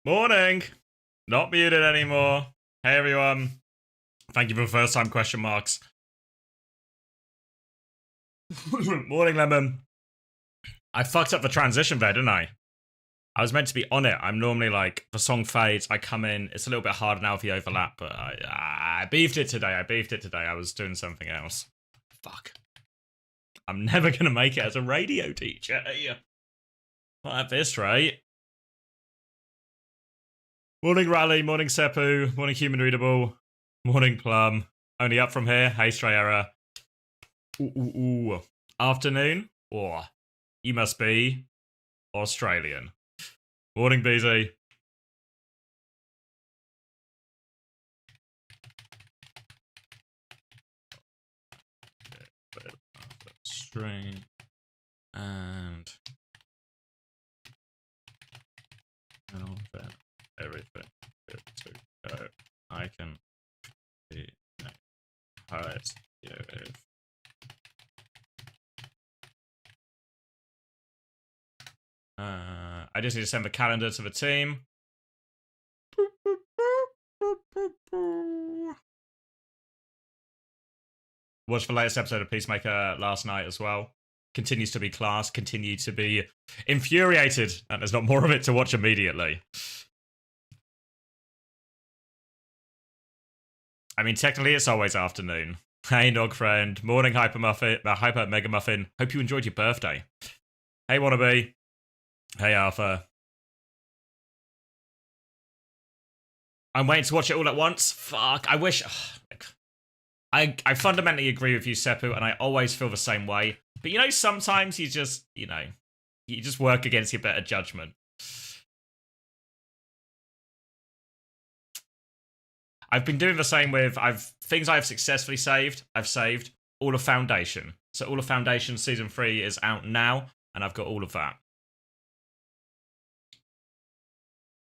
Morning. Not muted anymore. Hey everyone. Thank you for the first time question marks. Morning, Lemon. I fucked up the transition there, didn't I? I was meant to be on it. I'm normally like, the song fades, I come in. It's a little bit harder now with the overlap, but I beefed it today. I was doing something else. Fuck. I'm never gonna make it as a radio teacher. Not at this rate. Morning, Rally. Morning, Seppu. Morning, Human Readable. Morning, Plum. Only up from here. Hey, Stray Error. Ooh. Afternoon? Or you must be Australian. Morning, BZ. String. And then everything good to go. I can be highest if I just need to send the calendar to the team. Watched the latest episode of Peacemaker last night as well. Continues to be class, continue to be infuriated, and there's not more of it to watch immediately. I mean, technically it's always afternoon. Hey, Nog Friend. Morning, Hyper Mega Muffin. Hope you enjoyed your birthday. Hey, Wannabe. Hey, Alpha. I'm waiting to watch it all at once. Fuck, I wish... I fundamentally agree with you, Seppu, and I always feel the same way. But, you know, sometimes you just, you just work against your better judgment. I've been doing the same with things I've successfully saved. I've saved all of Foundation. So all of Foundation Season 3 is out now, and I've got all of that.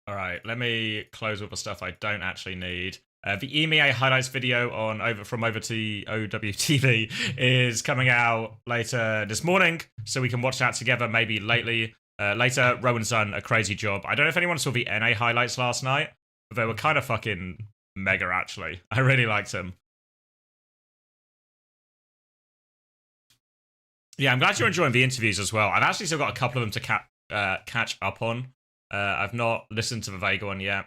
Alright, let me close all the stuff I don't actually need. The EMEA highlights video on from over to OWTV is coming out later this morning, so we can watch that together maybe later. Rowan's done a crazy job. I don't know if anyone saw the NA highlights last night, but they were kind of fucking mega, actually. I really liked them. Yeah, I'm glad you're enjoying the interviews as well. I've actually still got a couple of them to catch up on. I've not listened to the Vega one yet.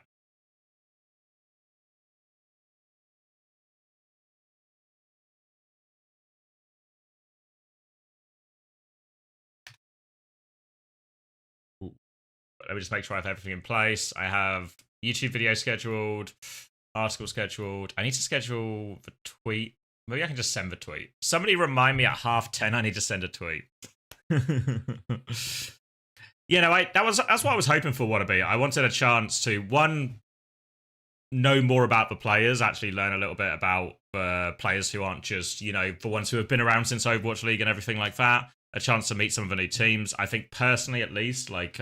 Let me just make sure I have everything in place. I have YouTube video scheduled, article scheduled. I need to schedule the tweet. Maybe I can just send the tweet. Somebody remind me at 10:30 I need to send a tweet. You know, that's what I was hoping for, Wannabe. I wanted a chance to, one, know more about the players, actually learn a little bit about the players who aren't just, the ones who have been around since Overwatch League and everything like that. A chance to meet some of the new teams. I think personally, at least, like,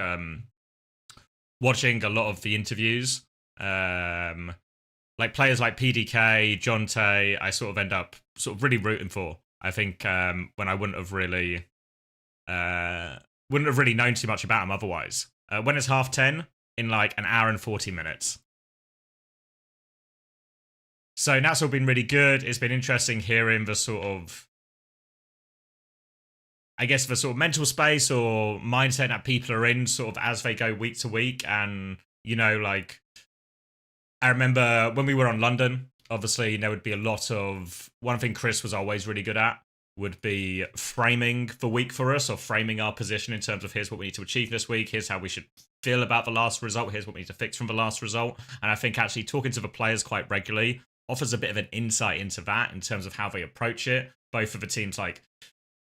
watching a lot of the interviews, like players like PDK, John Tay, I sort of end up really rooting for. I think when I wouldn't have really known too much about them otherwise. When it's 10:30, in like an hour and 40 minutes. So that's all been really good. It's been interesting hearing the sort of, I guess, the sort of mental space or mindset that people are in sort of as they go week to week. And, like, I remember when we were on London, obviously there would be a lot of, one thing Chris was always really good at would be framing the week for us, or framing our position in terms of here's what we need to achieve this week, here's how we should feel about the last result, here's what we need to fix from the last result. And I think actually talking to the players quite regularly offers a bit of an insight into that in terms of how they approach it, both for the teams like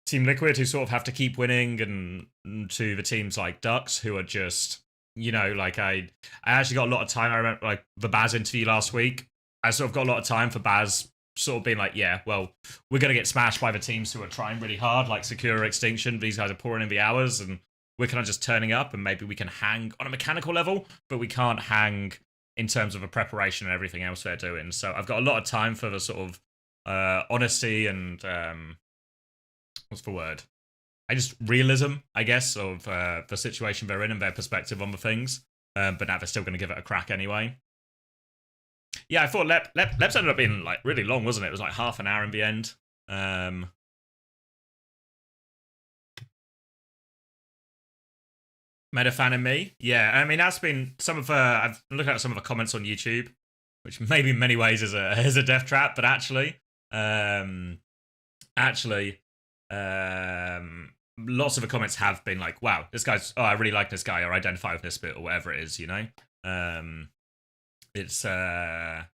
Team Liquid, who sort of have to keep winning, and to the teams like Ducks, who are just, like, I actually got a lot of time. I remember, like, the Baz interview last week, I sort of got a lot of time for Baz sort of being like, yeah, well, we're going to get smashed by the teams who are trying really hard, like Secure Extinction. These guys are pouring in the hours, and we're kind of just turning up, and maybe we can hang on a mechanical level, but we can't hang in terms of a preparation and everything else they're doing. So I've got a lot of time for the sort of honesty and what's the word? Realism, I guess, of the situation they're in and their perspective on the things. but now they're still going to give it a crack anyway. Yeah, I thought Leps ended up being like really long, wasn't it? It was like half an hour in the end. Meta fan in me, yeah. I mean, that's been some of I've looked at some of the comments on YouTube, which maybe in many ways is a death trap, but lots of the comments have been like, "Wow, this guy's I really like this guy," or identify with this bit, or whatever it is, you know. It's and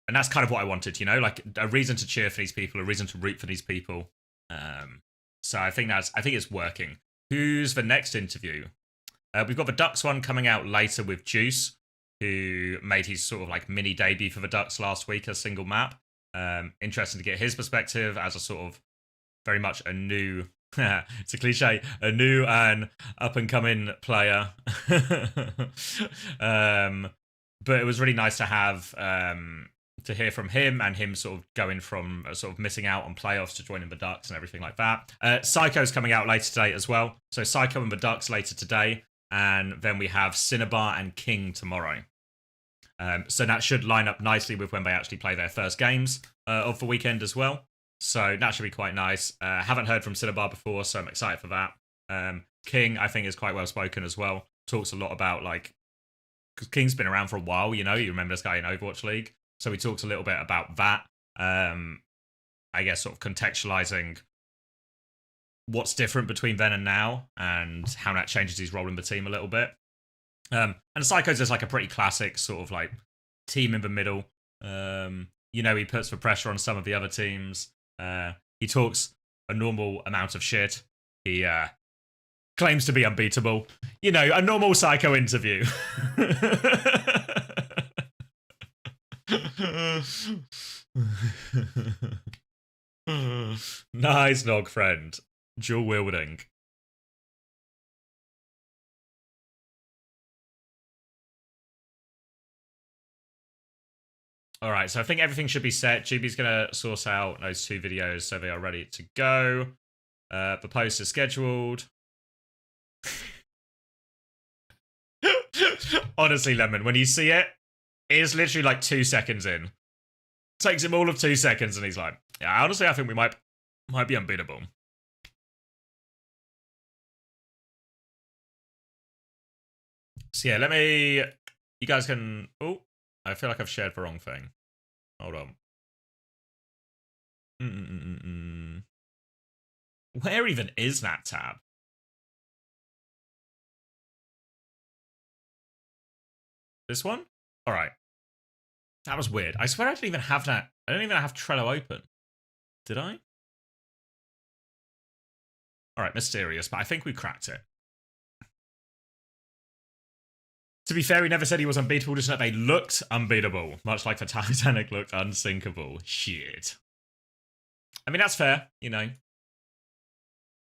that's kind of what I wanted, you know, like a reason to cheer for these people, a reason to root for these people. So I think it's working. Who's the next interview? We've got the Ducks one coming out later with Juice, who made his sort of like mini debut for the Ducks last week, a single map. Interesting to get his perspective as a sort of very much a new, it's a cliche, a new and up and coming player. But it was really nice to have to hear from him, and him sort of going from sort of missing out on playoffs to joining the Ducks and everything like that. Psycho's coming out later today as well. So Psycho and the Ducks later today, and then we have Cinnabar and King tomorrow. So that should line up nicely with when they actually play their first games of the weekend as well. So that should be quite nice. Haven't heard from Cinnabar before, so I'm excited for that. King, I think, is quite well spoken as well. Talks a lot about, like, because King's been around for a while, you know, you remember this guy in Overwatch League. So he talks a little bit about that. I guess sort of contextualizing what's different between then and now, and how that changes his role in the team a little bit. And Psycho's is like a pretty classic sort of like team in the middle. You know, he puts the pressure on some of the other teams. He talks a normal amount of shit. He claims to be unbeatable. You know, a normal Psycho interview. Nice nog, friend. Dual wielding. All right, so I think everything should be set. GB's going to source out those 2 videos so they are ready to go. The post is scheduled. Honestly, Lemon, when you see it, it's literally like 2 seconds in. Takes him all of 2 seconds, and he's like, yeah, honestly, I think we might be unbeatable. So yeah, you guys can, oh, I feel like I've shared the wrong thing. Hold on. Where even is that tab? This one? All right. That was weird. I swear I didn't even have that. I don't even have Trello open. Did I? All right, mysterious, but I think we cracked it. To be fair, he never said he was unbeatable, just that they looked unbeatable, much like the Titanic looked unsinkable. Shit. I mean, that's fair, you know.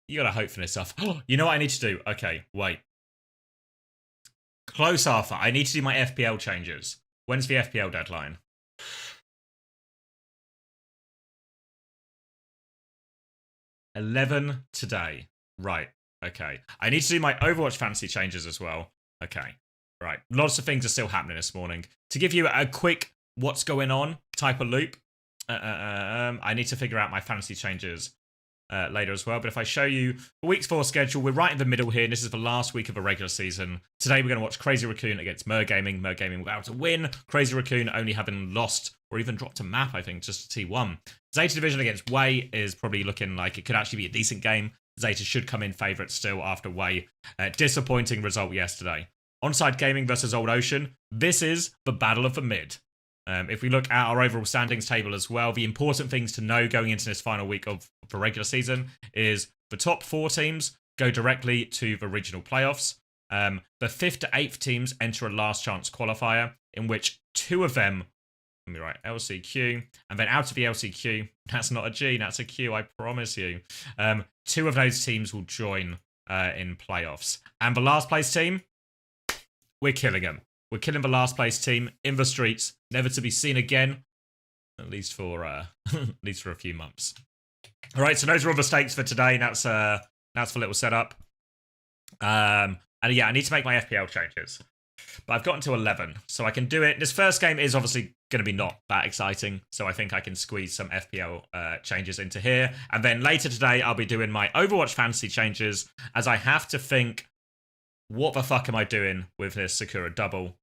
You gotta hope for this stuff. You know what I need to do? Okay, wait. Close, Arthur. I need to do my FPL changes. When's the FPL deadline? $11 today. Right. Okay. I need to do my Overwatch fantasy changes as well. Okay. Right. Lots of things are still happening this morning. To give you a quick what's going on type of loop, I need to figure out my fantasy changes later as well. But if I show you the week's 4 schedule, we're right in the middle here. And this is the last week of the regular season. Today we're going to watch Crazy Raccoon against Mergaming. Mergaming without a win. Crazy Raccoon only having lost or even dropped a map, I think, just to T1. Zeta Division against Way is probably looking like it could actually be a decent game. Zeta should come in favourite still after Way. Disappointing result yesterday. Onside Gaming versus Old Ocean. This is the battle of the mid. If we look at our overall standings table as well, the important things to know going into this final week of the regular season is the top 4 teams go directly to the regional playoffs. The 5th to 8th teams enter a last chance qualifier in which 2 of them, let me write LCQ, and then out of the LCQ, that's not a G, that's a Q, I promise you. 2 of those teams will join in playoffs. And the last place team, we're killing them. We're killing the last place team in the streets, never to be seen again, at least for a few months. All right, so those are all the stakes for today. That's the little setup. And yeah, I need to make my FPL changes. But I've gotten to 11, so I can do it. This first game is obviously going to be not that exciting, so I think I can squeeze some FPL changes into here. And then later today, I'll be doing my Overwatch fantasy changes, as I have to think, what the fuck am I doing with this Sakura double?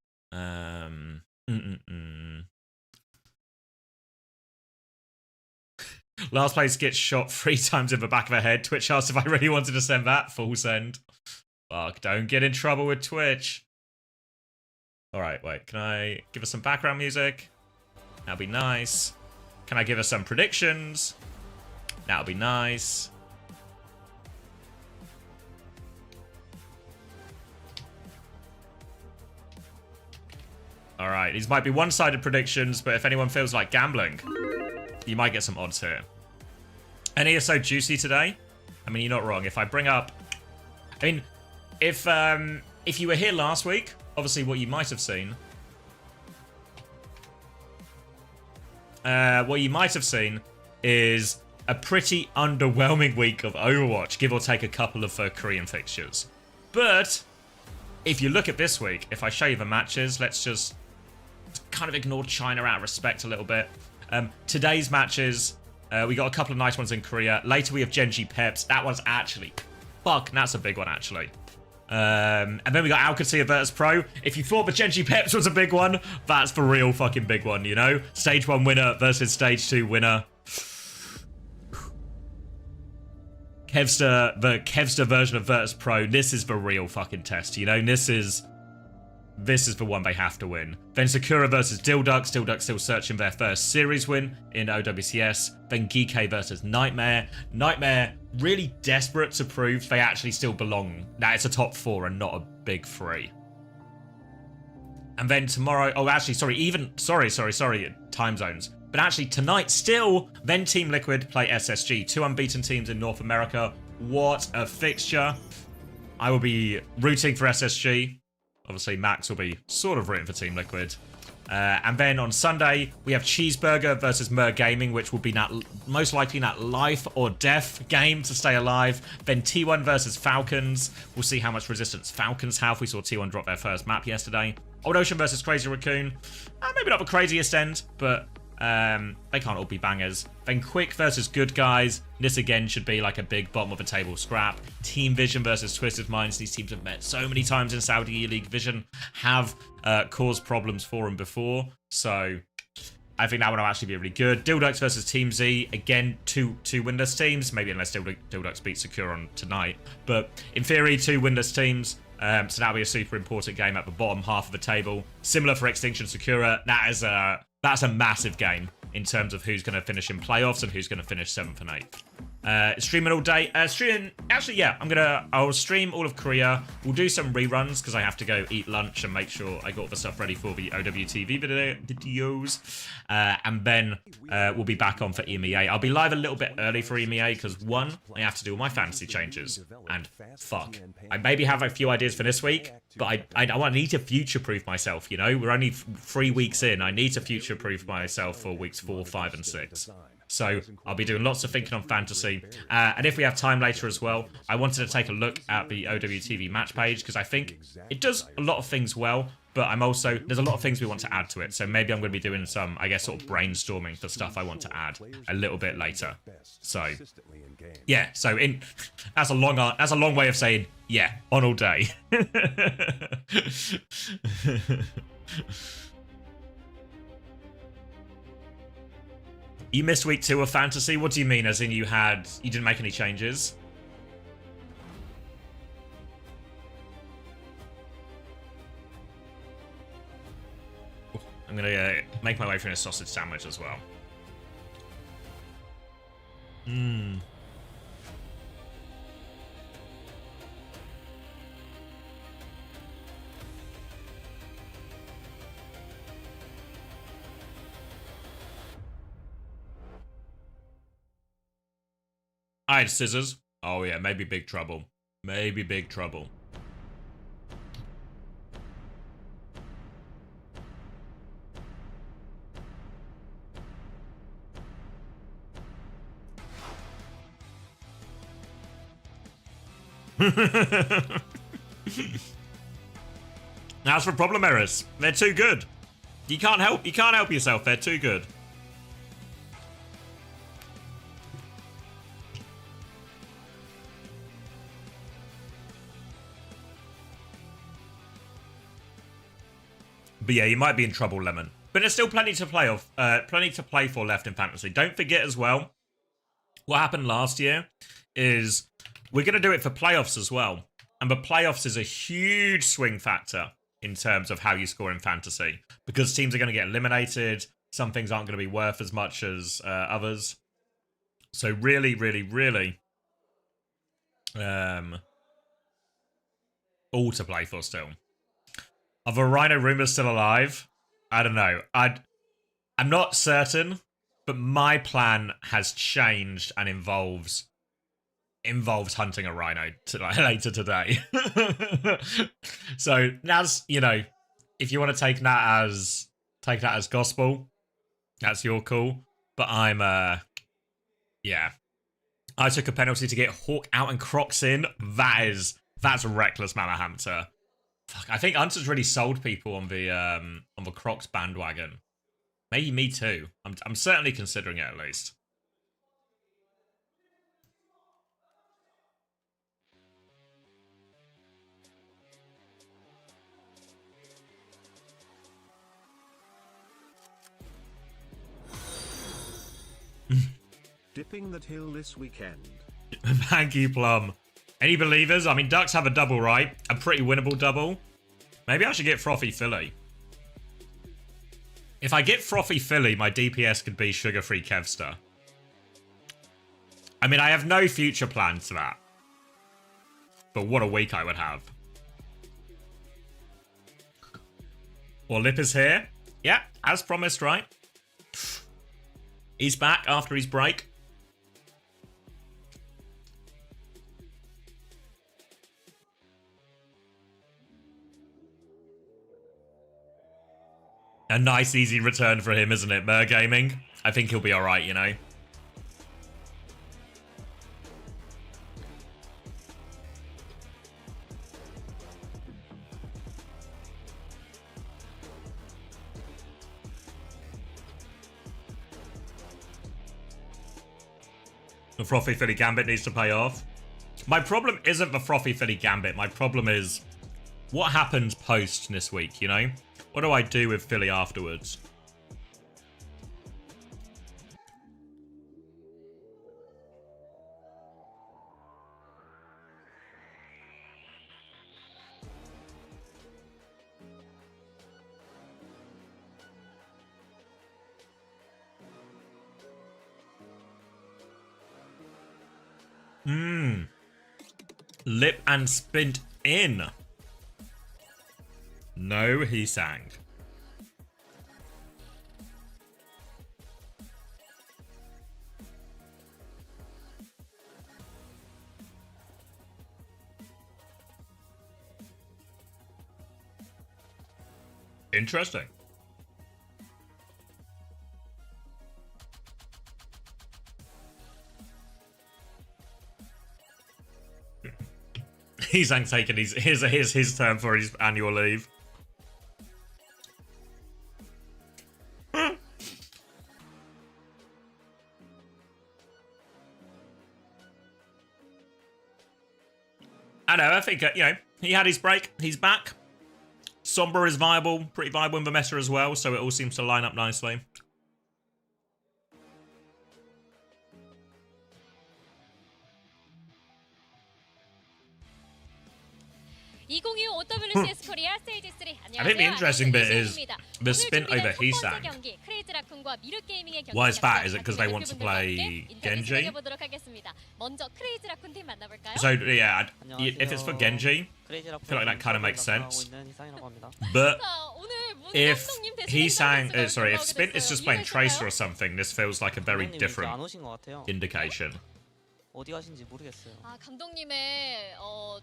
Last place gets shot 3 times in the back of the head. Twitch asked if I really wanted to send that. Full send. Fuck, don't get in trouble with Twitch. Alright, wait, can I give us some background music? That'll be nice. Can I give us some predictions? That'll be nice. Alright, these might be one-sided predictions, but if anyone feels like gambling, you might get some odds here. Any are so juicy today? I mean, you're not wrong. If I bring up... I mean, if you were here last week, obviously what you might have seen... is a pretty underwhelming week of Overwatch, give or take a couple of Korean fixtures. But if you look at this week, if I show you the matches, let's just kind of ignore China out of respect a little bit. Today's matches, we got a couple of nice ones in Korea. Later we have Genji Peps. That one's actually... Fuck, that's a big one, actually. And then we got OWCS Virtus Pro. If you thought the Genji Peps was a big one, that's the real fucking big one, you know? Stage 1 winner versus Stage 2 winner. Kevster, the Kevster version of Virtus Pro, this is the real fucking test, you know? This is the one they have to win. Then Sakura versus Dildux. Dildux still searching their first series win in OWCS. Then Geekay versus Nightmare. Nightmare really desperate to prove they actually still belong. That it's a top 4 and not a big 3. And then tomorrow... Oh, actually, sorry. Time zones. But actually, tonight still, then Team Liquid play SSG. 2 unbeaten teams in North America. What a fixture. I will be rooting for SSG. Obviously, Max will be sort of rooting for Team Liquid. And then on Sunday, we have Cheeseburger versus Mer Gaming, which will be most likely that life or death game to stay alive. Then T1 versus Falcons. We'll see how much resistance Falcons have. We saw T1 drop their first map yesterday. Old Ocean versus Crazy Raccoon. Maybe not the craziest end, but they can't all be bangers. Then Quick versus Good Guys. This again should be like a big bottom of the table scrap. Team Vision versus Twisted Minds. These teams have met so many times in Saudi E-League. Vision have caused problems for them before. So I think that one will actually be really good. Dildux versus Team Z. Again, two winless teams. Maybe unless Dildux beats Sakura on tonight. But in theory, 2 winless teams. So that'll be a super important game at the bottom half of the table. Similar for Extinction Sakura. That's a massive game in terms of who's going to finish in playoffs and who's going to finish 7th and 8th. Streaming all day. Actually, yeah, I'll stream all of Korea. We'll do some reruns because I have to go eat lunch and make sure I got all the stuff ready for the OWTV videos. And then we'll be back on for EMEA. I'll be live a little bit early for EMEA because, one, I have to do all my fantasy changes. And fuck, I maybe have a few ideas for this week, but I need to future-proof myself, you know? We're only 3 weeks in. I need to future-proof myself for weeks 4, 5, and 6. So I'll be doing lots of thinking on fantasy. And if we have time later as well, I wanted to take a look at the OWTV match page because I think it does a lot of things well, but there's a lot of things we want to add to it. So maybe I'm going to be doing some, I guess, sort of brainstorming for stuff I want to add a little bit later. So yeah, so that's a long way of saying, yeah, on all day. You missed week 2 of fantasy? What do you mean? As in you didn't make any changes? I'm gonna make my way through a sausage sandwich as well. I had scissors. Oh yeah, maybe big trouble. Maybe big trouble. That's for problem errors. They're too good. You can't help yourself. They're too good. But yeah, you might be in trouble, Lemon. But there's still plenty to play off, plenty to play for left in fantasy. Don't forget as well, what happened last year is we're going to do it for playoffs as well. And the playoffs is a huge swing factor in terms of how you score in fantasy. Because teams are going to get eliminated. Some things aren't going to be worth as much as others. So really, really, really all to play for still. Are the Rhino rumors still alive? I don't know. I'm not certain, but my plan has changed and involves hunting a rhino later today. So that's, you know, if you want to take that as gospel, that's your call. But I'm yeah. I took a penalty to get Hawk out and Crocs in. That's reckless, Mama Hunter. Fuck, I think Hunter's really sold people on the Crocs bandwagon. Maybe me too. I'm certainly considering it at least. Dipping that hill this weekend. Thank you, Plum. Any believers? I mean, Ducks have a double, right? A pretty winnable double. Maybe I should get Frothy Philly. If I get Frothy Philly, my DPS could be Sugar-Free Kevster. I mean, I have no future plans to that. But what a week I would have. Well, Lip is here. Yeah, as promised, right? He's back after his break. A nice, easy return for him, isn't it, Mer Gaming? I think he'll be alright, you know? The Frothy Philly Gambit needs to pay off. My problem isn't the Frothy Philly Gambit. My problem is what happens post this week, you know? What do I do with Philly afterwards? Lip and Spint in. No, he sang. Interesting. He's taking his turn for his annual leave. I know, I think, you know, he had his break. He's back. Sombra is viable, pretty viable in the meta as well, so it all seems to line up nicely. I think the interesting bit is the spin over Hisang. Why is that? Is it because they want to play Genji? So yeah, if it's for Genji, I feel like that kind of makes sense. But if Hisang, if Spin is just playing Tracer or something, this feels like a very different indication. 어디 가신지 모르겠어요. 아, 감독님의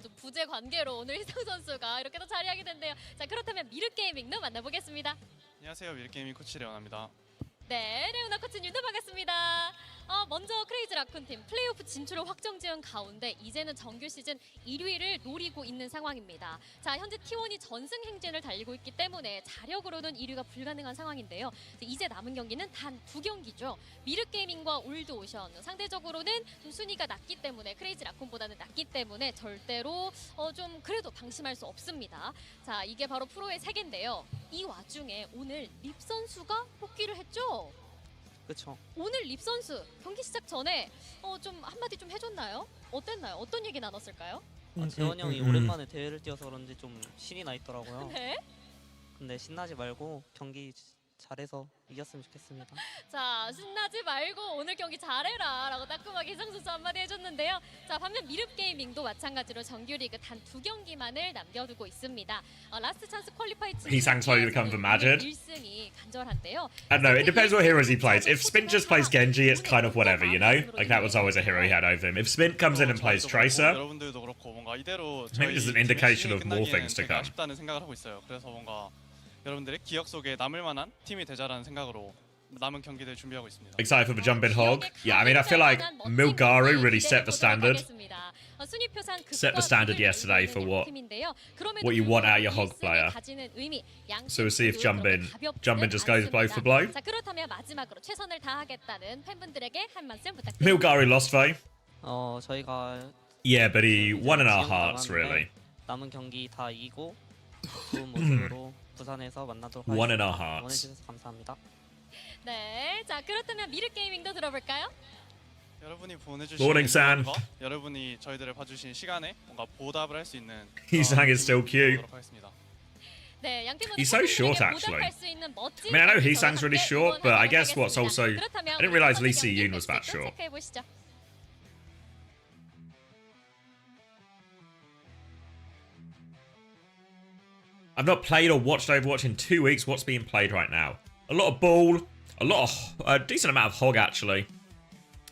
좀 부재 관계로 오늘 희상 선수가 이렇게 또 자리하게 된대요. 자, 그렇다면 미르 게이밍도 만나보겠습니다. 안녕하세요. 미르 게이밍 코치 레온합니다. 네, 레오나 코치님도 반갑습니다. 먼저 크레이지 라쿤 팀 플레이오프 진출을 확정지은 가운데 이제는 정규 시즌 1위를 노리고 있는 상황입니다. 자, 현재 T1이 전승 행진을 달리고 있기 때문에 자력으로는 1위가 불가능한 상황인데요. 이제 남은 경기는 단 2경기죠. 미르게이밍과 올드오션. 상대적으로는 좀 순위가 낮기 때문에 크레이지 라쿤보다는 낮기 때문에 절대로 좀 그래도 방심할 수 없습니다. 자, 이게 바로 프로의 세계인데요. 이 와중에 오늘 립 선수가 복귀를 했죠? 그렇죠. 오늘 립 선수 경기 시작 전에 좀 한마디 좀 해줬나요? 어땠나요? 어떤 얘기 나눴을까요? 재원 형이 오랜만에 대회를 뛰어서 그런지 좀 신이 나 있더라고요. 네. 근데 신나지 말고 경기 잘해서 이겼으면 좋겠습니다. 자, 신나지 말고 오늘 경기 잘해라 라고 따끔하게 희상 선수 한마디 해줬는데요. 자, 반면 미릅게이밍도 마찬가지로 정규리그 단 2경기만을 남겨두고 있습니다. 라스트 찬스 퀄리파이 Hisang slowly becomes magic. 1승이 간절한데요. I don't know, it depends what heroes he plays. If Spint just plays Genji, it's kind of whatever, you know? Like, that was always a hero he had over him. If Spint comes in and plays Tracer, 여러분들도 그렇고 뭔가 이대로 maybe this is an indication of more things to come. 아쉽다는 생각을 하고 있어요. 그래서 뭔가 여러분들의 기억 속에 남을 만한 팀이 되자라는 생각으로 남은 경기들 준비하고 있습니다. Excited for the jumping hog. Yeah, I mean, I feel like Milgaru really set the standard. Set the standard yesterday for what you want out of your hog player. So we'll see if Jumpin just goes blow for blow. 자, 그렇다면 마지막으로 최선을 다하겠다는 팬분들에게 한 말씀 부탁드립니다. Milgaru lost though. 저희가 Yeah, but he won in our hearts, really. 남은 경기 다 이기고 좋은 모습으로 부산에서 만나도록 One in 하겠습니다. our hearts. 원해주셔서 감사합니다. 네, 자 그렇다면 미르게이밍도 들어볼까요? 여러분이 보내주신 Morning, San. 응원과 여러분이 저희들을 봐주신 시간에 뭔가 보답을 할 수 있는 Hisang is still cute. 네, 양팀 He's so short, actually. I mean, I know Hisang's really short, but I guess what's also... I didn't realize Lee Si-yoon was that short. 체크해보시죠. I've not played or watched Overwatch in 2 weeks. What's being played right now? A lot of Ball, a decent amount of Hog, actually.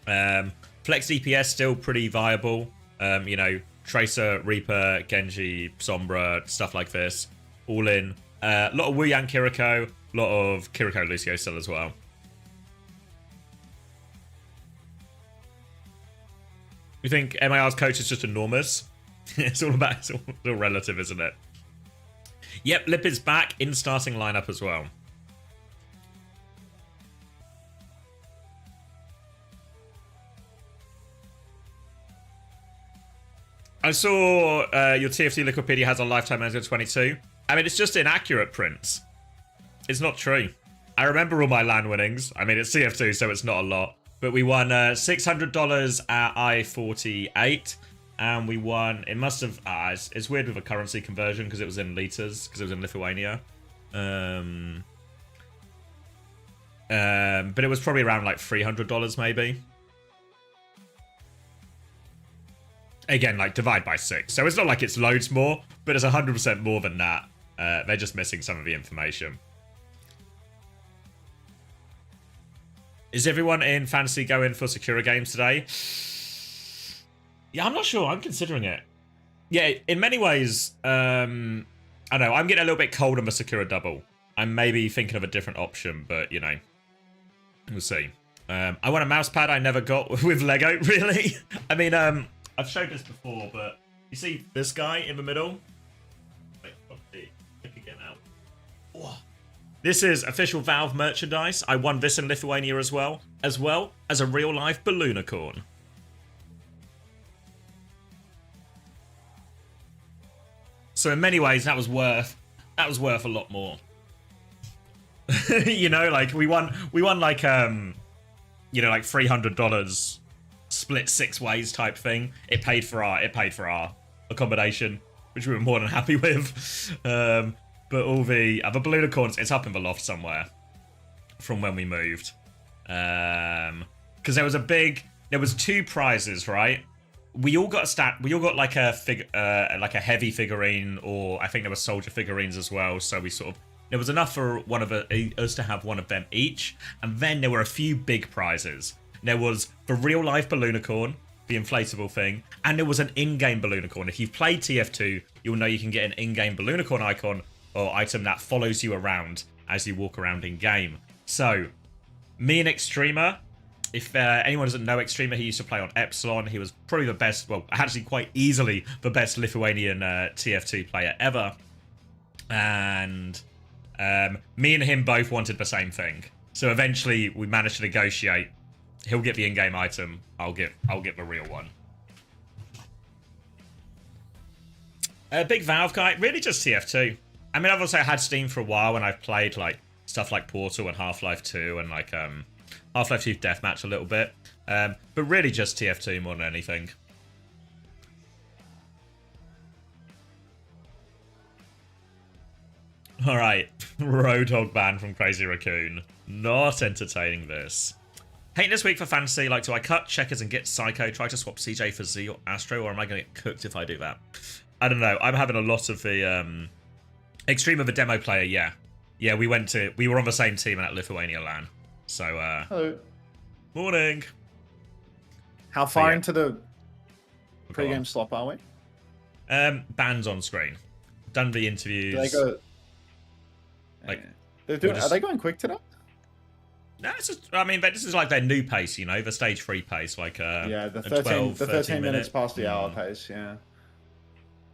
Flex DPS still pretty viable. You know, Tracer, Reaper, Genji, Sombra, stuff like this. All in. A lot of Wu Yang Kiriko, a lot of Kiriko Lucio still as well. You think MIR's coach is just enormous? It's all relative, isn't it? Yep, Lip is back in starting lineup as well. I saw your TFT Liquipedia has a lifetime earnings of 22. I mean, it's just inaccurate prints. It's not true. I remember all my LAN winnings. I mean, it's CF2, so it's not a lot. But we won $600 at I-48. And we won, it must have, it's weird with a currency conversion because it was in liters, because it was in Lithuania. But it was probably around like $300 maybe. Again, like divide by 6. So it's not like it's loads more, but it's 100% more than that. They're just missing some of the information. Is everyone in Fantasy going for Sakura games today? Yeah, I'm not sure. I'm considering it. Yeah, in many ways, I don't know. I'm getting a little bit cold on the Sakura double. I'm maybe thinking of a different option, but, you know, we'll see. I want a mouse pad I never got with Lego, really. I mean, I've showed this before, but you see this guy in the middle? Wait, look again now. Whoa. This is official Valve merchandise. I won this in Lithuania as well as a real-life Balloonicorn. So in many ways, that was worth a lot more. You know, like we won like you know, like $300 split 6 ways type thing. It paid for our accommodation, which we were more than happy with. But all the other Balloonicorns, it's up in the loft somewhere from when we moved. Because there was 2 prizes, right? We all got like a heavy figurine, or I think there were soldier figurines as well. So there was enough for one of us to have one of them each. And then there were a few big prizes. There was the real life Balloonicorn, the inflatable thing, and there was an in-game Balloonicorn. If you've played TF2, you'll know you can get an in-game Balloonicorn icon or item that follows you around as you walk around in game. So me and Extremer if anyone doesn't know Extremer, he used to play on Epsilon. He was probably the best, well, actually quite easily the best Lithuanian TF2 player ever. And me and him both wanted the same thing. So eventually we managed to negotiate. He'll get the in-game item. I'll get the real one. Big Valve guy, really just TF2. I mean, I've also had Steam for a while, and I've played like stuff like Portal and Half-Life 2 and like Half-Life 2 Deathmatch a little bit. But really just TF2 more than anything. Alright, Roadhog ban from Crazy Raccoon. Not entertaining this. Hating this week for fantasy, like, do I cut checkers and get Psycho, try to swap CJ for Z or Astro, or am I going to get cooked if I do that? I don't know. I'm having a lot of the extreme of a demo player, yeah. Yeah, we were on the same team at Lithuania LAN. So, Hello. Morning. How far yeah. into the Go pre-game on. slop are we? Bands on screen. Done the Do interviews. they go... Like, They're doing, just- are they going quick today? No, it's just, I mean, this is like their new pace, you know, the stage 3 pace, like Yeah, the a 12, 13 minutes minute. past the hour pace, yeah.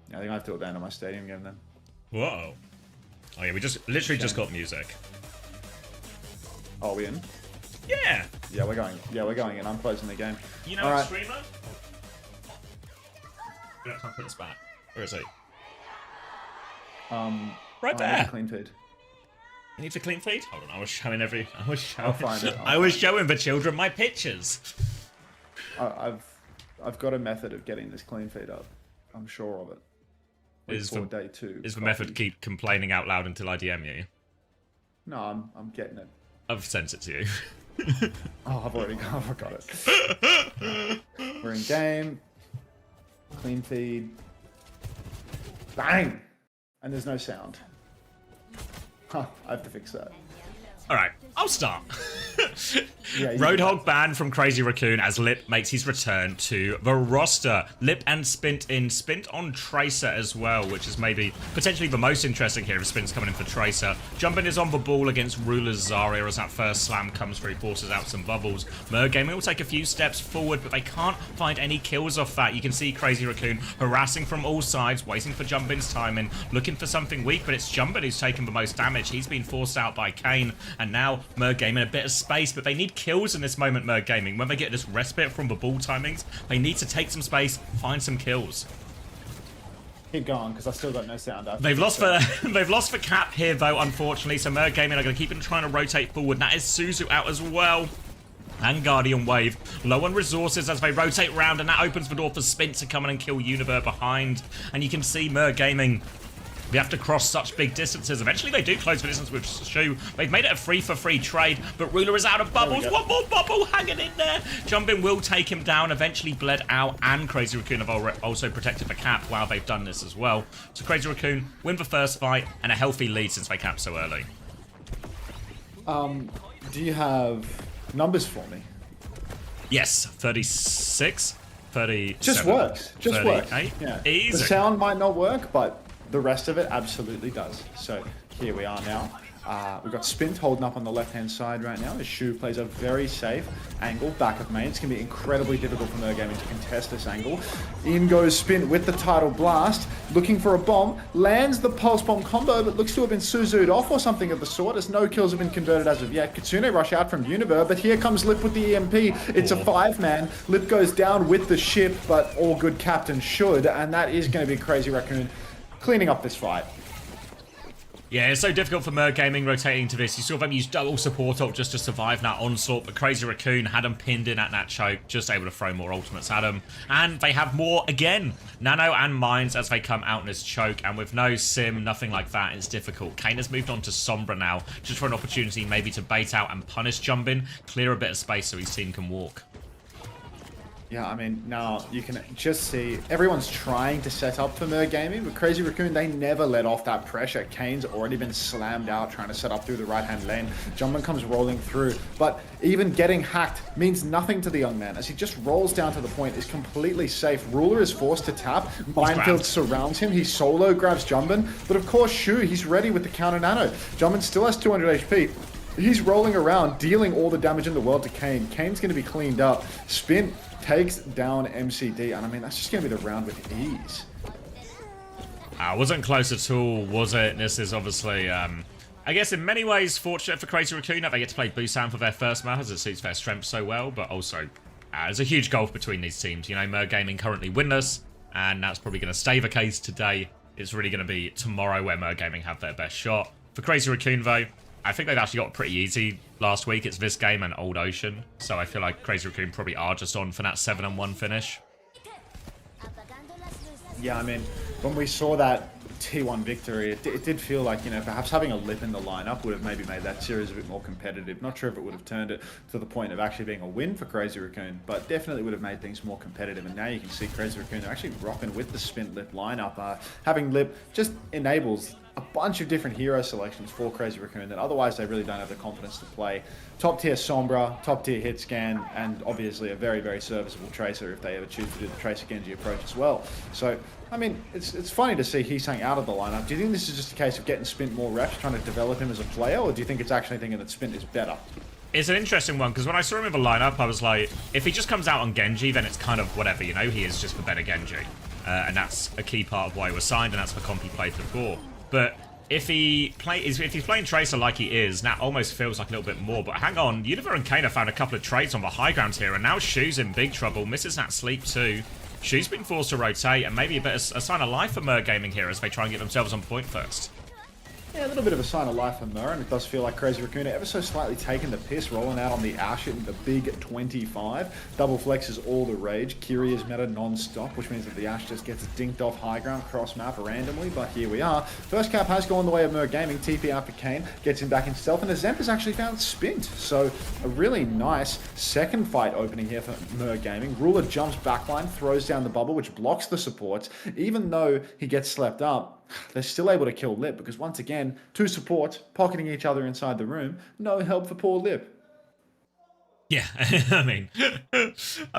Yeah, I think I have to do it down to my stadium game then. Whoa. Oh yeah, we just literally just Shame. got music. Oh, are we in? Yeah. Yeah, we're going. Yeah, we're going in. I'm closing the game. You know, All right. Streamer? We don't have to put this back. Where is he? Right I there. need a clean feed. You need to clean feed? Hold on, I was showing I'll find it. I was showing the children my pictures. I've got a method of getting this clean feed up. I'm sure of it. Is For the, day 2. is the coffee. method keep complaining out loud until I DM you? No, I'm getting it. I've sent it to you. Oh, I've already got it. We're in game. Clean feed. Bang! And there's no sound. Huh, I have to fix that. Alright, I'll start. Yeah, you Roadhog banned from Crazy Raccoon as Lip makes his return to the roster. Lip and Spint in. Spint on Tracer as well, which is maybe potentially the most interesting here if Spint's coming in for Tracer. Jumping is on the ball against Ruler's Zarya as that first slam comes through, forces out some bubbles. Gaming will take a few steps forward, but they can't find any kills off that. You can see Crazy Raccoon harassing from all sides, waiting for Jumpin's timing, looking for something weak, but it's Jumpin who's taken the most damage. He's been forced out by Kane, and now Gaming a bit of space, but they need kills in this moment, Gaming. When they get this respite from the ball timings, they need to take some space, find some kills. Keep going, because I still got no sound. They've lost for cap here though, unfortunately. So Gaming are going to keep trying to rotate forward. That is Suzu out as well. And Guardian Wave low on resources as they rotate round, and that opens the door for Spint to come in and kill Univer behind. And you can see Gaming. They have to cross such big distances. Eventually they do close the distance with Shu. They've made it a 3-for-3 trade, but Ruler is out of bubbles. One more bubble hanging in there. Jumpin will take him down. Eventually Bled out, and Crazy Raccoon have also protected the cap while they've done this as well. So Crazy Raccoon win the first fight, and a healthy lead since they capped so early. Do you have numbers for me? Yes, 36, 37. Just works. Just 38. works. Yeah. Easy. The sound might not work, but the rest of it absolutely does. So here we are now. We've got Spint holding up on the left-hand side right now as Shu plays a very safe angle back of main. It's going to be incredibly difficult for Gaming to contest this angle. In goes Spint with the tidal blast, looking for a bomb, lands the pulse bomb combo, but looks to have been Suzu'd off or something of the sort, as no kills have been converted as of yet. Kitsune rush out from Univer, but here comes Lip with the EMP. It's a 5-man. Lip goes down with the ship, but all good captains should, and that is going to be Crazy Raccoon cleaning up this fight. Yeah, it's so difficult for Gaming rotating to this. You saw them use double support ult just to survive that onslaught, but Crazy Raccoon had them pinned in at that choke, just able to throw more ultimates at them. And they have more again. Nano and Mines as they come out in this choke, and with no sim, nothing like that, it's difficult. Kane has moved on to Sombra now, just for an opportunity maybe to bait out and punish Jumpin, clear a bit of space so his team can walk. Yeah, I mean, now you can just see everyone's trying to set up for Gaming, but Crazy Raccoon, they never let off that pressure. Kane's already been slammed out trying to set up through the right-hand lane. Jumpman comes rolling through, but even getting hacked means nothing to the young man as he just rolls down to the point, is completely safe. Ruler is forced to tap. Minefield surrounds him. He solo grabs Jumpman, but of course Shu, he's ready with the counter nano. Jumpman still has 200 HP. He's rolling around, dealing all the damage in the world to Kane. Kane's going to be cleaned up. Spin takes down MCD, and I mean, that's just going to be the round with ease. Wasn't close at all, was it? This is obviously, I guess in many ways fortunate for Crazy Raccoon that they get to play Busan for their first map, as it suits their strength so well, but also there's a huge gulf between these teams. You know, Mer Gaming currently winless, and that's probably going to stay the case today. It's really going to be tomorrow where Mer Gaming have their best shot. For Crazy Raccoon, though, I think they've actually got it pretty easy last week. It's this game and Old Ocean, so I feel like Crazy Raccoon probably are just on for that 7-1 finish. Yeah, I mean, when we saw that T1 victory, it did feel like, you know, perhaps having a lip in the lineup would have maybe made that series a bit more competitive. Not sure if it would have turned it to the point of actually being a win for Crazy Raccoon, but definitely would have made things more competitive. And now you can see Crazy Raccoon, they're actually rocking with the Spin Lip lineup. Having Lip just enables a bunch of different hero selections for Crazy Raccoon that otherwise they really don't have the confidence to play. Top tier Sombra, top tier hit scan, and obviously a very, very serviceable Tracer if they ever choose to do the Tracer Genji approach as well. So, I mean, it's funny to see Heesang out of the lineup. Do you think this is just a case of getting Spint more reps, trying to develop him as a player, or do you think it's actually thinking that Spint is better? It's an interesting one, because when I saw him in the lineup, I was like, if he just comes out on Genji, then it's kind of whatever, you know? He is just the better Genji. And that's a key part of why he was signed, and that's the comp he played before. But if he's playing Tracer like he is, that almost feels like a little bit more. But hang on, Univer and Kane have found a couple of trades on the high ground here, and now Shu's in big trouble. Misses that sleep too. Shu's been forced to rotate, and maybe a sign of life for Mer Gaming here as they try and get themselves on point first. Yeah, a little bit of a sign of life for Mer, and it does feel like Crazy Raccoon ever so slightly taking the piss, rolling out on the Ash in the big 25. Double flex is all the rage. Kiri is meta non-stop, which means that the Ash just gets dinked off high ground cross map randomly, but here we are. First cap has gone the way of Mer Gaming. TP out for Kane, gets him back in stealth, and the Zemp has actually found Spint. So a really nice second fight opening here for Mer Gaming. Ruler jumps backline, throws down the bubble, which blocks the supports. Even though he gets slept up, they're still able to kill Lip, because once again, two supports pocketing each other inside the room. No help for poor Lip. Yeah, I mean,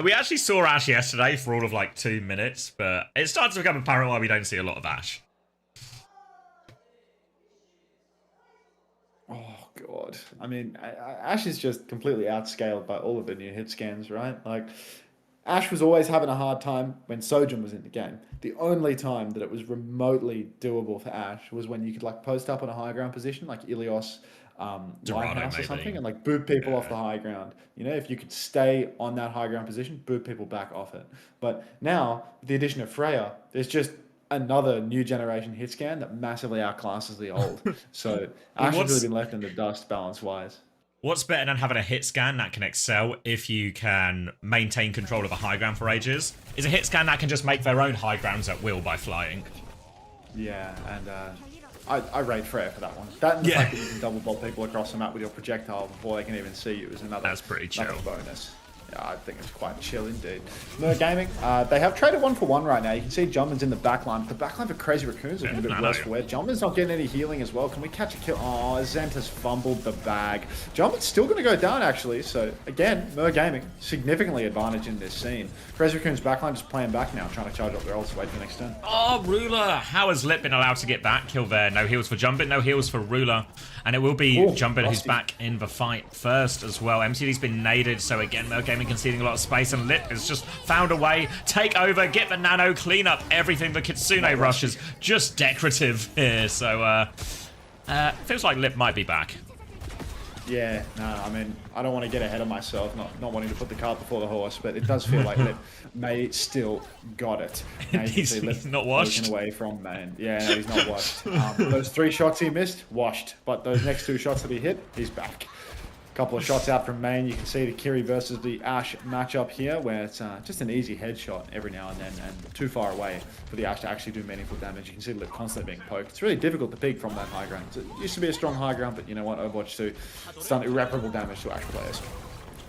we actually saw Ash yesterday for all of like 2 minutes, but it starts to become apparent why we don't see a lot of Ash. Oh, God. I mean, Ash is just completely outscaled by all of the new hit scans, right? Like, Ash was always having a hard time when Sojin was in the game. The only time that it was remotely doable for Ash was when you could like post up on a high ground position, like Ilios, Lighthouse or something, and like boot people off the high ground. You know, if you could stay on that high ground position, boot people back off it. But now, with the addition of Freya, there's just another new generation hit scan that massively outclasses the old. So Ash has really been left in the dust balance-wise. What's better than having a hit scan that can excel if you can maintain control of a high ground for ages? Is a hit scan that can just make their own high grounds at will by flying. Yeah, and I rate Freya for that one. That and the fact that you can double bolt people across the map with your projectile before they can even see you is another, that's pretty chill. Bonus. Yeah, I think it's quite chill indeed. Mer Gaming, they have traded 1-for-1 right now. You can see Jumpman's in the backline. The backline for Crazy Raccoon's looking a bit worse for wear. Jumpman's not getting any healing as well. Can we catch a kill? Oh, Zent has fumbled the bag. Jumpman's still going to go down, actually. So, again, Mer Gaming, significantly advantage in this scene. Crazy Raccoon's backline just playing back now, trying to charge up their ults, wait for the next turn. Oh, Ruler! How has Lip been allowed to get that kill there? No heals for Jumpman, no heals for Ruler. And it will be Jumpman who's back in the fight first as well. MCD's been naded, so again, Mer Gaming conceding a lot of space. And Lip has just found a way, take over, get the nano, clean up everything. The Kitsune rush is just decorative here. So, feels like Lip might be back. Yeah, no, I mean, I don't want to get ahead of myself, not wanting to put the cart before the horse, but it does feel like Lip may still got it. Now He's not washed. Away from man. Yeah, no, he's not washed. Those 3 shots he missed, washed. But those next 2 shots that he hit, he's back. Couple of shots out from main. You can see the Kiri versus the Ash matchup here, where it's just an easy headshot every now and then, and too far away for the Ash to actually do meaningful damage. You can see Lip constantly being poked. It's really difficult to peek from that high ground. It used to be a strong high ground, but you know what? Overwatch 2, it's done irreparable damage to Ash players.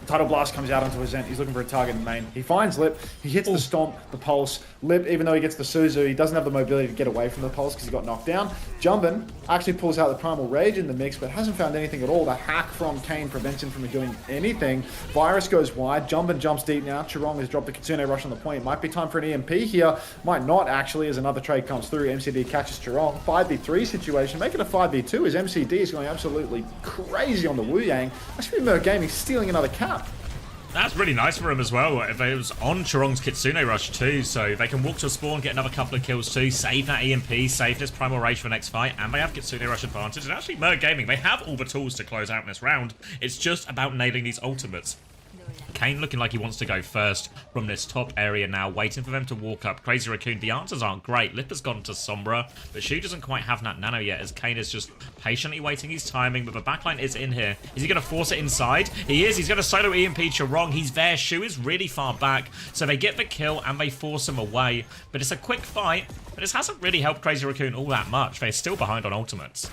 Tidal Blast comes out onto his end. He's looking for a target in main. He finds Lip. He hits the Stomp, the Pulse. Lip, even though he gets the Suzu, he doesn't have the mobility to get away from the Pulse because he got knocked down. Jumbin actually pulls out the Primal Rage in the mix, but hasn't found anything at all. The hack from Kane prevents him from doing anything. Virus goes wide. Jumbin jumps deep now. Chirong has dropped the Kitsune Rush on the point. Might be time for an EMP here. Might not, actually, as another trade comes through. MCD catches Chirong. 5v3 situation. Make it a 5v2 as MCD is going absolutely crazy on the Wu Yang. Actually, Merc Gaming stealing another cap. That's really nice for him as well. If it was on Chirong's Kitsune Rush too, so they can walk to a spawn, get another couple of kills too, save that EMP, save this Primal Rage for the next fight, and they have Kitsune Rush advantage. And actually, Merc Gaming, they have all the tools to close out in this round. It's just about nailing these ultimates. Kane looking like he wants to go first from this top area now, waiting for them to walk up. Crazy Raccoon, the answers aren't great. Lip has gone to Sombra, but Shu doesn't quite have that nano yet, as Kane is just patiently waiting his timing, but the backline is in here. Is he going to force it inside? He is. He's going to solo EMP Chirong. He's there. Shu is really far back, so they get the kill and they force him away. But it's a quick fight, but this hasn't really helped Crazy Raccoon all that much. They're still behind on ultimates.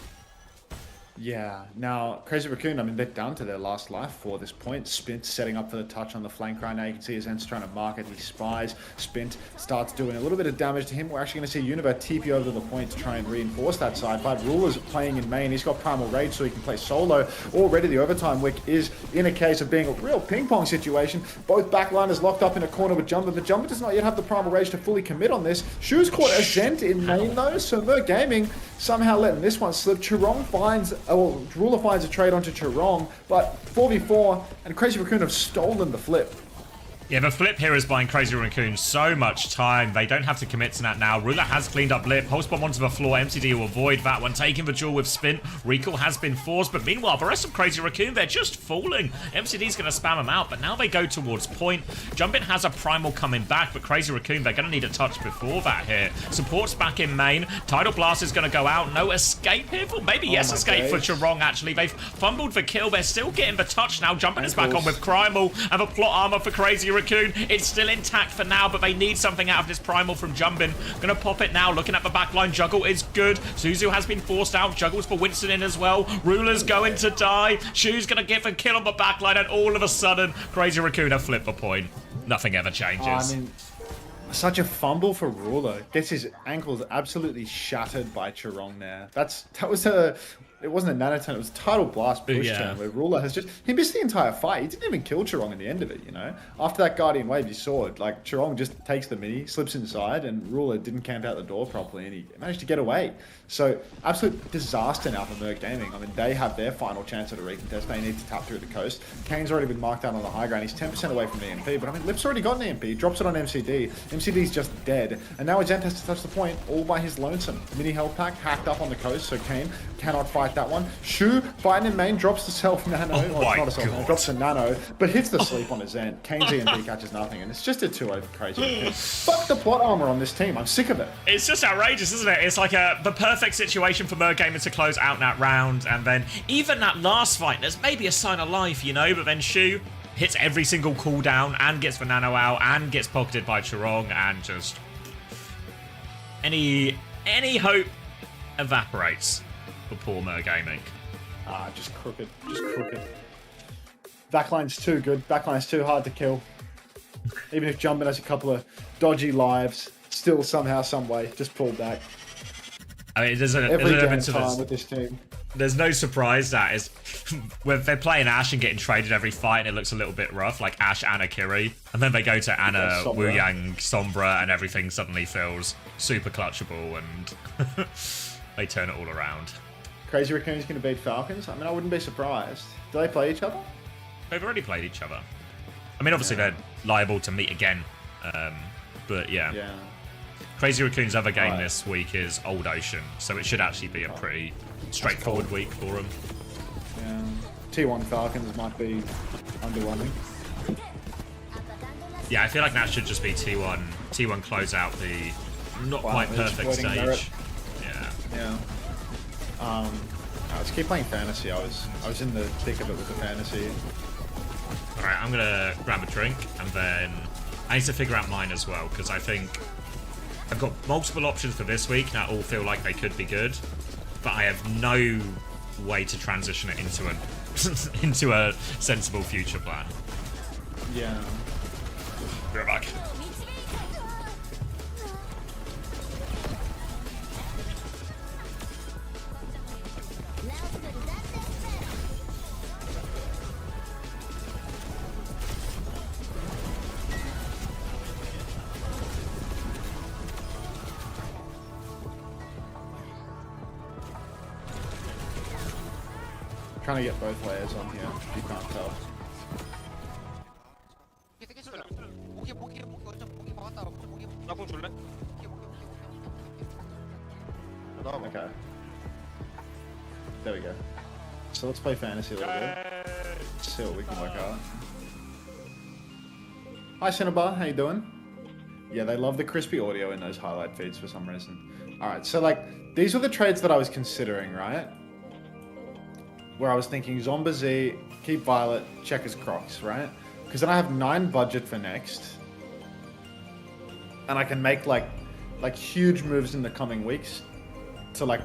Yeah, now, Crazy Raccoon, I mean, they're down to their last life for this point. Spint setting up for the touch on the flank right now. You can see his ends trying to mark it. He spies. Spint starts doing a little bit of damage to him. We're actually going to see Univer TP over to the point to try and reinforce that side. But Ruler's playing in main. He's got Primal Rage, so he can play solo. Already, the overtime wick is in a case of being a real ping-pong situation. Both backliners locked up in a corner with Jumper, but Jumper does not yet have the Primal Rage to fully commit on this. Shu's caught Ascent in main, though, so Merc Gaming somehow letting this one slip. Chirong finds... well, Ruler finds a trade onto Chirong, but 4v4, and Crazy Raccoon have stolen the flip. Yeah, the flip here is buying Crazy Raccoon so much time. They don't have to commit to that now. Ruler has cleaned up Lip. Pulse Bomb onto the floor. MCD will avoid that one. Taking the duel with Spin. Recall has been forced, but meanwhile, the rest of Crazy Raccoon, they're just falling. MCD's going to spam him out, but now they go towards point. Jumpin has a Primal coming back, but Crazy Raccoon, they're going to need a touch before that here. Support's back in main. Tidal Blast is going to go out. No escape here for... maybe yes, escape for Chirong, actually. They've fumbled the kill. They're still getting the touch now. Jumpin is back on with Primal, and the plot armor for Crazy Raccoon. It's still intact for now, but they need something out of this Primal from Jumbin. Gonna pop it now, looking at the backline. Juggle is good. Suzu has been forced out. Juggles for Winston in as well. Ruler's going to die. Shu's gonna get the kill on the backline, and all of a sudden, Crazy Raccoon have flipped the point. Nothing ever changes. I mean, such a fumble for Ruler. Gets his ankles absolutely shattered by Chirong there. That was a... it wasn't a nano turn, it was a Tidal Blast push turn where Ruler has just... he missed the entire fight. He didn't even kill Chirong at the end of it, you know? After that Guardian Wave, you saw it. Like, Chirong just takes the mini, slips inside, and Ruler didn't camp out the door properly, and he managed to get away. So, absolute disaster now for Merc Gaming. I mean, they have their final chance at a recontest. They need to tap through the coast. Kane's already been marked out on the high ground. He's 10% away from the EMP, but I mean, Lip's already got an EMP. Drops it on MCD. MCD's just dead. And now Agent has to touch the point all by his lonesome. Mini health pack hacked up on the coast, so Kane cannot fight that one. Shu, fighting in main, drops the self nano. Oh well, not a self nano, drops the nano, but hits the sleep on his end. Kane's EMP catches nothing, and it's just a 2-0 for Crazy. Fuck the plot armor on this team. I'm sick of it. It's just outrageous, isn't it? It's like the perfect situation for Merc Gaming to close out that round, and then even that last fight, there's maybe a sign of life, you know, but then Shu hits every single cooldown and gets the nano out and gets pocketed by Chirong, and just any hope evaporates for poor Merc Gaming. Just crooked. Just crooked. Backline's too good. Backline's too hard to kill. Even if Jumpin has a couple of dodgy lives, still somehow, some way, just pulled back. I mean, there's Every damn time with this team. There's no surprise that is when they're playing Ashe and getting traded every fight, and it looks a little bit rough, like Ashe, Ana, Kiri, and then they go to Ana, Wu Yang, Sombra, and everything suddenly feels super clutchable, and they turn it all around. Crazy Raccoon's going to beat Falcons? I mean, I wouldn't be surprised. Do they play each other? They've already played each other. I mean, obviously they're liable to meet again, but yeah. Crazy Raccoon's other game this week is Old Ocean, so it should actually be a pretty straightforward week for him. Yeah. T1 Falcons might be underwhelming. Yeah, I feel like that should just be T1. T1 close out the not quite perfect stage. Merit. Yeah. Let's keep playing fantasy. I was in the thick of it with the fantasy. Alright, I'm gonna grab a drink, and then I need to figure out mine as well, because I think I've got multiple options for this week that all feel like they could be good, but I have no way to transition it into a into a sensible future plan. Yeah. We're back. Trying to get both layers on here, if you can't tell. 나공 줄래? Okay. There we go. So let's play fantasy a little bit. See what we can work out. Hi Cinnabar, how you doing? Yeah, they love the crispy audio in those highlight feeds for some reason. Alright, so like, these were the trades that I was considering, right? Where I was thinking Zomba Z, keep Violet, Checkers Crocs, right? Because then I have 9 budget for next. And I can make like huge moves in the coming weeks to like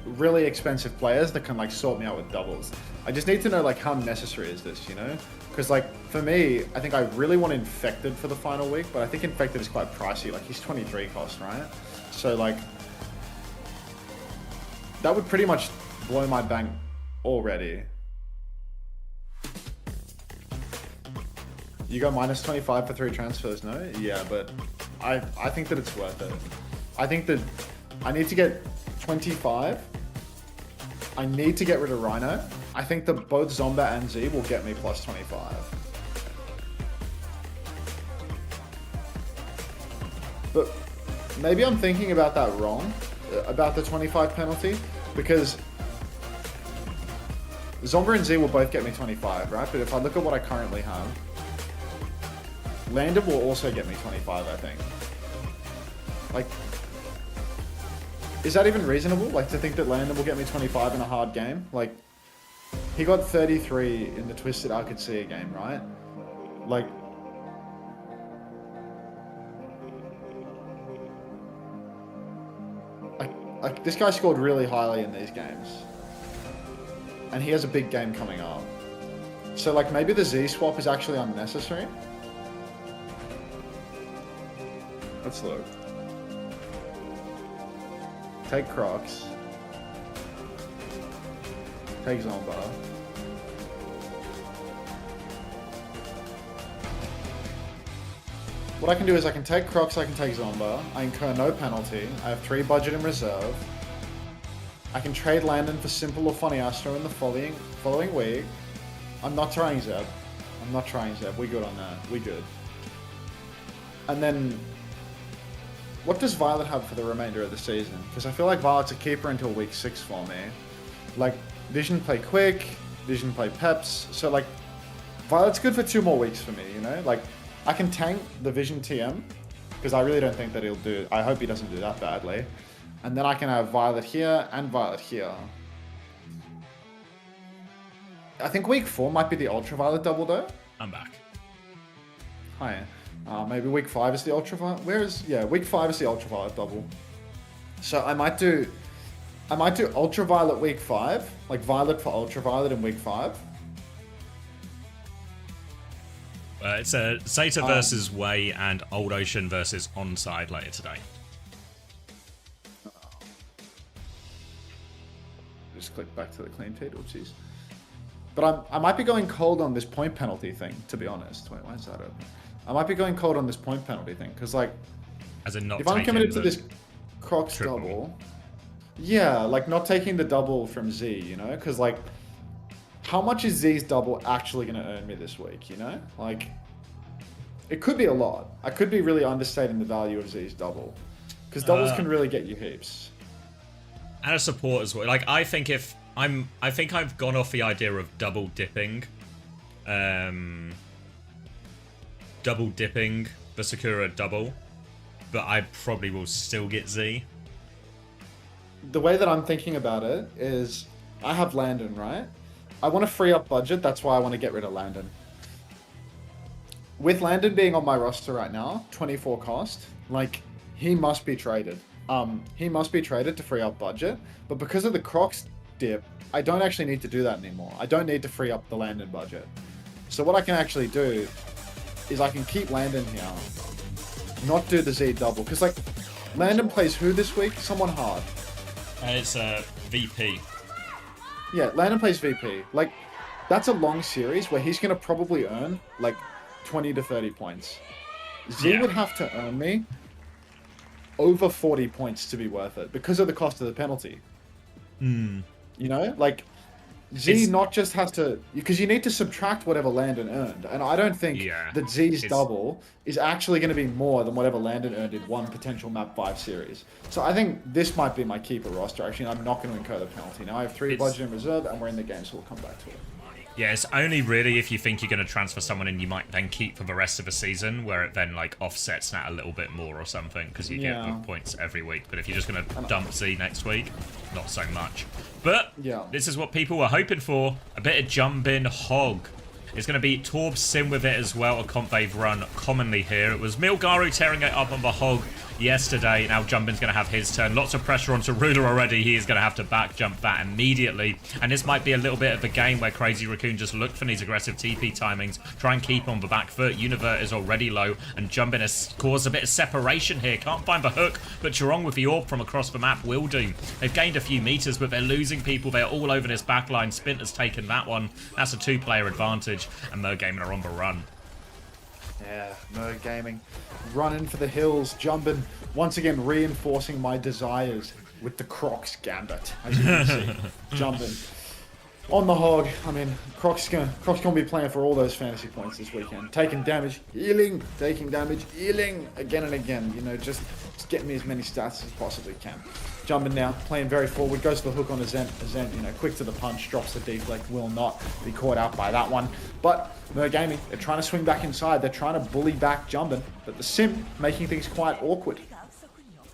really expensive players that can like sort me out with doubles. I just need to know like how necessary is this, you know? Because like for me, I think I really want Infected for the final week, but I think Infected is quite pricey. Like he's 23 cost, right? So like that would pretty much blow my bank already. You got minus 25 for 3 transfers, no? Yeah, but I think that it's worth it. I think that I need to get 25. I need to get rid of Rhino. I think that both Zomba and Z will get me plus 25. But maybe I'm thinking about that wrong, about the 25 penalty, because Zomba and Z will both get me 25, right? But if I look at what I currently have, Landon will also get me 25, I think. Like, is that even reasonable? Like, to think that Landon will get me 25 in a hard game? Like, he got 33 in the Twisted Arcadia game, right? Like, this guy scored really highly in these games. And he has a big game coming up. So, like, maybe the Z swap is actually unnecessary? Let's look. Take Crocs. Take Zomba. What I can do is I can take Crocs, I can take Zomba. I incur no penalty. I have 3 budget in reserve. I can trade Landon for Simple or Funny Astro in the following week. I'm not trying Zeb. I'm not trying Zeb. We good on that. We good. And then, what does Violet have for the remainder of the season? Because I feel like Violet's a keeper until week 6 for me. Like, Vision play Quick, Vision play Peps. So like, Violet's good for 2 more weeks for me, you know? Like, I can tank the Vision TM, because I really don't think that he'll do... I hope he doesn't do that badly. And then I can have Violet here and Violet here. I think week 4 might be the Ultraviolet double though. I'm back. Hi. Maybe week 5 is the Ultraviolet. Yeah, week 5 is the Ultraviolet double. So I might do Ultraviolet week 5, like Violet for Ultraviolet in week 5. It's a Zeta versus Way and Old Ocean versus Onside later today. Just click back to the clean feed, oopsies. But I might be going cold on this point penalty thing, to be honest. Wait, why is that open? I might be going cold on this point penalty thing, because like, as in not if I'm committed to the this Crocs triple. double, yeah, like not taking the double from Z, you know, because like, how much is Z's double actually going to earn me this week, you know? Like, it could be a lot. I could be really understating the value of Z's double, because doubles can really get you heaps. And a support as well. Like, I think I've gone off the idea of double dipping the Sakura double, but I probably will still get Z. The way that I'm thinking about it is, I have Landon, right? I want to free up budget, that's why I want to get rid of Landon. With Landon being on my roster right now, 24 cost, like, he must be traded. He must be traded to free up budget, but because of the Crocs dip, I don't actually need to do that anymore. I don't need to free up the Landon budget. So what I can actually do is I can keep Landon here, not do the Z double, because like Landon plays who this week? Someone hard. It's a VP. Yeah, Landon plays VP. Like, that's a long series where he's going to probably earn, like, 20 to 30 points. Z would have to earn me over 40 points to be worth it because of the cost of the penalty. You know? Like, Z not just has to... Because you need to subtract whatever Landon earned. And I don't think that Z's double is actually going to be more than whatever Landon earned in one potential map 5 series. So I think this might be my keeper roster. Actually, I'm not going to incur the penalty. Now I have 3 budget in reserve and we're in the game, so we'll come back to it. Yeah, it's only really if you think you're going to transfer someone in, you might then keep for the rest of the season, where it then like offsets that a little bit more or something, because you get the points every week. But if you're just going to dump Z next week, not so much. But this is what people were hoping for. A bit of jump-in hog. It's going to be Torb Sim with it as well, a comp they've run commonly here. It was Milgaru tearing it up on the hog yesterday. Now Jumpin's going to have his turn. Lots of pressure onto Ruler already. He is going to have to back jump that immediately. And this might be a little bit of the game where Crazy Raccoon just look for these aggressive TP timings, try and keep on the back foot. Univert is already low, and Jumpin has caused a bit of separation here. Can't find the hook, but Chirong with the orb from across the map will do. They've gained a few meters, but they're losing people. They're all over this backline. Spint has taken that one. That's a 2-player advantage, and Mer Gaming are on the run. Yeah, Mer Gaming running for the hills, jumping, once again reinforcing my desires with the Crocs Gambit, as you can see. Jumping on the hog. I mean, Croc's gonna be playing for all those fantasy points this weekend. Taking damage, healing, taking damage, healing again and again. You know, just get me as many stats as possibly can. Jumping now, playing very forward, goes to the hook on Azent. Azent, you know, quick to the punch, drops the deflect, will not be caught out by that one. But Mer Gaming, they're trying to swing back inside, they're trying to bully back Jumpin, but the Sim making things quite awkward.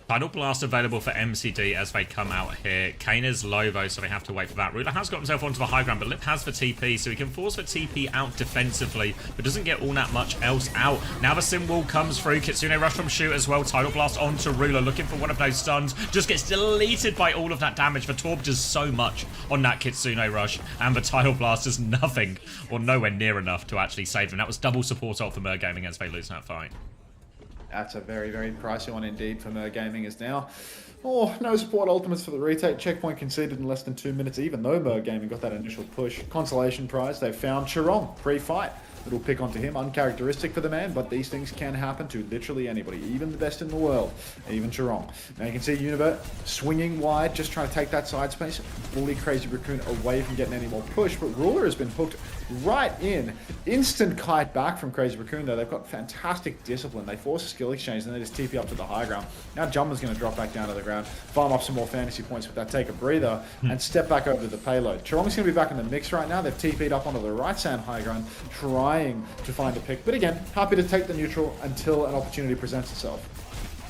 Tidal Blast available for MCD as they come out here. Kane is low though, so they have to wait for that. Ruler has got himself onto the high ground, but Lip has the TP, so he can force the TP out defensively, but doesn't get all that much else out. Now the Sim wall comes through. Kitsune rush from shoot as well. Tidal Blast onto Ruler, looking for one of those stuns. Just gets deleted by all of that damage. The Torb does so much on that Kitsune rush, and the Tidal Blast does nothing, or nowhere near enough to actually save them. That was double support ult for Mer Gaming as they lose that fight. That's a very, very pricey one indeed for Mer Gaming as now. Oh, no support ultimates for the retake. Checkpoint conceded in less than 2 minutes, even though Mer Gaming got that initial push. Consolation prize, they found Chirong pre-fight. Little pick onto him, uncharacteristic for the man, but these things can happen to literally anybody, even the best in the world, even Chirong. Now you can see Univert swinging wide, just trying to take that side space, bully Crazy Raccoon away from getting any more push, but Ruler has been hooked right in. Instant kite back from Crazy Raccoon though. They've got fantastic discipline. They force a skill exchange and they just TP up to the high ground. Now Jumper's going to drop back down to the ground, farm up some more fantasy points with that take a breather, and step back over to the payload. Chirong's going to be back in the mix right now. They've TP'd up onto the right side high ground, trying to find a pick. But again, happy to take the neutral until an opportunity presents itself.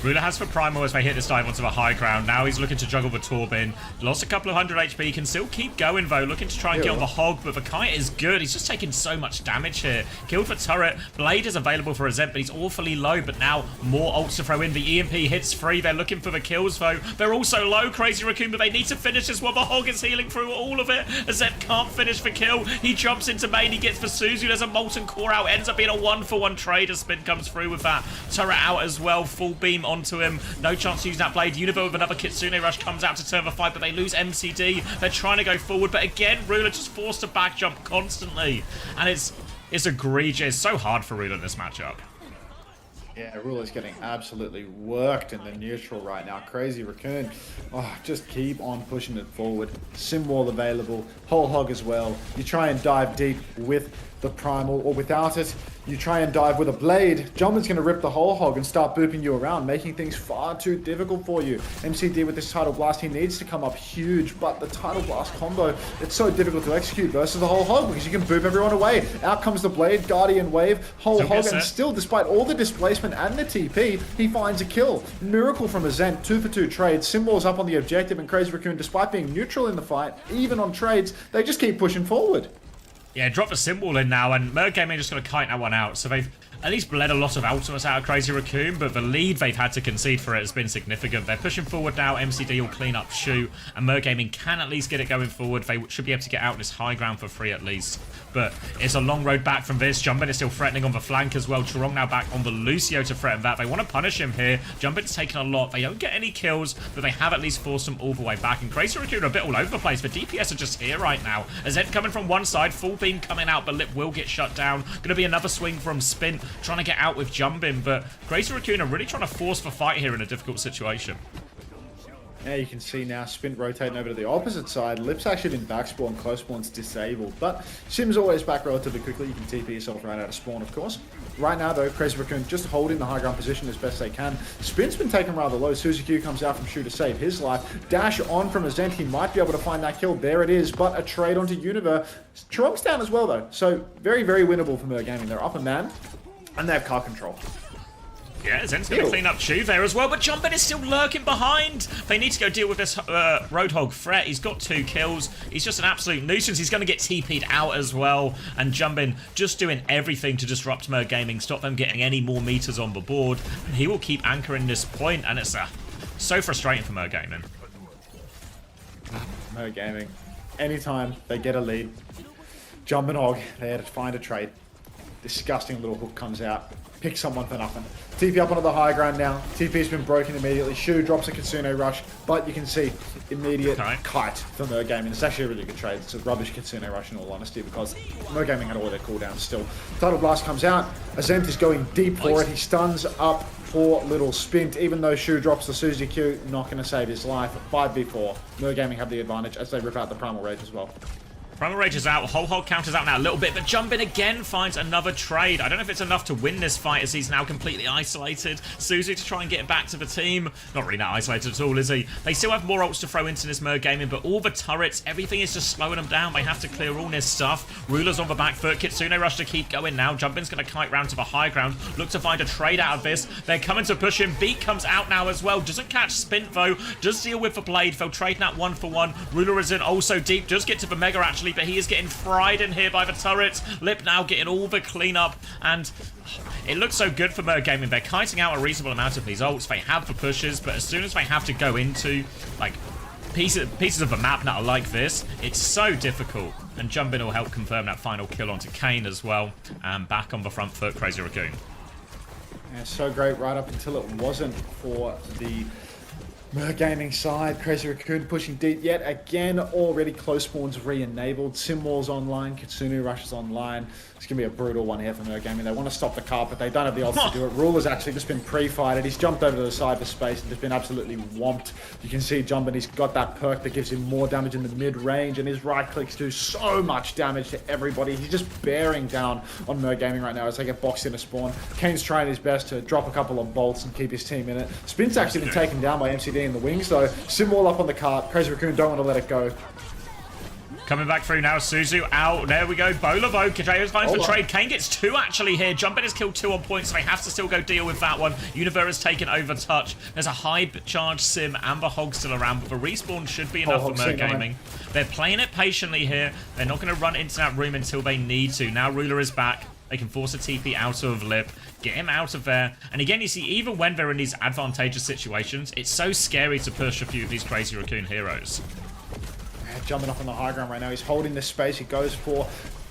Ruler has for Primal as they hit this dive onto the high ground. Now he's looking to juggle the Torbin. Lost a couple of 100 HP. Can still keep going though. Looking to try and get on the hog, but the kite is good. He's just taking so much damage here. Killed the turret. Blade is available for a Zed, but he's awfully low. But now more ults to throw in. The EMP hits free. They're looking for the kills though. They're also low, Crazy Raccoon, but they need to finish this while the hog is healing through all of it. Zed can't finish the kill. He jumps into main. He gets for Suzu. There's a Molten Core out. Ends up being a 1-for-1 trade as Spin comes through with that turret out as well. Full beam onto him. No chance to use that blade. Univo with another Kitsune rush comes out to turn the fight, but they lose MCD. They're trying to go forward, but again, Ruler just forced to back jump constantly. And it's egregious. It's so hard for Ruler in this matchup. Yeah, Ruler's getting absolutely worked in the neutral right now. Crazy Raccoon. Oh, just keep on pushing it forward. Sim wall available. Whole hog as well. You try and dive deep with the primal, or without it, you try and dive with a blade. Jumpman's going to rip the whole hog and start booping you around, making things far too difficult for you. MCD with this Tidal Blast, he needs to come up huge, but the Tidal Blast combo, it's so difficult to execute versus the whole hog because you can boop everyone away. Out comes the blade, Guardian Wave, whole hog, and still, despite all the displacement and the TP, he finds a kill. Miracle from Azent, 2-for-2 trade. Symbol's up on the objective, and Crazy Raccoon, despite being neutral in the fight, even on trades, they just keep pushing forward. Yeah, drop the symbol in now, and Merc Gaming just going to kite that one out. So they've at least bled a lot of ultimates out of Crazy Raccoon, but the lead they've had to concede for it has been significant. They're pushing forward now. MCD will clean up Shu, and Merc Gaming can at least get it going forward. They should be able to get out this high ground for free at least. But it's a long road back from this. Jumpin is still threatening on the flank as well. Chorong now back on the Lucio to threaten that. They want to punish him here. Jumpin's taken a lot. They don't get any kills, but they have at least forced him all the way back. And Crazy Raccoon are a bit all over the place. The DPS are just here right now. Azed coming from one side, full beam coming out, but Lip will get shut down. Going to be another swing from Spin, trying to get out with Jumpin, but Crazy Raccoon are really trying to force the fight here in a difficult situation. Now you can see now Spin rotating over to the opposite side. Lip's actually been back spawn, close spawn's disabled, but Sim's always back relatively quickly. You can TP yourself right out of spawn, of course. Right now though, Crazy Raccoon just holding the high ground position as best they can. Spin's been taken rather low. Suzuki comes out from Shu to save his life. Dash on from Azent, he might be able to find that kill. There it is, but a trade onto Univer. Chorong's down as well though, so very, very winnable for Mer Gaming. They're up a man, and they have car control. Yeah, Zen's going to clean up Chu there as well, but Jumpin is still lurking behind. They need to go deal with this Roadhog threat. He's got 2 kills. He's just an absolute nuisance. He's going to get TP'd out as well. And Jumpin just doing everything to disrupt Mer Gaming, stop them getting any more meters on the board. And he will keep anchoring this point, and it's so frustrating for Mer Gaming. Mer Gaming, anytime they get a lead, Jumpin Hog, they had to find a trade. Disgusting little hook comes out. Pick someone for nothing. TP up onto the high ground now. TP's been broken immediately. Shu drops a Kitsune Rush, but you can see immediate kite for Mer Gaming. It's actually a really good trade. It's a rubbish Kitsune Rush in all honesty because Mer Gaming had all their cooldowns still. Tidal Blast comes out. Azent is going deep for it. He stuns up poor little Spint. Even though Shu drops the Suzy Q, not going to save his life. 5v4. Mer Gaming have the advantage as they rip out the Primal Rage as well. Primal Rage is out, Whole Hog counters out now a little bit, but Jumpin again finds another trade. I don't know if it's enough to win this fight as he's now completely isolated. Suzu to try and get back to the team. Not really that isolated at all, is he? They still have more ults to throw into this Mer Gaming, but all the turrets, everything is just slowing them down. They have to clear all this stuff. Ruler's on the back foot. Kitsune Rush to keep going now. Jumpin's going to kite round to the high ground. Look to find a trade out of this. They're coming to push him. Beat comes out now as well. Doesn't catch Spint though. Does deal with the blade. They'll trade that 1-for-1. Ruler is in also deep. Does get to the Mega actually, but he is getting fried in here by the turrets. Lip now getting all the cleanup, and it looks so good for Mer Gaming. They're kiting out a reasonable amount of these ults. They have the pushes, but as soon as they have to go into like pieces of the map that are like this, it's so difficult. And Jumpin will help confirm that final kill onto Kane as well. And back on the front foot, Crazy Raccoon. Yeah, so great right up until it wasn't for the Mer Gaming side. Crazy Raccoon pushing deep yet again. Already close spawns re-enabled. Simwall's online. Kitsune Rush is online. It's going to be a brutal one here for Mer Gaming. They want to stop the car, but they don't have the odds to do it. Ruler's actually just been pre-fighted. He's jumped over to the side for space and just been absolutely whomped. You can see Jumpin, he's got that perk that gives him more damage in the mid-range, and his right clicks do so much damage to everybody. He's just bearing down on Mer Gaming right now as they get boxed into spawn. Kane's trying his best to drop a couple of bolts and keep his team in it. Spin's actually been taken down by MCD in the wings, though. Simwall up on the cart. Crazy Raccoon don't want to let it go. Coming back through now, Suzu out. There we go. Bolavo. Kadeos finds the trade. Kane gets 2 actually here. Jumpin has killed 2 on points, so they have to still go deal with that one. Univer has taken over touch. There's a high charge Sim. Amber Hog still around, but the respawn should be enough for Mer Gaming. They're playing it patiently here. They're not going to run into that room until they need to. Now Ruler is back. They can force a TP out of Lip, get him out of there. And again, you see, even when they're in these advantageous situations, it's so scary to push a few of these Crazy Raccoon heroes. Jumping up on the high ground right now. He's holding this space. He goes for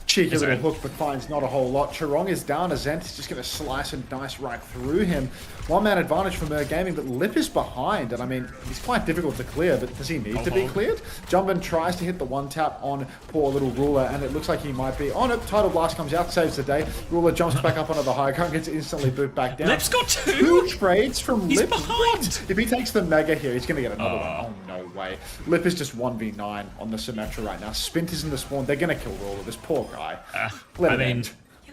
cheeky little hook, but finds not a whole lot. Chorong is down. Azent is just going to slice and dice right through him. One-man advantage for Mer Gaming, but Lip is behind. And I mean, he's quite difficult to clear, but does he need to be cleared? Jumpin tries to hit the one-tap on poor little Ruler, and it looks like he might be on it. Tidal Blast comes out, saves the day. Ruler jumps back up onto the high ground, gets instantly booped back down. Lip's got 2? 2 trades from He's Lip. behind. What? If he takes the Mega here, he's going to get another one. Oh, no way. Lip is just 1v9 on the Symmetra right now. Spint is in the spawn. They're going to kill Ruler. This poor guy. I mean,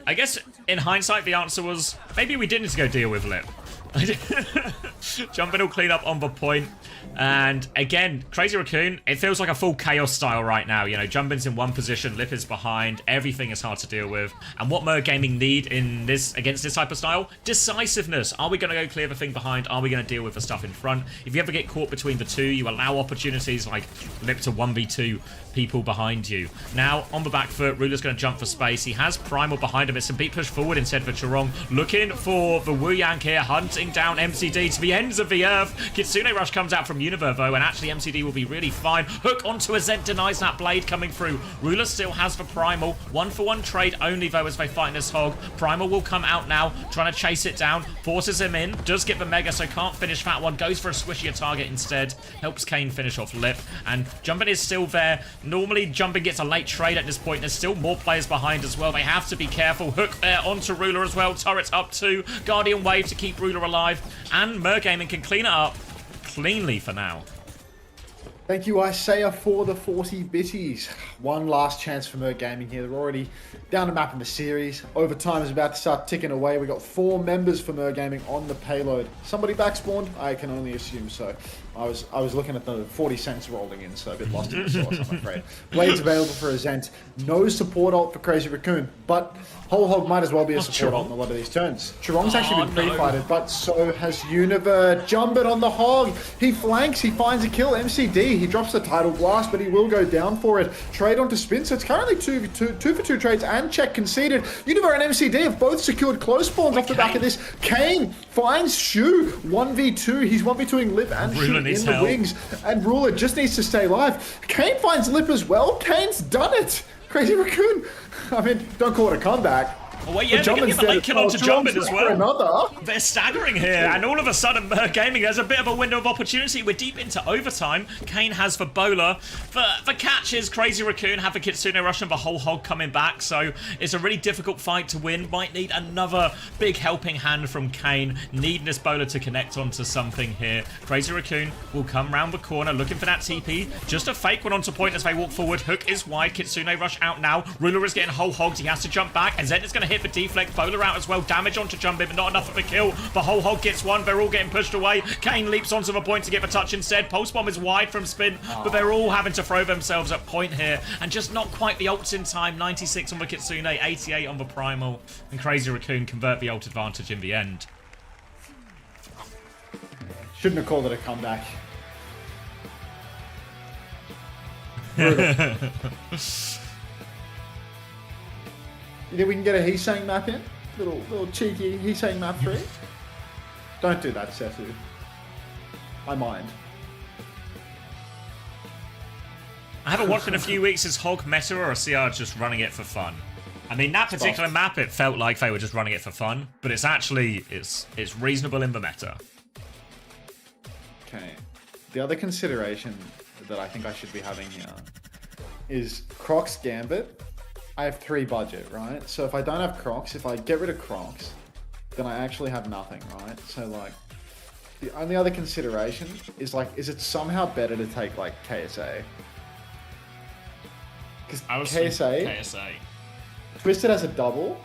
I guess in hindsight, the answer was maybe we didn't need to go deal with Lip. Jumpin will clean up on the point. And again, Crazy Raccoon, it feels like a full chaos style right now. You know, Jumpin's in one position, Lip is behind, everything is hard to deal with. And what Mer Gaming need in this against this type of style? Decisiveness. Are we going to go clear the thing behind? Are we going to deal with the stuff in front? If you ever get caught between the two, you allow opportunities like Lip to 1v2 people behind you. Now, on the back foot, Ruler's going to jump for space. He has Primal behind him. It's a big push forward instead for Chirong. Looking for the Wu Yang here, hunting down MCD to the ends of the earth. Kitsune Rush comes out from Univer, though, and actually MCD will be really fine. Hook onto a Zed, denies that blade coming through. Ruler still has the Primal. 1-for-1 trade only, though, as they fight this hog. Primal will come out now, trying to chase it down. Forces him in. Does get the Mega, so can't finish that one. Goes for a squishier target instead. Helps Kane finish off Lip. And Jumpin is still there. Normally, Jumpin gets a late trade at this point. There's still more players behind as well. They have to be careful. Hook there onto Ruler as well. Turrets up too. Guardian Wave to keep Ruler alive. And Mer Gaming can clean it up cleanly for now. Thank you, Isaiah, for the 40 bitties. One last chance for Mer Gaming here. They're already down a map in the series. Overtime is about to start ticking away. We got 4 members for Mer Gaming on the payload. Somebody backspawned? I can only assume so. I was looking at the 40 cents rolling in, so a bit lost in the sauce, I'm afraid. Blades available for a Zent. No support ult for Crazy Raccoon, but Whole Hog might as well be a support ult in a lot of these turns. Chirong's actually been pre-fighted, but so has Univer. Jumpin on the Hog. He flanks, he finds a kill. MCD, he drops the Tidal Blast, but he will go down for it. Trade onto Spin, so it's currently 2 for 2 trades and check conceded. Univer and MCD have both secured close spawns off the back of this. Kane finds Shu, 1v2. He's 1v2ing Lip and Shu in the wings, and Ruler just needs to stay alive. Kane finds Lip as well. Kane's done it. Crazy Raccoon. I mean, don't call it a comeback. Oh, wait, yeah, they're getting the late kill onto Jumpin as well. They're staggering here, and all of a sudden, Mer Gaming, there's a bit of a window of opportunity. We're deep into overtime. Kane has for Bowler. The catch is Crazy Raccoon have the Kitsune Rush and the whole hog coming back, so it's a really difficult fight to win. Might need another big helping hand from Kane. Needing this Bowler to connect onto something here. Crazy Raccoon will come round the corner, looking for that TP. Just a fake one onto point as they walk forward. Hook is wide. Kitsune Rush out now. Ruler is getting whole hogged. He has to jump back, and Zed is going to hit the deflect. Bowler out as well. Damage onto Jumpin, but not enough of a kill. The whole hog gets one. They're all getting pushed away. Kane leaps onto the point to get the touch instead. Pulse Bomb is wide from Spin, but they're all having to throw themselves at point here, and just not quite the ults in time. 96 on the Kitsune, 88 on the Primal, and Crazy Raccoon convert the ult advantage in the end. Shouldn't have called it a comeback. You think we can get a Heesang map in? Little cheeky Heesang map 3? Don't do that, Sethu. I mind. I haven't watched in a few weeks. Is Hog meta or are CR just running it for fun? I mean, that particular map, it felt like they were just running it for fun, but it's actually, it's reasonable in the meta. Okay. The other consideration that I think I should be having here is Croc's Gambit. I have 3 budget, right? So if I don't have Crocs, if I get rid of Crocs, then I actually have nothing, right? So like, the only other consideration is like, is it somehow better to take like KSA? Because KSA, Twisted has a double.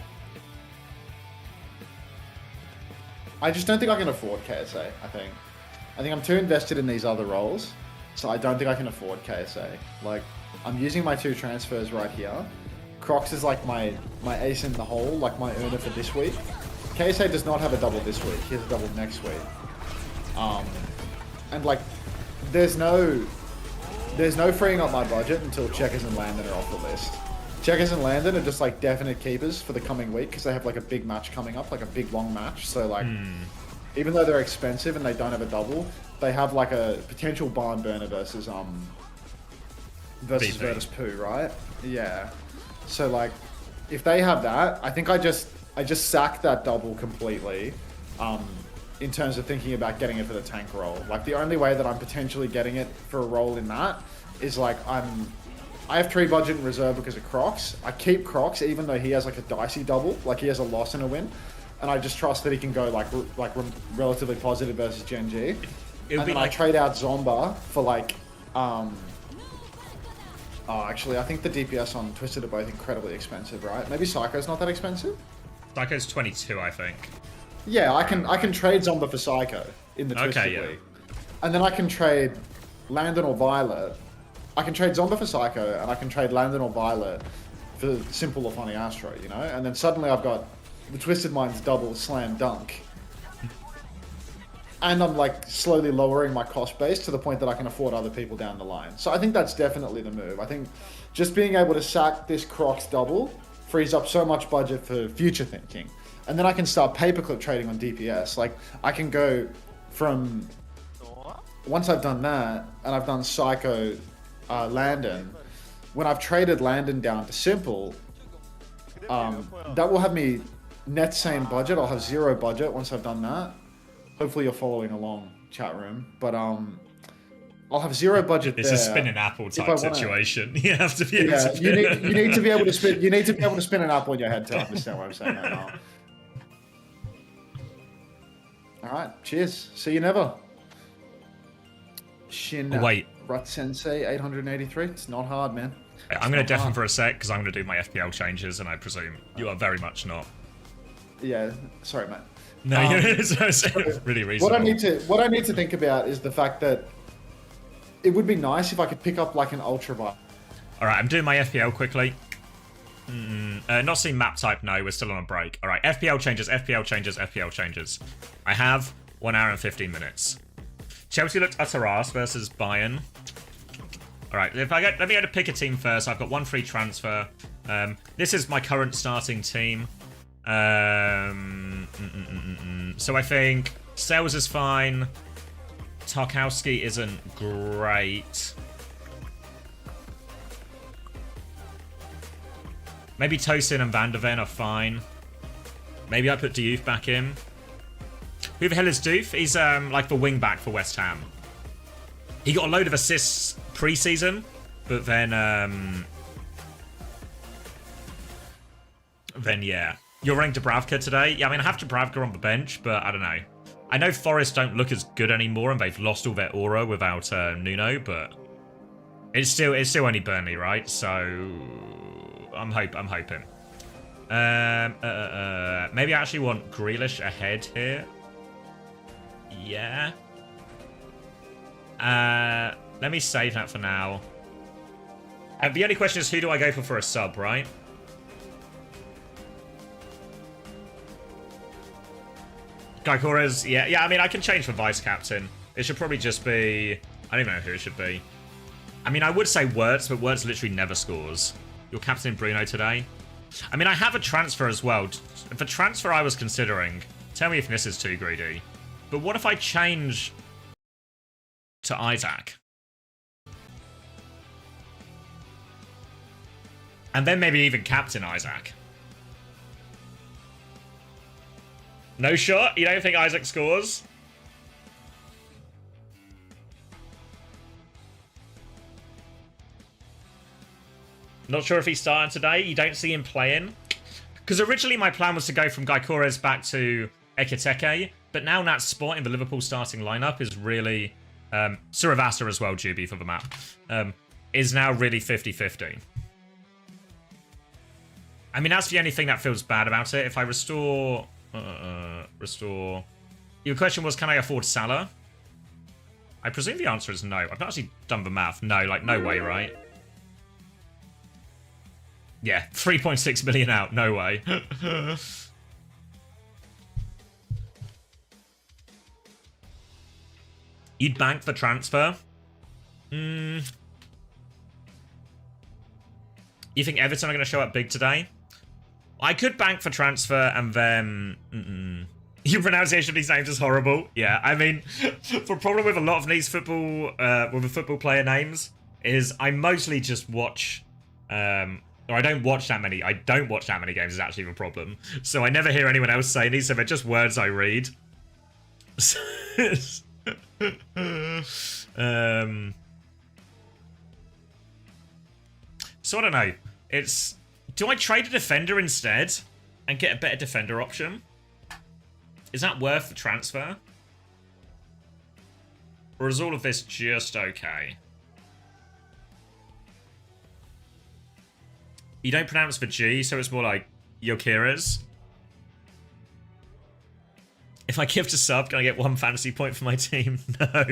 I just don't think I can afford KSA, I think I'm too invested in these other roles, so I don't think I can afford KSA. Like, I'm using my 2 transfers right here. Crocs is like my ace in the hole, like my earner for this week. KSA does not have a double this week. He has a double next week. And like, there's no freeing up my budget until Checkers and Landon are off the list. Checkers and Landon are just like definite keepers for the coming week because they have like a big match coming up, like a big long match. So like, even though they're expensive and they don't have a double, they have like a potential barn burner versus Virtus Poo, right? Yeah. So like, if they have that, I think I just sack that double completely. In terms of thinking about getting it for the tank role. Like, the only way that I'm potentially getting it for a role in that is like, I have 3 budget in reserve because of Crocs. I keep Crocs even though he has like a dicey double, like he has a loss and a win, and I just trust that he can go like relatively positive versus Gen G. And then I trade out Zomba for like actually, I think the DPS on Twisted are both incredibly expensive, right? Maybe Psycho's not that expensive? Psycho's 22, I think. Yeah, I can trade Zomba for Psycho in the Twisted Okay, yeah. League. And then I can trade Landon or Violet. I can trade Zomba for Psycho, and I can trade Landon or Violet for Simple or Funny Astro, you know? And then suddenly I've got the Twisted Minds double slam dunk. And I'm like slowly lowering my cost base to the point that I can afford other people down the line. So I think that's definitely the move. I think just being able to sack this Crocs double frees up so much budget for future thinking. And then I can start paperclip trading on DPS. Like, I can go from... Once I've done that, and I've done Psycho Landon, when I've traded Landon down to Simple, that will have me net same budget. I'll have 0 budget once I've done that. Hopefully you're following along, chat room. But I'll have 0 budget It's there. a spin an apple type situation. You have to be able Yeah, to... you need to be able to spin. You need to be able to spin an apple in your head to understand what I'm saying right now. All right, cheers. See you never. Shin. Wait. Rut Sensei 883. It's not hard, man. I'm going to deafen for a sec because I'm going to do my FPL changes, and I presume you are very much not. Yeah, sorry, mate. No, you're really reasonable. What I need to think about is the fact that it would be nice if I could pick up like an ultra vibe. All right, I'm doing my FPL quickly. Not seeing map type. No, we're still on a break. All right, FPL changes, FPL changes, FPL changes. I have 1 hour and 15 minutes. Chelsea looked utter arse versus Bayern. All right, let me go to pick a team first. I've got 1 free transfer. This is my current starting team. So I think Sales is fine. Tarkowski isn't great. Maybe Tosin and Van der Ven are fine. Maybe I put Diouf back in. Who the hell is Diouf? He's like the wing back for West Ham. He got a load of assists pre-season, but then yeah. You're ranked Dubravka today? Yeah, I mean I have Dubravka on the bench, but I don't know. I know Forest don't look as good anymore, and they've lost all their aura without Nuno, but it's still only Burnley, right? So I'm hoping. Maybe I actually want Grealish ahead here. Yeah. Let me save that for now. And the only question is, who do I go for a sub, right? Gaikores, yeah, I mean, I can change for vice captain. It should probably just be... I don't even know who it should be. I mean, I would say Wirtz, but Wirtz literally never scores. You're captain Bruno today. I mean, I have a transfer as well. The transfer I was considering, tell me if this is too greedy, but what if I change to Isaac? And then maybe even captain Isaac. No shot? You don't think Isaac scores? Not sure if he's starting today. You don't see him playing. Because originally my plan was to go from Gaikores back to Ekiteke, but now Nat's spot in the Liverpool starting lineup is really... Suravasa as well, Juby, for the map. Is now really 50-50. I mean, that's the only thing that feels bad about it. If I restore... restore... Your question was, can I afford Salah? I presume the answer is no. I've not actually done the math. No, like, no way, right? Yeah, 3.6 million out. No way. You'd bank the transfer? You think Everton are going to show up big today? I could bank for transfer and then... Your pronunciation of these names is horrible. Yeah, I mean, the problem with a lot of these football player names is I mostly just watch... or I don't watch that many. I don't watch that many games is actually the problem. So I never hear anyone else say these, so they're just words I read. So I don't know. It's... Do I trade a defender instead and get a better defender option? Is that worth the transfer? Or is all of this just okay? You don't pronounce the G, so it's more like Yokiras. If I gift a sub, can I get 1 fantasy point for my team? No.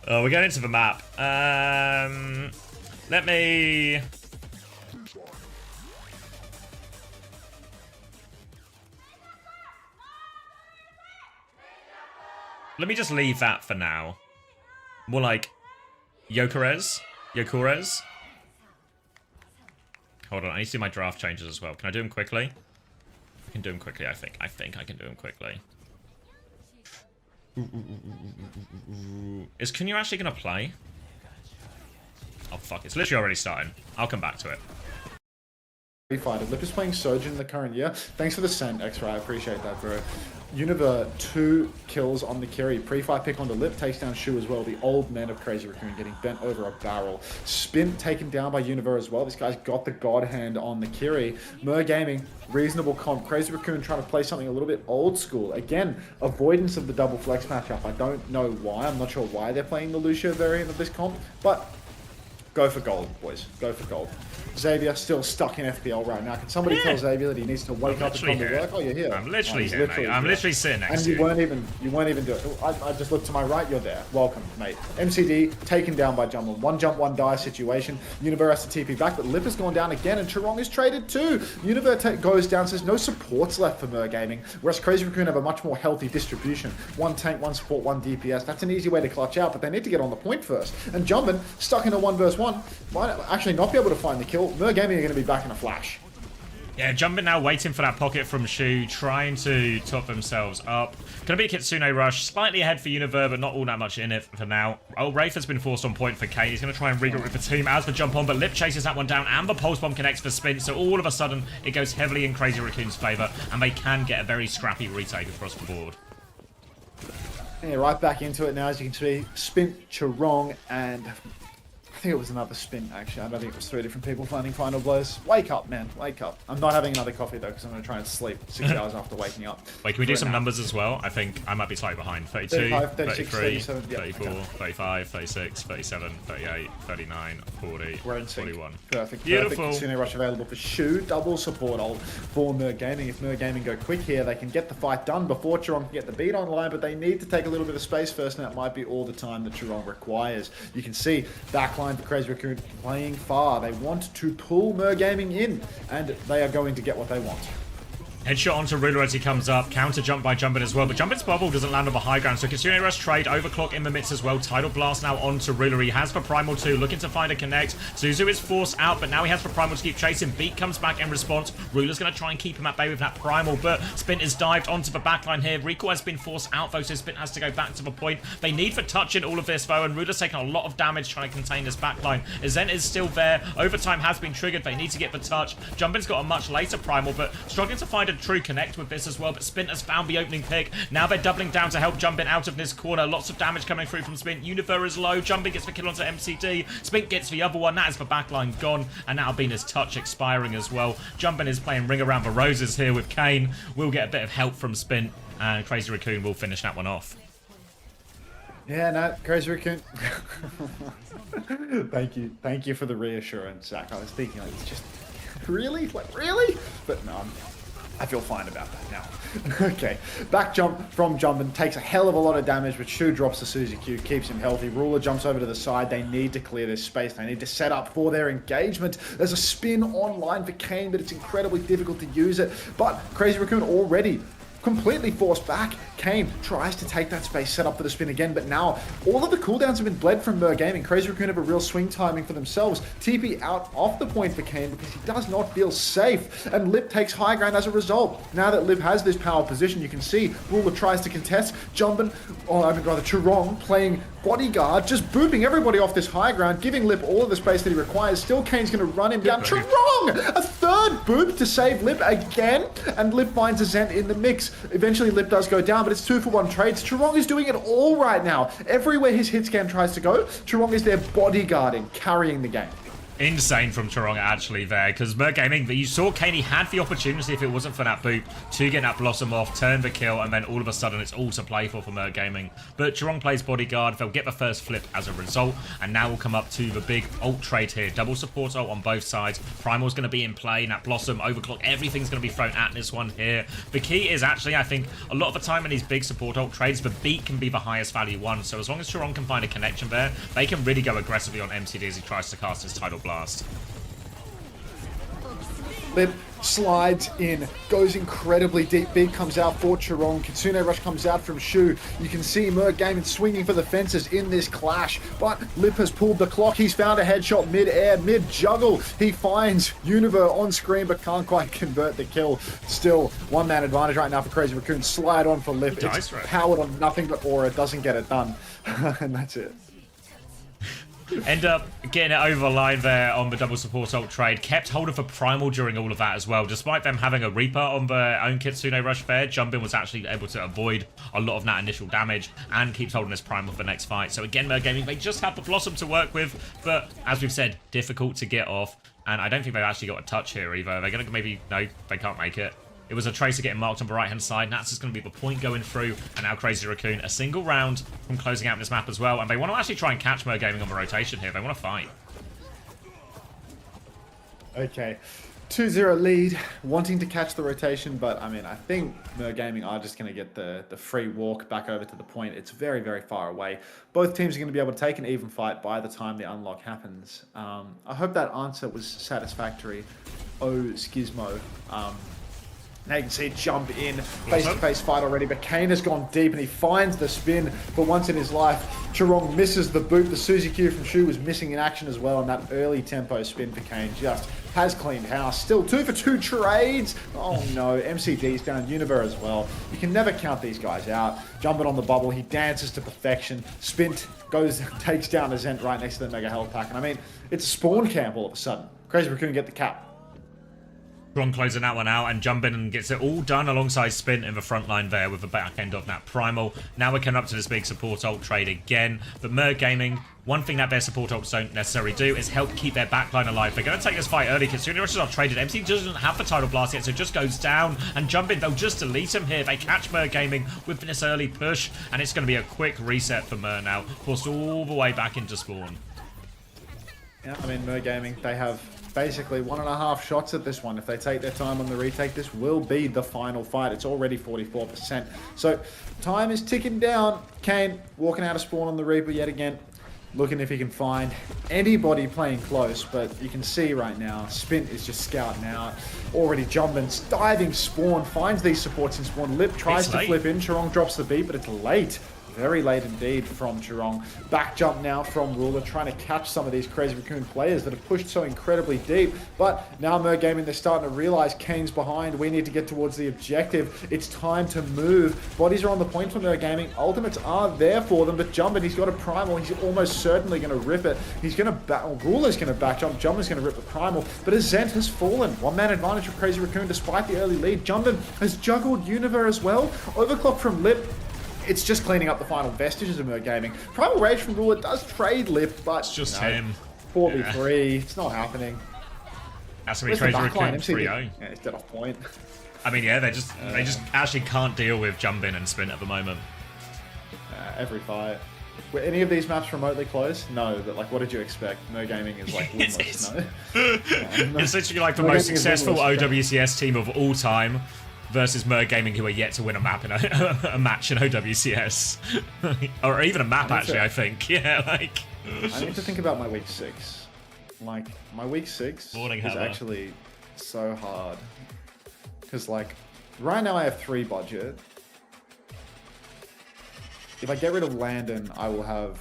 Oh, we're going into the map. Let me... Let me just leave that for now. More like Yokores. Hold on, I need to do my draft changes as well. Can I do them quickly? I can do them quickly, I think. I can do them quickly. Is Kunyu actually going to play? Oh, fuck. It's literally already starting. I'll come back to it. Fighter. Lip is playing Sojin in the current year. Thanks for the send, X-Ray. I appreciate that, bro. Univer, 2 kills on the carry. Pre-fight pick onto Lip, takes down Shu as well. The old man of Crazy Raccoon getting bent over a barrel. Spin taken down by Univer as well. This guy's got the god hand on the Kiri. Mer Gaming, reasonable comp. Crazy Raccoon trying to play something a little bit old school. Again, avoidance of the double flex matchup. I don't know why. I'm not sure why they're playing the Lucio variant of this comp, but go for gold, boys. Go for gold. Xavier still stuck in FPL right now. Can somebody tell Xavier that he needs to wake up and come to work? Oh, you're here. I'm literally here, mate. I'm literally sitting next and to you. You weren't even doing it. I just looked to my right. You're there. Welcome, mate. MCD taken down by Jumble. 1 jump, 1 die situation. Univer has to TP back, but Lip has gone down again, and Chirong is traded too. Univer goes down, says no supports left for Mer Gaming, whereas Crazy Raccoon have a much more healthy distribution. 1 tank, 1 support, 1 DPS. That's an easy way to clutch out, but they need to get on the point first. And Jumpin, stuck in a 1v1, might actually not be able to find the kill. Mer Gaming are going to be back in a flash. Yeah, Jumpin now waiting for that pocket from Shu, trying to top themselves up. Gonna be a Kitsune rush, slightly ahead for Univer, but not all that much in it for now. Oh, Wraith has been forced on point for Kane. He's gonna try and regroup with the team. As for Jump On, but Lip chases that one down, and the Pulse Bomb connects for Spin, so all of a sudden, it goes heavily in Crazy Raccoon's favor, and they can get a very scrappy retake across the board. Yeah, right back into it now, as you can see. Spin, Chirong, and I think it was another Spin, actually. I don't think it was 3 different people finding final blows. Wake up, man. Wake up. I'm not having another coffee, though, because I'm going to try and sleep 6 hours after waking up. Wait, can we do some numbers as well? I think I might be slightly behind. 32, 35, 36, 33, 37, 34, 35, 36, 37, 38, 39, 40, We're in sync. 41. Perfect. Beautiful. Perfect. Kitsune Rush available for Shu. Double support ult for Mer Gaming. If Mer Gaming go quick here, they can get the fight done before Chirong can get the beat online, but they need to take a little bit of space first, and that might be all the time that Chirong requires. You can see backline for Crazy Raccoon playing far. They want to pull Mer Gaming in, and they are going to get what they want. Headshot onto Ruler as he comes up. Counter jump by Jumpin as well. But Jumpin's bubble doesn't land on the high ground. So Kitsune Rush trade. Overclock in the midst as well. Tidal Blast now onto Ruler. He has for Primal 2. Looking to find a connect. Zuzu is forced out. But now he has for Primal to keep chasing. Beat comes back in response. Ruler's going to try and keep him at bay with that Primal. But Spin is dived onto the backline here. Recall has been forced out though. So Spin has to go back to the point. They need for touch in all of this though. And Ruler's taking a lot of damage trying to contain this backline. Zen is still there. Overtime has been triggered. They need to get the touch. Jumpin's got a much later Primal. But struggling to find a true connect with this as well, but Spin has found the opening pick. Now they're doubling down to help Jumpin out of this corner. Lots of damage coming through from Spin. Univer is low. Jumpin gets the kill onto MCD. Spin gets the other one. That is the backline gone, and now Albina's touch expiring as well. Jumpin is playing Ring Around the Roses here with Kane. We'll get a bit of help from Spin, and Crazy Raccoon will finish that one off. Yeah, no, Crazy Raccoon. Thank you for the reassurance, Zach. I was thinking, like, it's just really, like, really, but no. I feel fine about that now. Okay, back jump from Jumpin, takes a hell of a lot of damage, but Shu drops the Suzy Q, keeps him healthy. Ruler jumps over to the side. They need to clear this space. They need to set up for their engagement. There's a spin online for Kane, but it's incredibly difficult to use it. But Crazy Raccoon already completely forced back. Kane tries to take that space, set up for the spin again, but now all of the cooldowns have been bled from Mer Gaming. Crazy Raccoon have a real swing timing for themselves. TP out off the point for Kane because he does not feel safe, and Lip takes high ground as a result. Now that Lip has this power position, you can see Ruler tries to contest. Jumpin, or I mean rather Chirong, playing bodyguard, just booping everybody off this high ground, giving Lip all of the space that he requires. Still, Kane's going to run him down. Chirong! A third boop to save Lip again, and Lip finds a Zen in the mix. Eventually, Lip does go down, but it's 2-for-1 trades. Chirong is doing it all right now. Everywhere his hit scan tries to go, Chirong is there bodyguarding, carrying the game. insane from Chorong actually there, because Merc Gaming, you saw Kaney had the opportunity if it wasn't for that boot to get that Blossom off, turn the kill, and then all of a sudden it's all to play for Merc Gaming. But Chorong plays Bodyguard, they'll get the first flip as a result, and now we'll come up to the big ult trade here. Double support ult on both sides. Primal's going to be in play, and that Blossom, Overclock, everything's going to be thrown at this one here. The key is actually, I think, a lot of the time in these big support ult trades, the beat can be the highest value one, so as long as Chorong can find a connection there, they can really go aggressively on MCD as he tries to cast his Tidal Blast. Lip slides in, goes incredibly deep. Big comes out for Chorong. Kitsune Rush comes out from Shu. You can see Merc Gaming swinging for the fences in this clash, but Lip has pulled the clock. He's found a headshot mid-air, mid-juggle. He finds Univer on screen, but can't quite convert the kill. Still, one-man advantage right now for Crazy Raccoon. Slide on for Lip. It's powered on nothing but aura. Doesn't get it done. And that's it. End up getting it over the line there on the double support ult trade. Kept hold of a Primal during all of that as well. Despite them having a Reaper on their own Kitsune Rush there, Jumpin was actually able to avoid a lot of that initial damage and keeps holding this Primal for the next fight. So again, Merc Gaming, they just have the Blossom to work with, but as we've said, difficult to get off. And I don't think they've actually got a touch here either. They're going to maybe... No, they can't make it. It was a Tracer getting marked on the right-hand side. That's just going to be the point going through. And now Crazy Raccoon, a single round from closing out this map as well. And they want to actually try and catch Merc Gaming on the rotation here. They want to fight. Okay. 2-0 lead, wanting to catch the rotation, but I mean, I think Merc Gaming are just going to get the free walk back over to the point. It's very, very far away. Both teams are going to be able to take an even fight by the time the unlock happens. I hope that answer was satisfactory. OWCS. Now you can see it jump in, face-to-face fight already, but Kane has gone deep and he finds the spin for once in his life. Chorong misses the boot. The Suzy Q from Shu was missing in action as well, and that early tempo spin for Kane just has cleaned house. Still 2 for 2 trades. Oh no, MCD's down, Univer as well. You can never count these guys out. Jumping on the bubble, he dances to perfection. Spint goes, takes down a Zent right next to the Mega Health Pack, and I mean, it's a spawn camp all of a sudden. Crazy Raccoon get the cap. Chorong closing that one out and jumping and gets it all done alongside Spin in the front line there with the back end of that Primal. Now we're coming up to this big support ult trade again. But Merc Gaming, one thing that their support ults don't necessarily do is help keep their backline alive. They're going to take this fight early. Kitsune Rush is not traded. MC doesn't have the Tidal Blast yet, so it just goes down. And Jumpin, they'll just delete him here. They catch Merc Gaming with this early push. And it's going to be a quick reset for Mer now. Forced all the way back into spawn. Yeah, I mean, Merc Gaming, they have basically 1.5 shots at this one. If they take their time on the retake, this will be the final fight. It's already 44%. So time is ticking down. Kane walking out of spawn on the Reaper yet again. Looking if he can find anybody playing close, but you can see right now, Spint is just scouting out. Already jumping, diving spawn, finds these supports in spawn. Lip tries to flip in, Chorong drops the beat, but it's late. Very late indeed from Chorong. Back jump now from Ruler, trying to catch some of these Crazy Raccoon players that have pushed so incredibly deep. But now Merc Gaming, they're starting to realize Kane's behind. We need to get towards the objective. It's time to move. Bodies are on the point from Merc Gaming. Ultimates are there for them, but Jumpin, he's got a Primal. He's almost certainly going to rip it. He's going to Ruler's going to back jump. Jumpin's going to rip the Primal, but his Zent has fallen. One-man advantage for Crazy Raccoon despite the early lead. Jumpin has juggled Univer as well. Overclock from Lip. It's just cleaning up the final vestiges of Merc Gaming. Primal Rage from Ruler does trade Lip, but it's just him. 4v3, it's not happening. That's going to be Crazy Raccoon 3-0. Yeah, it's dead off point. I mean, yeah, they just actually can't deal with Jumpin and Spin at the moment. Every fight. Were any of these maps remotely close? No, but like, what did you expect? Merc Gaming is like winless, no? It's literally like the most successful OWCS team of all time versus Merc Gaming, who are yet to win a map in a match in OWCS. Or even a map, actually, I think. Yeah, like... I need to think about my week 6. Like, my week 6 is actually so hard. Because, like, right now I have 3 budget. If I get rid of Landon, I will have...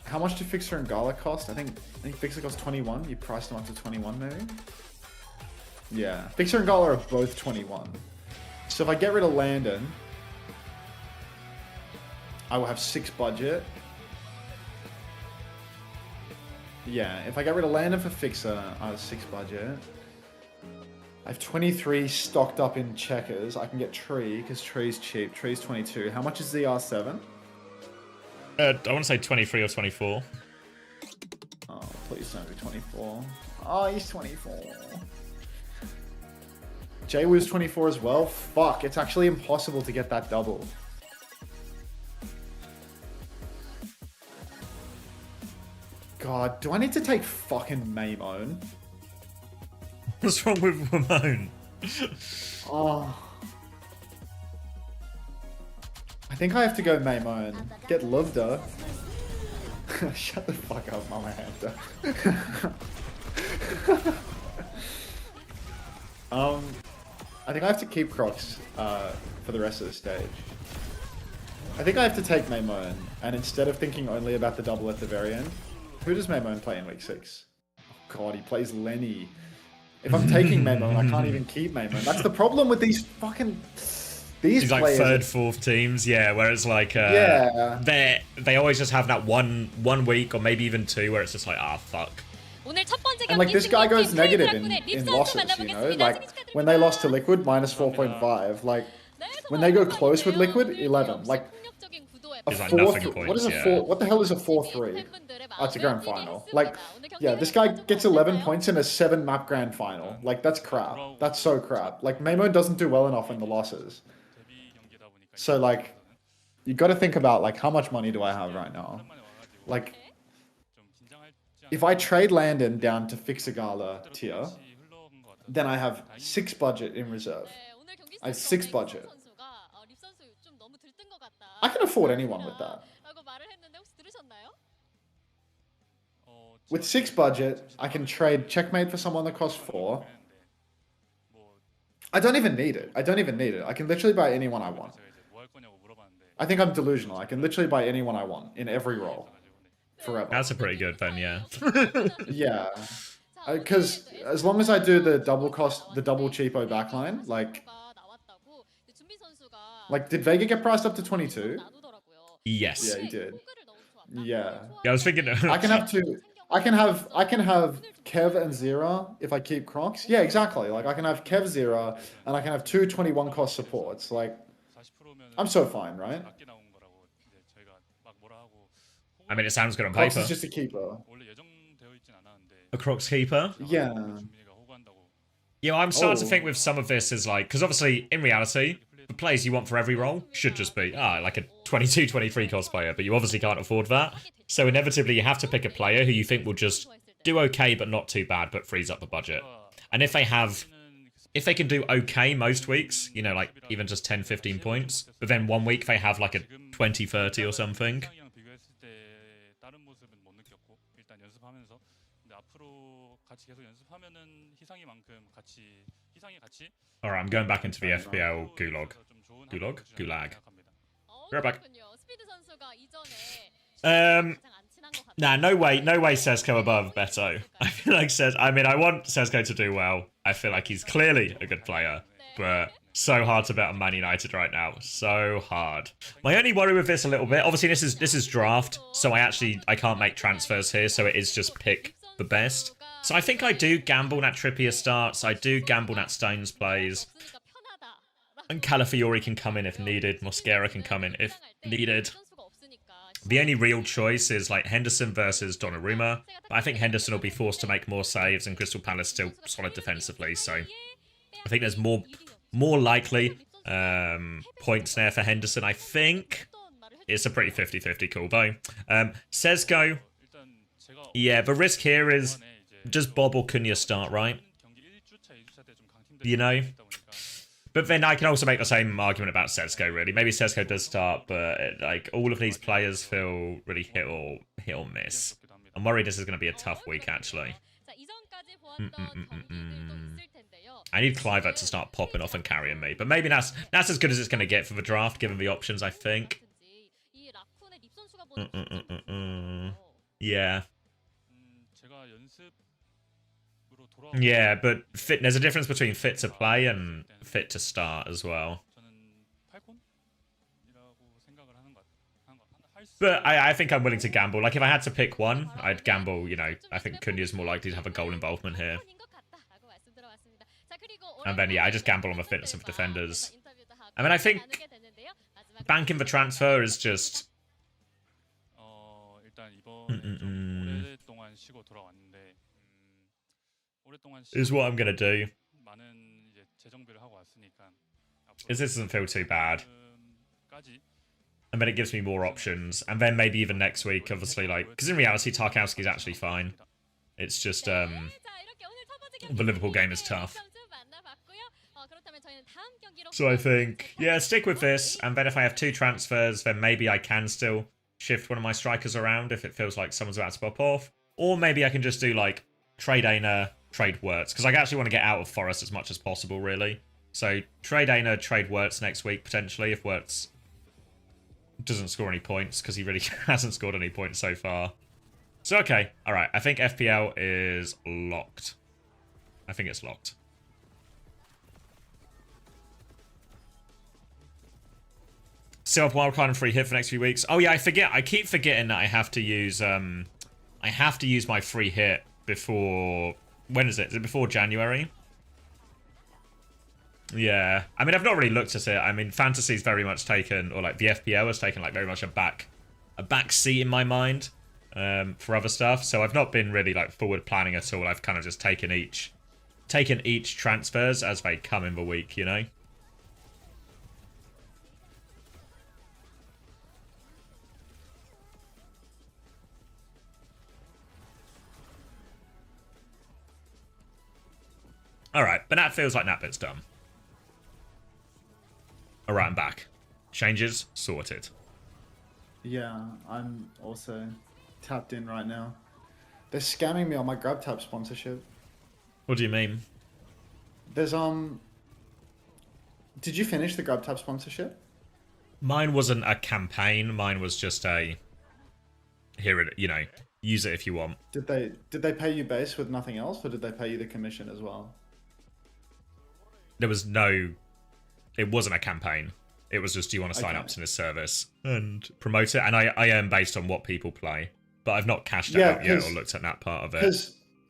How much do Fixer and Gala cost? I think Fixer costs 21. You priced them up to 21, maybe? Yeah, Fixer and Gala are both 21. So if I get rid of Landon, I will have 6 budget. Yeah, if I get rid of Landon for Fixer, I have 6 budget. I have 23 stocked up in checkers. I can get Tree, because Tree's cheap. Tree's 22. How much is ZR7? I want to say 23 or 24. Please don't be 24. Oh, he's 24. Jay was 24 as well. Fuck, it's actually impossible to get that double. God, do I need to take fucking Maimone? What's wrong with Ramon? Oh. I think I have to go Maimone. Get Luvda. Shut the fuck up, Mama Hanta. I think I have to keep Crocs for the rest of the stage. I think I have to take Maimone, and instead of thinking only about the double at the very end, who does Maimone play in week 6? Oh god, he plays Lenny. If I'm taking Maimone, I can't even keep Maimone. That's the problem with these fucking... These like players third, fourth teams, yeah, where it's like, yeah. they always just have that one week, or maybe even 2, where it's just like, ah, fuck. And like this guy goes negative in losses, you know? Like when they lost to Liquid, minus 4.5. Like when they go close with Liquid, 11. Like a It's like 4. nothing What points, is a yeah. 4? What the hell is a 4-3? Oh, it's a grand final. Like, yeah, this guy gets 11 points in a 7 map grand final. Like that's crap. That's so crap. Like Maimone doesn't do well enough in the losses. So like, you got to think about like how much money do I have right now? Like, if I trade Landon down to Fixagala tier, then I have 6 budget in reserve. I have 6 budget. I can afford anyone with that. With 6 budget, I can trade Checkmate for someone that costs 4. I don't even need it. I don't even need it. I can literally buy anyone I want. I think I'm delusional. I can literally buy anyone I want in every role. Forever. That's a pretty good then, yeah. Yeah. Because as long as I do the double cost, the double cheapo backline, like did Vega get priced up to 22? Yes. Yeah, he did. Yeah. Yeah, I was thinking... I can have 2. I can have Kev and Zera if I keep Crocs. Yeah, exactly. Like I can have Kev, Zera, and I can have 2 21 cost supports. Like I'm so fine, right? I mean, it sounds good on Crocs paper. is just a keeper. A Crocs keeper? Yeah. Yeah, I'm starting to think with some of this is like, because obviously, in reality, the players you want for every role should just be, like a 22, 23 cost player, but you obviously can't afford that. So inevitably, you have to pick a player who you think will just do okay, but not too bad, but frees up the budget. And if they can do okay most weeks, you know, like even just 10, 15 points, but then one week they have like a 20, 30 or something. Alright, I'm going back into the FPL gulag. Gulag. Right back. Nah, no way Sesko above Beto. I feel like I want Sesko to do well. I feel like he's clearly a good player, but so hard to bet on Man United right now. So hard. My only worry with this a little bit, obviously this is draft, so I can't make transfers here, so it is just pick the best. So I think I do gamble that Trippier starts, I do gamble that Stones plays, and Calafiori can come in if needed, Mosquera can come in if needed. The only real choice is like Henderson versus Donnarumma, but I think Henderson will be forced to make more saves and Crystal Palace still solid defensively, so I think there's more likely points there for Henderson. I think it's a pretty 50-50 call though. Sesko, yeah, the risk here is just Bob or Cunha start, right? You know? But then I can also make the same argument about Sesko, really. Maybe Sesko does start, but like all of these players feel really hit or miss. I'm worried this is going to be a tough week, actually. I need Clivert to start popping off and carrying me, but maybe that's as good as it's going to get for the draft, given the options, I think. Yeah. Yeah, but there's a difference between fit to play and fit to start as well. But I think I'm willing to gamble. Like, if I had to pick one, I'd gamble, you know, I think Cunha's more likely to have a goal involvement here. And then, yeah, I just gamble on the fitness of defenders. I mean, I think banking the transfer is just... 오랫동안 쉬고 돌아왔는데 오랫동안 Is what I'm gonna do. 많은 이제 재정비를 하고 왔으니까 Is this doesn't feel too bad. 까지 And then it gives me more options. And then maybe even next week, obviously, like... Because in reality, Tarkowski's actually fine. It's just, 자, 이렇게 오늘 첫 번째 the Liverpool game is 경기 tough. 점수 만나봤고요. 그렇다면 저희는 다음 경기로 So I think, yeah, stick with this. And then if I have 2 transfers, then maybe I can still shift one of my strikers around if it feels like someone's about to pop off. Or maybe I can just do, like, trade Aina, trade Wirtz. Because I actually want to get out of Forest as much as possible, really. So trade Aina, trade Wirtz next week, potentially, if Wirtz doesn't score any points, because he really hasn't scored any points so far. So, okay. Alright, I think FPL is locked. I think it's locked. Still have wildcard and free hit for the next few weeks. Oh yeah, I forget. I keep forgetting that I have to use my free hit before... When is it? Is it before January? Yeah. I mean, I've not really looked at it. I mean, fantasy's very much taken, or like the FPL has taken like very much a back seat in my mind for other stuff. So I've not been really like forward planning at all. I've kind of just taken each transfers as they come in the week, you know? Alright, but that feels like that bit's done. Alright, I'm back. Changes sorted. Yeah, I'm also tapped in right now. They're scamming me on my GrabTap sponsorship. What do you mean? There's Did you finish the GrabTap sponsorship? Mine wasn't a campaign. Mine was just a... Here it, you know, use it if you want. Did they pay you base with nothing else, or did they pay you the commission as well? There was no... It wasn't a campaign. It was just, do you want to sign Okay. up to this service and promote it? And I earn based on what people play. But I've not cashed it out yet or looked at that part of it.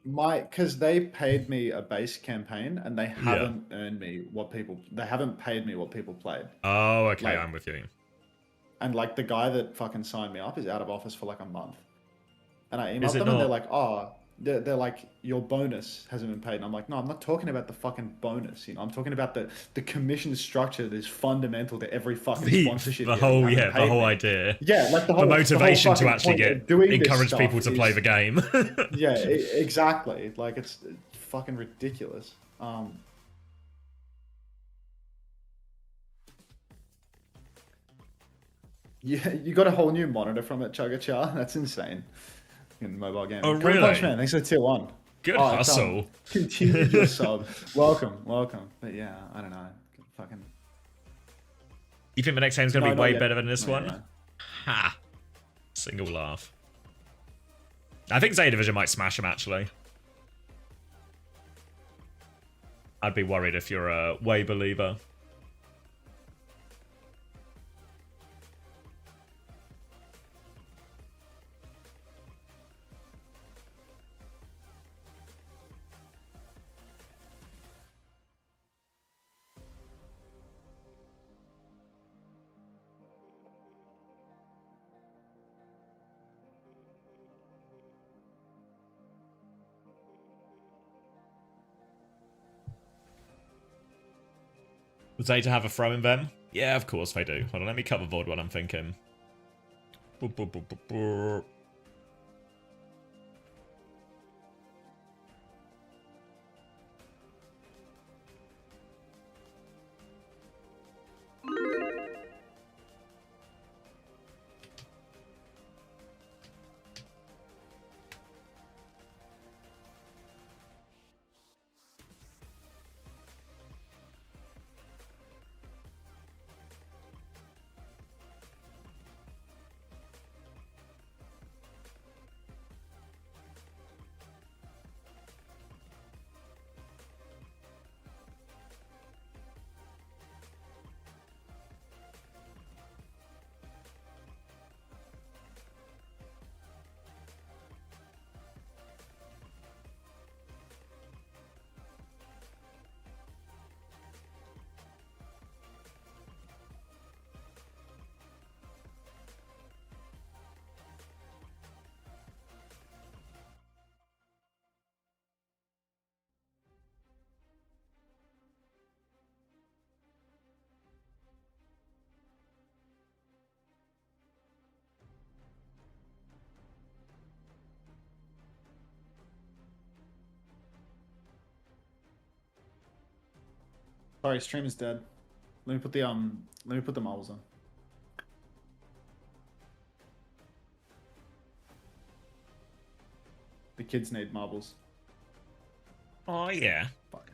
Because they paid me a base campaign and they haven't earned me they haven't paid me what people played. Oh, okay, Like- I'm with you. And like the guy that fucking signed me up is out of office for like a month. And I Is emailed it them and they're not- like, oh, they're like, your bonus hasn't been paid. And I'm like, no, I'm not talking about the fucking bonus. You know, I'm talking about the commission structure that is fundamental to every fucking sponsorship. The deal. whole, You haven't yeah, the paid whole me. idea. Yeah, like the whole The motivation to fucking actually point get of doing this encourage stuff people to play is- the game. Yeah, exactly. Like it's fucking ridiculous. Yeah, you got a whole new monitor from it, Chugga. That's insane. In mobile game. Oh, Cool really? Punch Man, thanks for tier 1. Good Oh, it's, hustle. Continue your sub. Welcome. But yeah, I don't know. Fucking. You think the next game's going to No, be not way yet. better than this Not one? yet, no. Ha! Single laugh. I think Zeta Division might smash him, actually. I'd be worried if you're a way believer. Would Zeta have a throw in them? Yeah, of course they do. Hold on, let me cut the VOD what I'm thinking. Boop, boop, boop, boop, boop. Sorry, stream is dead. Let me put the marbles on. The kids need marbles. Oh yeah. Fuck.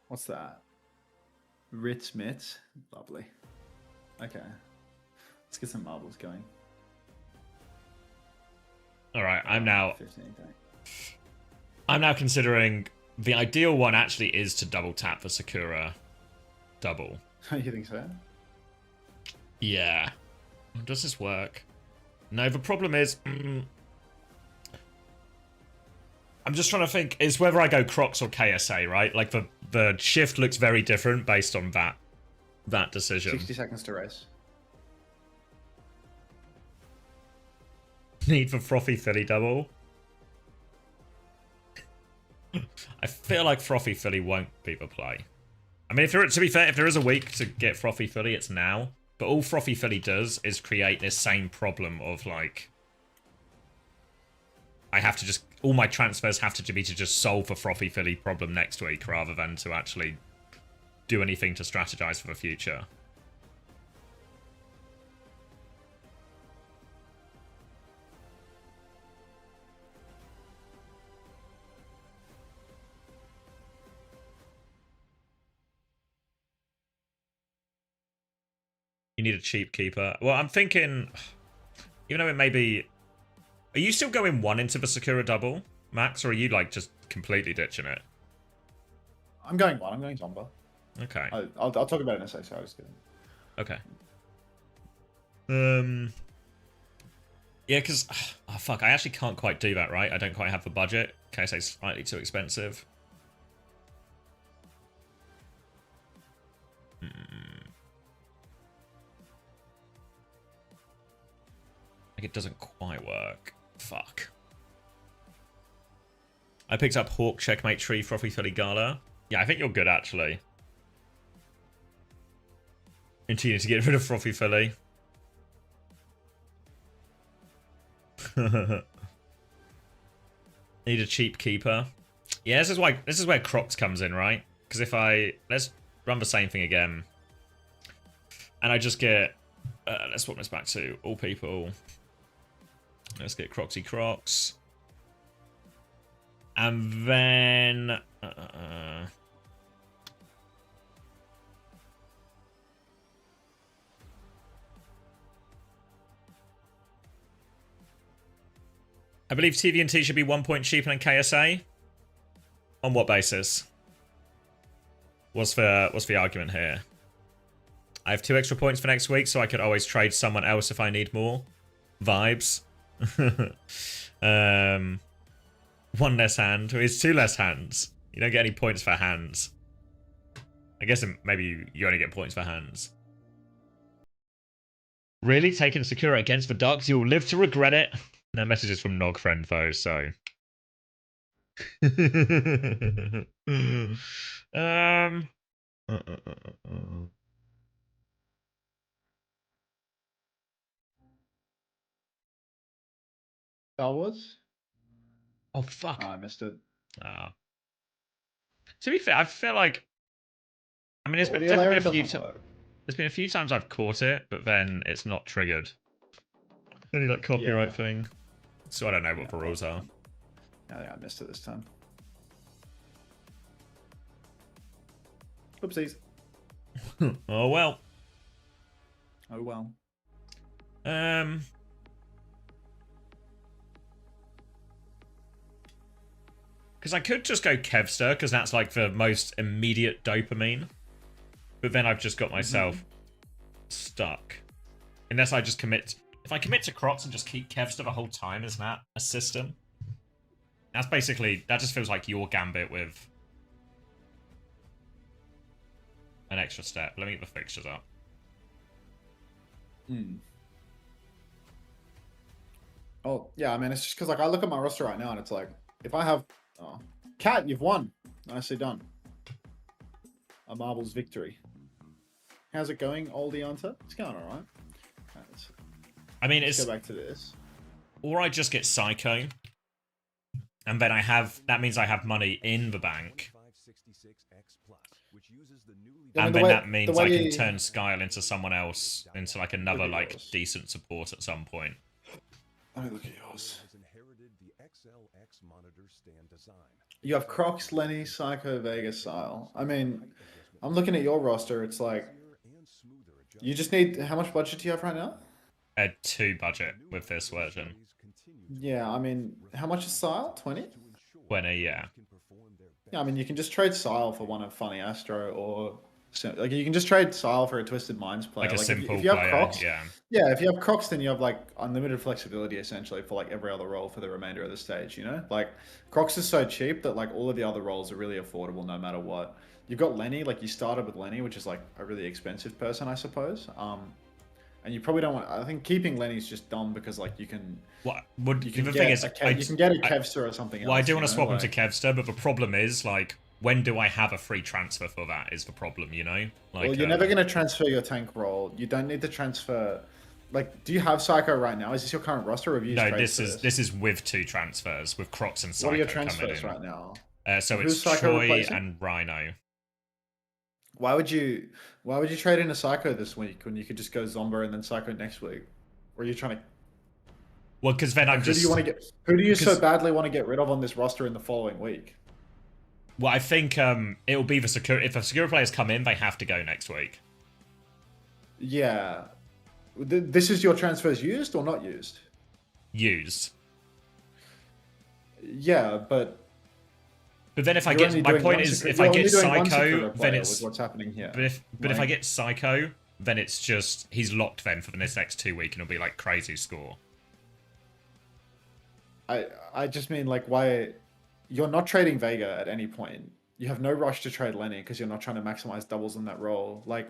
What's that? Ritz Mitz? Lovely. Okay. Let's get some marbles going. All right, I'm now 15. considering the ideal one actually is to double tap the Sakura double. You think so? Yeah. Does this work? No, the problem is I'm just trying to think is whether I go Crocs or KSA, right? Like the shift looks very different based on that decision. 60 seconds to race. Need for Frothy Philly double. I feel like Frothy Philly won't be the play. I mean, to be fair, if there is a week to get Frothy Philly, it's now. But all Frothy Philly does is create this same problem of like, I have to just, all my transfers have to be to just solve the Frothy Philly problem next week rather than to actually do anything to strategize for the future. You need a cheap keeper. Well, I'm thinking, even though it may be... Are you still going one into the Sakura double, Max? Or are you, like, just completely ditching it? I'm going one. I'm going Tomba. Okay. I'll talk about it in a sec. So I was kidding. Okay. Yeah, because... Oh, fuck. I actually can't quite do that, right? I don't quite have the budget. KSA is slightly too expensive. Like, it doesn't quite work. Fuck. I picked up Hawk, Checkmate, Tree, Frothy Philly, Gala. Yeah, I think you're good, actually. Until you need to get rid of Frothy Philly. Need a cheap keeper. Yeah, this is where Crocs comes in, right? Because if let's run the same thing again. And I just get... let's swap this back to all people. Let's get Crocsy Crocs. And then... I believe TVNT should be 1 point cheaper than KSA. On what basis? What's the argument here? I have 2 extra points for next week, so I could always trade someone else if I need more. Vibes. 1 less hand. It's 2 less hands. You don't get any points for hands. I guess maybe you only get points for hands. Really? Taking Sakura against the Ducks? You'll live to regret it. No messages from Nog Friend, though, so... Star Wars? Oh, fuck. Oh, I missed it. To be fair, I feel like... I mean, there's been a few times I've caught it, but then it's not triggered. Any, like, copyright thing. So I don't know what the rules are. I think I missed it this time. Oopsies. Oh, well. Oh, well. Because I could just go Kevster, because that's like the most immediate dopamine. But then I've just got myself stuck. Unless I just commit... If I commit to Crocs and just keep Kevster the whole time, isn't that a system? That's basically... That just feels like your gambit with... an extra step. Let me get the fixtures up. Oh, yeah, I mean, it's just because, like, I look at my roster right now and it's like, if I have. Oh. Cat, you've won. Nicely done. A marbles victory. How's it going, oldie hunter? It's going alright. Let's I mean, it's go back to this. or I just get Psycho, and then that means I have money in the bank, Yeah, I mean, and the then way- that the means way I can you- turn Skyle into someone else, into like another like Ridiculous. decent support at some point. Let me look at yours. You have Crocs, Lenny, Psycho, Vegas, Sile. I mean, I'm looking at your roster. It's like you just need. How much budget do you have right now? A 2 budget with this version. Yeah, I mean, how much is Sile? 20? 20, yeah. Yeah, I mean, you can just trade Sile for one of Funny Astro, or like you can just trade Sile for a Twisted Minds player. Like a if simple if you have player, Crocs, yeah. yeah, if you have Crocs, then you have like unlimited flexibility essentially for like every other role for the remainder of the stage. You know, like Crocs is so cheap that like all of the other roles are really affordable no matter what. You've got Lenny, like you started with Lenny, which is like a really expensive person, I suppose. And you probably don't want. I think keeping Lenny's just dumb because like you can. What would You the can thing get is, you can get a Kevster or something else. well, I do you want to know, swap him like- to Kevster, but the problem is like, when do I have a free transfer for that? Is the problem, you know? Like, Well, you're never going to transfer your tank role. You don't need to transfer. Like, do you have Psycho right now? Is this your current roster, or have you used No, trades this for is this is with 2 transfers with Crocs and Psycho What are your coming transfers in. right now? So Who's it's Psycho Troy replacing? and Rhino. Why would you trade in a Psycho this week when you could just go Zomber and then Psycho next week? Or are you trying to? Well, because then I'm Who just. do you want to get? Who do you so because- badly want to get rid of on this roster in the following week? Well, I think it'll be the secure. If the secure players come in, they have to go next week. Yeah, this is your transfers used or not used? Used. Yeah, but But then if I you're get only my doing point one is secret- if I you're get only doing one Psycho, secret then player it's. with what's happening here. But if I Like- get Psycho, then it's just he's locked then for the next 2 weeks, and it'll be like crazy score. I just mean like why you're not trading Vega at any point. You have no rush to trade Lenny because you're not trying to maximize doubles in that role. Like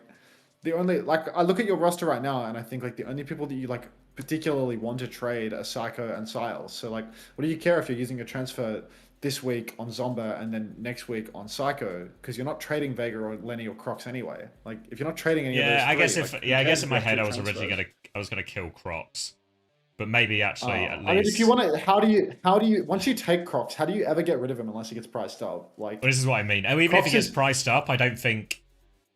the only like I look at your roster right now and I think like the only people that you like particularly want to trade are Psycho and Siles. So like what do you care if you're using a transfer this week on Zomba and then next week on Psycho because you're not trading Vega or Lenny or Crocs anyway. Like if you're not trading any of those Yeah, I guess three, if like, I who guess cares in if my you have head two I was originally transfers? gonna kill Crocs, but maybe actually at least. I mean, if you want to, how do you once you take Crocs, how do you ever get rid of him unless he gets priced up? Like, Well, this is what I mean. And even if he Crocs gets is- priced up, I don't think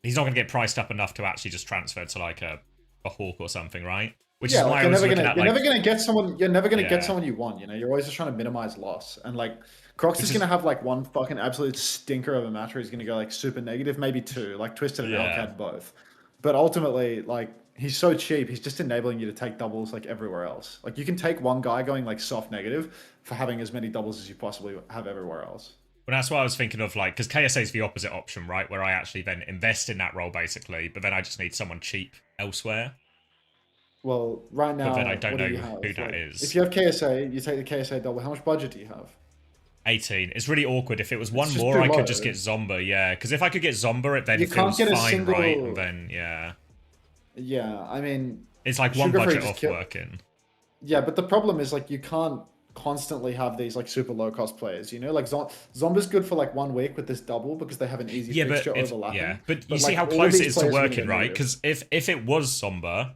he's not going to get priced up enough to actually just transfer to like a Hawk or something, right? Which yeah, is why like I you're was never looking gonna at you're like never gonna get someone you're never gonna Yeah. get someone you want. You know, you're always just trying to minimize loss. And like Crocs is Which is- gonna have like one fucking absolute stinker of a match where he's gonna go like super negative, maybe two. Like Twisted and Yeah. Elk had both, but ultimately like. He's so cheap. He's just enabling you to take doubles like everywhere else. Like you can take one guy going like soft negative for having as many doubles as you possibly have everywhere else. But that's what I was thinking of, like, because KSA is the opposite option, right? Where I actually then invest in that role, basically, but then I just need someone cheap elsewhere. Well, right now, then I don't what do know you have? who that Like, is. If you have KSA, you take the KSA double. How much budget do you have? 18. It's really awkward. If it was one just more, too I low. could just get Zomba, yeah. Because if I could get Zomba, it then You can't feels get a fine, single- right? And then, yeah. Yeah, I mean, It's like one Sugar Free budget just off kill- working. yeah, but the problem is like you can't constantly have these like super low cost players. You know, like Zomba's good for like 1 week with this double because they have an easy Yeah, but fixture if, overlapping. yeah, but you see like, how all of close these it is to players are gonna working, go right? negative. Because if it was Zomba,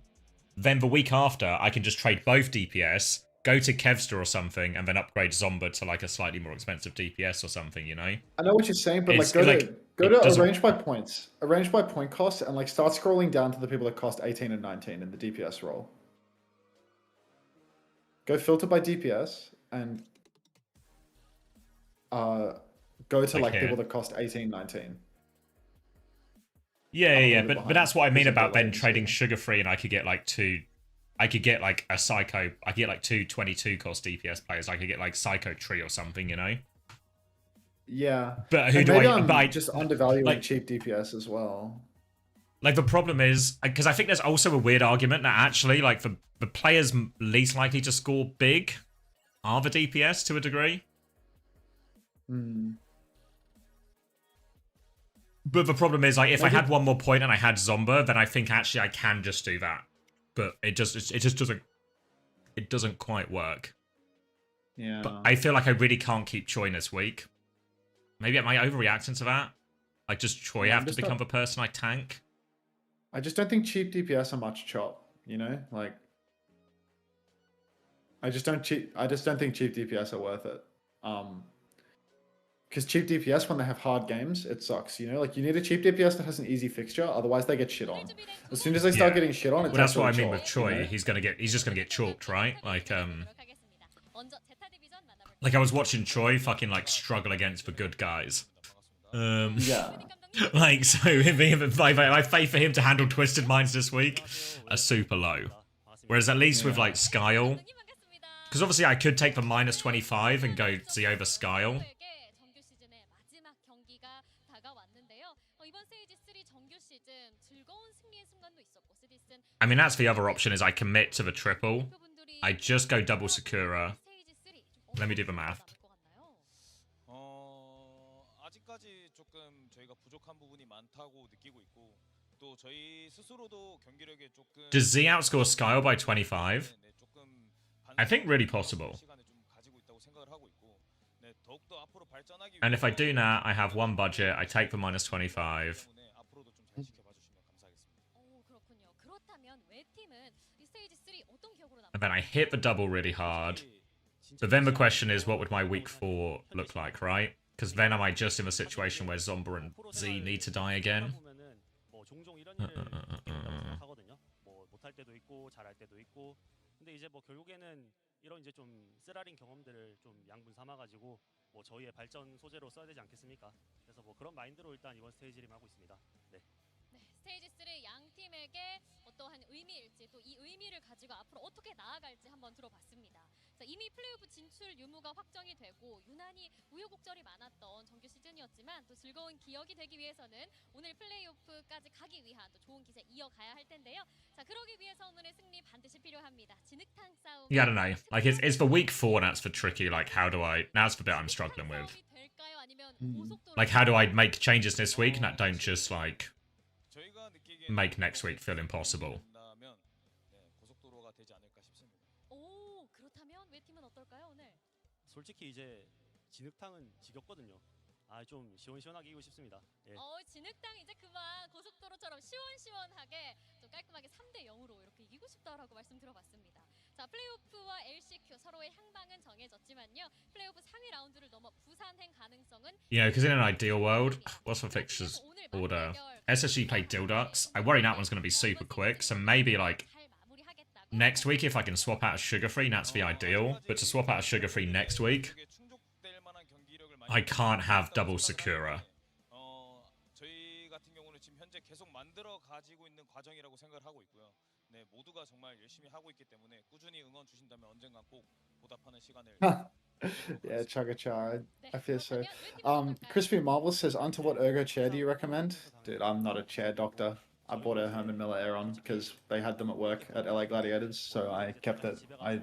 then the week after I can just trade both DPS, go to Kevster or something, and then upgrade Zomba to like a slightly more expensive DPS or something. You know? I know what you're saying, but It's like like, go it to doesn't- arrange by points, arrange by point cost, and like start scrolling down to the people that cost 18 and 19 in the DPS role. Go filter by DPS and go to like Okay. people that cost 18, 19. Yeah, I'm a yeah, little but behind that's what I mean because of the about then latency. trading sugar free, and I could get like two. I could get like a Psycho. I could get like two 22 cost DPS players. I could get like Psycho Tree or something, you know. Yeah. But who And do maybe I? I'm But I just undervaluing like- cheap DPS as well. like the problem is because I think there's also a weird argument that actually like the players least likely to score big are the DPS to a degree. Hmm. But the problem is, like, if I Maybe- had one more point and I had Zomba, then I think actually I can just do that. But it just doesn't it doesn't quite work. Yeah. But I feel like I really can't keep Choi this week. Maybe am I overreacting to that? Like, does Choi Yeah, I'm have to just become not- the person I tank? I just don't think cheap DPS are much chop, you know? Like I just don't think cheap DPS are worth it. Because cheap DPS, when they have hard games, it sucks, you know? Like, you need a cheap DPS that has an easy fixture, otherwise they get shit on. As soon as they start Yeah. getting shit on, it's Well, that's what I actually mean with chalk, you Choi. know? He's just gonna get chalked, right? Like I was watching Choi fucking like struggle against the good guys. Yeah. Like, so my faith for him to handle Twisted Minds this week are super low. Whereas at least with like Skyle, because obviously I could take the minus 25 and go see over Skyle. I mean, that's the other option, is I commit to the triple. I just go double Sakura. Let me do the math. 아직까지 조금 저희가 부족한 부분이 많다고 느끼고 있고 또 저희 스스로도 경기력에 조금 Does Z outscore Skyle by 25? 네, 조금 I think really possible. 시간을 좀 가지고 있다고 생각을 하고 있고 네, 더욱더 앞으로 발전하기 And if I 위해서 do that, I have one budget. I take the minus 25. 때문에 앞으로도 좀 잘 지켜봐 주시면 감사하겠습니다. 그렇군요. 그렇다면 왜 팀은 이 스테이지 3 어떤 기억으로 And then I hit the double really hard. But then the question is, what would my week 4 look like, right? Because then am I just in a situation where Zomba and Z need to die again? 뭐 종종 이런 일을 겪는다고 생각하거든요. 뭐 못할 때도 있고 잘할 때도 있고. 근데 이제 뭐 결국에는 이런 이제 좀 쓰라린 경험들을 좀 양분 삼아가지고 뭐 저희의 발전 소재로 써야 되지 않겠습니까? 그래서 뭐 그런 마인드로 일단 이번 스테이지를 하고 있습니다. 네. 네, 스테이지 3 양 팀에게 어떠한 의미일지 또 이 의미를 가지고 앞으로 어떻게 나아갈지 한번 들어봤습니다. 자, 이미 플레이오프 진출 유무가 확정이 되고 유난히 우여곡절이 많았던 정규 시즌이었지만 또 즐거운 기억이 되기 위해서는 오늘 플레이오프까지 가기 위한 또 좋은 기세 이어가야 할 텐데요. 자, 그러기 위해서 오늘의 승리 반드시 필요합니다. 진흙탕 싸움. Yeah, I don't know. Like, it's for week 4 that's the tricky. Like, how do I... That's the bit I'm struggling with. Like, how do I make changes this week and that don't just, like, 저희가 느끼기에는 make next week feel impossible? 된다면 네, 고속도로가 되지 않을까 싶습니다. 오, 그렇다면 왜 팀은 어떨까요 오늘? 솔직히 이제 진흙탕은 지겹거든요. 아 좀 시원시원하게 이기고 싶습니다. 예. 진흙탕 이제 그만 고속도로처럼 시원시원하게 좀 깔끔하게 3대 0으로 이렇게 이기고 싶다라고 말씀 들어봤습니다. 자, 플레이오프와 LCQ 서로의 향방은 정해졌지만요. 플레이오프 상위 라운드를 넘어 부산행 가능성은 You know, because in an ideal world, what's the fixtures order? SSG play Dilducks. I worry that one's going to be super quick, so maybe, like, next week if I can swap out a Sugar-Free, that's the ideal. But to swap out a Sugar-Free next week, I can't have double Sakura. 저희 같은 경우는 지금 현재 계속 만들어 가지고 있는 과정이라고 생각을 하고 있고요. 네, 모두가 정말 열심히 하고 있기 때문에 꾸준히 응원 주신다면 언젠간 꼭 보답하는 시간을 Yeah, Chugachar. I feel so. Crispy Marvel says, onto what ergo chair do you recommend? Dude, I'm not a chair doctor. I bought a Herman Miller Aeron because they had them at work at LA Gladiators, so I kept it. I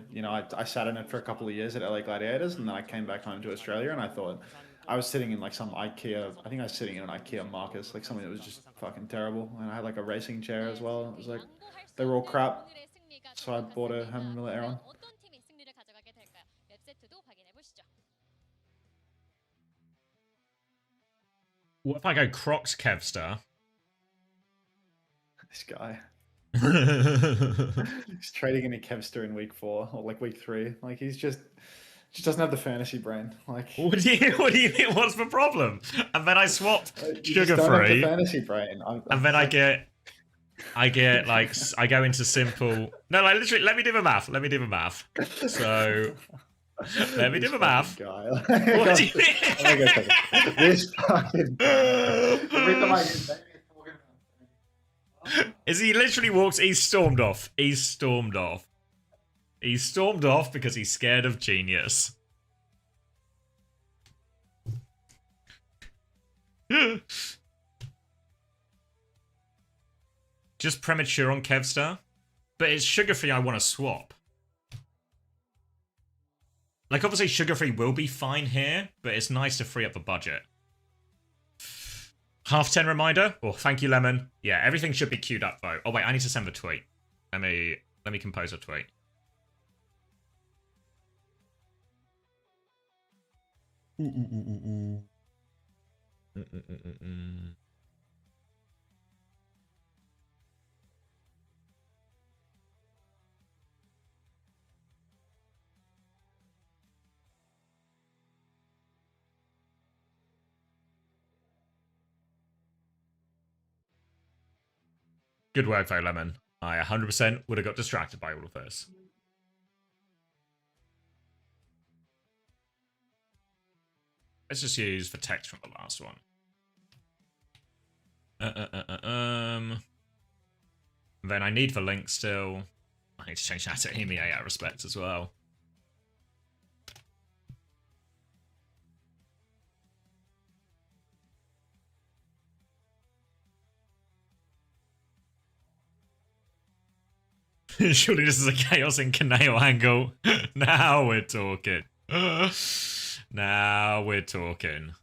sat in it for a couple of years at LA Gladiators, and then I came back home to Australia, and I thought I was sitting in like some IKEA. I think I was sitting in an IKEA Marcus, like something that was just fucking terrible. And I had like a racing chair as well. It was like they were all crap, so I bought a Herman Miller Aeron. 어떤 팀이 승리를 가져가게 될까요? 웹세트도 확인해 보시죠. What if I go Crocs Kevster? This guy. He's trading in a Kevster in week 4 or like week 3. Like he's just doesn't have the fantasy brain. Like What do you think? What's the problem? And then I swapped you just don't have the Sugar-Free, fantasy brain. and then I get like I go into simple. No, like literally. Let me do the math. So let me do the math. Guy. What do you mean? This fucking every time I get back, Is he literally walks? He's stormed off. He's stormed off because he's scared of genius. Just premature on Kevstar, but it's Sugar-Free I want to swap. Like, obviously Sugar-Free will be fine here, but it's nice to free up the budget. 10:30 reminder. Oh, thank you, Lemon. Yeah, everything should be queued up though. Oh wait, I need to send the tweet. Let me compose a tweet. Good work, though, Lemon. I 100% would have got distracted by all of this. Let's just use the text from the last one. Then I need the link still. I need to change that to EMEA out of respect as well. Surely this is a Chaos in Kaneo angle. Now we're talking. Now we're talking.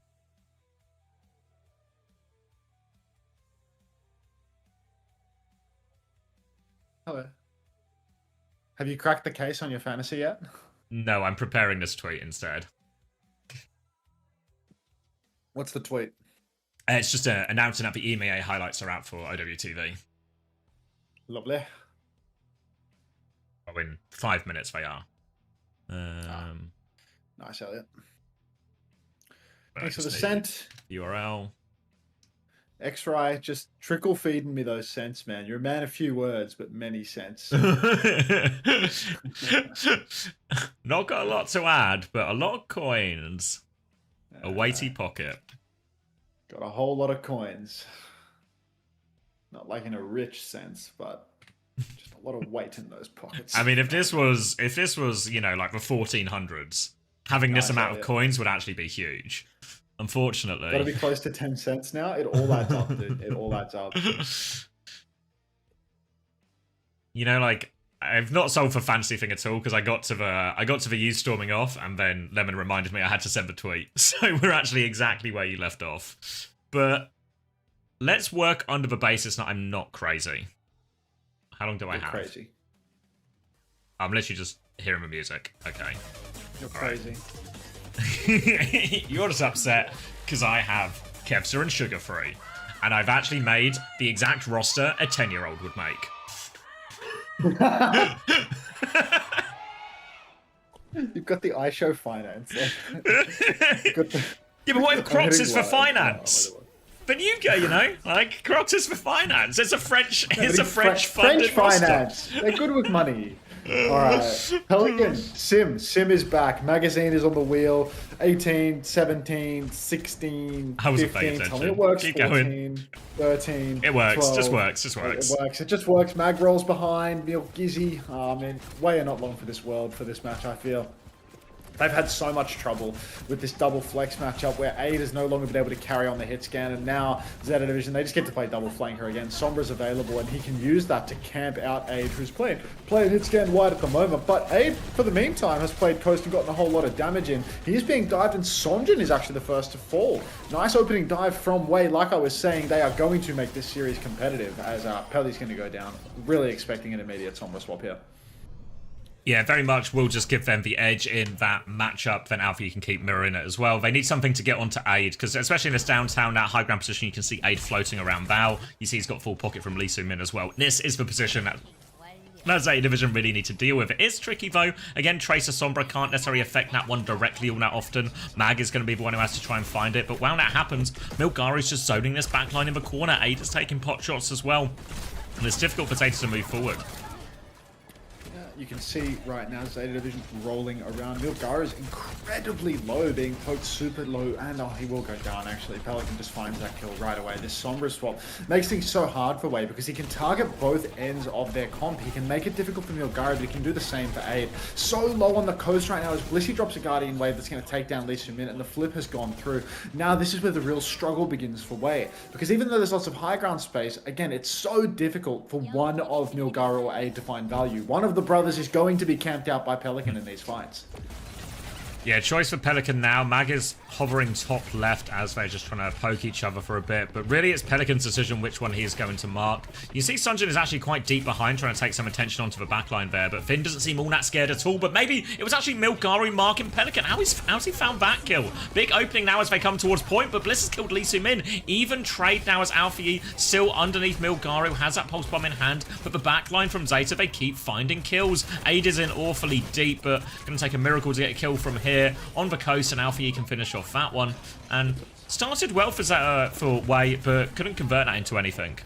Hello. Have you cracked the case on your fantasy yet? No, I'm preparing this tweet instead. What's the tweet? It's just announcing that the EMEA highlights are out for OWTV. Lovely. Oh, in 5 minutes they are. Nice, Elliot. But Thanks I for the just cent. need URL. X-Ray, just trickle feeding me those cents, man. You're a man of few words, but many cents. Not got a lot to add, but a lot of coins. A weighty pocket. Got a whole lot of coins. Not like in a rich sense, but just a lot of weight in those pockets. I mean, if this was, you know, like the 1400s, having this amount of coins would actually be huge. Unfortunately. Got to be close to 10 cents now. It all adds up, dude. It all adds up. You know, like, I've not solved the fantasy thing at all because I got to the you storming off, and then Lemon reminded me I had to send the tweet. So we're actually exactly where you left off. But let's work under the basis that I'm not crazy. How long do I have? Crazy. I'm literally just hearing the music. Okay. You're crazy. You're just upset because I have Kevsa and Sugar Free, and I've actually made the exact roster a 10-year-old would make. You've got the iShow finance. Yeah, but what if Crocs is for finance? Then you go, you know, like Crocs is for finance. It's a French, French finance. Roster. They're good with money. All right, Pelican, Sim is back. Magazine is on the wheel. 18, 17, 16, I wasn't 15. paying Tell me attention. it works. Keep 14, going. 13. It works. 12. Just works. It works. It just works. Mag rolls behind. Milk Gizzy. I mean, way not long for this world, for this match, I feel. They've had so much trouble with this double flex matchup where Aid has no longer been able to carry on the hit scan, and now Zeta Division, they just get to play double flanker again. Sombra's available, and he can use that to camp out Aid, who's playing hit scan wide at the moment. But Aid, for the meantime, has played coast and gotten a whole lot of damage in. He's being dived, and Sonjin is actually the first to fall. Nice opening dive from Wei. Like I was saying, they are going to make this series competitive as Pelly's going to go down. Really expecting an immediate Sombra swap here. Yeah, very much will just give them the edge in that matchup. Then Alpha, you can keep mirroring it as well. They need something to get onto Aid, because especially in this downtown, that high ground position, you can see Aid floating around Val. You see he's got full pocket from Lee Soo-min as well. This is the position that Zeta Division really need to deal with. It is tricky though. Again, Tracer Sombra can't necessarily affect that one directly all that often. Mag is going to be the one who has to try and find it. But while that happens, Milgari's just zoning this backline in the corner. Aid is taking pot shots as well. And it's difficult for Zeta to move forward. You can see right now Zeta Division rolling around. Milgar is incredibly low, being poked super low, and he will go down actually. Pelican just finds that kill right away. This Sombra swap makes things so hard for Wei because he can target both ends of their comp. He can make it difficult for Milgar, but he can do the same for Aid. So low on the coast right now as Blissey drops a Guardian Wave that's going to take down Lee Soo-min, and the flip has gone through. Now this is where the real struggle begins for Wei, because even though there's lots of high ground space, again, it's so difficult for one of Milgar or Aid to find value. One of the brothers is going to be camped out by Pelican in these fights. Yeah, choice for Pelican now. Mag is hovering top left as they're just trying to poke each other for a bit. But really, it's Pelican's decision which one he is going to mark. You see Sunjin is actually quite deep behind, trying to take some attention onto the backline there. But Finn doesn't seem all that scared at all. But maybe it was actually Milgaru marking Pelican. How's he found that kill? Big opening now as they come towards point. But Bliss has killed Lee Soo-min. Even trade now as Alfie still underneath Milgaru. Has that pulse bomb in hand. But the backline from Zeta, they keep finding kills. Aid is in awfully deep. But going to take a miracle to get a kill from here. On the coast, and Alfie can finish off that one. And started well for Wei, but couldn't convert that into anything.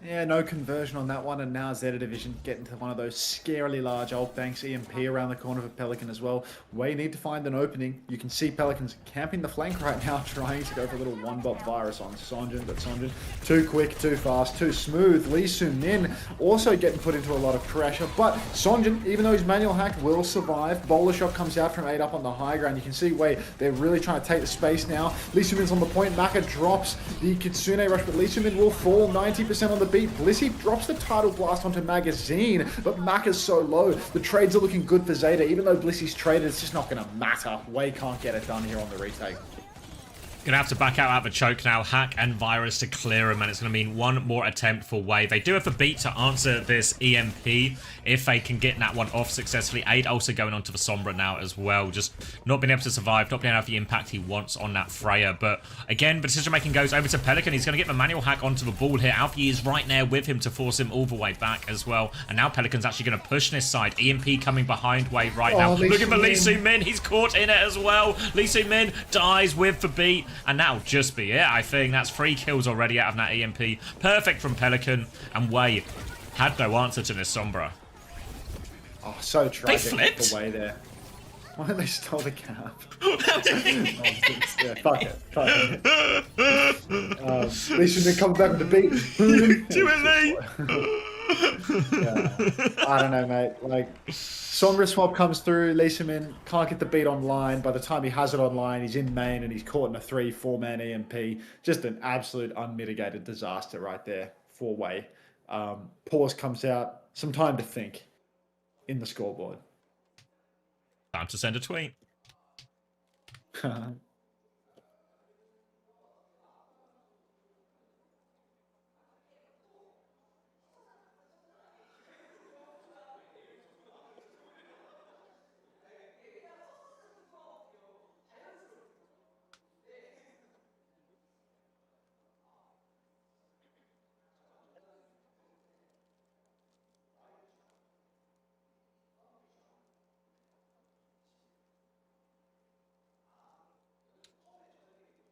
Yeah, no conversion on that one, and now Zeta Division getting to one of those scarily large ult banks. EMP around the corner for Pelican as well. We need to find an opening. You can see Pelicans camping the flank right now, trying to go for a little one-bot virus on Sonjin, but Sonjin too quick, too fast, too smooth. Lee Soo-min also getting put into a lot of pressure, but Sonjin, even though he's manual hacked, will survive. Bowler shot comes out from 8 up on the high ground. You can see they're really trying to take the space now. Lee Soo-min's on the point. Maka drops the Kitsune rush, but Lee Soo-min will fall 90% on the beat. Blissey drops the tidal blast onto Magazine, but Maka's so low. The trades are looking good for Zeta. Even though Blissey's traded, it's just not going to matter. Wei can't get it done here on the retake. Gonna have to back out the choke now. Hack and Virus to clear him, and it's gonna mean one more attempt for Wei. They do have the beat to answer this EMP if they can get that one off successfully. Aid also going onto the Sombra now as well. Just not being able to survive, not being able to have the impact he wants on that Freya. But again, the decision making goes over to Pelican. He's gonna get the manual hack onto the ball here. Alfie is right there with him to force him all the way back as well. And now Pelican's actually gonna push this side. EMP coming behind Wei right now. Looking for Lee Soo-min. He's caught in it as well. Lee Soo-min dies with the beat. And that'll just be it, I think. That's 3 kills already out of that EMP. Perfect from Pelican. And Wei had no answer to this Sombra. Oh, so tragic. They flipped? The way there. Why did they stole the cap? Yeah, fuck it. Fuck it. Lee Soo-min comes back with the beat. Do it, Lee! Yeah. I don't know, mate. Like, Sombra swap comes through. Lee Soo-min can't get the beat online. By the time he has it online, he's in main and he's caught in a 3-4-man EMP. Just an absolute unmitigated disaster right there for Wei. Pause comes out. Some time to think in the scoreboard. Time to send a tweet.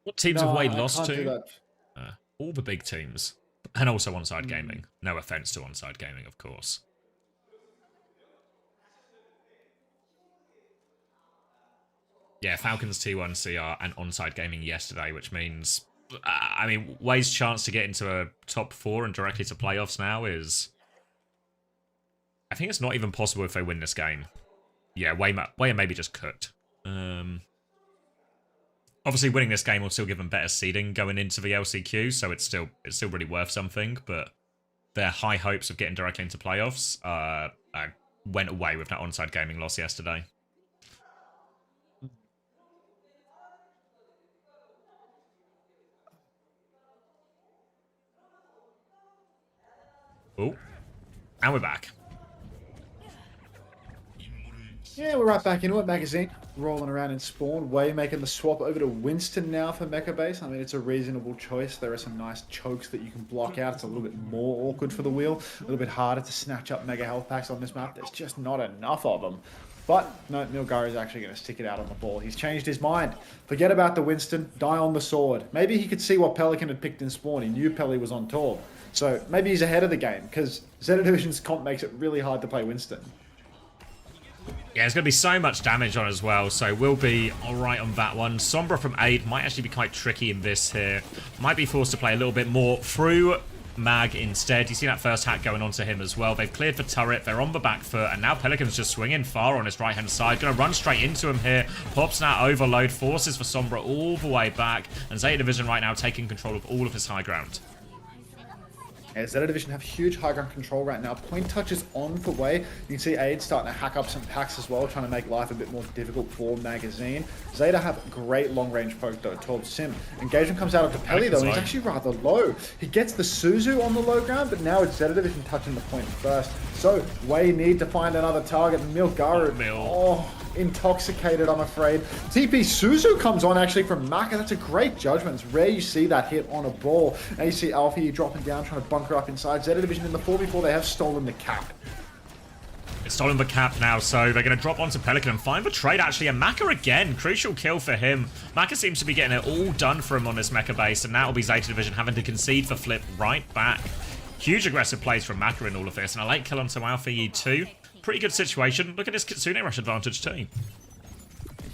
What teams have Wei lost to? All the big teams. And also Onside Gaming. No offense to Onside Gaming, of course. Yeah, Falcons T1 CR and Onside Gaming yesterday, which means... I mean, Wei's chance to get into a top 4 and directly to playoffs now is... I think it's not even possible if they win this game. Yeah, Wei are maybe just cooked. Obviously, winning this game will still give them better seeding going into the LCQ, so it's still really worth something. But their high hopes of getting directly into playoffs went away with that Onside Gaming loss yesterday. Oh, and we're back. Yeah, we're right back into it. Magazine rolling around in spawn. Wei making the swap over to Winston now for Mecha Base. I mean, it's a reasonable choice. There are some nice chokes that you can block out. It's a little bit more awkward for the wheel. A little bit harder to snatch up Mega Health Packs on this map. There's just not enough of them. But no, Milgaru is actually going to stick it out on the ball. He's changed his mind. Forget about the Winston. Die on the sword. Maybe he could see what Pelican had picked in spawn. He knew Pelly was on tour. So maybe he's ahead of the game because Zeta Division's comp makes it really hard to play Winston. Yeah, there's going to be so much damage on as well, so we'll be alright on that one. Sombra from Aid might actually be quite tricky in this here. Might be forced to play a little bit more through Mag instead. You see that first hack going on to him as well. They've cleared for turret, they're on the back foot, and now Pelican's just swinging far on his right-hand side. Going to run straight into him here. Pops that overload, forces for Sombra all the way back, and Zeta Division right now taking control of all of his high ground. Yeah, Zeta Division have huge high ground control right now. Point touch is on for Wei. You can see Aid starting to hack up some packs as well, trying to make life a bit more difficult for Magazine. Zeta have great long range poke though towards Sim. Engagement comes out of Pelly though, and he's actually rather low. He gets the Suzu on the low ground, but now it's Zeta Division touching the point first. So Wei need to find another target. Milgaru, intoxicated, I'm afraid. TP Suzu comes on actually from Maka. That's a great judgment. It's rare you see that hit on a ball. Now you see Alfie dropping down, trying to bunker up inside. Zeta Division in the 4v4, they have stolen the cap. It's stolen the cap now, so they're going to drop onto Pelican and find the trade actually. And Maka again, crucial kill for him. Maka seems to be getting it all done for him on this mecha base, and now will be Zeta Division having to concede for Flip right back. Huge aggressive plays from Maka in all of this, and a late kill onto Alfie too. Pretty good situation. Look at this Kitsune rush advantage too.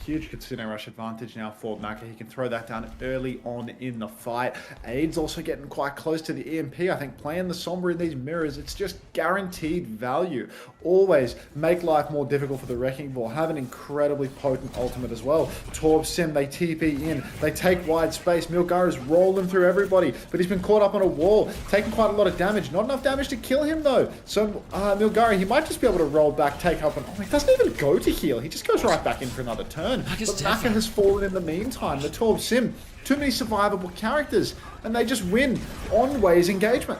Huge Kitsune rush advantage now for Maka. He can throw that down early on in the fight. Aid's also getting quite close to the EMP. I think playing the Sombra in these mirrors, it's just guaranteed value. Always make life more difficult for the Wrecking Ball. Have an incredibly potent ultimate as well. Torb Sim, they TP in. They take wide space. Milgaru's rolling through everybody, but he's been caught up on a wall, taking quite a lot of damage. Not enough damage to kill him though. So Milgaru, he might just be able to roll back, take up, and he doesn't even go to heal. He just goes right back in for another turn. But Maka has fallen in the meantime. The Torb Sim, too many survivable characters, and they just win on Wei's engagement.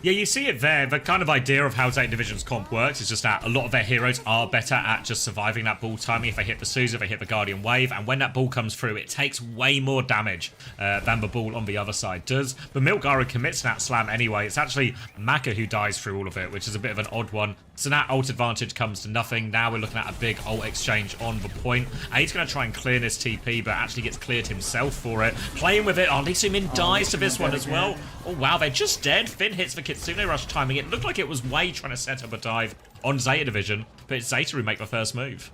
Yeah, you see it there. The kind of idea of how Zeta Division's comp works is just that a lot of their heroes are better at just surviving that ball timing. If they hit the Suzu, if they hit the Guardian Wave, and when that ball comes through, it takes way more damage than the ball on the other side does. But Milgaru commits that slam anyway. It's actually Maka who dies through all of it, which is a bit of an odd one. So that ult advantage comes to nothing. Now we're looking at a big ult exchange on the point. Aid's going to try and clear this TP, but actually gets cleared himself for it. Playing with it. Oh, Lee Min dies to this one as well. Oh, wow, they're just dead. Finn hits the Kitsune rush timing. It looked like it was Wei trying to set up a dive on Zeta Division, but it's Zeta who make the first move.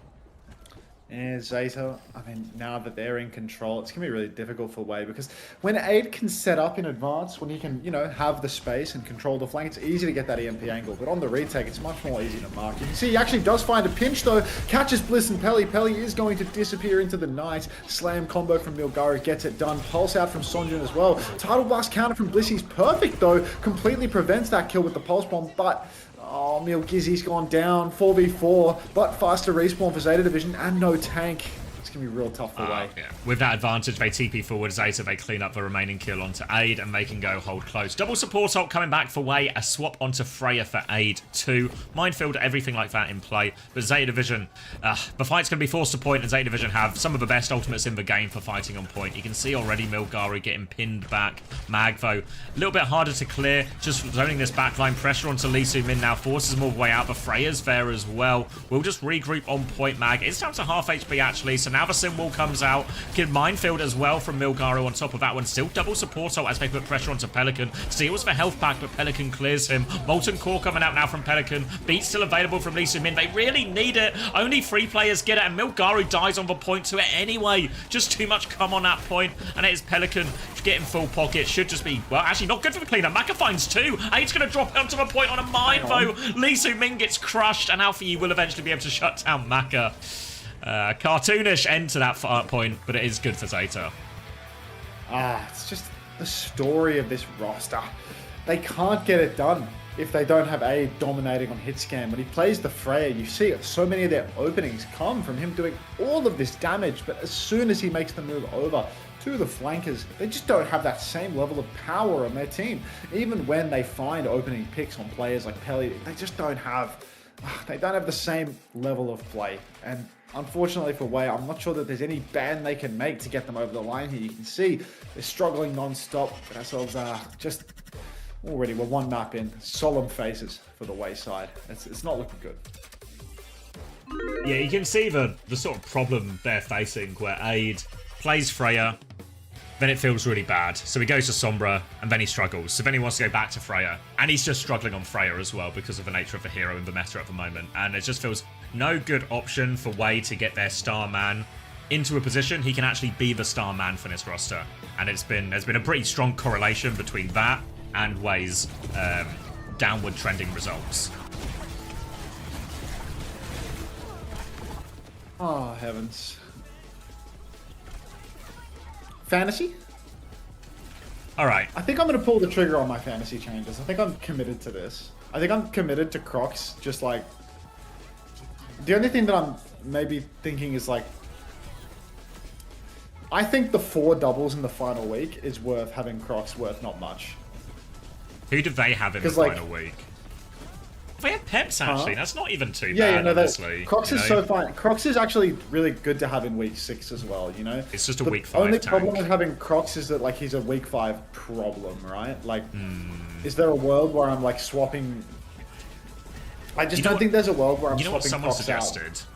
Yeah, Zeta, I mean, now that they're in control, it's going to be really difficult for Wei, because when Aid can set up in advance, when he can, you know, have the space and control the flank, it's easy to get that EMP angle, but on the retake, it's much more easy to mark. You can see he actually does find a pinch, though, catches Bliss and Pelly. Pelly is going to disappear into the night. Slam combo from Milgaru gets it done. Pulse out from Sonjun as well. Tidal Blast counter from Bliss, he's perfect, though, completely prevents that kill with the Pulse Bomb, but... oh, Milgizzy's gone down, 4v4, but faster respawn for Zeta Division and no tank. It's going to be real tough for Wei. Yeah. With that advantage, they TP forward Zeta, they clean up the remaining kill onto Aid, and they can go hold close. Double support ult coming back for Wei, a swap onto Freya for Aid too. Minefield, everything like that in play. But Zeta Division, the fight's going to be forced to point, and Zeta Division have some of the best ultimates in the game for fighting on point. You can see already Milgaru getting pinned back. Mag, though, a little bit harder to clear, just zoning this backline. Pressure onto Lee Min now forces him all the way out, but Freya's there as well. We'll just regroup on point, Mag. It's down to half HP actually, so now the Sim wall comes out. Good minefield as well from Milgaru on top of that one. Still double support ult as they put pressure onto Pelican. Steals for health pack, but Pelican clears him. Molten Core coming out now from Pelican. Beat still available from Lee Min. They really need it. Only 3 players get it, and Milgaru dies on the point to it anyway. Just too much come on that point, and it is Pelican getting full pocket. Should just be, well, actually not good for the cleanup. Maka finds 2. Aid's going to drop onto the point on a mine, though. Lee Min gets crushed, and Alfie will eventually be able to shut down Maka. Cartoonish end to that point, but it is good for Zeta. It's just the story of this roster. They can't get it done if they don't have Aid dominating on hit scan. When he plays the Freya, you see it. So many of their openings come from him doing all of this damage, but as soon as he makes the move over to the flankers, they just don't have that same level of power on their team. Even when they find opening picks on players like Pelly, they just don't have the same level of play. And unfortunately for Wei, I'm not sure that there's any ban they can make to get them over the line here. You can see they're struggling non-stop, but ourselves just already, we're 1 map in. Solemn faces for the Wei side. It's not looking good. Yeah, you can see the sort of problem they're facing, where Aid plays Freya, then it feels really bad. So he goes to Sombra, and then he struggles. So then he wants to go back to Freya, and he's just struggling on Freya as well because of the nature of the hero in the meta at the moment. And it just feels no good option for Wei to get their star man into a position he can actually be the star man for this roster. And there's been a pretty strong correlation between that and Wei's downward trending results. Oh, heavens. Fantasy? All right. I think I'm going to pull the trigger on my fantasy changes. I think I'm committed to this. I think I'm committed to Crocs, just like... The only thing that I'm maybe thinking is like... I think the 4 doubles in the final week is worth having Crocs worth not much. Who do they have in the 'Cause, like- final week? They have Peps, actually. That's not even too Yeah, bad, honestly. Crocs you is know? so fine. Crocs is actually really good to have in week 6 as well, you know? It's just a The week 5 only tank. problem with having Crocs is that like he's a week 5 problem, right? Like, Hmm. is there a world where I'm like swapping... I just You know don't what- think there's a world where I'm You know what swapping someone Crocs out. suggested?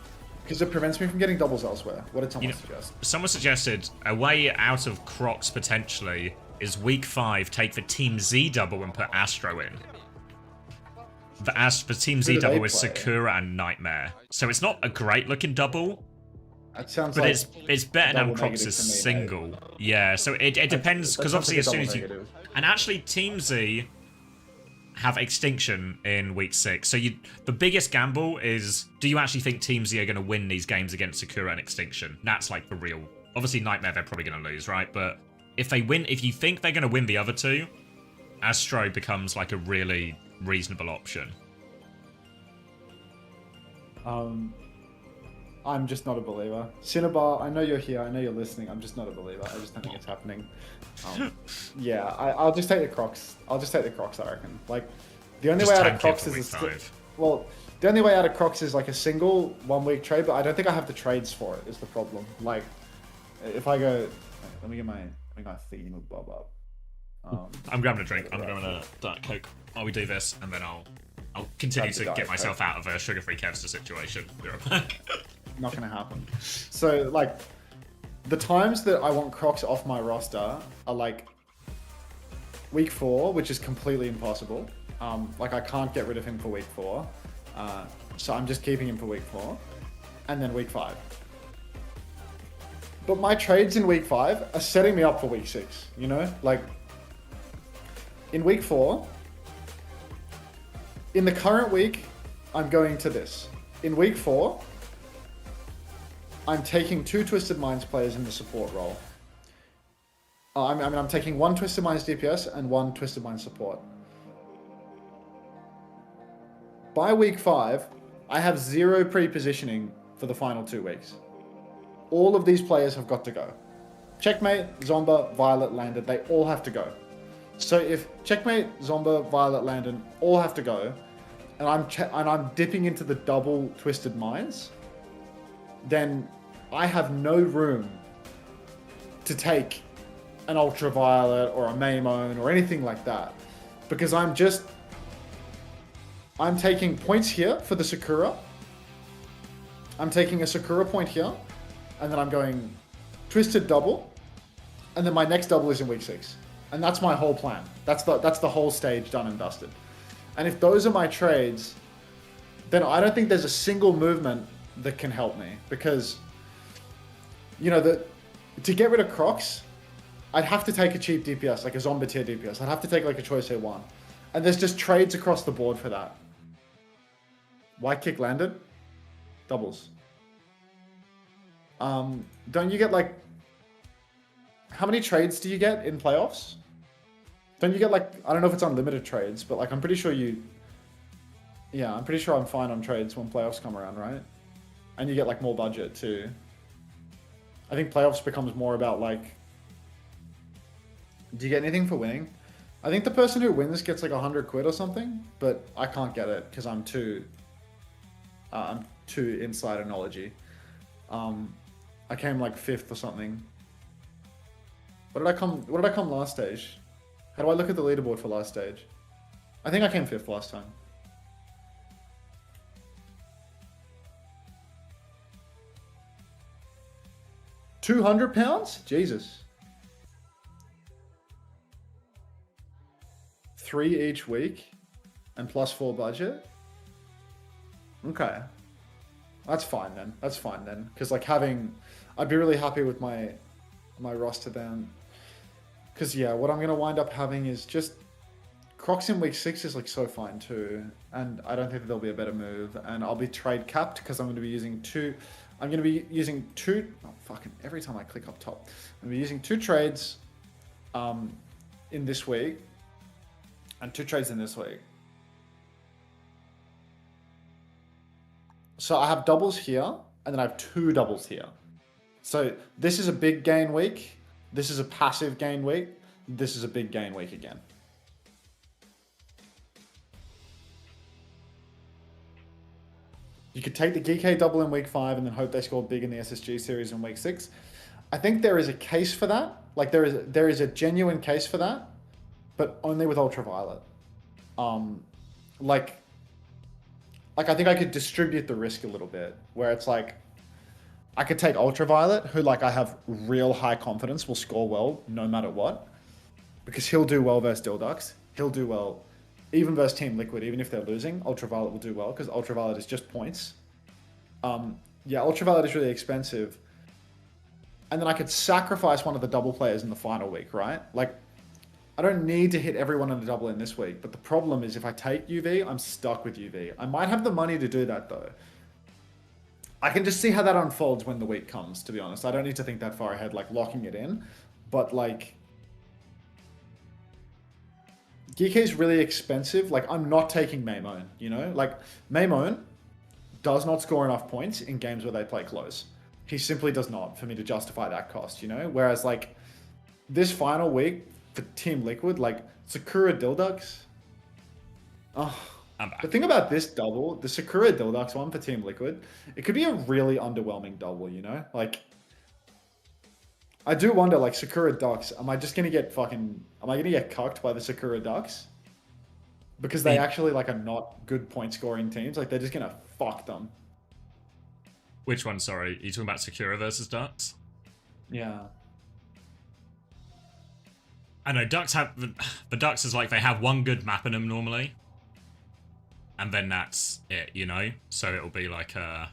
Because it prevents me from getting doubles elsewhere. What did someone You know, suggest? Someone suggested a way out of Crocs potentially is week 5, take the Team Z double and put Astro in. The Team Z do they double is play? Sakura and Nightmare. So it's not a great looking double, That sounds but like it's better than double Crocs' negative to me, single. Yeah, so it depends, that because sounds obviously like as a soon double as you... negative. And actually Team Z have Extinction in week 6. So the biggest gamble is, do you actually think Team Z are going to win these games against Sakura and Extinction? That's like the real... Obviously Nightmare they're probably going to lose, right? But if they win, if you think they're going to win the other two, Astro becomes like a really reasonable option. I'm just not a believer. Cinnabar, I know you're here. I know you're listening. I'm just not a believer. I just don't think it's happening. Yeah, I'll just take the Crocs. I'll just take the Crocs, I reckon. Like, the only Just way out tank of it Crocs for is... week 5. Well, the only way out of Crocs is like a single 1 week trade, but I don't think I have the trades for it, is the problem. Like, if I go... Let me get my theme of Bob up. I'm grabbing a drink. I'm grabbing a Diet Coke while we do this, and then I'll continue Grab the to get Diet myself Coke. out of a sugar-free Kevster situation. Be right back. Not gonna happen. So, like, the times that I want Crocs off my roster are like week 4, which is completely impossible. Like, I can't get rid of him for week 4. So I'm just keeping him for week 4. And then week 5. But my trades in week 5 are setting me up for week 6, you know? Like, in week 4, in the current week, I'm going to this. In week 4, I'm taking 2 Twisted Minds players in the support role. I'm taking 1 Twisted Minds DPS and 1 Twisted Minds support. By week 5, I have 0 pre-positioning for the final 2 weeks. All of these players have got to go. Checkmate, Zomba, Violet, Landon, they all have to go. So if Checkmate, Zomba, Violet, Landon all have to go, and I'm dipping into the double Twisted Minds, then I have no room to take an Ultraviolet or a Maimone or anything like that. Because I'm taking points here for the Sakura. I'm taking a Sakura point here, and then I'm going Twisted double, and then my next double is in week 6. And that's my whole plan. That's the whole stage done and dusted. And if those are my trades, then I don't think there's a single movement that can help me, because, you know, to get rid of Crocs, I'd have to take a cheap DPS, like a Zomba tier DPS. I'd have to take like a Choice A1. And there's just trades across the board for that. White kick landed? Doubles. Don't you get like... How many trades do you get in playoffs? Don't you get like... I don't know if it's unlimited trades, but like I'm pretty sure you... Yeah, I'm pretty sure I'm fine on trades when playoffs come around, right? And you get like more budget too. I think playoffs becomes more about like... Do you get anything for winning? I think the person who wins gets like 100 quid or something, but I can't get it because I'm too insider knowledge-y. I came like 5th or something. What did I come last stage? How do I look at the leaderboard for last stage? I think I came 5th last time. £200? Jesus. 3 each week and +4 budget? Okay. That's fine then. That's fine then. Because like I'd be really happy with my roster then. Because yeah, what I'm going to wind up having is just Crocs in week 6 is like so fine too. And I don't think there'll be a better move. And I'll be trade capped because I'm going to be using 2. I'm going to be using 2. Oh, fucking every time I click up top. I'm going to be using 2 trades. in this week and 2 trades in this week. So I have doubles here, and then I have 2 doubles here. So this is a big gain week. This is a passive gain week. This is a big gain week again. You could take the GK double in week 5 and then hope they score big in the SSG series in week 6. I think there is a case for that. Like there is a genuine case for that, but only with Ultraviolet. Like I think I could distribute the risk a little bit, where it's like I could take Ultraviolet, who like I have real high confidence will score well no matter what, because he'll do well versus Dildux. He'll do well even versus Team Liquid, even if they're losing. Ultraviolet will do well because Ultraviolet is just points. Yeah, Ultraviolet is really expensive. And then I could sacrifice one of the double players in the final week, right? Like, I don't need to hit everyone on a double in this week, but the problem is if I take UV, I'm stuck with UV. I might have the money to do that though. I can just see how that unfolds when the week comes, to be honest. I don't need to think that far ahead, like locking it in. But like, GK is really expensive. Like, I'm not taking Maymone, you know? Like, Maymone does not score enough points in games where they play close. He simply does not for me to justify that cost, you know? Whereas, like, this final week for Team Liquid, like, Sakura Dildux. Oh, I'm back. the thing about this double, the Sakura Dildux one for Team Liquid, it could be a really underwhelming double, you know? Like, I do wonder, like, Sakura Ducks, am I just going to get fucking... Am I going to get cucked by the Sakura Ducks? Because they actually, like, are not good point-scoring teams. Like, they're just going to fuck them. Which one, sorry? Are you talking about Sakura versus Ducks? Yeah. I know, Ducks have... The Ducks is like, they have one good map in them normally. And then that's it, you know? So it'll be like a...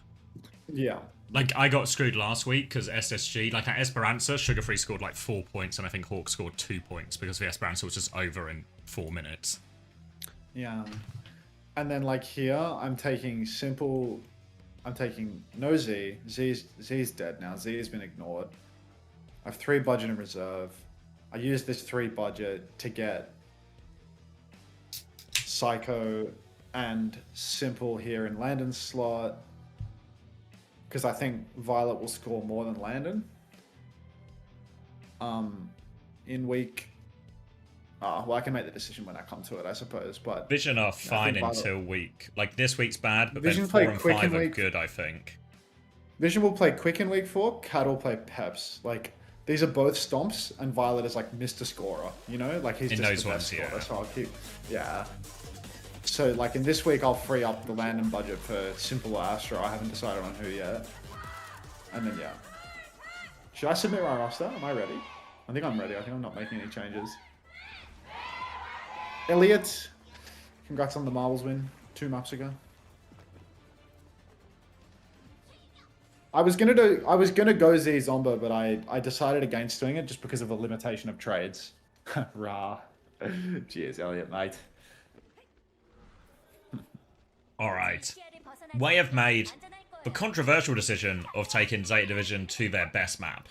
Yeah. Like, I got screwed last week because SSG, like at Esperanza, Sugar Free scored like 4 points, and I think Hawk scored 2 points because the Esperanza was just over in 4 minutes. Yeah. And then, like, here, I'm taking simple... I'm taking no Z. Z's dead now. Z has been ignored. I have 3 budget in reserve. I use this 3 budget to get Psycho and Simple here in Landon's slot. Because I think Violet will score more than Landon. In week... Oh, well, I can make the decision when I come to it, I suppose. But Vision are fine Violet... until week. Like, this week's bad, but Vision then 4 and quick 5 in are week... good, I think. Vision will play quick in week 4. Cat will play Peps. Like, these are both stomps, and Violet is like Mr. Scorer, you know? Like, he's in just those the best ones, scorer, yeah. so I'll keep... Yeah. So, like, in this week, I'll free up the Landon budget for Simple or Astra. I haven't decided on who yet. And then, yeah. Should I submit my roster? Am I ready? I think I'm ready. I think I'm not making any changes. Elliot, congrats on the Marbles win 2 maps ago. I was gonna go Z Zomba, but I decided against doing it just because of the limitation of trades. Rah. Cheers, Elliot, mate. Alright. Way have made the controversial decision of taking Zeta Division to their best map.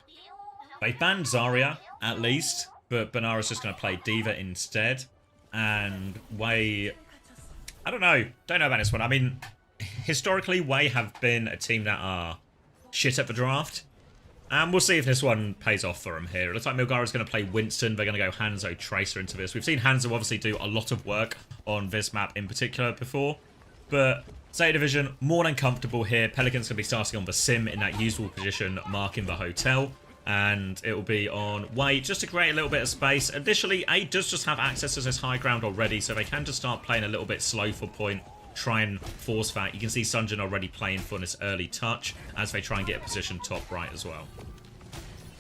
They banned Zarya, at least, but Banara's just going to play D.Va instead. And Way... I don't know about this one. I mean, historically, Way have been a team that are shit at the draft. And we'll see if this one pays off for them here. It looks like Milgara's going to play Winston. They're going to go Hanzo Tracer into this. We've seen Hanzo obviously do a lot of work on this map in particular before. But Zeta Division, more than comfortable here. Pelican's going to be starting on the sim in that usual position, marking the hotel. And it will be on Way, just to create a little bit of space. Additionally, A does just have access to this high ground already, so they can just start playing a little bit slow for point, try and force that. You can see Sunjin already playing for this early touch as they try and get a position top right as well.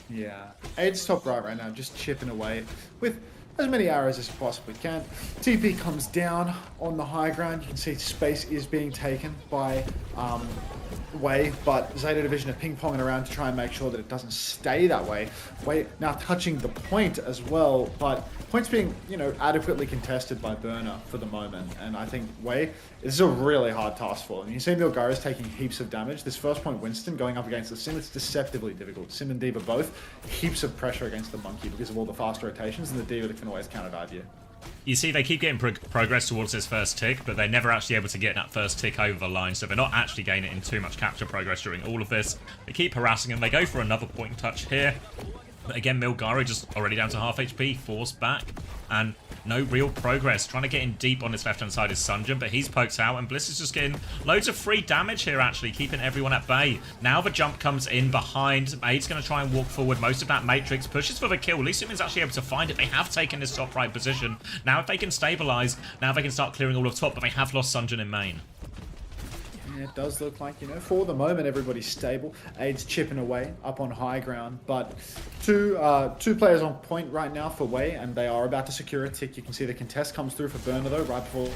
Yeah, Aid's top right now, just chipping away with as many arrows as you possibly can. TP comes down on the high ground. You can see space is being taken by Way, but Zeta Division are ping-ponging around to try and make sure that it doesn't stay that way. Way now touching the point as well, but points being, you know, adequately contested by Burner for the moment. And I think Way, this is a really hard task for him. You see Milgara's taking heaps of damage. This first point Winston going up against the Sim, it's deceptively difficult. Sim and D.Va both, heaps of pressure against the Monkey because of all the fast rotations, and the D.Va can always counter-dive you. You see, they keep getting progress towards this first tick, but they're never actually able to get that first tick over the line, so they're not actually gaining in too much capture progress during all of this. They keep harassing them. They go for another point touch here. But again, Milgari just already down to half HP, forced back, and no real progress. Trying to get in deep on his left-hand side is Sunjin, but he's poked out, and Bliss is just getting loads of free damage here, actually, keeping everyone at bay. Now the jump comes in behind. Maid's going to try and walk forward. Most of that Matrix pushes for the kill. Lee Sumin's actually able to find it. They have taken this top right position. Now if they can stabilize, now they can start clearing all of top, but they have lost Sunjin in main. Yeah, it does look like, you know, for the moment, everybody's stable. Aid's chipping away up on high ground, but two players on point right now for Wei, and they are about to secure a tick. You can see the contest comes through for Burner, though, right before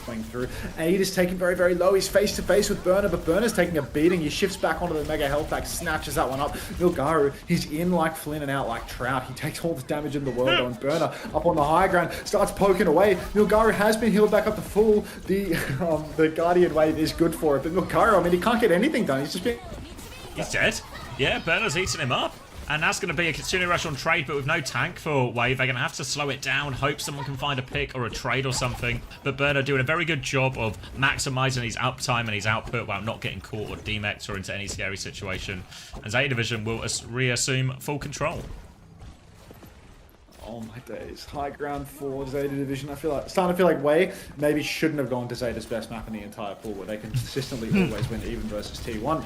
going through. Aid is taken very, very low. He's face to face with Burner, but Burner's taking a beating. He shifts back onto the Mega Health Pack, snatches that one up. Milgaru, he's in like Flynn and out like Trout. He takes all the damage in the world on Burner. Up on the high ground, starts poking away. Milgaru has been healed back up to full. The Guardian Wave is good for it, but Milgaru, I mean, he can't get anything done. He's just been... He's dead. Yeah, Burner's eating him up. And that's going to be a Kitsune Rush on trade, but with no tank for Wave, they're going to have to slow it down, hope someone can find a pick or a trade or something. But Burner doing a very good job of maximising his uptime and his output while not getting caught or demexed or into any scary situation. And Zeta Division will reassume full control. Oh my days. High ground for Zeta Division. I feel like, starting to feel like Wei maybe shouldn't have gone to Zeta's best map in the entire pool, where they consistently always win, even versus T1.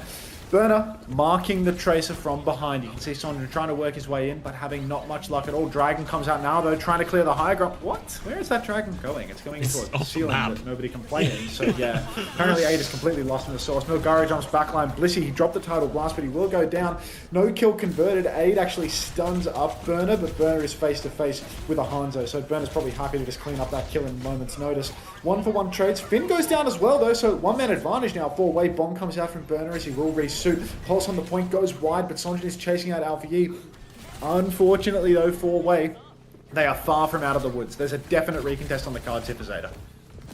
Burner marking the Tracer from behind. You can see Sondra trying to work his way in, but having not much luck at all. Dragon comes out now, though, trying to clear the high ground. What? Where is that Dragon going? It's going into a ceiling that nobody can play in. So, yeah, apparently Aid is completely lost in the source. Milgari jumps backline. Blissey, he dropped the Tidal Blast, but he will go down. No kill converted. Aid actually stuns up Burner, but Burner is face-to-face with a Hanzo. So Burner's probably happy to just clean up that kill in moment's notice. 1-for-1 trades. Finn goes down as well, though, so one-man advantage now. 4-way bomb comes out from Burner as he will resuit. Pulse on the point goes wide, but Sonjin is chasing out Alpha Yi. Unfortunately, though, 4-way, they are far from out of the woods. There's a definite recontest on the cards here for Zeta.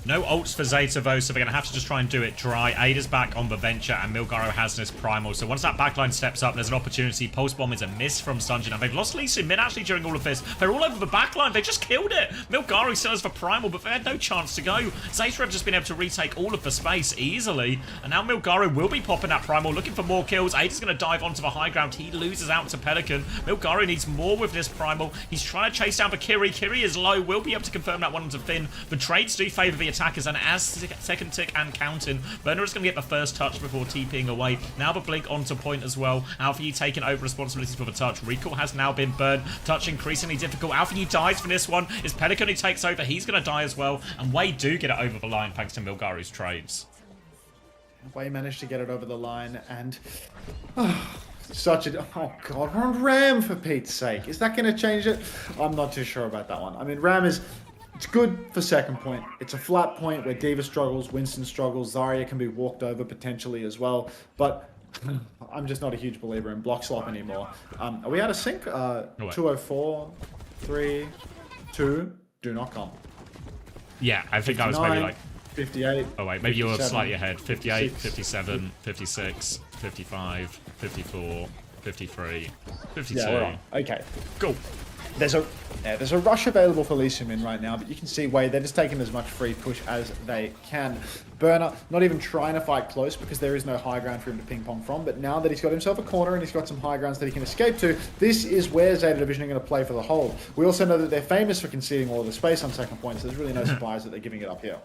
No ults for Zeta, though, so they're going to have to just try and do it dry. Ada's back on the Venture, and Milgaro has this Primal. So once that backline steps up, there's an opportunity. Pulse Bomb is a miss from Sunjin, and they've lost Lee Sin Min actually during all of this. They're all over the backline. They just killed it. Milgaro still has the Primal, but they had no chance to go. Zeta have just been able to retake all of the space easily, and now Milgaro will be popping that Primal, looking for more kills. Ada's going to dive onto the high ground. He loses out to Pelican. Milgaro needs more with this Primal. He's trying to chase down the Kiri. Kiri is low. Will be able to confirm that one onto Finn. The trades do favour the attackers, and as second tick and counting, Burner is going to get the first touch before TPing away. Now the blink onto point as well. Alpha Yi taking over responsibilities for the touch. Recall has now been burned. Touch increasingly difficult. Alpha Yi dies for this one. It's Pelican who takes over. He's going to die as well. And Wei do get it over the line thanks to Milgaru's trades. Wei managed to get it over the line, and such a... Oh, God. We're on Ram, for Pete's sake. Is that going to change it? I'm not too sure about that one. I mean, Ram is... It's good for second point. It's a flat point where Diva struggles, Winston struggles, Zarya can be walked over potentially as well. But I'm just not a huge believer in block slop anymore. Are we out of sync? 204, 3, 2, do not come. Yeah, I think I was maybe like... 58. Oh wait, maybe you're slightly ahead. 58, 57, 56, 55, 54, 53, 52. Yeah, we're on. Okay. Cool. There's a rush available for Lee Sin-min right now, but you can see Wei, they're just taking as much free push as they can. Burner not even trying to fight close because there is no high ground for him to ping pong from, but now that he's got himself a corner and he's got some high grounds that he can escape to, this is where Zeta Division are going to play for the hold. We also know that they're famous for conceding all of the space on second point, so there's really no surprise that they're giving it up here.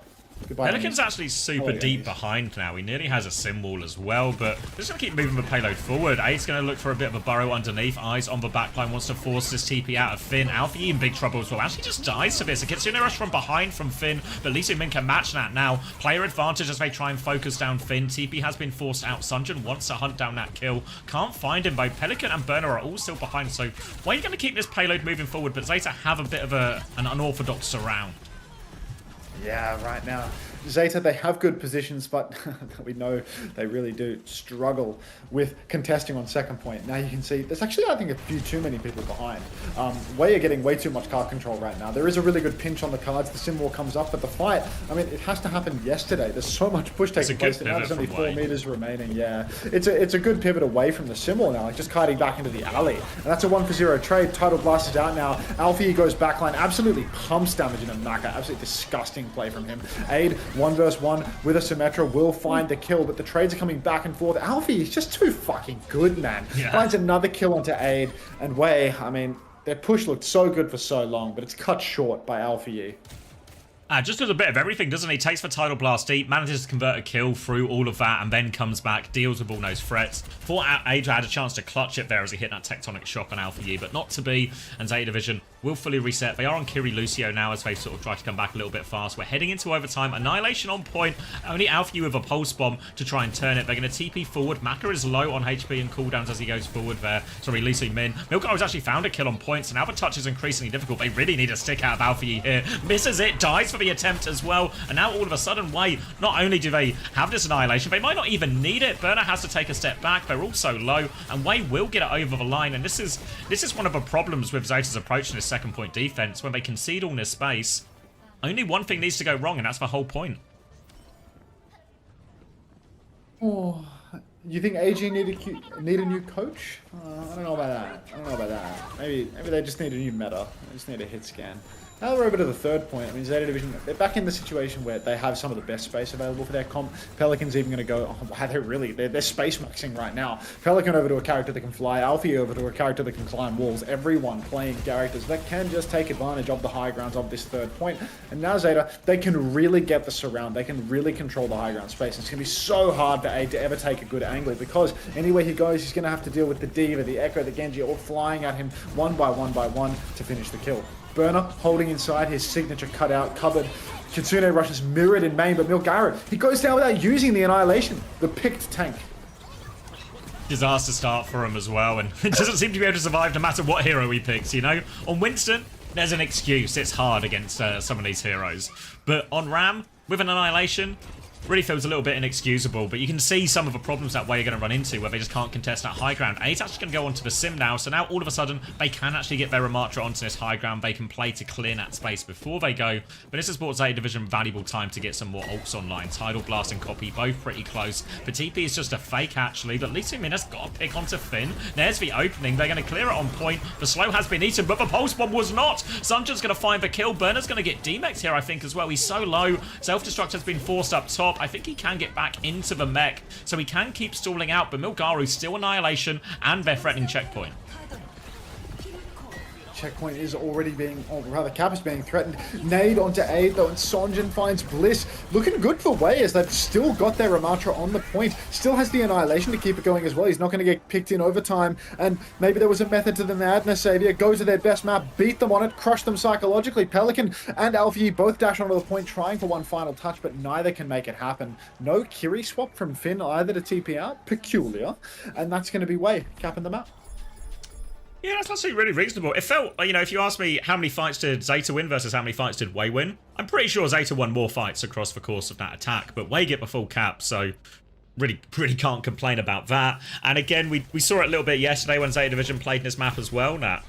Goodbye, Pelican's actually super deep behind now. He nearly has a sim wall as well, but they're just going to keep moving the payload forward. Aid's going to look for a bit of a burrow underneath. Eyes on the backline, wants to force this TP out of Finn. Alpha Yi in big trouble as well. Actually just dies to this. A Kitsune Rush from behind from Finn, but Lee Sin-min can match that now. Player advantage as they try and focus down Finn. TP has been forced out. Sunjin wants to hunt down that kill. Can't find him though. Pelican and Burner are all still behind, so why are you going to keep this payload moving forward? But Zeta have a bit of an unorthodox surround. Yeah, right now. Zeta, they have good positions, but we know they really do struggle with contesting on second point. Now you can see there's actually, I think, a few too many people behind. Wei are getting way too much card control right now. There is a really good pinch on the cards. The sim war comes up, but the fight, I mean, it has to happen yesterday. There's so much push taking place, and now there's only 4 meters remaining. Yeah, it's a good pivot away from the sim war now, like just kiting back into the alley. And that's a 1-for-0 trade. Tidal Blast is out now. Alfie goes backline, absolutely pumps damage in a Naka. Absolutely disgusting play from him. Aid, 1 versus 1 with a Symmetra, will find the kill, but the trades are coming back and forth. Alfie is just too fucking good, man. Yeah. Finds another kill onto Aid, and Wei, I mean, their push looked so good for so long, but it's cut short by Alfie. Just does a bit of everything, doesn't he? Takes for Tidal Blast deep, manages to convert a kill through all of that, and then comes back, deals with all those threats. Thought Adra had a chance to clutch it there as he hit that tectonic shock on Alpha Yi, but not to be, and Zeta Division will fully reset. They are on Kiri Lucio now as they sort of try to come back a little bit fast. We're heading into overtime. Annihilation on point. Only Alpha Yi with a pulse bomb to try and turn it. They're going to TP forward. Maka is low on HP and cooldowns as he goes forward there. Sorry, Lucio Min. Milgar has actually found a kill on points, and now the touch is increasingly difficult. They really need a stick out of Alpha Yi here. Misses it, dies for the attempt as well. And now all of a sudden, Wei, not only do they have this annihilation, they might not even need it. Burner has to take a step back. They're also low, and Wei will get it over the line. And this is one of the problems with Zeta's approach in his second point defense. When they concede all this space, only one thing needs to go wrong, and that's the whole point. Oh, you think AG need a new coach? I don't know about that. Maybe they just need a new meta. They just need a hit scan. Now we're over to the third point. I mean, Zeta Division, they're back in the situation where they have some of the best space available for their comp. Pelican's even going to go, oh, wow, they're space maxing right now. Pelican over to a character that can fly, Alfie over to a character that can climb walls. Everyone playing characters that can just take advantage of the high grounds of this third point. And now Zeta, they can really get the surround. They can really control the high ground space. It's going to be so hard for Aid to ever take a good angle, because anywhere he goes, he's going to have to deal with the Diva, the Echo, the Genji, all flying at him one by one to finish the kill. Burner holding inside, his signature cut out, covered. Kitsune rushes mirrored in main, but Milgara, he goes down without using the annihilation. The picked tank. Disaster start for him as well, and it doesn't seem to be able to survive no matter what hero he picks, you know? On Winston, there's an excuse. It's hard against some of these heroes. But on Ram, with an annihilation, really feels a little bit inexcusable, but you can see some of the problems that way you're going to run into, where they just can't contest that high ground. Eight's actually going to go onto the sim now, so now all of a sudden they can actually get their Ramatra onto this high ground. They can play to clear that space before they go, but this has bought Zeta Division valuable time to get some more ults online. Tidal Blast and Copy both pretty close, but TP is just a fake actually, but Lisa Mina's got a pick onto Finn. There's the opening, they're going to clear it on point. The slow has been eaten, but the pulse bomb was not. Sunjun's going to find the kill. Burner's going to get D-Mex here, I think, as well. He's so low. Self-destruct has been forced up top. I think he can get back into the mech, so he can keep stalling out, but Milgaru's still annihilation, and they're threatening checkpoint. Checkpoint is already being, or rather Cap is being threatened. Nade onto Aid though, and Sonjin finds Bliss. Looking good for Wei as they've still got their Ramatra on the point. Still has the annihilation to keep it going as well. He's not going to get picked in overtime, and maybe there was a method to the madness. Savior, go to their best map, beat them on it, crush them psychologically. Pelican and Alfie both dash onto the point, trying for one final touch, but neither can make it happen. No Kiri swap from Finn either to TP out. Peculiar. And that's going to be Wei capping them out. Yeah, that's actually really reasonable. It felt, you know, if you ask me how many fights did Zeta win versus how many fights did Wei win, I'm pretty sure Zeta won more fights across the course of that attack, but Wei get the full cap, so really can't complain about that. And again, we saw it a little bit yesterday when Zeta Division played in this map as well. Now,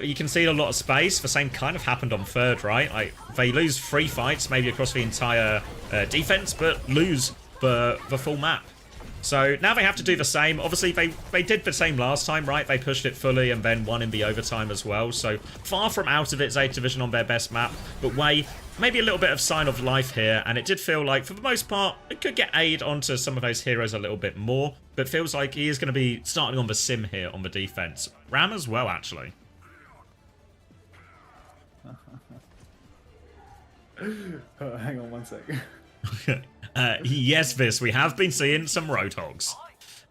you can see a lot of space. The same kind of happened on third, right? Like, they lose 3 fights, maybe across the entire defense, but lose the full map. So now they have to do the same. Obviously, they did the same last time, right? They pushed it fully and then won in the overtime as well. So far from out of it, Zeta Division on their best map. But Wei, maybe a little bit of sign of life here. And it did feel like, for the most part, it could get Aid onto some of those heroes a little bit more. But feels like he is going to be starting on the sim here on the defense. Ram as well, actually. Hang on one second. Yes, Vis, we have been seeing some Roadhogs.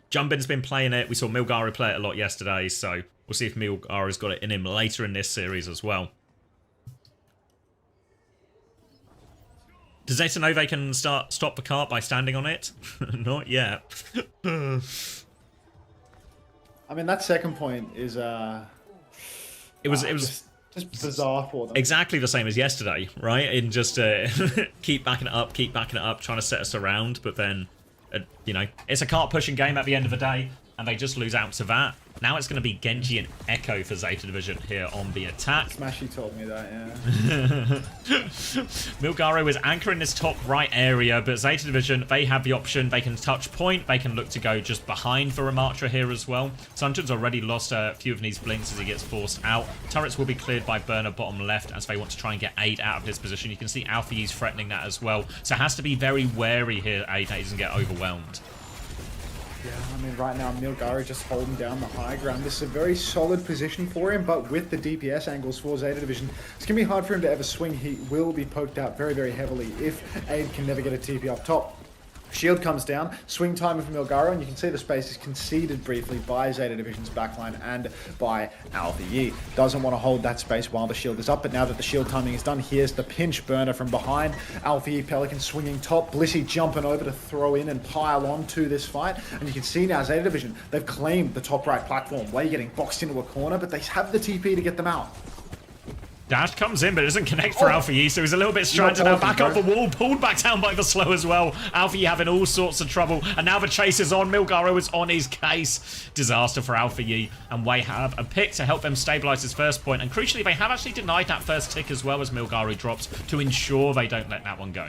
Jumbin's been playing it. We saw Milgaru play it a lot yesterday, so we'll see if Milgaru's got it in him later in this series as well. Does Zeta know they can stop the cart by standing on it? Not yet. I mean, that second point is It was Just bizarre for them. Exactly the same as yesterday, right? In just keep backing it up, trying to set us around, but then, you know, it's a cart pushing game at the end of the day, and they just lose out to that. Now it's going to be Genji and Echo for Zeta Division here on the attack. Smashy told me that, yeah. Milgaro is anchoring this top right area, but Zeta Division, they have the option. They can touch point. They can look to go just behind for Ramatra here as well. Sunjun's already lost a few of these blinks as he gets forced out. Turrets will be cleared by Burner bottom left as they want to try and get Aid out of his position. You can see Alpha Yi's threatening that as well. So has to be very wary here, Aid, that he doesn't get overwhelmed. Yeah, I mean, right now, Milgaro just holding down the high ground. This is a very solid position for him, but with the DPS angles for Zeta Division, it's going to be hard for him to ever swing. He will be poked out very, very heavily if Aid can never get a TP up top. Shield comes down, swing time for Milgaro, and you can see the space is conceded briefly by Zeta Division's backline and by Alpha Yi. Doesn't want to hold that space while the shield is up, but now that the shield timing is done, here's the pinch Burner from behind. Alpha Yi, Pelican swinging top, Blissey jumping over to throw in and pile on to this fight, and you can see now Zeta Division, they've claimed the top right platform. Way getting boxed into a corner, but they have the TP to get them out. Dash comes in, but it doesn't connect for Alpha Yi, so he's a little bit stranded now. Back up the wall, pulled back down by the slow as well. Alpha Yi having all sorts of trouble, and now the chase is on. Milgaro is on his case. Disaster for Alpha Yi, and Wei have a pick to help them stabilize his first point, and crucially, they have actually denied that first tick as well as Milgaro drops to ensure they don't let that one go.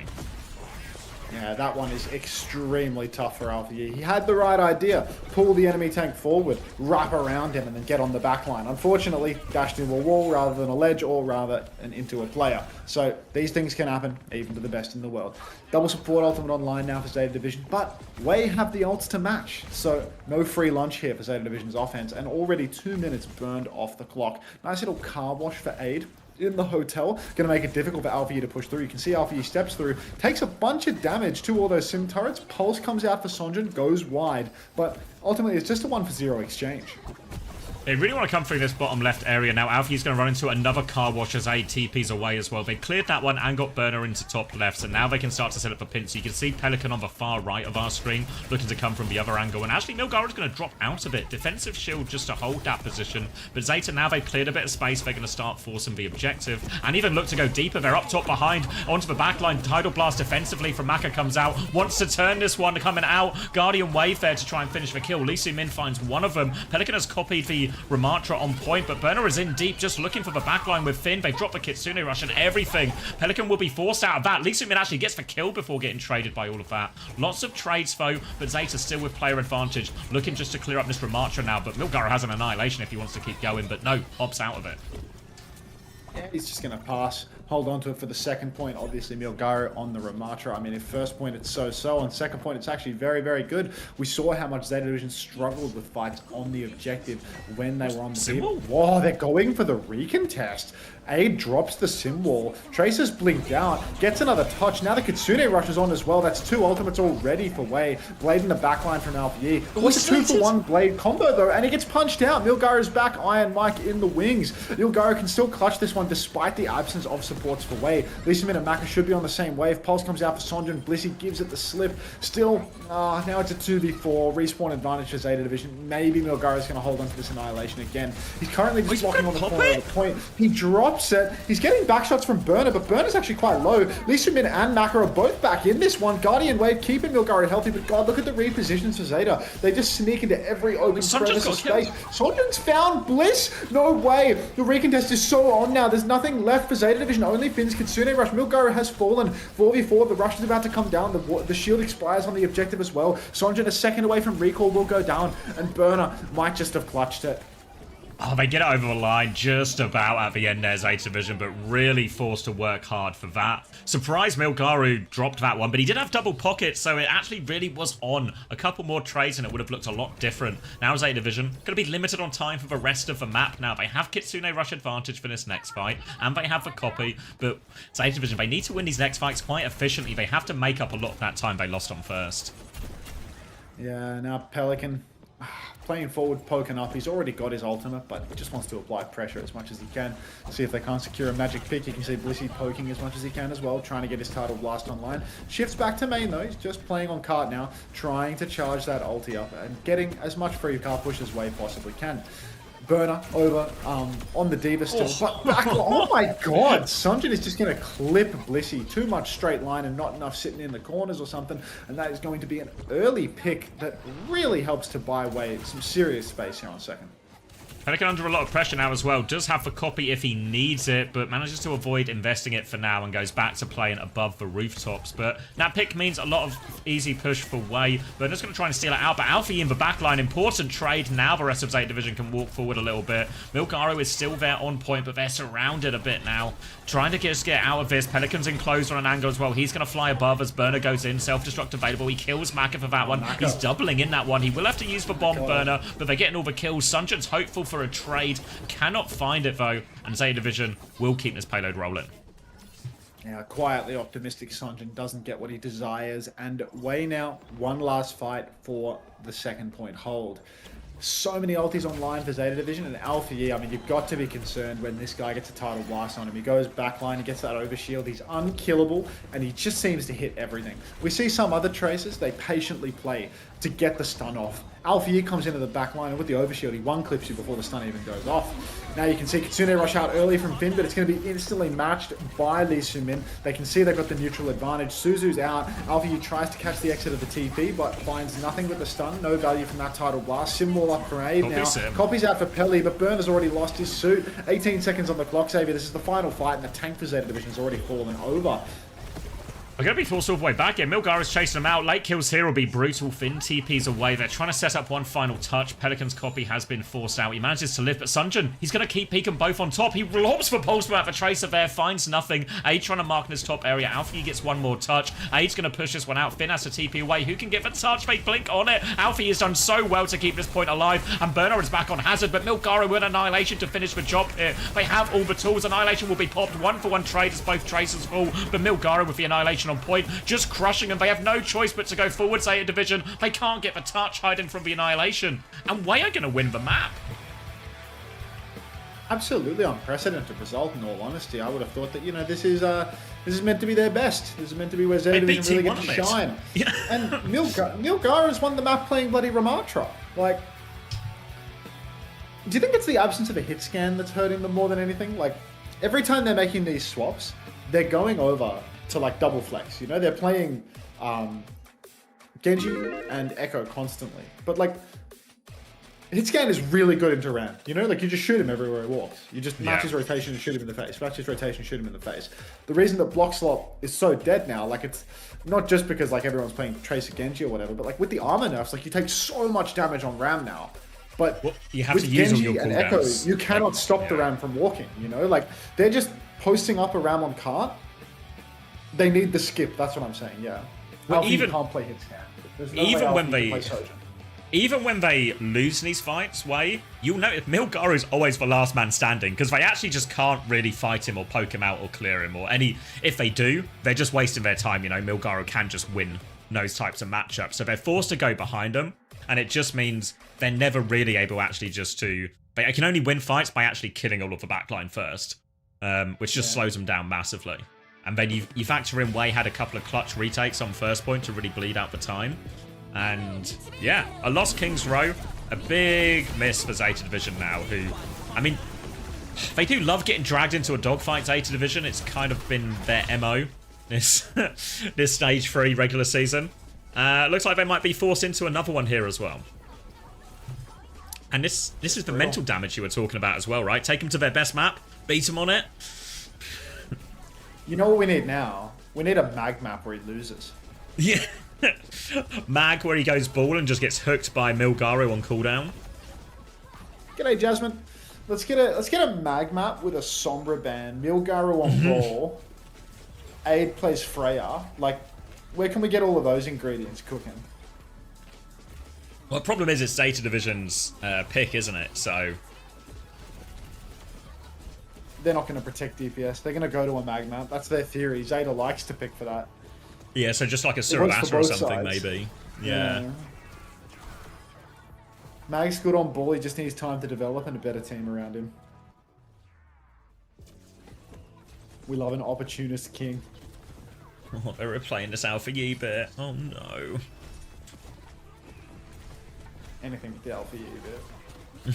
Yeah, that one is extremely tough for Alpha Yi. He had the right idea. Pull the enemy tank forward, wrap around him, and then get on the back line. Unfortunately, dashed into a wall rather than a ledge, or rather into a player. So these things can happen, even to the best in the world. Double support ultimate online now for Zeta Division, but Wei have the ults to match. So no free lunch here for Zeta Division's offense, and already 2 minutes burned off the clock. Nice little car wash for Aid in the hotel, going to make it difficult for Alpha Yi to push through. You can see Alpha Yi steps through, takes a bunch of damage to all those sim turrets. Pulse comes out for Sonjun, goes wide, but ultimately it's just a 1-for-0 exchange. They really want to come through this bottom left area now. Alpha Yi's going to run into another car wash as Aid TP's away as well. They cleared that one and got Burner into top left, so now they can start to set up a pin. So you can see Pelican on the far right of our screen looking to come from the other angle. And actually, Milgaro's going to drop out a bit. Defensive shield just to hold that position. But Zeta, now they've cleared a bit of space. They're going to start forcing the objective and even look to go deeper. They're up top behind onto the backline. Tidal Blast defensively from Maka comes out. Wants to turn this one coming out. Guardian Wave there to try and finish the kill. Lee Min finds one of them. Pelican has copied the Ramatra on point, but Burner is in deep, just looking for the backline with Finn. They've dropped the Kitsune Rush and everything. Pelican will be forced out of that. Lee Min actually gets the kill before getting traded by all of that. Lots of trades, though, but Zeta still with player advantage, looking just to clear up this Ramatra now, but Milgaro has an annihilation if he wants to keep going, but no, opts out of it. Yeah, he's just going to pass, hold on to it for the second point. Obviously, Milgaro on the Ramatra. I mean, at first point, it's so-so. On second point, it's actually very, very good. We saw how much Zeta Division struggled with fights on the objective when they were on the Symbol? Whoa, they're going for the recontest. Aid drops the sim wall. Tracer's blinked out, gets another touch. Now the Kitsune rushes on as well. That's 2 ultimates already for Wei. Blade in the backline from Alpha Yi. What's a 2-for-1 Blade combo though, and he gets punched out. Milgaro's back, Iron Mike in the wings. Milgaro can still clutch this one despite the absence of supports for Wei. Lee Min and Maka should be on the same wave. Pulse comes out for Sonjun. Blissey gives it the slip. Still, now it's a 2v4. Respawn advantage for Zeta Division. Maybe Milgaro's going to hold on to this annihilation again. He's currently just blocking on the corner of the point. He drops it. He's getting back shots from Burner, but Burner's actually quite low. Lee Min and Maka are both back in this one. Guardian Wave keeping Milgaro healthy, but God, look at the repositions for Zeta. They just sneak into every open crevice of space. Sonjun's found Bliss. No way. The recontest is so on now. There's nothing left for Zeta Division. Only Finn's Kitsune Rush. Milgaro has fallen. 4v4. The rush is about to come down. The shield expires on the objective as well. Sonjun a second away from recall will go down, and Burner might just have clutched it. Oh, they get it over the line just about at the end there, Zeta Division, but really forced to work hard for that. Surprised Milgaro dropped that one, but he did have double pockets, so it actually really was on. A couple more trades and it would have looked a lot different. Now Zeta Division going to be limited on time for the rest of the map now. They have Kitsune Rush advantage for this next fight, and they have the copy, but Zeta Division, they need to win these next fights quite efficiently. They have to make up a lot of that time they lost on first. Yeah, now Pelican playing forward, poking up. He's already got his ultimate, but he just wants to apply pressure as much as he can. See if they can't secure a magic pick. You can see Blissey poking as much as he can as well, trying to get his Tidal Blast online. Shifts back to main though. He's just playing on cart now, trying to charge that ulti up and getting as much free car push as Wei possibly can. Burner over on the Diva still. But back, oh my god, Sunjin is just going to clip Blissey. Too much straight line and not enough sitting in the corners or something. And that is going to be an early pick that really helps to buy away some serious space here on second. Pelican under a lot of pressure now as well. Does have the copy if he needs it, but manages to avoid investing it for now and goes back to playing above the rooftops. But that pick means a lot of easy push for Wei. But just going to try and steal it out. But Alfie in the backline, important trade. Now the rest of Zeta Division can walk forward a little bit. Milgaro is still there on point, but they're surrounded a bit now. Trying to just get out of this. Pelican's enclosed on an angle as well. He's going to fly above as Burner goes in. Self-destruct available. He kills Maka for that one. He's doubling in that one. He will have to use the bomb Burner, but they're getting all the kills. Sunjin's hopeful for a trade. Cannot find it though, and Zeta Division will keep this payload rolling. Yeah, quietly optimistic Sunjin doesn't get what he desires, and Wei now one last fight for the second point hold. So many ultis online for Zeta Division, and Alpha Yi, I mean, you've got to be concerned when this guy gets a tidal blast on him. He goes backline, he gets that overshield, he's unkillable, and he just seems to hit everything. We see some other traces, they patiently play to get the stun off. Alpha Yi comes into the backline, and with the overshield, he one-clips you before the stun even goes off. Now you can see Kitsune rush out early from Finn, but it's going to be instantly matched by Lee Sumin. They can see they've got the neutral advantage. Suzu's out. Alpha Yi tries to catch the exit of the TP, but finds nothing with the stun. No value from that tidal blast. Symbol up grenade now. Copy's out for Pelly, but Burner's already lost his suit. 18 seconds on the clock, Xavier. This is the final fight, and the tank for Zeta Division has already fallen over. They're going to be forced all the way back here. Milgara's chasing them out. Late kills here will be brutal. Finn TP's away. They're trying to set up one final touch. Pelican's copy has been forced out. He manages to live, but Sunjin, he's going to keep peeking both on top. He lobs for Pulse out for Tracer there, finds nothing. Aid trying to mark in his top area. Alfie gets one more touch. Aid's going to push this one out. Finn has to TP away. Who can get the touch? They blink on it. Alfie has done so well to keep this point alive, and Burner is back on Hazard, but Milgara with Annihilation to finish the job here. They have all the tools. Annihilation will be popped. 1-for-1 trade as both Tracers fall, but Milgara with the Annihilation on point, just crushing them. They have no choice but to go forward, Zeta Division. They can't get the touch hiding from the Annihilation. And Wei are going to win the map. Absolutely unprecedented result, in all honesty. I would have thought that, you know, this is meant to be their best. This is meant to be where Zeta Division really gets to shine. Yeah. And Milgara's won the map playing bloody Ramatra. Like, do you think it's the absence of a hit scan that's hurting them more than anything? Like, every time they're making these swaps, they're going over to like double flex, you know? They're playing Genji and Echo constantly. But like, Hitscan is really good into ramp, you know? Like, you just shoot him everywhere he walks. You just match his rotation and shoot him in the face. Match his rotation, shoot him in the face. The reason that block slot is so dead now, like, it's not just because like everyone's playing Tracer Genji or whatever, but like with the armor nerfs, like you take so much damage on Ram now. But you have with to use Genji all your and cooldowns. Echo, you cannot stop the Ram from walking, you know? Like, they're just posting up a Ram on cart. They need the skip, that's what I'm saying, yeah. Well, even can't play hit scan. There's no even way when Alfie can play Sojourn. Even when they lose these fights, Wei, you'll notice Milgara is always the last man standing because they actually just can't really fight him or poke him out or clear him or any. If they do, they're just wasting their time. You know, Milgara can just win those types of matchups, so they're forced to go behind them, and it just means they're never really able actually just to. They can only win fights by actually killing all of the backline first, which just slows them down massively. And then you factor in Wei had a couple of clutch retakes on first point to really bleed out the time. And yeah, a lost King's Row, a big miss for Zeta Division now, who, I mean, they do love getting dragged into a dogfight, Zeta Division. It's kind of been their MO this stage 3 regular season. Looks like they might be forced into another one here as well. And this is the mental damage you were talking about as well, right? Take them to their best map, beat them on it. You know what we need now? We need a mag map where he loses. Yeah. Mag where he goes ball and just gets hooked by Milgaro on cooldown. G'day, Jasmine. Let's get a mag map with a Sombra ban, Milgaro on ball, Aid plays Freya. Like, where can we get all of those ingredients cooking? Well, the problem is it's Zeta Division's pick, isn't it? So they're not going to protect DPS. They're going to go to a mag map. That's their theory. Zeta likes to pick for that. Yeah, so just like a Surabasa or something, maybe. Yeah. Mag's good on ball. He just needs time to develop and a better team around him. We love an opportunist king. Oh, they're replaying this Alpha Yi bit. Oh no. Anything with the Alpha Yi bit.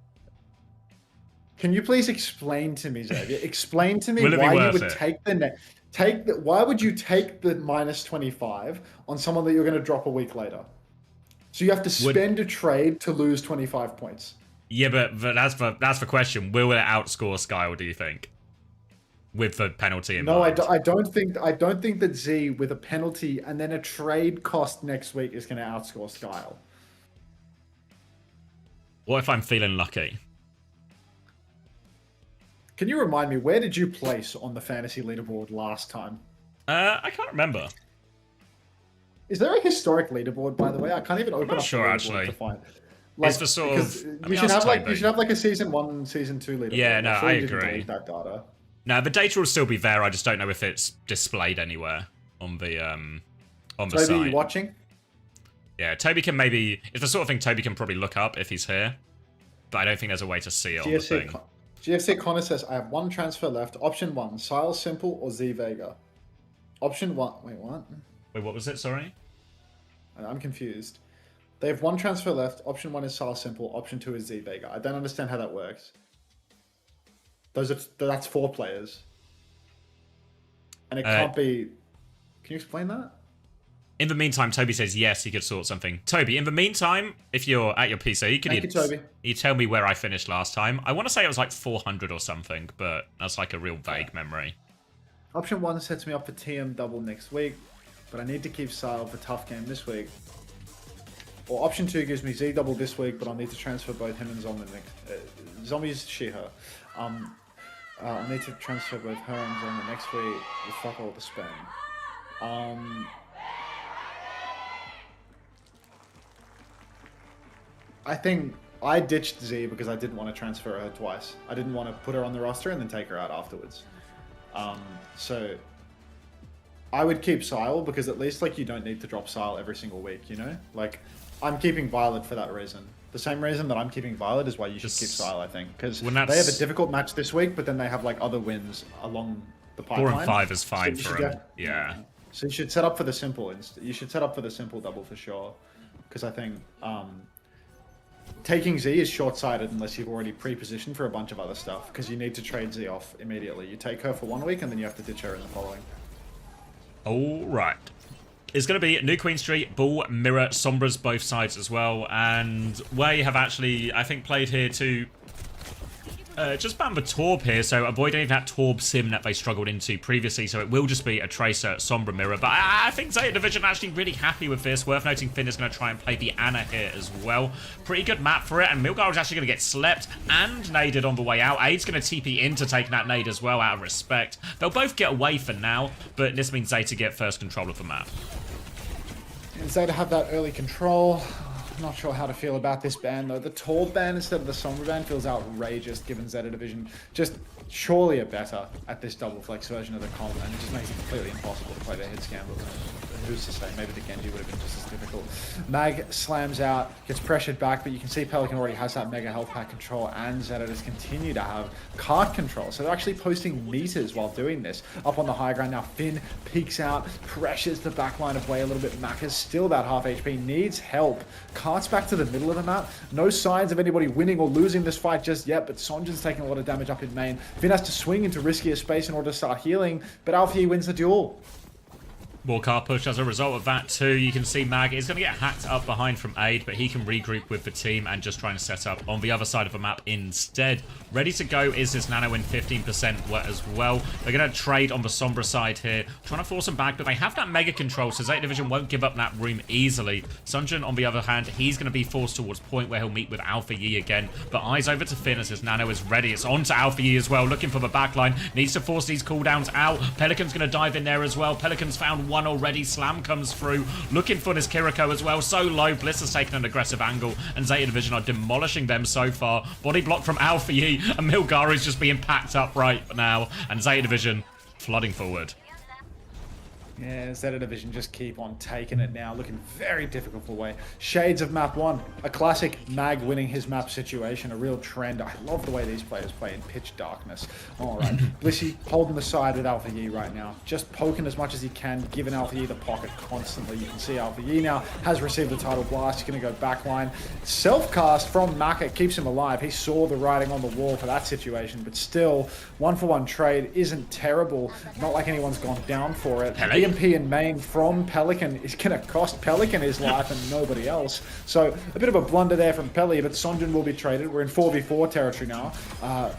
Can you please explain to me, Xavier? Explain to me Will it be why you worth would it? take the why would you take the minus 25 on someone that you're going to drop a week later? So you have to spend a trade to lose 25 points. Yeah, but that's the question. Will it outscore Skyle, do you think? With the penalty in No, mind. I don't think that Z with a penalty and then a trade cost next week is going to outscore Skyle. What if I'm feeling lucky? Can you remind me, where did you place on the fantasy leaderboard last time? I can't remember. Is there a historic leaderboard, by the way? I can't even open up sure, the leaderboard actually. to find. It's the sort of- because I mean, you should ask have Toby. you should have like a season 1, season 2 leaderboard. Yeah, no, I'm sure I you didn't agree. delete that data. No, the data will still be there. I just don't know if it's displayed anywhere on the Toby, site. you watching? Yeah, Toby can maybe. It's the sort of thing Toby can probably look up if he's here, but I don't think there's a way to see it on the thing. GFC Connor says, I have one transfer left. Option 1, Sile Simple or Z Vega. Option 1. Wait, what? Wait, what was it? Sorry. I'm confused. They have one transfer left. Option 1 is Sile Simple. Option 2 is Z Vega. I don't understand how that works. That's 4 players. And it can't be... Can you explain that? In the meantime, Toby says yes, he could sort something. Toby, in the meantime, if you're at your PC, Thank you, Toby. you tell me where I finished last time? I want to say it was like 400 or something, but that's like a real vague memory. Option 1 sets me up for TM double next week, but I need to keep Sile for tough game this week. Or option 2 gives me Z double this week, but I'll need to transfer both him and Zombie next... Zombie's she/her. I'll need to transfer both her and Zombie next week with fuck all to spend. I think I ditched Z because I didn't want to transfer her twice. I didn't want to put her on the roster and then take her out afterwards. So I would keep Sile because at least like you don't need to drop Sile every single week, you know? Like I'm keeping Violet for that reason. The same reason that I'm keeping Violet is why you should keep Sile, I think. Because they have a difficult match this week, but then they have like other wins along the pipeline. 4 and 5 is fine So you for should him. Yeah. So you should set up for the simple. You should set up for the simple double for sure. Because I think taking Z is short-sighted unless you've already pre-positioned for a bunch of other stuff. Because you need to trade Z off immediately. You take her for 1 week and then you have to ditch her in the following. All right. It's going to be New Queen Street, Bull, Mirror, Sombras, both sides as well. And Way have actually, I think, played here to just ban the Torb here, so avoid any of that Torb sim that they struggled into previously. So it will just be a Tracer, Sombra, Mirror. But I think Zeta Division are actually really happy with this. Worth noting, Finn is going to try and play the Ana here as well. Pretty good map for it, and Milgar is actually going to get slept and naded on the way out. Aid's going to TP in to take that nade as well, out of respect. They'll both get away for now, but this means Zeta get first control of the map. And Zeta have that early control. Not sure how to feel about this ban though. The Torb ban instead of the Sombra ban feels outrageous given Zeta Division just surely are better at this double flex version of the comp, and it just makes it completely impossible to play their hit scandal. Who's to say? Maybe the Genji would have been just as difficult. Mag slams out, gets pressured back, but you can see Pelican already has that mega health pack control, and Zeta just continue to have card control. So they're actually posting meters while doing this. Up on the high ground now, Finn peeks out, pressures the backline of Way a little bit. Mac is still about half HP, needs help. Carts back to the middle of the map. No signs of anybody winning or losing this fight just yet, but Sonjin's taking a lot of damage up in main. Finn has to swing into riskier space in order to start healing, but Alfie wins the duel. More car push as a result of that too. You can see Mag is going to get hacked up behind from Aid, but he can regroup with the team and just trying to set up on the other side of the map instead. Ready to go is this Nano in 15% as well. They're going to trade on the Sombra side here, trying to force him back, but they have that mega control, so Zeta Division won't give up that room easily. Sunjin, on the other hand, he's going to be forced towards point where he'll meet with Alpha Yi again, but eyes over to Finn as his Nano is ready. It's on to Alpha Yi as well, looking for the backline. Needs to force these cooldowns out. Pelican's going to dive in there as well. Pelican's found one already. Slam comes through, looking for this Kiriko as well. So low, Bliss has taken an aggressive angle, and Zeta Division are demolishing them so far. Body block from Alpha Yi, and Milgar is just being packed up right now, and Zeta Division flooding forward. Yeah, Zeta Division just keep on taking it now, looking very difficult for Way. Shades of map 1, a classic Mag winning his map situation, a real trend. I love the way these players play in pitch darkness. All right, Blissey holding the side with Alpha Yi right now, just poking as much as he can, giving Alpha Yi the pocket constantly. You can see Alpha Yi now has received the title blast. He's going to go backline. Self-cast from Maka keeps him alive. He saw the writing on the wall for that situation, but still, 1-for-1 trade isn't terrible. Not like anyone's gone down for it. EMP in main from Pelican is going to cost Pelican his life and nobody else. So a bit of a blunder there from Peli, but Sonjun will be traded. We're in 4v4 territory now.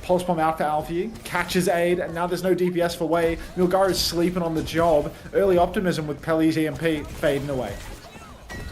Pulse Bomb out for Alfie, catches aid, and now there's no DPS for Wei. Milgaru's sleeping on the job. Early optimism with Peli's EMP fading away.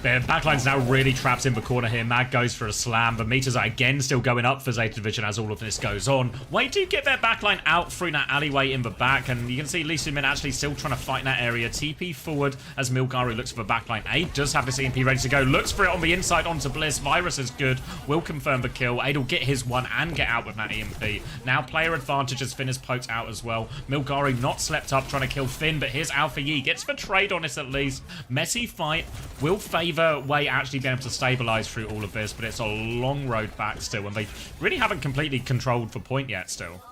Their backline's now really trapped in the corner here. Mag goes for a slam. The meters are again still going up for Zeta Division as all of this goes on. Wei do get their backline out through that alleyway in the back, and you can see Lee Min actually still trying to fight in that area. TP forward as Milgaru looks for the backline. Aid does have this EMP ready to go. Looks for it on the inside onto Bliss. Virus is good. Will confirm the kill. Aid will get his one and get out with that EMP. Now player advantage as Finn is poked out as well. Milgaru not slept up trying to kill Finn, but here's Alpha Yi. Gets the trade on this at least. Messy fight. Will favour Wei actually being able to stabilize through all of this, but it's a long road back still, and they really haven't completely controlled for point yet still.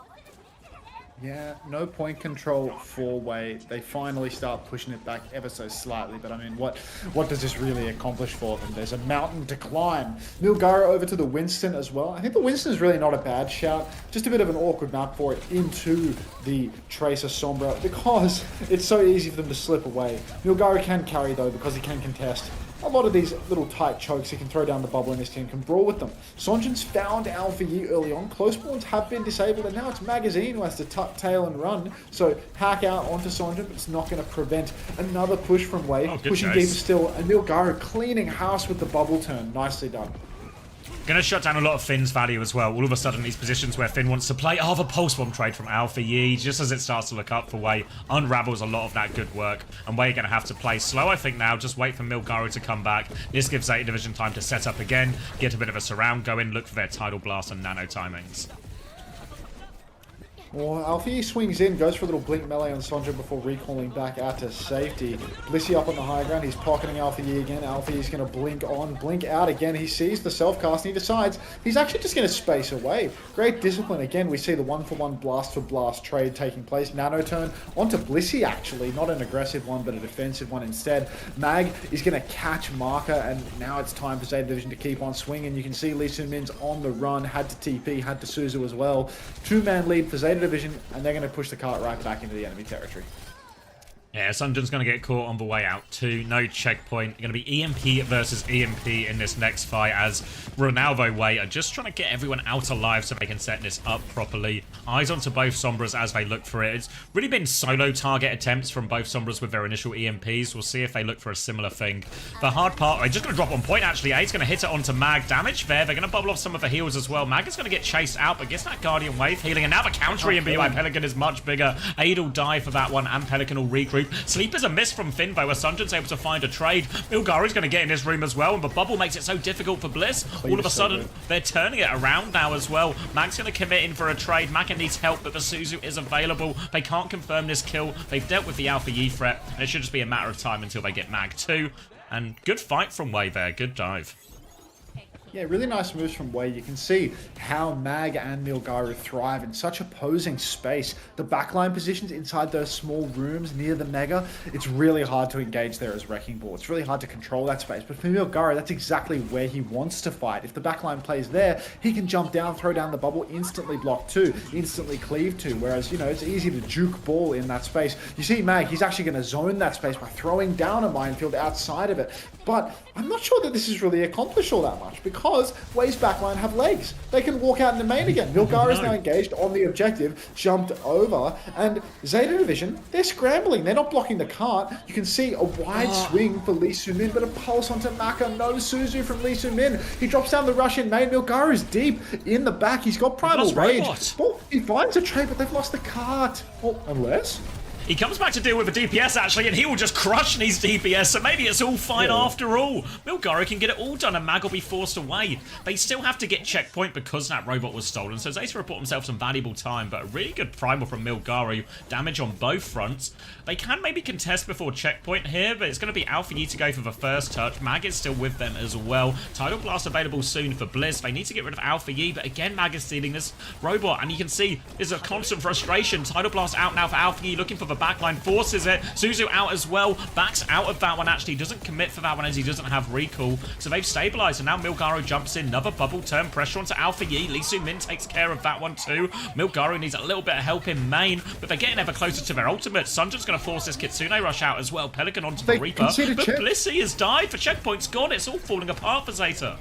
Yeah, no point control for Wei. They finally start pushing it back ever so slightly, but I mean, what does this really accomplish for them? There's a mountain to climb. Milgaru over to the Winston as well. I think the Winston is really not a bad shout. Just a bit of an awkward map for it into the Tracer Sombra because it's so easy for them to slip away. Milgaru can carry though because he can contest. A lot of these little tight chokes he can throw down the bubble and his team can brawl with them. Sonjin's found Alpha Yi early on. Close spawns have been disabled and now it's Magazine who has to tuck tail and run. So hack out onto Sonjin, but it's not going to prevent another push from Wei. Pushing deeper still, and Milgaru cleaning house with the bubble turn. Nicely done. Gonna shut down a lot of Finn's value as well. All of a sudden, these positions where Finn wants to play. Oh, the pulse bomb trade from Alpha Yi, just as it starts to look up for Wei, unravels a lot of that good work. And Wei are gonna have to play slow, I think, now. Just wait for Milgaru to come back. This gives Zeta Division time to set up again, get a bit of a surround going, look for their tidal blast and nano timings. Well, Alpha Yi swings in, goes for a little blink melee on Sonjin before recalling back out to safety. Blissey up on the high ground, he's pocketing Alpha Yi again. Alpha Yi's going to blink on, blink out again. He sees the self-cast and he decides he's actually just going to space away. Great discipline. Again, we see the 1-for-1 blast for blast trade taking place. Nano turn onto Blissey actually, not an aggressive one, but a defensive one instead. Mag is going to catch Marker, and now it's time for Zeta Division to keep on swinging. You can see Lee Min on the run, had to TP, had to Suzu as well. 2-man lead for Zeta Division, and they're going to push the cart right back into the enemy territory. Yeah, Sunjin's going to get caught on the way out too. No checkpoint. Going to be EMP versus EMP in this next fight as Ronaldo Wei are just trying to get everyone out alive so they can set this up properly. Eyes onto both Sombras as they look for it. It's really been solo target attempts from both Sombras with their initial EMPs. We'll see if they look for a similar thing. The hard part, they're just going to drop on point actually. Eight's going to hit it onto Mag. Damage there. They're going to bubble off some of the heals as well. Mag is going to get chased out, but gets that Guardian Wave healing. And now the counter EMP by Pelican is much bigger. Aid will die for that one, and Pelican will regroup. Sleeper's a miss from Finn, though, as Sunjin's able to find a trade. Milgaru's going to get in his room as well, and the bubble makes it so difficult for Bliss. All of a sudden, they're turning it around now as well. Mag's going to commit in for a trade. Maka needs help, but the Suzu is available. They can't confirm this kill. They've dealt with the Alpha Yi threat, and it should just be a matter of time until they get Mag too. And good fight from Wei there. Good dive. Yeah, really nice moves from Wei. You can see how Mag and Milgaru thrive in such opposing space. The backline positions inside those small rooms near the Mega, it's really hard to engage there as Wrecking Ball. It's really hard to control that space. But for Milgaru, that's exactly where he wants to fight. If the backline plays there, he can jump down, throw down the bubble, instantly block two, instantly cleave two. Whereas, you know, it's easy to juke ball in that space. You see Mag, he's actually going to zone that space by throwing down a minefield outside of it. But I'm not sure that this has really accomplished all that much because Wei's backline have legs. They can walk out in the main again. Milgaru is now engaged on the objective, jumped over, and Zeta Division, they're scrambling. They're not blocking the cart. You can see a wide swing for Lee Min, but a pulse onto Maka. No Suzu from Lee Min. He drops down the rush in main. Milgaru is deep in the back. He's got primal rage. Well, he finds a trade, but they've lost the cart. Well, unless... He comes back to deal with a DPS, actually, and he will just crush these DPS, so maybe it's all fine after all. Milgaro can get it all done, and Mag will be forced away. They still have to get checkpoint because that robot was stolen, so Zeta report himself some valuable time, but a really good primal from Milgaro. Damage on both fronts. They can maybe contest before checkpoint here, but it's going to be Alpha Yi to go for the first touch. Mag is still with them as well. Tidal Blast available soon for Bliss. They need to get rid of Alpha Yi, but again, Mag is stealing this robot, and you can see there's a constant frustration. Tidal Blast out now for Alpha Yi, looking for the backline, forces it. Suzu out as well, backs out of that one, actually doesn't commit for that one as he doesn't have recall. So they've stabilized, and now Milgaro jumps in. Another bubble turn, pressure onto Alpha Yi. Lee Su-min takes care of that one too. Milgaro needs a little bit of help in main, but they're getting ever closer to their ultimate. Sunjin's going to force this Kitsune rush out as well. Pelican onto the Reaper, but Blissey has died. The checkpoint's gone. It's all falling apart for Zeta.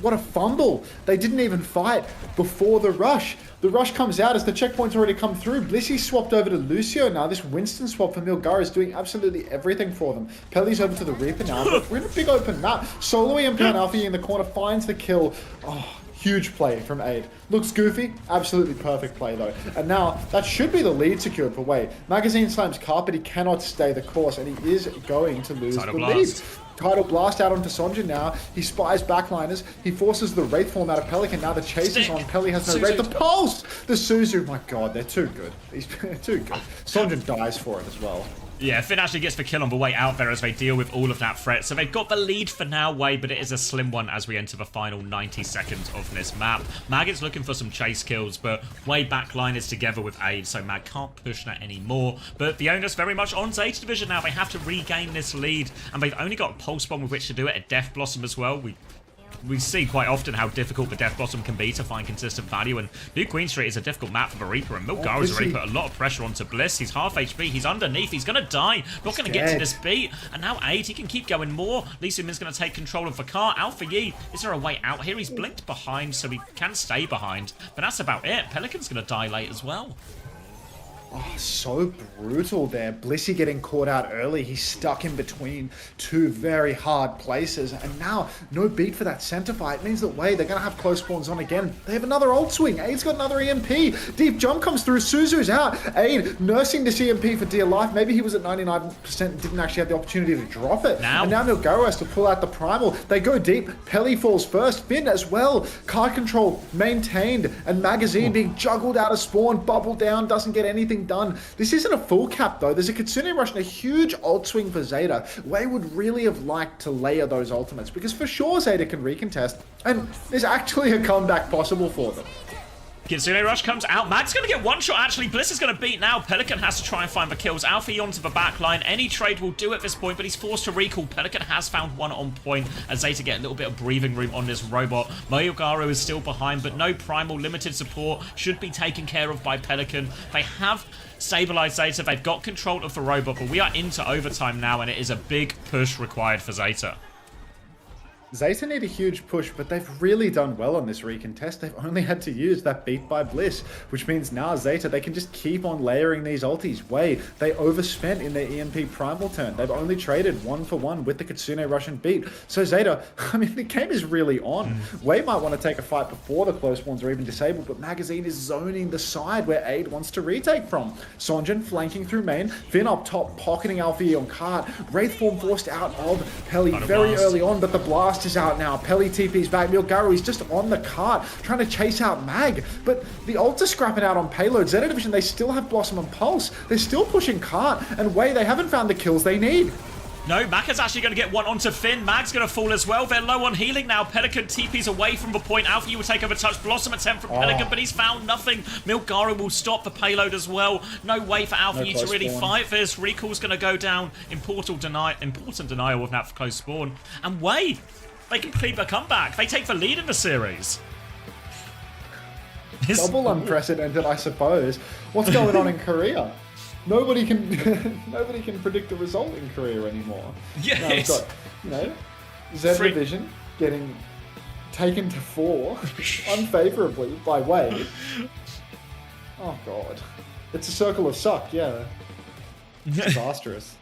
What a fumble. They didn't even fight before the rush. The rush comes out as the checkpoint's already come through. Blissey swapped over to Lucio now. This Winston swap for Milgaro is doing absolutely everything for them. Pelly's over to the Reaper now, but we're in a big open map. Solo EMP on Alpha in the corner finds the kill. Oh, huge play from Aid. Looks goofy, absolutely perfect play though. And now, that should be the lead secured for Wei. Magazine slams Carp, but he cannot stay the course, and he is going to lose the lead. Tidal Blast out onto Sonjin now. He spies backliners. He forces the Wraith form out of Pelican. Now the chase is on. Pelly has no Wraith. The Pulse! The Suzu. My god, they're too good. He's too good. Sonjin dies for it as well. Yeah, Finn actually gets the kill on the way out there as they deal with all of that threat. So they've got the lead for now, Wei, but it is a slim one as we enter the final 90 seconds of this map. Mag is looking for some chase kills, but Wei backline is together with Aid, so Mag can't push that anymore. But the onus very much on Zeta Division now. They have to regain this lead, and they've only got a Pulse Bomb with which to do it, a Death Blossom as well. We see quite often how difficult the Death Blossom can be to find consistent value, and New Queen Street is a difficult map for the Reaper, and Milgaro's already put a lot of pressure onto Bliss. He's half HP, he's underneath, he's going to die, not going to get to this beat, and now Aid, he can keep going more. Lee Su-min's going to take control of the car. Alpha Yi, is there a way out here? He's blinked behind, so he can stay behind, but that's about it. Pelican's going to die late as well. Oh, so brutal there. Blissey getting caught out early. He's stuck in between two very hard places. And now, no beat for that center fight. It means that Wei, they're going to have close spawns on again. They have another ult swing. Aid's got another EMP. Deep jump comes through. Suzu's out. Aid nursing this EMP for dear life. Maybe he was at 99% and didn't actually have the opportunity to drop it. And now Milgaro has to pull out the primal. They go deep. Pelly falls first. Finn as well. Card control maintained. And Magazine being juggled out of spawn. Bubble down. Doesn't get anything done. This isn't a full cap though. There's a Kitsune rush and a huge ult swing for Zeta. Wei would really have liked to layer those ultimates because for sure Zeta can recontest and there's actually a comeback possible for them. Kitsune Rush comes out. Mag's going to get one shot, actually. Bliss is going to beat now. Pelican has to try and find the kills. Alfie onto the back line. Any trade will do at this point, but he's forced to recall. Pelican has found one on point as Zeta get a little bit of breathing room on this robot. Milgaro is still behind, but no primal. Limited support should be taken care of by Pelican. They have stabilized Zeta. They've got control of the robot, but we are into overtime now, and it is a big push required for Zeta. Zeta need a huge push, but they've really done well on this recontest. They've only had to use that beat by Bliss, which means now Zeta, they can just keep on layering these ultis. Wei, they overspent in their EMP primal turn. They've only traded 1 for 1 with the Kitsune Russian beat. So Zeta, I mean, the game is really on. Wei might want to take a fight before the close ones are even disabled, but Magazine is zoning the side where Aid wants to retake from. Sonjin flanking through main, Finn up top, pocketing Alfie on cart. Wraithform forced out of Pelly very early on, but the blast is out now. Pelly TP's back. Milgaro is just on the cart, trying to chase out Mag. But the ults are scrapping out on payload. Zeta Division, they still have Blossom and Pulse. They're still pushing cart. And Wei, they haven't found the kills they need. No, Maka's actually going to get one onto Finn. Mag's going to fall as well. They're low on healing now. Pelican TP's away from the point. Alfie will take over touch. Blossom attempt from Pelican, but he's found nothing. Milgaro will stop the payload as well. No way for Alfie to really fight this. Recall's going to go down. Important denial of that close spawn. And Wei, they complete the comeback. They take the lead in the series. Double unprecedented, I suppose. What's going on in Korea? Nobody can predict the result in Korea anymore. Yes. Now we've got, you know, Z Division getting taken to 4 unfavorably by Wei. Oh god. It's a circle of suck, yeah. It's disastrous.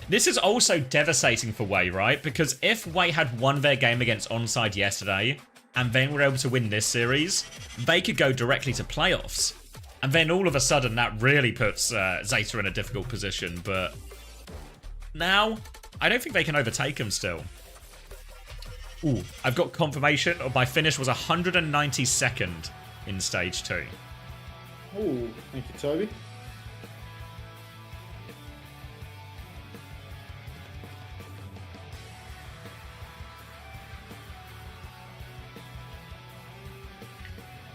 This is also devastating for Wei, right? Because if Wei had won their game against Onside yesterday, and then were able to win this series, they could go directly to playoffs. And then all of a sudden, that really puts Zeta in a difficult position. But now, I don't think they can overtake him still. Ooh, I've got confirmation of my finish was 192nd in stage 2. Ooh, thank you, Toby.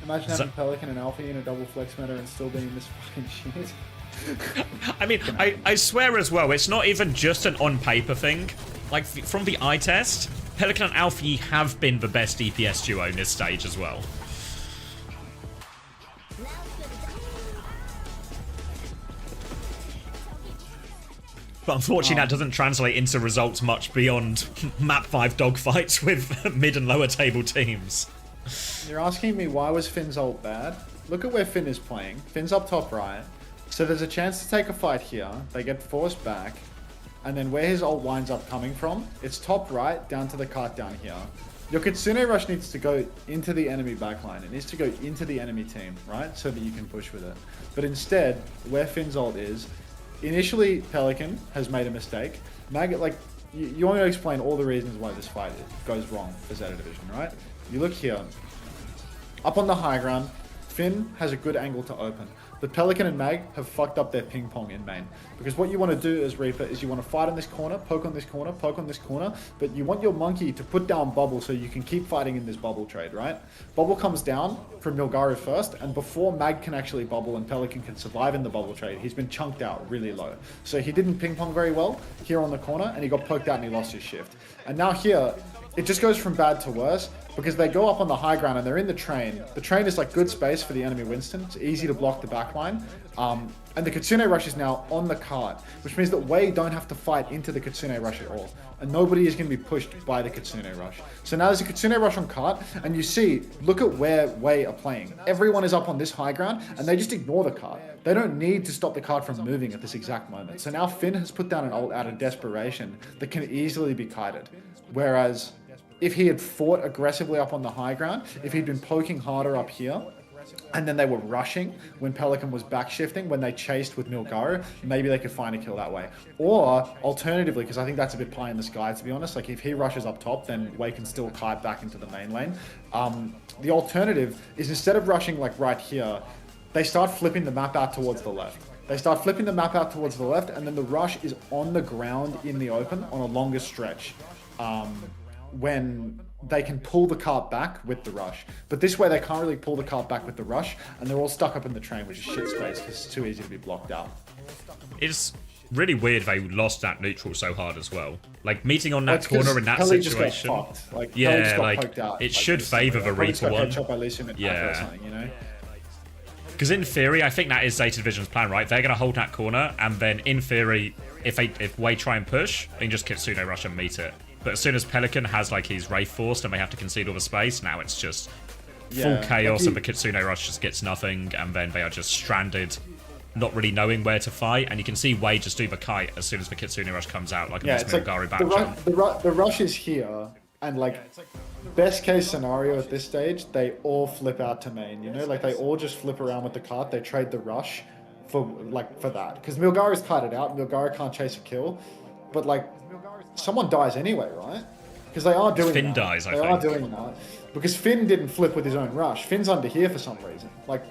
Imagine having Pelican and Alfie in a double flex meta and still being this fucking shit. I mean, I swear as well, it's not even just an on-paper thing. Like, from the eye test, Pelican and Alfie have been the best DPS duo in this stage as well. But unfortunately, that doesn't translate into results much beyond map 5 dogfights with mid and lower table teams. You're asking me why was Finn's ult bad? Look at where Finn is playing. Finn's up top right. So there's a chance to take a fight here. They get forced back. And then where his ult winds up coming from, it's top right down to the cart down here. Your Kitsune Rush needs to go into the enemy backline. It needs to go into the enemy team, right? So that you can push with it. But instead, where Finn's ult is, initially Pelican has made a mistake. Maggot, like, you want to explain all the reasons why this fight goes wrong for Zeta Division, right? You look here, up on the high ground, Finn has a good angle to open. But Pelican and Mag have fucked up their ping pong in main. Because what you want to do as Reaper is you want to fight on this corner, poke on this corner, poke on this corner, but you want your monkey to put down bubble so you can keep fighting in this bubble trade, right? Bubble comes down from Milgaru first, and before Mag can actually bubble and Pelican can survive in the bubble trade, he's been chunked out really low. So he didn't ping pong very well here on the corner, and he got poked out and he lost his shift. And now here, it just goes from bad to worse because they go up on the high ground and they're in the train. The train is like good space for the enemy Winston. It's easy to block the backline. And the Kitsune Rush is now on the cart, which means that Wei don't have to fight into the Kitsune Rush at all. And nobody is going to be pushed by the Kitsune Rush. So now there's a Kitsune Rush on cart, and you see, look at where Wei are playing. Everyone is up on this high ground, and they just ignore the cart. They don't need to stop the cart from moving at this exact moment. So now Finn has put down an ult out of desperation that can easily be kited. Whereas if he had fought aggressively up on the high ground, if he'd been poking harder up here, and then they were rushing when Pelican was back shifting, when they chased with Milgaru, maybe they could find a kill that way. Or, alternatively, because I think that's a bit pie in the sky, to be honest, like if he rushes up top, then Wei can still kite back into the main lane. The alternative is instead of rushing like right here, they start flipping the map out towards the left. They start flipping the map out towards the left, and then the rush is on the ground in the open on a longer stretch. When they can pull the cart back with the rush. But this way they can't really pull the cart back with the rush, and they're all stuck up in the train, which is shit space because it's too easy to be blocked out. It's really weird they lost that neutral so hard as well. Like, meeting on that corner in that situation. Like, yeah, like, it should favour the Reaper one. Yeah. You know? Because in theory, I think that is Zeta Division's plan, right? They're going to hold that corner, and then in theory, if Wei try and push, they can just Kitsune Rush and meet it. But as soon as Pelican has like his Wraith forced and they have to concede all the space, now it's just full chaos and the Kitsune Rush just gets nothing, and then they are just stranded, not really knowing where to fight. And you can see Wei just do the kite as soon as the Kitsune Rush comes out, like a Milgaru back jump. The rush is here, and like best case scenario at this stage, they all flip out to main. You know, like they all just flip around with the cart. They trade the rush for that because Milgaru's kited out. Milgaru can't chase a kill, but like. Someone dies anyway, right? Because they are doing Finn dies, I think. They are doing that. Because Finn didn't flip with his own rush. Finn's under here for some reason. Like,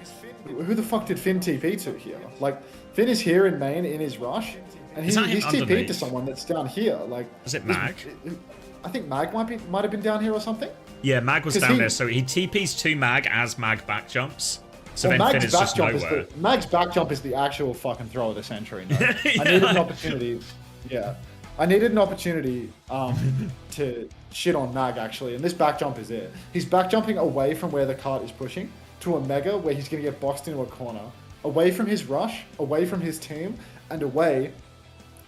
who the fuck did Finn TP to here? Like, Finn is here in main in his rush, and he's TP'd to someone that's down here. Like, is it Mag? I think Mag might have been down here or something. Yeah, Mag was down there, so he TPs to Mag as Mag back jumps. So then Finn is just nowhere. Mag's back jump is the actual fucking throw of the century. No? I needed an opportunity. Yeah. I needed an opportunity to shit on Mag, actually, and this back jump is it. He's back jumping away from where the cart is pushing to a Mega where he's going to get boxed into a corner. Away from his rush, away from his team, and away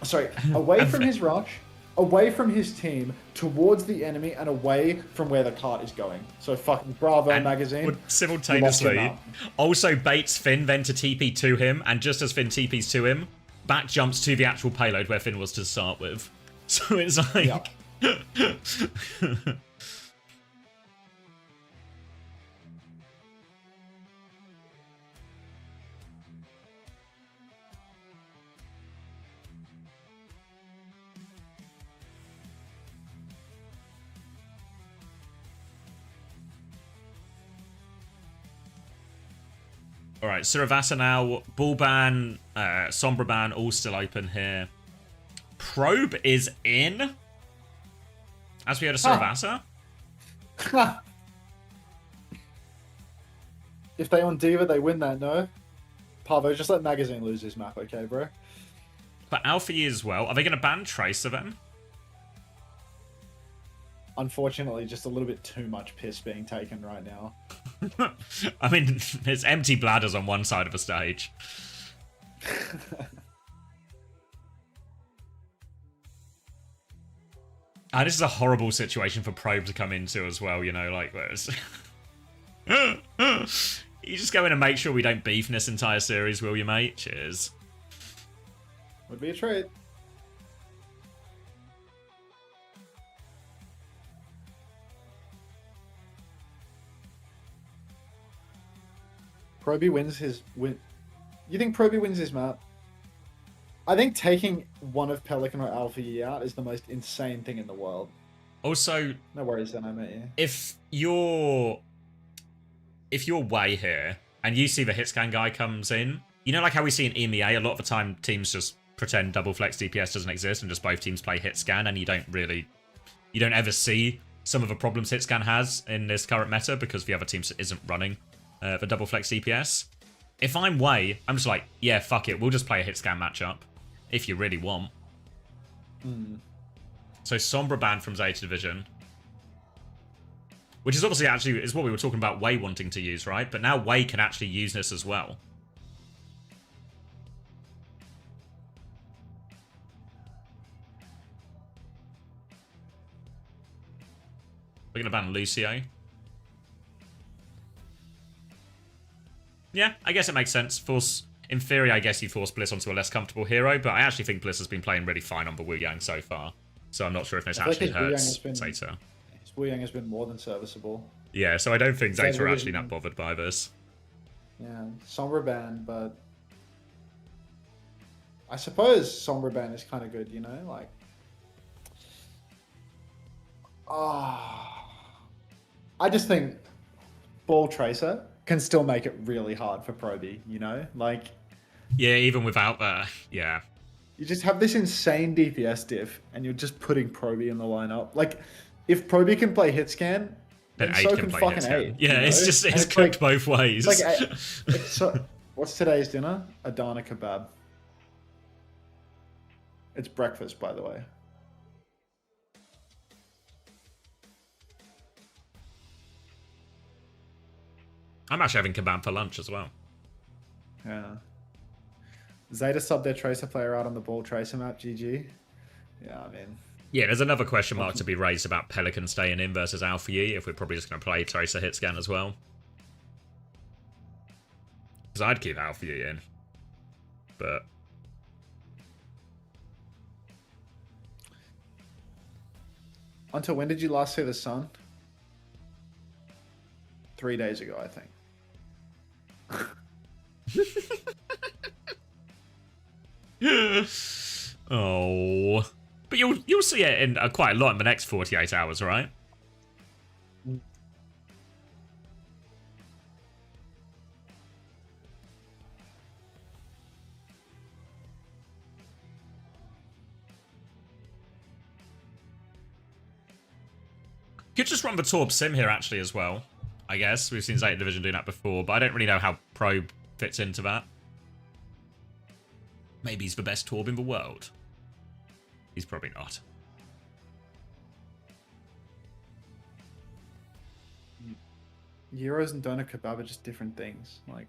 from his rush, away from his team, towards the enemy, and away from where the cart is going. So fucking bravo, and magazine. Simultaneously, also baits Finn then to TP to him, and just as Finn TPs to him, back jumps to the actual payload where Finn was to start with. So it's like... Yeah. All right, Siravasa now. Ball ban, Sombra ban, all still open here. Probe is in. As we heard of Siravasa. If they on Diva, they win that, no? Pavo, just let Magazine lose this map, okay, bro? But Alpha E as well. Are they going to ban Tracer then? Unfortunately, just a little bit too much piss being taken right now. I mean, there's empty bladders on one side of the stage. And this is a horrible situation for Probe to come into as well, you know, like, whereas... You just go in and make sure we don't beef in this entire series, will you, mate? Cheers. Would be a treat. Proby wins his win. You think Proby wins his map? I think taking one of Pelican or Alpha E out is the most insane thing in the world. Also, no worries then, I met you. If you're way here and you see the hitscan guy comes in, you know, like how we see in EMEA, a lot of the time teams just pretend double flex DPS doesn't exist and just both teams play hitscan, and you don't ever see some of the problems hitscan has in this current meta because the other team isn't running the double flex DPS. If I'm Way, I'm just like, yeah, fuck it, we'll just play a hitscan matchup if you really want. So Sombra banned from Zeta Division. Which is obviously actually is what we were talking about Way wanting to use, right? But now Way can actually use this as well. We're going to ban Lucio. Yeah, I guess it makes sense. In theory, I guess you force Bliss onto a less comfortable hero, but I actually think Bliss has been playing really fine on the Wu Yang so far. So I'm not sure if this actually hurts Zeta. Wu Yang has been more than serviceable. Yeah, so I don't think Zeta are actually not bothered by this. Yeah, Sombra ban, but I suppose Sombra ban is kind of good, you know, like. I just think Ball Tracer can still make it really hard for Proby, you know, like. Yeah, even without that, yeah. You just have this insane DPS diff, and you're just putting Proby in the lineup. Like, if Proby can play hitscan, then so can fucking 8. Yeah, you know? it's cooked like, both ways. What's today's dinner? Adana kebab. It's breakfast, by the way. I'm actually having kebab for lunch as well. Yeah. Zeta subbed their Tracer player out on the Ball Tracer map, GG. Yeah, I mean... Yeah, there's another question mark to be raised about Pelican staying in versus Alpha E, if we're probably just going to play Tracer hitscan as well. Because I'd keep Alpha E in. But... Until when did you last see the sun? 3 days ago, I think. Oh, but you'll see it in quite a lot in the next 48 hours, right? Could just run the Torb Sim here actually as well. I guess we've seen Zeta Division doing that before, but I don't really know how Probe fits into that. Maybe he's the best Torb in the world. He's probably not. Euros and doner kebab are just different things. Like,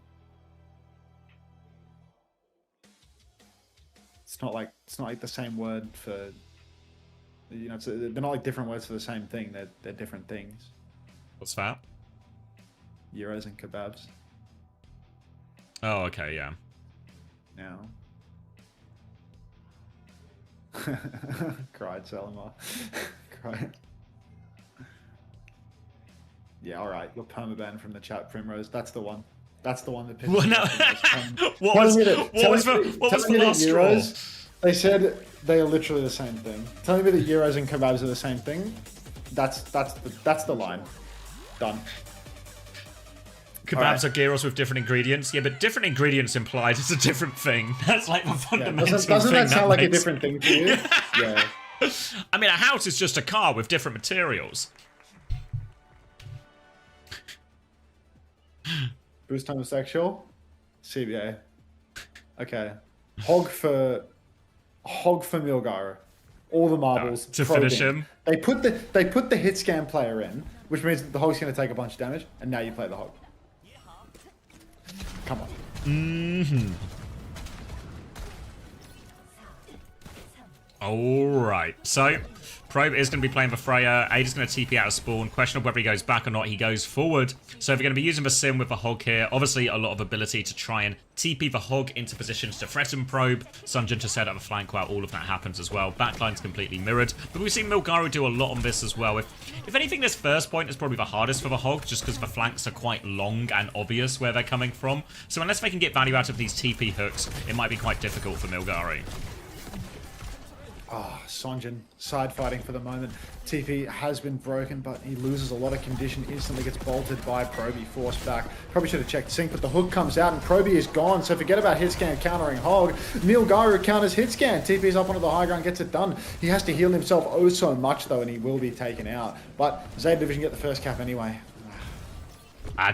it's not like the same word for, you know, they're not like different words for the same thing. They're different things. What's that? Euros and kebabs. Oh, okay, yeah. Now. Cried Salama. Cried. Yeah, alright. You're permabanned from the chat, Primrose. That's the one. That's the one that pissed me off. What was the last straw? They said they are literally the same thing. Telling me that Euros and kebabs are the same thing, that's the line. Done. Kebabs are gyros with different ingredients. Yeah, but different ingredients implied is a different thing. That's like the Yeah, fundamental doesn't thing that sound like a makes- different thing to you? Yeah. I mean, a house is just a car with different materials. Boost homosexual? CBA. Okay. Hog for Milgara. All the marbles. To probing. finish him. They put the hit scan player in, which means that the Hog's gonna take a bunch of damage, and now you play the Hog. Come on. Mm-hmm. Alright, so Probe is going to be playing for Freya. Ada's going to TP out of spawn. Question of whether he goes back or not. He goes forward. So if we're going to be using the Sim with the Hog here, obviously a lot of ability to try and TP the Hog into positions to threaten Probe. Sunjin to set up a flank while all of that happens as well. Backline's completely mirrored. But we've seen Milgaru do a lot on this as well. If anything, this first point is probably the hardest for the Hog, just because the flanks are quite long and obvious where they're coming from. So unless they can get value out of these TP hooks, it might be quite difficult for Milgaru. Ah, Sonjin side fighting for the moment. TP has been broken, but he loses a lot of condition. Instantly gets bolted by Proby, forced back. Probably should have checked sync, but the hook comes out and Proby is gone. So forget about hitscan countering Hog. Milgaru counters hitscan. TP's up onto the high ground, gets it done. He has to heal himself oh so much though, and he will be taken out. But Zeta Division get the first cap anyway.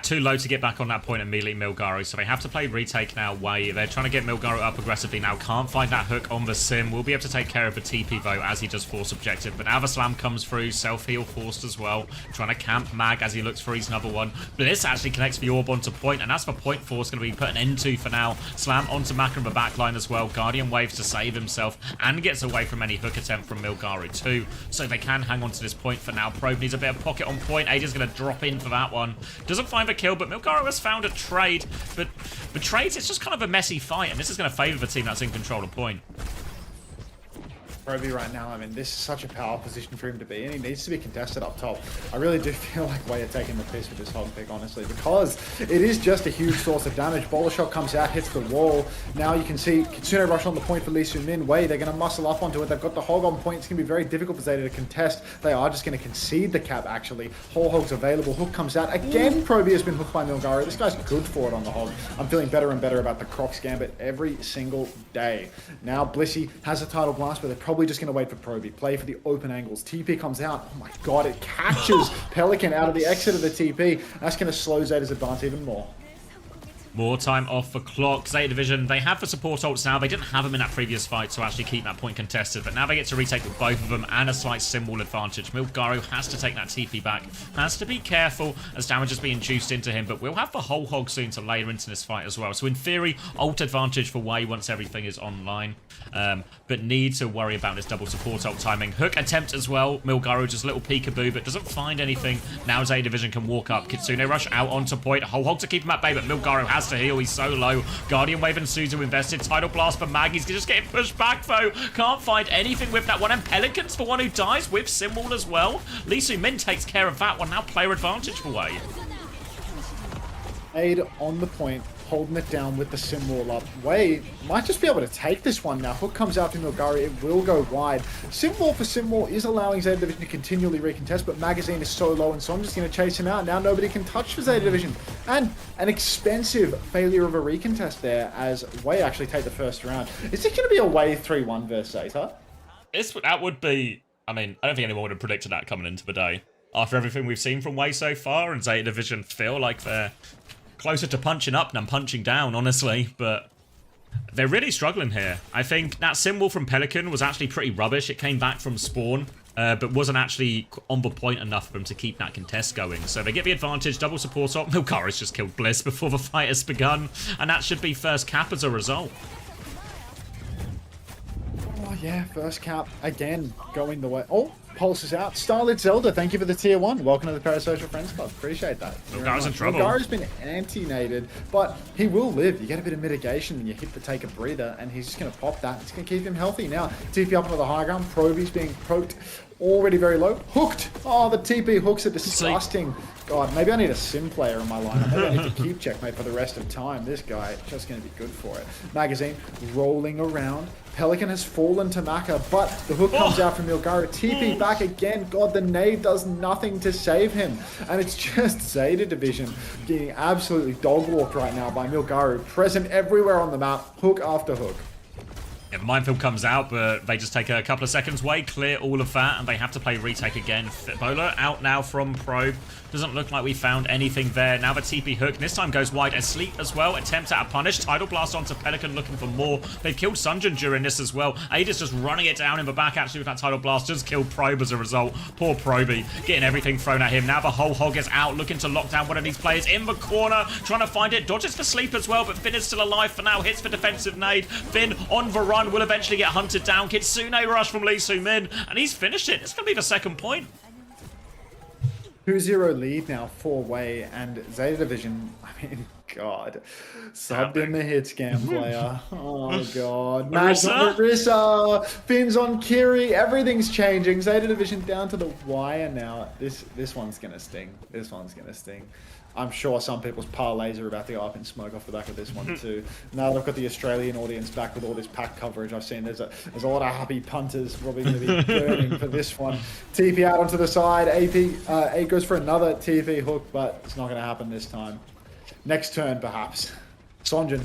Too low to get back on that point immediately, Milgaru. So they have to play retake now. Way they're trying to get Milgaru up aggressively now. Can't find that hook on the Sim. Will be able to take care of the TP though as he does force objective. But now the slam comes through. Self-heal forced as well. Trying to camp Mag as he looks for his another one. But this actually connects the orb onto point, and that's the point force going to be put an end to for now. Slam onto Maka in the backline as well. Guardian waves to save himself and gets away from any hook attempt from Milgaru too. So they can hang on to this point for now. Probe needs a bit of pocket on point. Ada's going to drop in for that one. Doesn't find the kill, but Milgaru has found a trade. But the trades, it's just kind of a messy fight, and this is going to favour the team that's in control of point. Proby right now, I mean, this is such a power position for him to be in. He needs to be contested up top. I really do feel like Way are taking the piss with this Hog pick, honestly, because it is just a huge source of damage. Bowler shot comes out, hits the wall. Now you can see Kitsune rush on the point for Lee Min. Way, they're going to muscle up onto it. They've got the Hog on point. It's going to be very difficult for Zeta to contest. They are just going to concede the cap, actually. Whole Hog's available. Hook comes out. Again, Proby has been hooked by Milgaru. This guy's good for it on the Hog. I'm feeling better and better about the Crocs Gambit every single day. Now Blissey has a Tidal Blast, but they're probably just going to wait for Proby. Play for the open angles. TP comes out. Oh my god, it catches Pelican out of the exit of the TP. That's going to slow Zeta's advance even more. More time off for clock. Zeta Division, they have the support ults now. They didn't have them in that previous fight to actually keep that point contested, but now they get to retake with both of them and a slight sim wall advantage. Milgaru has to take that TP back. Has to be careful as damage is being juiced into him, but we'll have the whole Hog soon to layer into this fight as well. So in theory, ult advantage for Way once everything is online. But need to worry about this double support ult timing. Hook attempt as well. Milgaru just a little peekaboo, but doesn't find anything. Now Zeta Division can walk up. Kitsune rush out onto point. Whole Hog to keep him at bay, but Milgaru has to heal. He's so low. Guardian Wave and Suzu invested. Tidal Blast for Maggie's just getting pushed back though. Can't find anything with that one. And Pelicans for one who dies with Simwall as well. Lee Min takes care of that one. Now player advantage for Way. Aid on the point, holding it down with the sim wall up. Way might just be able to take this one now. Hook comes out from Milgaru. It will go wide. Sim wall for sim wall is allowing Zeta Division to continually recontest, but Magazine is so low, and so I'm just going to chase him out. Now nobody can touch for Zeta Division. And an expensive failure of a recontest there as Way actually take the first round. Is it going to be a Way 3-1 versus Zeta? That would be... I mean, I don't think anyone would have predicted that coming into the day. After everything we've seen from Way so far, and Zeta Division feel like they're closer to punching up than punching down, honestly, but they're really struggling here. I think that symbol from Pelican was actually pretty rubbish. It came back from spawn, but wasn't actually on the point enough for them to keep that contest going. So they get the advantage, double support up. Milgaru's just killed Bliss before the fight has begun, and that should be first cap as a result. Oh yeah, first cap again going the way. Oh, Pulse is out. Starlit Zelda, thank you for the tier 1. Welcome to the Parasocial Friends Club. Appreciate that. Milgaru's in trouble. Milgaru's been anti-nated, but he will live. You get a bit of mitigation when you hit the take a breather, and he's just going to pop that. It's going to keep him healthy. Now, TP up onto the high ground. Proby's being poked. Already very low. Hooked. Oh, the TP hooks are disgusting. God, maybe I need a sim player in my lineup. Maybe I need to keep checkmate for the rest of time. This guy just going to be good for it. Magazine rolling around. Pelican has fallen to Maka, but the hook comes out from Milgaru. TP back. back again. God, the nade does nothing to save him. And it's just Zeta Division getting absolutely dog-walked right now by Milgaru. Present everywhere on the map, hook after hook. Yeah, the minefield comes out, but they just take a couple of seconds away, clear all of that, and they have to play retake again. Bowler out now from Probe. Doesn't look like we found anything there. Now the TP hook, this time goes wide. Asleep as well, attempts at a punish. Tidal Blast onto Pelican, looking for more. They've killed Sunjin during this as well. Ada's just running it down in the back, actually, with that Tidal Blast. Just killed Probe as a result. Poor Probey, getting everything thrown at him. Now the whole hog is out, looking to lock down one of these players in the corner, trying to find it. Dodges for sleep as well, but Finn is still alive for now. Hits for defensive nade. Finn on the run, will eventually get hunted down. Kitsune rush from Lee Soo-min, and he's finished it. It's going to be the second point. 2-0 lead now for Wei, and Zeta Division, I mean, God. Subbed in the hit scam player. Oh, God. Marissa! Finn's on Kiri. Everything's changing. Zeta Division down to the wire now. This one's going to sting. This one's going to sting. I'm sure some people's parlays are about to go up in smoke off the back of this one too. Now that I've got the Australian audience back with all this pack coverage, I've seen there's a lot of happy punters probably going to be burning for this one. TP out onto the side. A goes for another TP hook, but it's not going to happen this time. Next turn, perhaps. Sonjin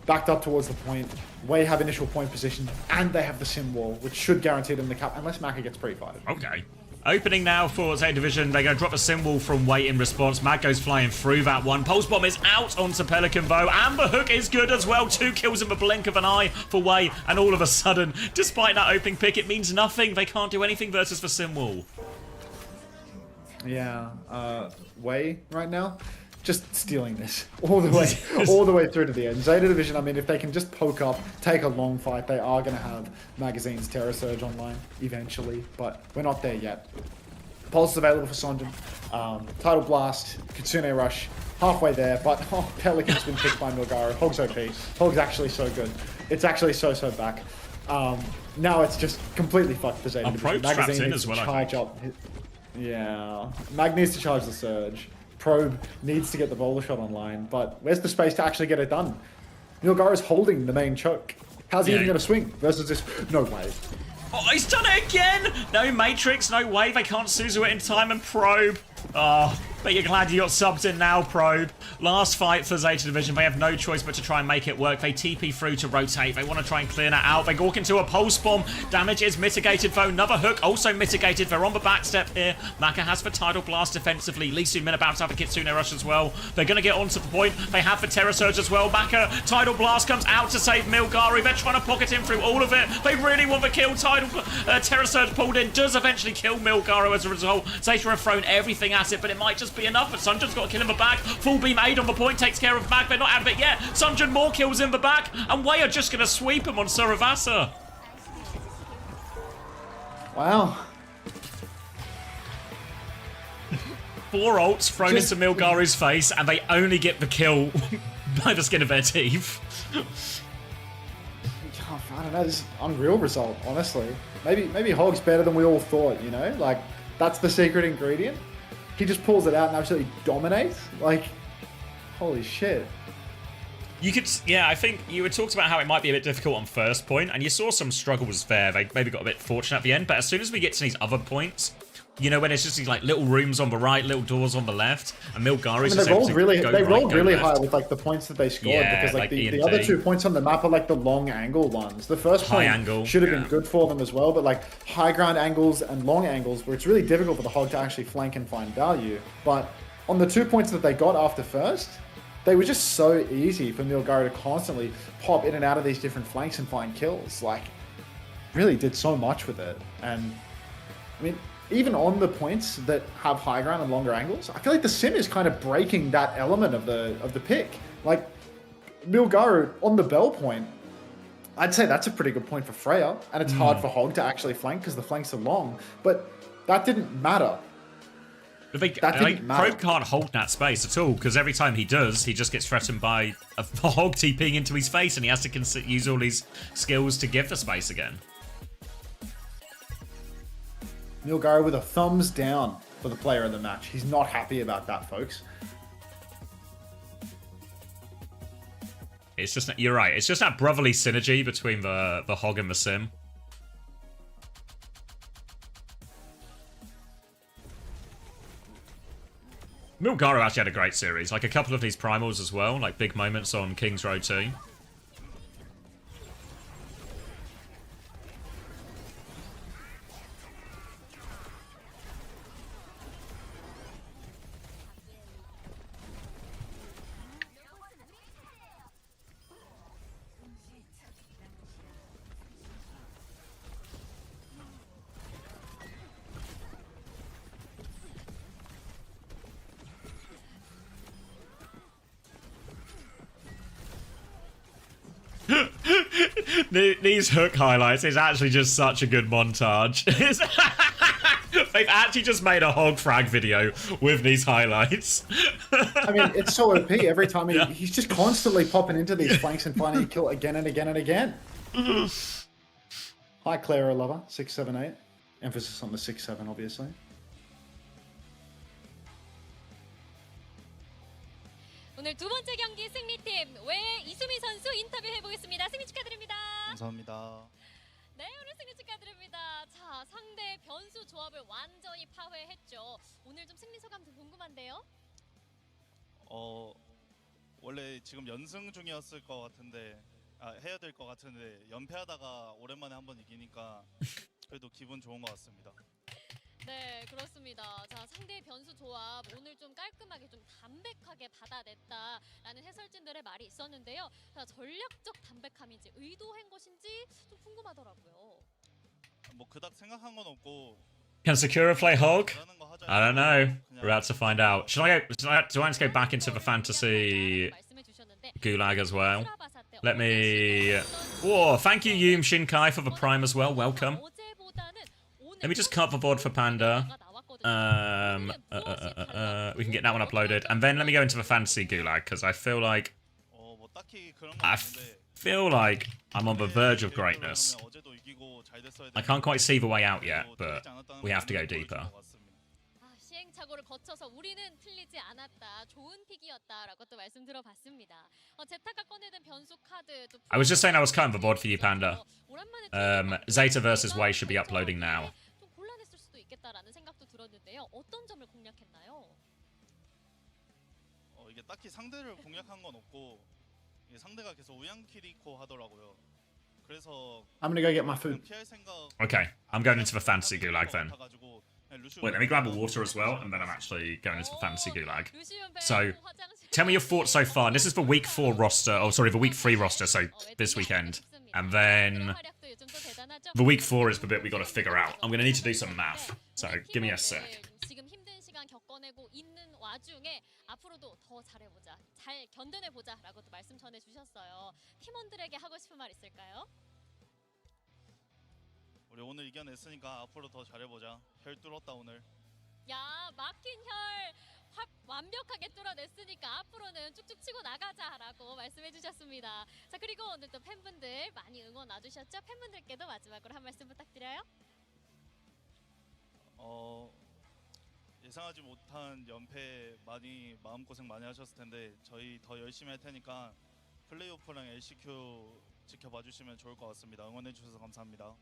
backed up towards the point. Wei have initial point position, and they have the sim wall, which should guarantee them the cap, unless Maka gets pre-fired. Okay. Opening now for Zeta Division. They're going to drop a symbol from Wei in response. Mag goes flying through that one. Pulse Bomb is out onto Pelican though. And the hook is good as well. 2 kills in the blink of an eye for Wei. And all of a sudden, despite that opening pick, it means nothing. They can't do anything versus the sim wall. Yeah, Wei right now, just stealing this all the way through to the end. Zeta Division, I mean, if they can just poke up, take a long fight, they are going to have Magazine's Terror Surge online eventually, but we're not there yet. Pulse is available for Sonjin. Tidal Blast, Kitsune Rush, halfway there, but Pelican's been picked by Milgaru. Hog's OP. Hog's actually so good. It's actually so back. Now it's just completely fucked for Zeta Division. Magazine needs to charge up. Yeah, Mag needs to charge the Surge. Probe needs to get the bowler shot online, but where's the space to actually get it done? Milgaru's holding the main choke. How's he even going to swing versus this? No way. Oh, he's done it again! No Matrix, no way. They can't Suzu it in time, and Probe. Oh, but you're glad you got subbed in now, Probe. Last fight for Zeta Division. They have no choice but to try and make it work. They TP through to rotate. They want to try and clear that out. They walk into a pulse bomb. Damage is mitigated though. Another hook also mitigated. They're on the back step here. Maka has the Tidal Blast defensively. Lee Soo-min about to have a Kitsune Rush as well. They're going to get onto the point. They have the Terror Surge as well. Maka, Tidal Blast comes out to save Milgaru. They're trying to pocket him through all of it. They really want the kill. Terror Surge pulled in. Does eventually kill Milgaru as a result. Zeta have thrown everything at it, but it might just be enough. But Sunjin's got a kill in the back. Full beam aid on the point takes care of Mag. They're not out of it yet. Sunjin more kills in the back, and Wei are just going to sweep him on Suravasa. Wow. 4 ults thrown into Milgaru's face, and they only get the kill by the skin of their teeth. I don't know, this is an unreal result, honestly. Maybe Hog's better than we all thought, you know? Like, that's the secret ingredient. He just pulls it out and absolutely dominates. Like, holy shit. You could, yeah, I think you had talked about how it might be a bit difficult on first point, and you saw some struggles there. They maybe got a bit fortunate at the end, but as soon as we get to these other points, you know, when it's just these like little rooms on the right, little doors on the left, and Milgaru's just able to they rolled really high with like the points that they scored, because like the other 2 points on the map are like the long angle ones. The first point should have been good for them as well, but like high ground angles and long angles, where it's really difficult for the Hog to actually flank and find value. But on the 2 points that they got after first, they were just so easy for Milgaru to constantly pop in and out of these different flanks and find kills. Like, really did so much with it. And I mean, even on the points that have high ground and longer angles, I feel like the sim is kind of breaking that element of the pick. Like, Milgaru on the bell point, I'd say that's a pretty good point for Freya, and it's hard for Hog to actually flank because the flanks are long, but that didn't matter. Probe can't hold that space at all, because every time he does, he just gets threatened by a Hog TPing into his face, and he has to use all his skills to give the space again. Milgaru with a thumbs down for the player of the match. He's not happy about that, folks. It's just, you're right, it's just that brotherly synergy between the Hog and the Sim. Milgaro actually had a great series. Like a couple of these primals as well, like big moments on King's Road 2. These hook highlights is actually just such a good montage. They've actually just made a hog frag video with these highlights. I mean, it's so OP every time Yeah. he's just constantly popping into these flanks and finding a kill again and again and again. Hi, Clara Lover, 678. Emphasis on the 6-7, obviously. 오늘 두 번째 경기 승리팀 외 이수미 선수 인터뷰 해보겠습니다. 승리 축하드립니다. 감사합니다. 네, 오늘 승리 축하드립니다. 자, 상대 변수 조합을 완전히 파괴했죠. 오늘 좀 승리 소감 좀 궁금한데요. 원래 지금 연승 중이었을 것 같은데 해야 될 것 같은데 연패하다가 오랜만에 한번 이기니까 그래도 기분 좋은 것 같습니다. 네, 그렇습니다. 자, 상대의 변수 조합 오늘 좀 깔끔하게 좀 담백하게 받아냈다라는 해설진들의 말이 있었는데요. 자, 전략적 담백함인지 의도한 것인지 좀 궁금하더라고요. 뭐 그닥 생각한 건 없고 Can Sakura play hog? 잘하는 거 하자. I don't know. We're about to find out. Do I just go back into the fantasy gulag as well? Let me... Whoa, thank you, Yum Shinkai, for the prime as well. Welcome. Let me just cut the board for Panda. We can get that one uploaded. And then let me go into the fantasy gulag, because I feel like... 뭐 딱히 그런 건 I 없는데 feel like I'm on the verge of greatness. 어제도 이기고 잘 됐어야 I can't quite see the way out yet, 되고 but 틀리지 않았다는 we have to go 걸 보여준 deeper. 것 같습니다. 아, 시행착오를 거쳐서 우리는 틀리지 않았다. 좋은 픽이었다라고 또 말씀 들어봤습니다. 제타가 꺼내든 변수 카드 또 I was just saying I was cutting the board for you, Panda. 오랜만에 Zeta versus Wei should be uploading now. 좀 곤란했을 수도 있겠다라는 생각도 들었는데요. 어떤 점을 공략했나요? 이게 딱히 상대를 공략한 건 없고 이게 상대가 계속 우양키리코 하더라고요. 그래서 I'm gonna go get my food. 피할 생각 Okay, I'm going into the fantasy gulag then. 같아가지고 그냥 루시오 Wait, let me grab a water as well, and then I'm actually going into the fantasy gulag. 루시움 So, 배우 화장실 Tell me your thoughts so far. This is the week 4 roster. Oh, sorry, the week 3 roster, so this weekend. And then the week 4 is the bit we got to figure out. I'm going to need to do some math. So give me a sec. 지금 힘든 시간 겪어내고 있는 와중에 앞으로도 더 잘해보자, 잘 견뎌내보자라고도 말씀 전해주셨어요. 팀원들에게 하고 싶은 말 있을까요? 우리 오늘 이겨냈으니까 앞으로 더 잘해보자. 혈 뚫었다 오늘. 야, 막힌 혈 확 완벽하게 뚫어냈으니까 앞으로는 쭉쭉 치고 나가자라고 말씀해주셨습니다. 자, 그리고 오늘 또 팬분들 많이 응원 와주셨죠? 팬분들께도 마지막으로 한 말씀 부탁드려요. 예상하지 못한 연패 많이 마음고생 많이 하셨을 텐데 저희 더 열심히 할 테니까 플레이오프랑 LCQ 지켜봐 주시면 좋을 것 같습니다. 응원해 주셔서 감사합니다.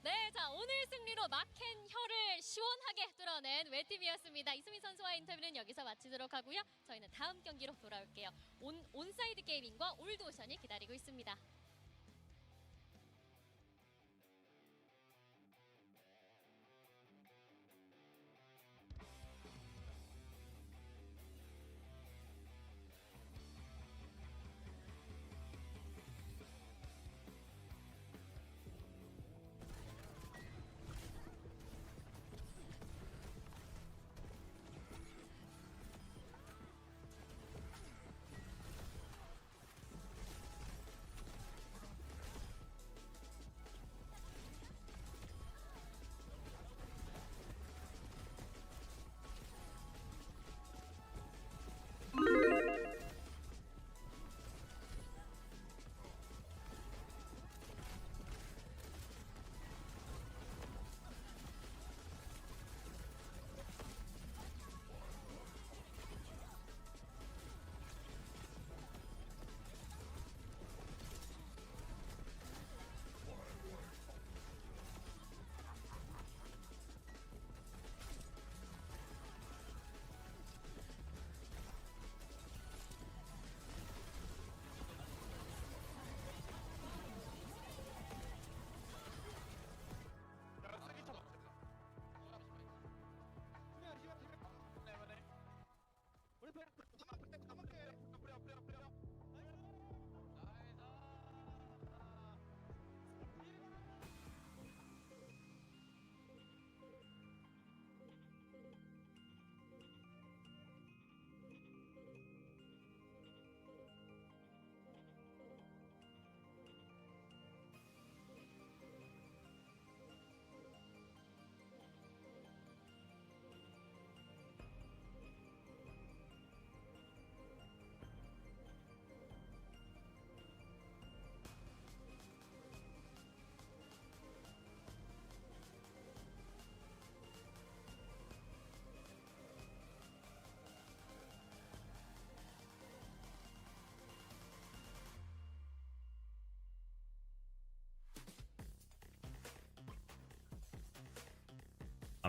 네, 자, 오늘 승리로 막힌 혀를 시원하게 뚫어낸 외팀이었습니다. 이수민 선수와의 인터뷰는 여기서 마치도록 하고요. 저희는 다음 경기로 돌아올게요. 온사이드 게이밍과 올드오션이 기다리고 있습니다.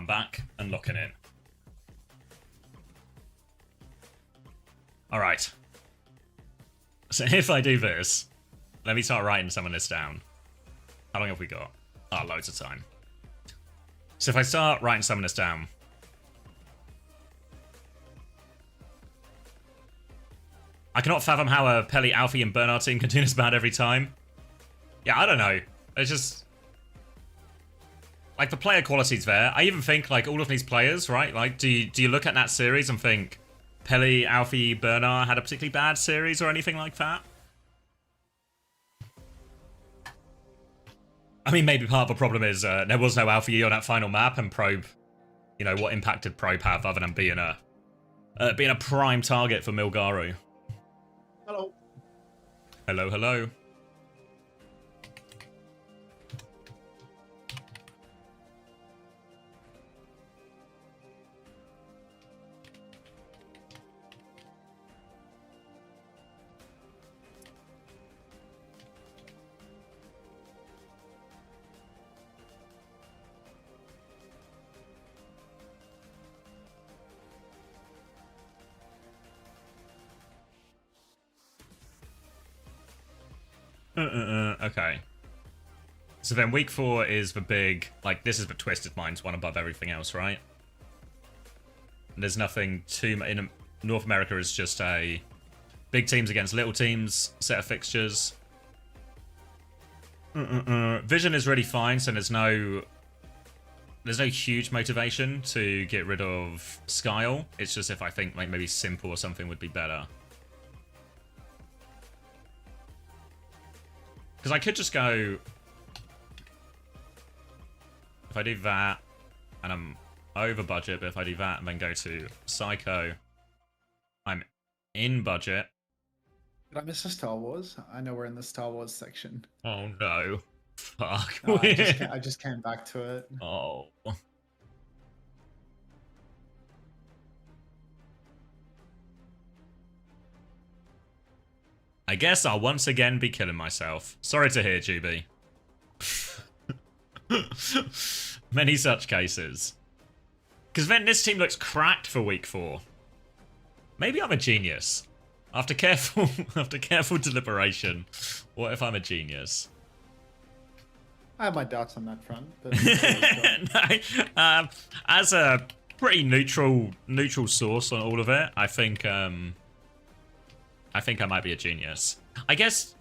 I'm back and locking in. Alright. So if I do this, let me start writing some of this down. How long have we got? Oh, loads of time. So if I start writing some of this down... I cannot fathom how a Pelly, Alfie, and Bernard team can do this bad every time. Yeah, I don't know. It's just... Like, the player quality's there. I even think, like, all of these players, right? Like, do you look at that series and think Pelly, Alfie, Bernard had a particularly bad series or anything like that? I mean, maybe part of the problem is there was no Alfie on that final map, and Probe, you know, what impact did Probe have other than being a prime target for Milgaru? Hello. Hello, hello. Okay. So then week 4 is the big, like, this is the Twisted Minds one above everything else, right? There's nothing too much. In North America is just a big teams against little teams set of fixtures. Vision is really fine, so there's no huge motivation to get rid of Skyle. It's just if I think like maybe Simple or something would be better. Because I could just go... If I do that, and I'm over budget, but if I do that and then go to Psycho, I'm in budget. Did I miss a Star Wars? I know we're in the Star Wars section. Oh no. Fuck. No, I just came back to it. Oh. I guess I'll once again be killing myself. Sorry to hear, Juby. Many such cases. Because then this team looks cracked for week 4. Maybe I'm a genius. After careful deliberation, what if I'm a genius? I have my doubts on that front. But No, as a pretty neutral source on all of it, I think I might be a genius. I guess,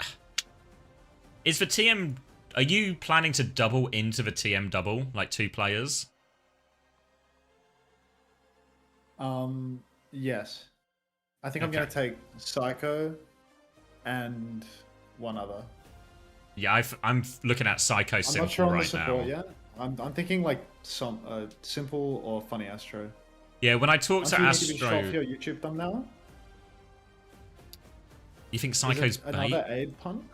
is the TM... Are you planning to double into the TM double, like 2 players? Yes. I think I'm going to take Psycho and one other. Yeah, I'm looking at Psycho I'm Simple not sure on the right support now. yet. I'm thinking like some Simple or Funny Astro. Yeah, when I talk to Aren't you need to be Astro... short for your YouTube thumbnail? You think Is Psycho's it bait? another aid pun?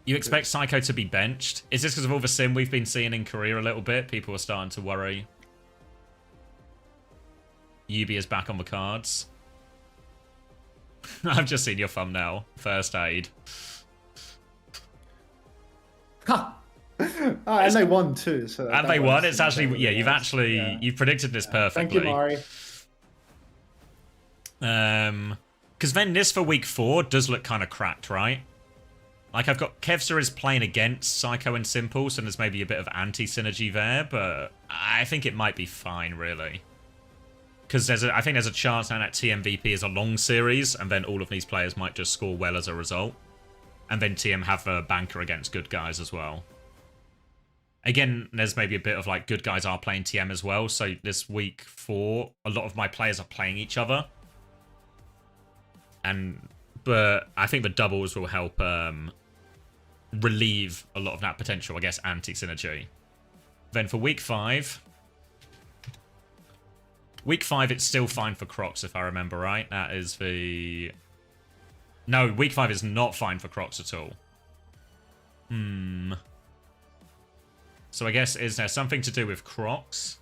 You expect Psycho to be benched? Is this because of all the sim we've been seeing in Korea a little bit? People are starting to worry. Yubi is back on the cards. I've just seen your thumbnail. First aid. Ha! And they won too. So And they won. It's actually... Yeah, you've predicted this perfectly. Thank you, Mari. Because then this for week 4 does look kind of cracked, right? Like, I've got Kevster is playing against Psycho and Simple, so there's maybe a bit of anti-synergy there, but I think it might be fine, really. Because I think there's a chance now that TMVP is a long series, and then all of these players might just score well as a result. And then TM have a banker against good guys as well. Again, there's maybe a bit of, like, good guys are playing TM as well, so this week 4, a lot of my players are playing each other. But I think the doubles will help relieve a lot of that potential, I guess, anti-synergy. Then for week 5... Week 5, it's still fine for Crocs, if I remember right. That is the... No, week 5 is not fine for Crocs at all. So I guess, is there something to do with Crocs?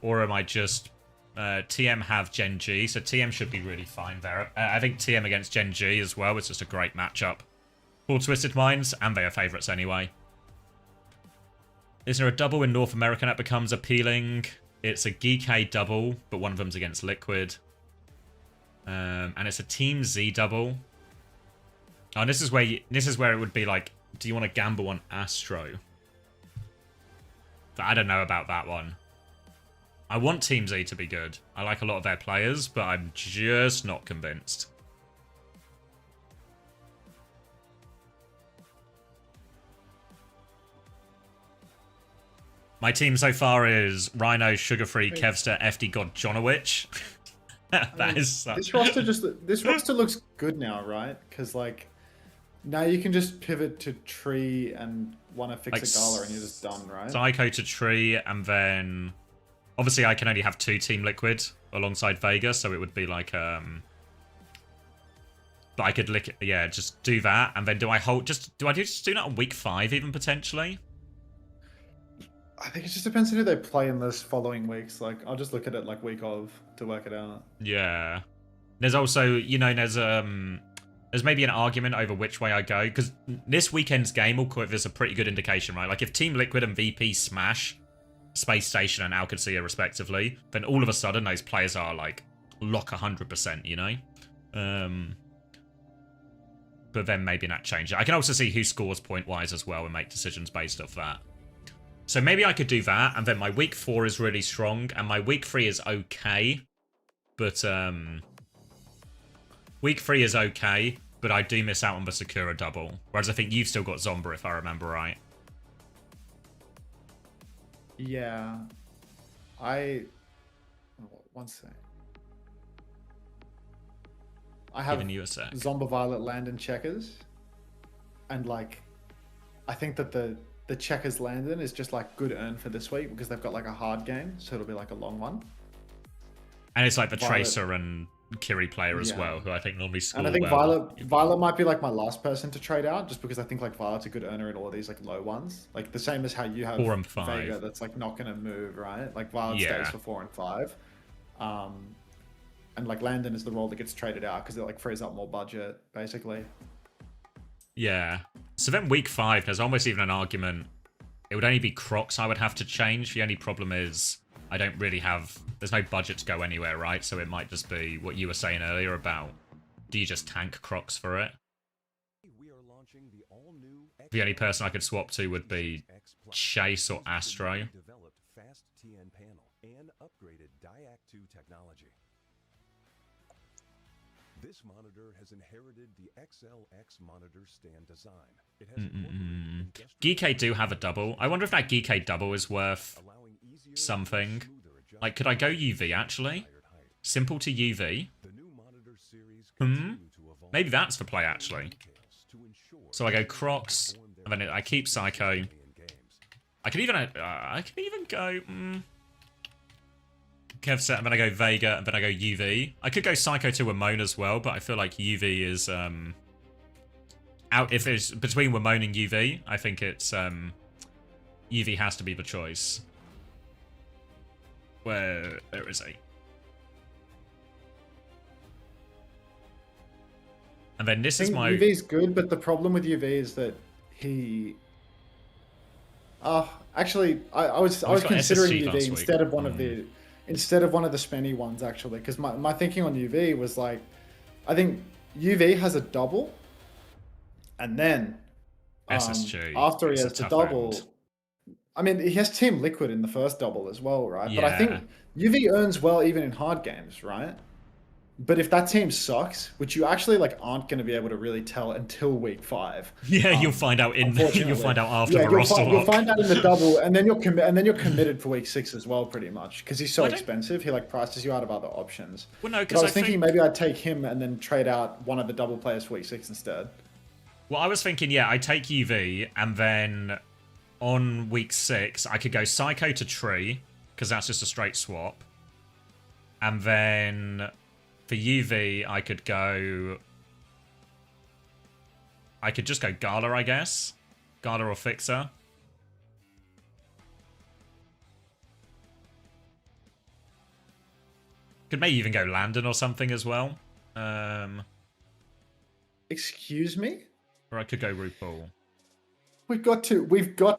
Or am I just... TM have Gen G, so TM should be really fine there. I think TM against Gen G as well is just a great matchup. For Twisted Minds, and they are favourites anyway. Is there a double in North America that becomes appealing? It's a GK double, but one of them's against Liquid. And it's a Team Z double. Oh, and this is where it would be like, do you want to gamble on Astro? But I don't know about that one. I want Team Z to be good. I like a lot of their players, but I'm just not convinced. My team so far is Rhino, Sugarfree, Kevster, FD God, Jonowich. That is this roster looks good now, right? Because like now you can just pivot to Tree and want to fix Like a Gala and you're just done, right? Psycho to Tree, and then obviously I can only have 2 Team Liquid alongside Vega, so it would be like but I could just do that, and then do I just do that on week 5 even potentially? I think it just depends on who they play in this following weeks. Like, I'll just look at it like week of to work it out. Yeah. There's also, you know, there's maybe an argument over which way I go, because this weekend's game will give us a pretty good indication, right? Like, if Team Liquid and VP smash Space Station and Alcacia respectively, then all of a sudden those players are, like, lock 100%, you know? But then maybe that changes. I can also see who scores point-wise as well and make decisions based off that. So maybe I could do that, and then my week 4 is really strong, and my week 3 is okay. But, week 3 is okay, but I do miss out on the Sakura double. Whereas I think you've still got Zomba, if I remember right. Yeah. One sec. I have Giving you a sec. Zomba, Violet, Land, and Checkers. And, like, I think that the Checkers Landon is just like good earn for this week because they've got like a hard game, so it'll be like a long one. And it's like the Violet. Tracer and Kiri player as well, who I think normally score And I think well. Violet might be like my last person to trade out, just because I think like Violet's a good earner in all of these like low ones. Like the same as how you have 4 and 5. Vega that's like not gonna move, right? Like Violet stays for 4 and 5. And like Landon is the role that gets traded out because it like frees up more budget, basically. Yeah. So then week 5, there's almost even an argument. It would only be Crocs I would have to change. The only problem is I don't really have... There's no budget to go anywhere, right? So it might just be what you were saying earlier about, do you just tank Crocs for it? The only person I could swap to would be Chase or Astro. This monitor has inherited the XLX monitor stand design. It has GK do have a double. I wonder if that GK double is worth something. Like, could I go UV, actually? Simple to UV? Maybe that's the play, actually. So I go Crocs, and then I keep Psycho. I could even go... Kev set, and then I go Vega, and then I go UV. I could go Psycho to Wimone as well, but I feel like UV is, out. If it's between Wimone and UV, I think it's, UV has to be the choice. Where is he? And then this is my... UV's good, but the problem with UV is that he... actually, I was considering UV instead of one of the... Instead of one of the spenny ones, actually, because my thinking on UV was like, I think UV has a double, and then SSG. after he It's has a the tough double, end. I mean, he has Team Liquid in the first double as well, right? Yeah. But I think UV earns well even in hard games, right? But if that team sucks, which you actually like aren't going to be able to really tell until week 5. Yeah, you'll find out after the roster You'll find out in the double, and then you're committed for week 6 as well, pretty much, because he's so expensive. He like prices you out of other options. Well, no, I because was thinking maybe I'd take him and then trade out one of the double players for week 6 instead. Well, I was thinking, yeah, I take UV, and then on week 6, I could go Psycho to Tree, because that's just a straight swap. And then for UV, I could just go Gala, I guess. Gala or Fixer. Could maybe even go Landon or something as well. Excuse me? Or I could go RuPaul. We've got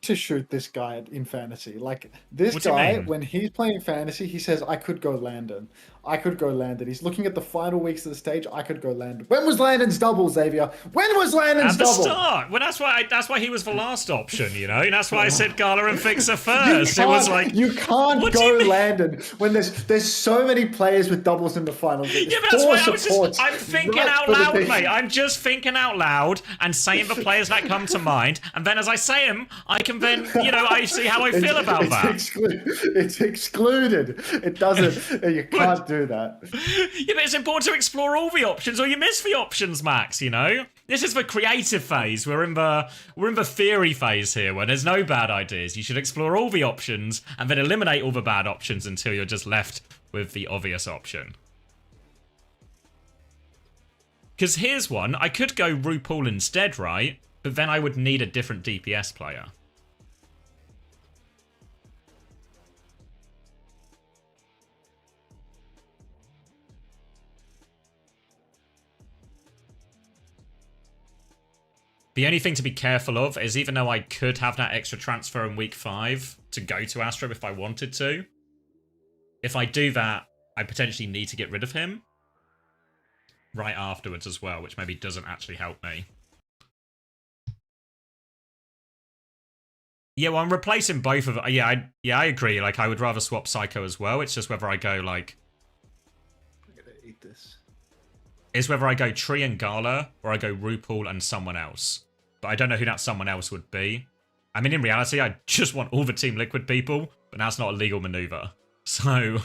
to shoot this guy in fantasy. Like this What do you guy, mean? when he's playing fantasy, he says, "I could go Landon. I could go Landon." He's looking at the final weeks of the stage. I could go Landon. When was Landon's double, Xavier? When was Landon's At the double? start. Well, that's why he was the last option, you know? That's why I said Gala and Fixer first. It was like... You can't What do you go mean? Landon when there's so many players with doubles in the final. Yeah, but that's why I'm thinking out loud, mate. I'm just thinking out loud and saying the players that come to mind. And then as I say them, I can then, I see how I feel about that. It's excluded. It doesn't. You can't do that. Yeah, but it's important to explore all the options or you miss the options, Max, you know? This is the creative phase. We're in the theory phase here where there's no bad ideas. You should explore all the options and then eliminate all the bad options until you're just left with the obvious option. Because here's one. I could go RuPaul instead, right? But then I would need a different DPS player. The only thing to be careful of is even though I could have that extra transfer in week 5 to go to Astro if I wanted to, if I do that, I potentially need to get rid of him right afterwards as well, which maybe doesn't actually help me. Yeah, well, I'm replacing both of them. Yeah, I agree. Like, I would rather swap Psycho as well. It's just whether I go, like... I'm gonna eat this. It's whether I go Tree and Gala, or I go RuPaul and someone else. But I don't know who that someone else would be. I mean, in reality, I just want all the Team Liquid people, but that's not a legal maneuver. So...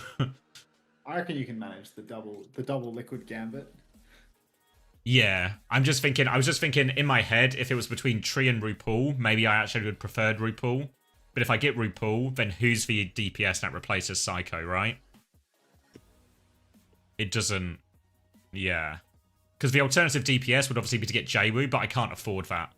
I reckon you can manage the double Liquid Gambit. Yeah, I was just thinking in my head, if it was between Tree and RuPaul, maybe I actually would prefer RuPaul. But if I get RuPaul, then who's the DPS that replaces Psycho, right? It doesn't... Yeah. Because the alternative DPS would obviously be to get Jwoo, but I can't afford that.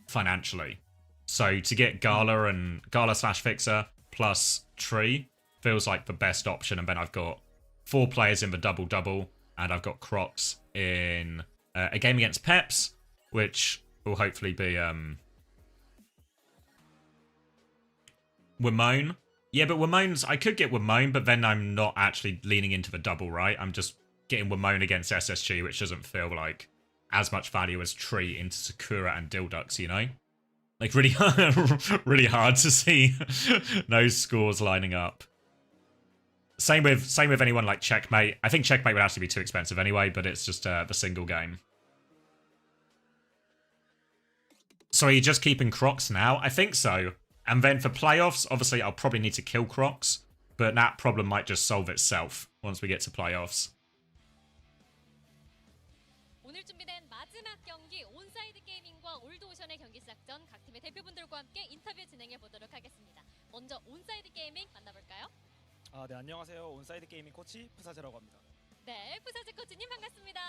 Financially. So to get Gala/Fixer plus Tree feels like the best option. And then I've got 4 players in the double-double. And I've got Crocs in a game against Peps, which will hopefully be Wimone. Yeah, but Wimone's... I could get Wimone, but then I'm not actually leaning into the double, right? I'm just getting Wimone against SSG, which doesn't feel like as much value as Tree into Sakura and Dildux, you know? Like, really, really hard to see those scores lining up. Same with anyone like Checkmate. I think Checkmate would actually be too expensive anyway, but it's just the single game. So are you just keeping Crocs now? I think so. And then for playoffs, obviously I'll probably need to kill Crocs, but that problem might just solve itself once we get to playoffs. 오늘 준비된 마지막 경기 온사이드 게이밍과 올드오션의 경기 시작 전 각 팀의 대표분들과 함께 인터뷰 진행해 보도록 하겠습니다. 먼저 온사이드 게이밍 만나볼까요? 네, 안녕하세요. 온사이드 게이밍 코치 푸사제라고 합니다. 네, 푸사제 코치님 반갑습니다.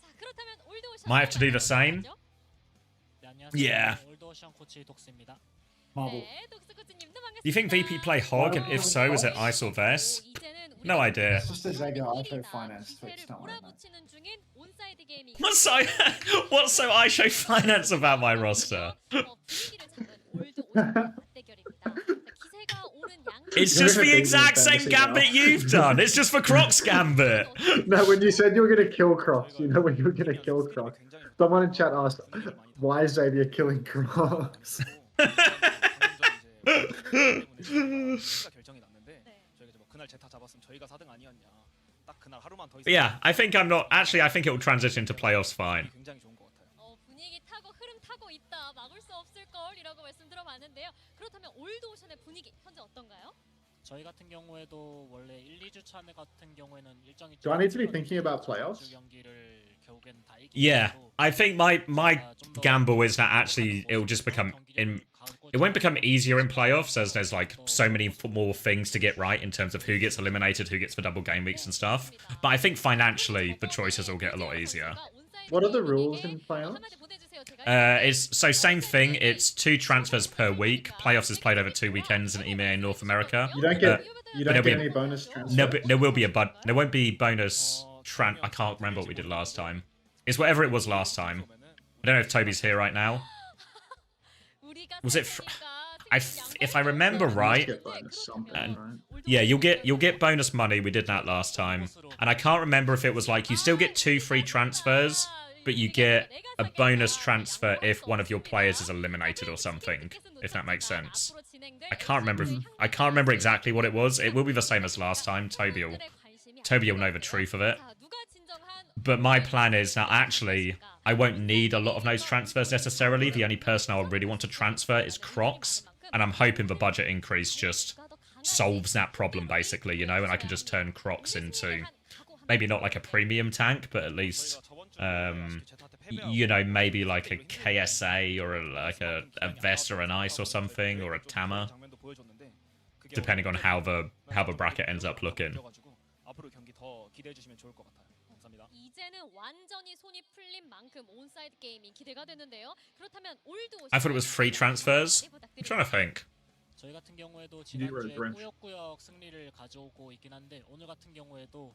자, 그렇다면 올드오션 Might have to do the same. 네, 안녕하세요. Yeah. 올드오션 코치 독스입니다. 네, 독스 코치님도 반갑습니다. Do you think VP play Hog, and if so, is it Ice or Vess? No idea. It's just a Xavier Iso finance Twitch, don't worry about it. 몰아붙이는 중인 온사이드 게이밍. What's so ISO Finance about my roster? 분위기를 잡은 올드오션 맞대결입니다. 기세가 오른 양 It's just the exact same gambit you've done. It's just for Crocs gambit. No, when you said you were going to kill Crocs, you know when you were going to kill Crocs. Someone in chat asked, why is Xavier killing Crocs? 결정이 났는데 저희가 뭐 그날 제타 잡았으면 저희가 4등 아니었냐. 딱 그날 하루만 더 있어. Yeah, I think I'm not... Actually, I think it will transition to playoffs fine. 굉장히 좋은 것 같아요. 분위기 타고 흐름 타고 있다. 막을 수 없을 걸이라고 말씀 들어봤는데요. 그렇다면 올드오션의 분위기 현재 어떤가요? 저희 같은 경우에도 원래 1, 2주차 같은 경우에는 일정이 Do I need to be thinking about playoffs? 경기를 결국에는 다 이기고 Yeah, I think my gamble is that actually it'll just become... It won't become easier in playoffs as there's like so many more things to get right in terms of who gets eliminated, who gets the double game weeks and stuff. But I think financially the choices will get a lot easier. What are the rules in playoffs? It's so same thing. It's 2 transfers per week. Playoffs is played over 2 weekends in EMEA and North America. You don't get there'll be any bonus transfer. There will be there won't be bonus I can't remember what we did last time. It's whatever it was last time. I don't know if Toby's here right now. Was it? If I remember right, yeah, you'll get bonus money. We did that last time, and I can't remember if it was like you still get 2 free transfers, but you get a bonus transfer if one of your players is eliminated or something. If that makes sense. I can't remember. I can't remember exactly what it was. It will be the same as last time. Toby will know the truth of it. But my plan is now, actually, I won't need a lot of those transfers necessarily. The only person I really want to transfer is Crocs. And I'm hoping the budget increase just solves that problem, basically, you know? And I can just turn Crocs into, maybe not like a premium tank, but at least, you know, maybe like a KSA or like a Vest or an Ice or something, or a Tama. Depending on how the bracket ends up looking. I thought it was free transfers. I'm trying to think. 저희 같은 경우에도 지난주에 꾸역꾸역 승리를 가져오고 있긴 한데 오늘 같은 경우에도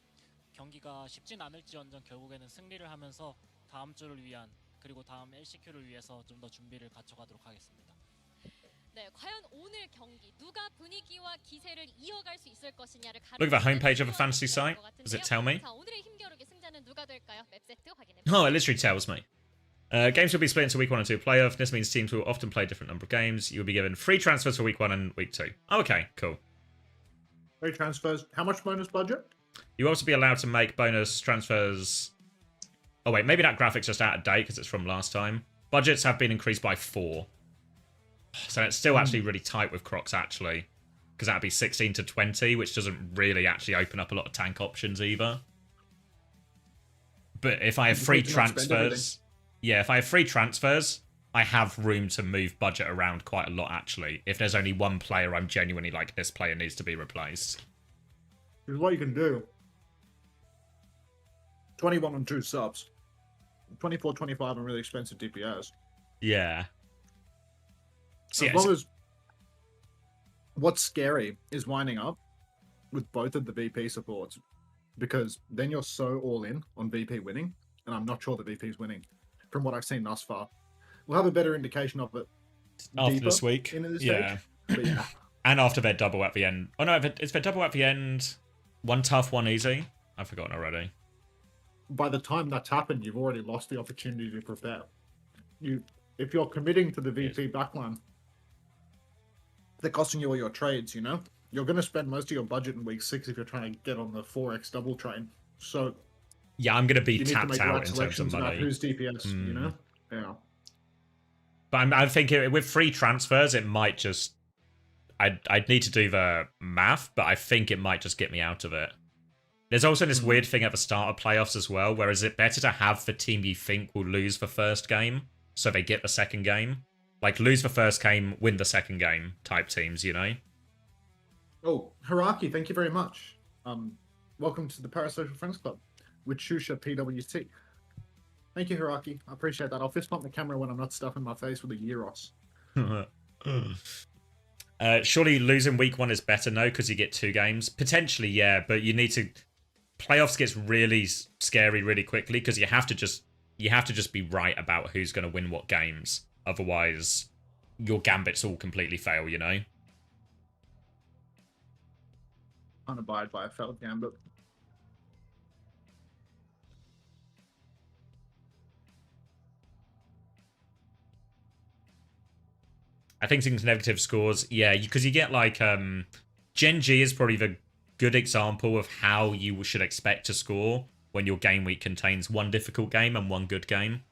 경기가 쉽진 않을지언정 결국에는 승리를 하면서 다음 주를 위한 그리고 다음 LCQ를 위해서 좀 더 준비를 갖춰가도록 하겠습니다. 네, 과연 오늘 경기 누가 분위기와 기세를 이어갈 수 있을 것이냐를 Look at the homepage of a fantasy site. Does it tell me? 자, 오늘의 힘겨루기 승자는 누가 될까요? 맵 세트 확인해. Oh, it literally tells me. Games will be split into week 1 and 2 playoff. This means teams will often play a different number of games. You will be given free transfers for week 1 and week 2. Oh, okay, cool. Free transfers. How much bonus budget? You'll also be allowed to make bonus transfers. Oh wait, maybe that graphic's just out of date because it's from last time. Budgets have been increased by 4. So it's still actually really tight with Crocs, actually. Because that'd be 16 to 20, which doesn't really actually open up a lot of tank options either. But if I have free transfers... Yeah, if I have free transfers, I have room to move budget around quite a lot, actually. If there's only one player I'm genuinely like, this player needs to be replaced. Here's what you can do. 21 on 2 subs. 24, 25 on really expensive DPS. Yeah. So, as long as... What's scary is winding up with both of the VP supports. Because then you're so all in on VP winning. And I'm not sure the VP's winning. From what I've seen thus far. We'll have a better indication of it after this week. Into this yeah. But yeah. And after their double at the end. Oh no, is their double at the end one tough, one easy? I've forgotten already. By the time that's happened, you've already lost the opportunity to prepare. If you're committing to the VP backline, they're costing you all your trades, you know? You're going to spend most of your budget in week 6 if you're trying to get on the 4x double train. So... Yeah, I'm going to be tapped out right in terms of money. Who's DPS, you know? Yeah. But I'm thinking with free transfers, it might just... I'd need to do the math, but I think it might just get me out of it. There's also this weird thing at the start of playoffs as well, where is it better to have the team you think will lose the first game, so they get the second game? Like, lose the first game, win the second game type teams, you know? Oh, Hiraki, thank you very much. Welcome to the Parasocial Friends Club. With Shusha PWT. Thank you, Hiraki. I appreciate that. I'll fist bump the camera when I'm not stuffing my face with a Euros. Surely losing week 1 is better, no? Because you get 2 games? Potentially, yeah, but you need to... Playoffs gets really scary really quickly because you have to just be right about who's going to win what games. Otherwise, your gambits all completely fail, you know? Can't abide by a failed gambit. I think things negative scores, yeah, because you get like Gen G is probably the good example of how you should expect to score when your game week contains 1 difficult game and 1 good game.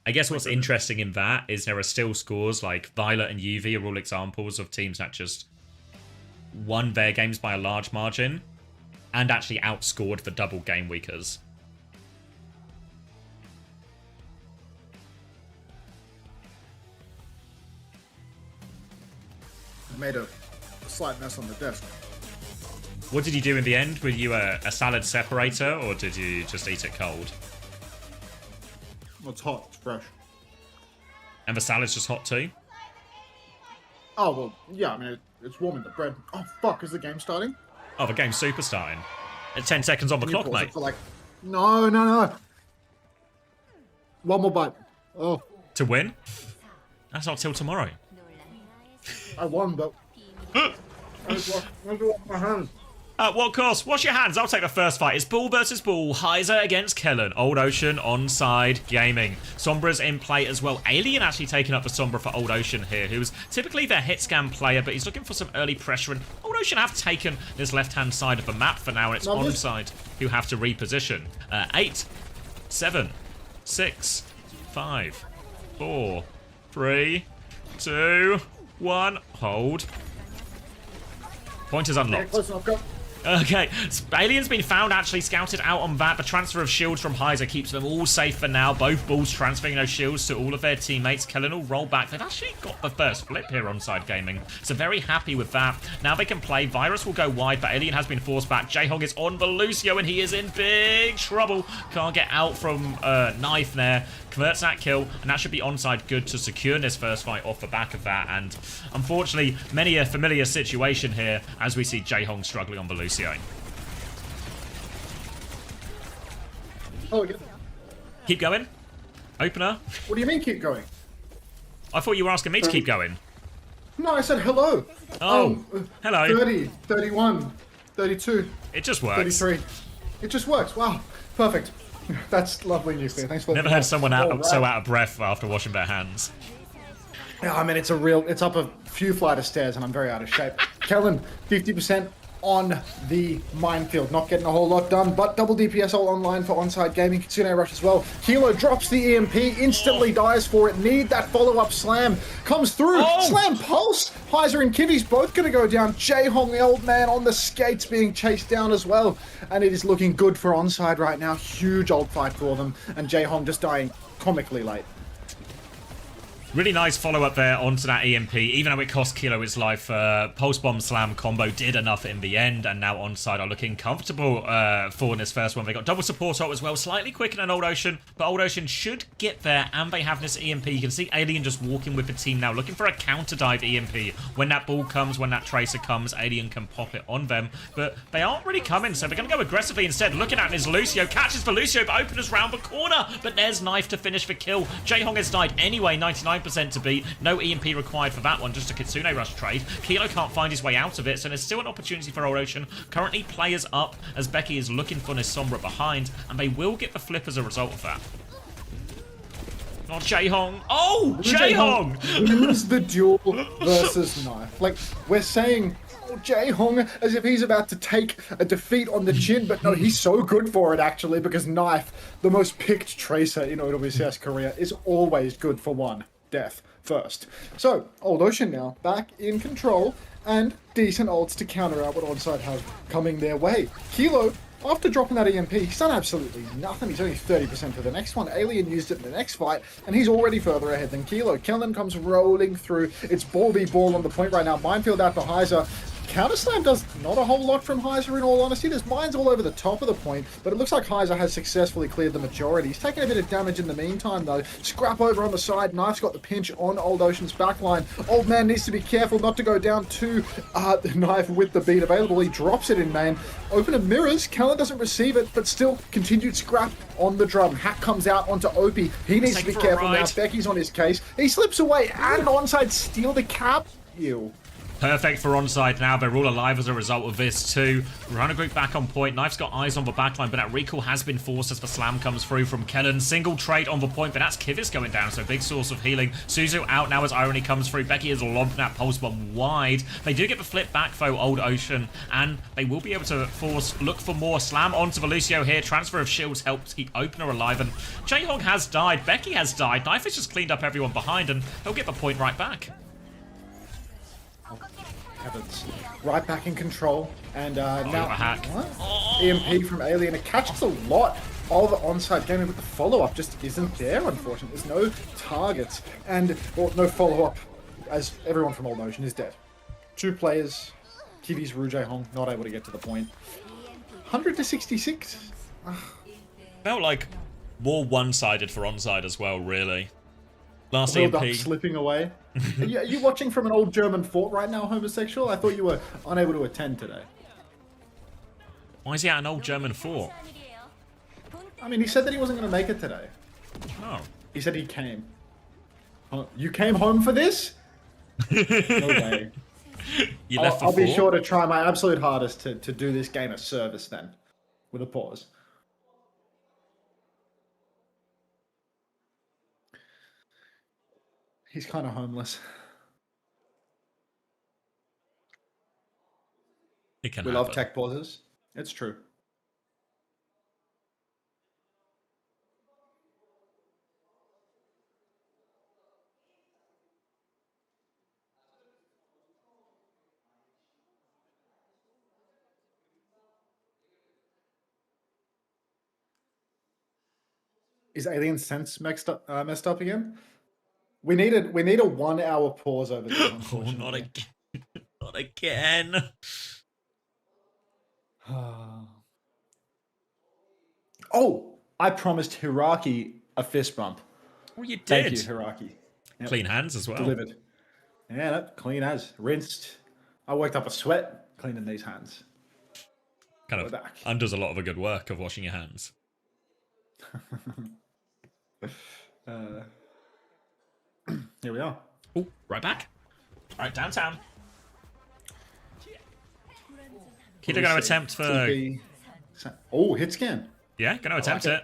I guess what's interesting in that is there are still scores like Violet and UV are all examples of teams that just won their games by a large margin and actually outscored the double game weekers. Made a slight mess on the desk. What did you do in the end? Were you a salad separator, or did you just eat it cold? Well, it's hot. It's fresh. And the salad's just hot too? Oh, well, yeah, I mean, it's warming the bread. Oh, fuck, is the game starting? Oh, the game's super starting. It's 10 seconds on the clock, mate. For like... No. One more bite. Oh, To win? That's not till tomorrow. I won, but I just wash my hands. At what cost? Wash your hands. I'll take the first fight. It's Bull versus Bull. Heiser against Kellen. Old Ocean onside gaming. Sombra's in play as well. Alien actually taking up the Sombra for Old Ocean here, who's typically their hit scan player, but he's looking for some early pressure. And Old Ocean have taken this left-hand side of the map for now, and it's onside who have to reposition. 8, 7, 6, 5, 4, 3, 2, 1. Hold. Point is unlocked. Close enough, go. Okay, Alien's been found, actually scouted out on that. The transfer of shields from Heiser keeps them all safe for now. Both Bulls transferring those shields to all of their teammates. Kellen will roll back. They've actually got the first flip here on Side Gaming, so very happy with that. Now they can play. Virus will go wide, but Alien has been forced back. Jaehong is on Lucio, and he is in big trouble. Can't get out from Knife there. Converts that kill, and that should be onside good to secure this first fight off the back of that. And unfortunately, many a familiar situation here as we see Jaehong struggling on Lucio. Oh, again. Keep going. Opener. What do you mean keep going? I thought you were asking me to keep going. No, I said hello. Oh, hello. 30, 31, 32. It just works. 33. It just works. Wow. Perfect. That's lovely, Nuclear. Thanks for Never heard someone so out of breath after washing their hands. Yeah, I mean, it's up a few flight of stairs and I'm very out of shape. Kellen, 50% on the minefield. Not getting a whole lot done, but double DPS all online for onside gaming. Kitsune Rush as well. Kilo drops the EMP, instantly dies for it. Need that follow-up slam. Comes through. Slam pulse. Heiser and Kivi's both going to go down. Jaehong, the old man, on the skates being chased down as well. And it is looking good for onside right now. Huge old fight for them. And Jaehong just dying comically late. Really nice follow-up there onto that EMP, even though it cost Kilo his life. Pulse Bomb Slam combo did enough in the end, and now onside are looking comfortable for this first one. They got double support out as well, slightly quicker than Old Ocean, but Old Ocean should get there, and they have this EMP. You can see Alien just walking with the team now, looking for a counter-dive EMP. When that ball comes, when that Tracer comes, Alien can pop it on them, but they aren't really coming, so they're going to go aggressively instead. Looking at his Lucio, catches for Lucio, but opens round the corner, but there's Knife to finish the kill. Jaehong has died anyway, 99% to beat. No EMP required for that one, just a Kitsune Rush trade. Kilo can't find his way out of it, so there's still an opportunity for Old Ocean. Currently, players up as Becky is looking for this Sombra behind, and they will get the flip as a result of that. Not Jaehong. Oh, Jaehong! Wins the duel versus Knife. Like, we're saying Jaehong as if he's about to take a defeat on the chin, but no, he's so good for it actually, because Knife, the most picked Tracer in OWCS Korea, is always good for one death first. So, Old Ocean now back in control and decent ults to counter out what Onside have coming their way. Kilo, after dropping that EMP, he's done absolutely nothing. He's only 30% for the next one. Alien used it in the next fight, and he's already further ahead than Kilo. Kellen comes rolling through. It's ball v ball on the point right now. Minefield out for Heiser. Counterslam does not a whole lot from Heiser in all honesty. There's mines all over the top of the point, but it looks like Heiser has successfully cleared the majority. He's taken a bit of damage in the meantime though. Scrap over on the side. Knife's got the pinch on Old Ocean's backline. Old man needs to be careful not to go down to the Knife with the beat available. He drops it in main. Open of mirrors. Kellen doesn't receive it, but still continued scrap on the drum. Hack comes out onto Opie. He needs to be careful now. Becky's on his case. He slips away and onside steal the cap. Ew. Perfect for onside now. They're all alive as a result of this too. Runner group back on point. Knife's got eyes on the backline, but that recall has been forced as the slam comes through from Kellen. Single trade on the point, but that's Kivis going down, so big source of healing. Suzu out now as Irony comes through. Becky is lobbed that pulse bomb wide. They do get the flip back though, Old Ocean, and they will be able to look for more. Slam onto Lucio here. Transfer of shields helps keep Opener alive, and Jaehong has died. Becky has died. Knife has just cleaned up everyone behind, and they'll get the point right back. Heavens. Right back in control, and now hack. EMP from Alien. It catches a lot of onside gaming, but the follow-up just isn't there, unfortunately. There's no targets, and no follow-up, as everyone from Old Ocean is dead. 2 players, Kivi's Jaehong, not able to get to the point. 100 to 66. Felt like more one-sided for onside as well, really. Last EMP EMP. Slipping away. Are you watching from an old German fort right now, homosexual? I thought you were unable to attend today. Why is he at an old German fort? I mean, he said that he wasn't going to make it today. Oh. He said he came. You came home for this? No way. You left I'll be before? sure to try my absolute hardest to do this game a service then. With a pause. He's kind of homeless. It can We happen. love tech pauses. It's true. Is Alien Sense messed up again? We need a 1 hour pause over this. Oh, Unfortunately. not again. Not again. Oh, I promised Hiraki a fist bump. Oh, you did. Thank you, Hiraki. Yep. Clean hands as well. Delivered. Yeah, that clean as. Rinsed. I worked up a sweat cleaning these hands. Kind of undoes a lot of the good work of washing your hands. Here we are. Oh, right back. All right, downtown. Kilo going to attempt for... Oh, hit scan. Yeah, going to attempt it.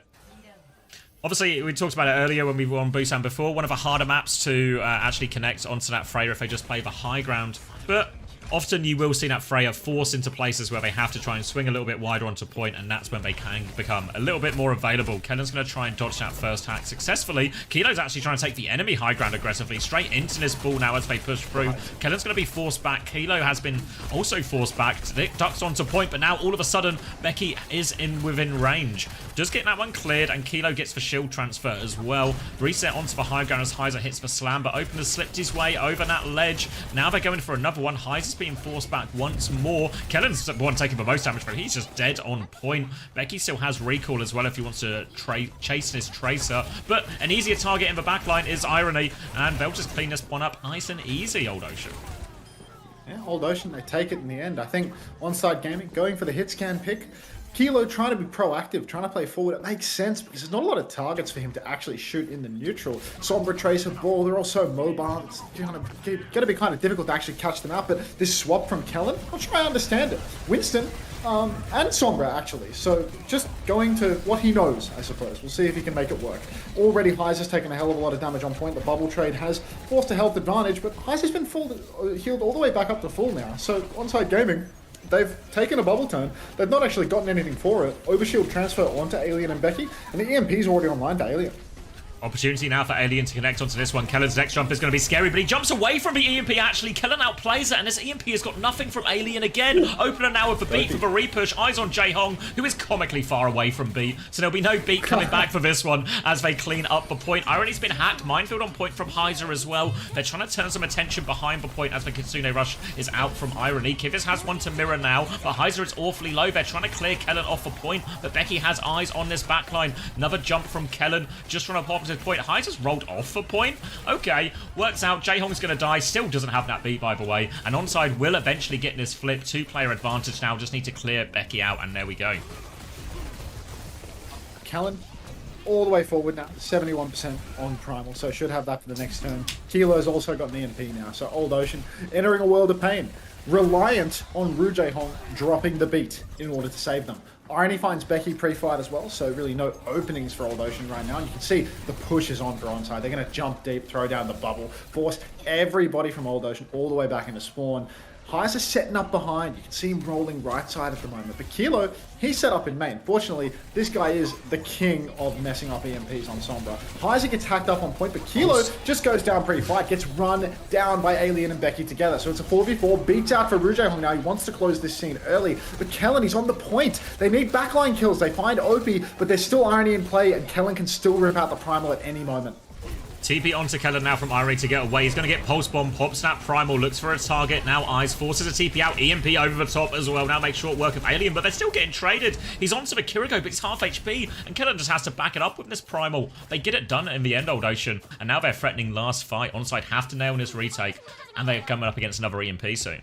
Obviously, we talked about it earlier when we were on Busan before. One of the harder maps to actually connect onto that Freya if they just play the high ground. But often you will see that Freya forced into places where they have to try and swing a little bit wider onto point, and that's when they can become a little bit more available. Kellen's going to try and dodge that first hack successfully. Kilo's actually trying to take the enemy high ground aggressively, straight into this ball now as they push through. Kellen's going to be forced back. Kilo has been also forced back. Nick ducks onto point, but now all of a sudden, Becky is within range. Does get that one cleared, and Kilo gets the shield transfer as well. Reset onto the high ground as Heiser hits the slam, but Open has slipped his way over that ledge. Now they're going for another one. Heiser's being forced back once more. Kellen's the one taking the most damage, but he's just dead on point. Becky still has recall as well if he wants to chase this Tracer, but an easier target in the backline is Irony, and they'll just clean this one up nice and easy, Old Ocean. Yeah, Old Ocean, they take it in the end. I think OneSide Gaming going for the hit scan pick. Kilo trying to be proactive, trying to play forward. It makes sense because there's not a lot of targets for him to actually shoot in the neutral. Sombra, Tracer, Ball, they're all so mobile. It's going to be kind of difficult to actually catch them out. But this swap from Kellen, I'm sure I understand it. Winston and Sombra, actually. So just going to what he knows, I suppose. We'll see if he can make it work. Already, Heiser's taken a hell of a lot of damage on point. The bubble trade has forced a health advantage, but Heiser's been healed all the way back up to full now. So OneSide Gaming, they've taken a bubble turn. They've not actually gotten anything for it. Overshield transfer onto Alien and Becky, and the EMP's already online to Alien. Opportunity now for Alien to connect onto this one. Kellen's next jump is going to be scary, but he jumps away from the EMP actually. Kellen outplays it, and this EMP has got nothing from Alien again. Opener now with the beat for the repush. Eyes on Jae-Hong, who is comically far away from beat. So there'll be no beat coming back for this one as they clean up the point. Irony's been hacked. Minefield on point from Heiser as well. They're trying to turn some attention behind the point as the Kitsune Rush is out from Irony. Kivitz has one to mirror now, but Heiser is awfully low. They're trying to clear Kellen off the point, but Becky has eyes on this backline. Another jump from Kellen just from a positive point. Heiser's rolled off the point. Okay, works out. Jae-Hong's going to die. Still doesn't have that beat, by the way. And onside will eventually get this flip. 2-player advantage now. Just need to clear Becky out, and there we go. Kellen, all the way forward now, 71% on Primal, so should have that for the next turn. Kilo's also got an EMP now, so Old Ocean entering a world of pain. Reliant on Ru Jae-Hong dropping the beat in order to save them. Irony finds Becky pre-fight as well, so really no openings for Old Ocean right now. You can see the push is on for onside. They're going to jump deep, throw down the bubble, force everybody from Old Ocean all the way back into spawn. Heiser setting up behind. You can see him rolling right side at the moment. But Kilo, he's set up in main. Fortunately, this guy is the king of messing up EMPs on Sombra. Heiser gets hacked up on point, but Kilo just goes down pre-fight, gets run down by Alien and Becky together. So it's a 4v4, beats out for Ru Jae-Hong now. He wants to close this scene early, but Kellen, he's on the point. They need backline kills. They find Opie, but there's still Irony in play, and Kellen can still rip out the Primal at any moment. TP onto Kellen now from Irony to get away. He's going to get Pulse Bomb, pops that Primal, looks for a target. Now Eyes forces a TP out. EMP over the top as well. Now makes short work of Alien, but they're still getting traded. He's onto the Kiriko, but he's half HP, and Kellen just has to back it up with this Primal. They get it done in the end, Old Ocean, and now they're threatening last fight. Onside have to nail this retake, and they're coming up against another EMP soon.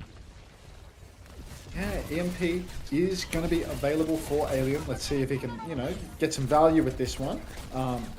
Yeah, EMP is going to be available for Alien. Let's see if he can, you know, get some value with this one.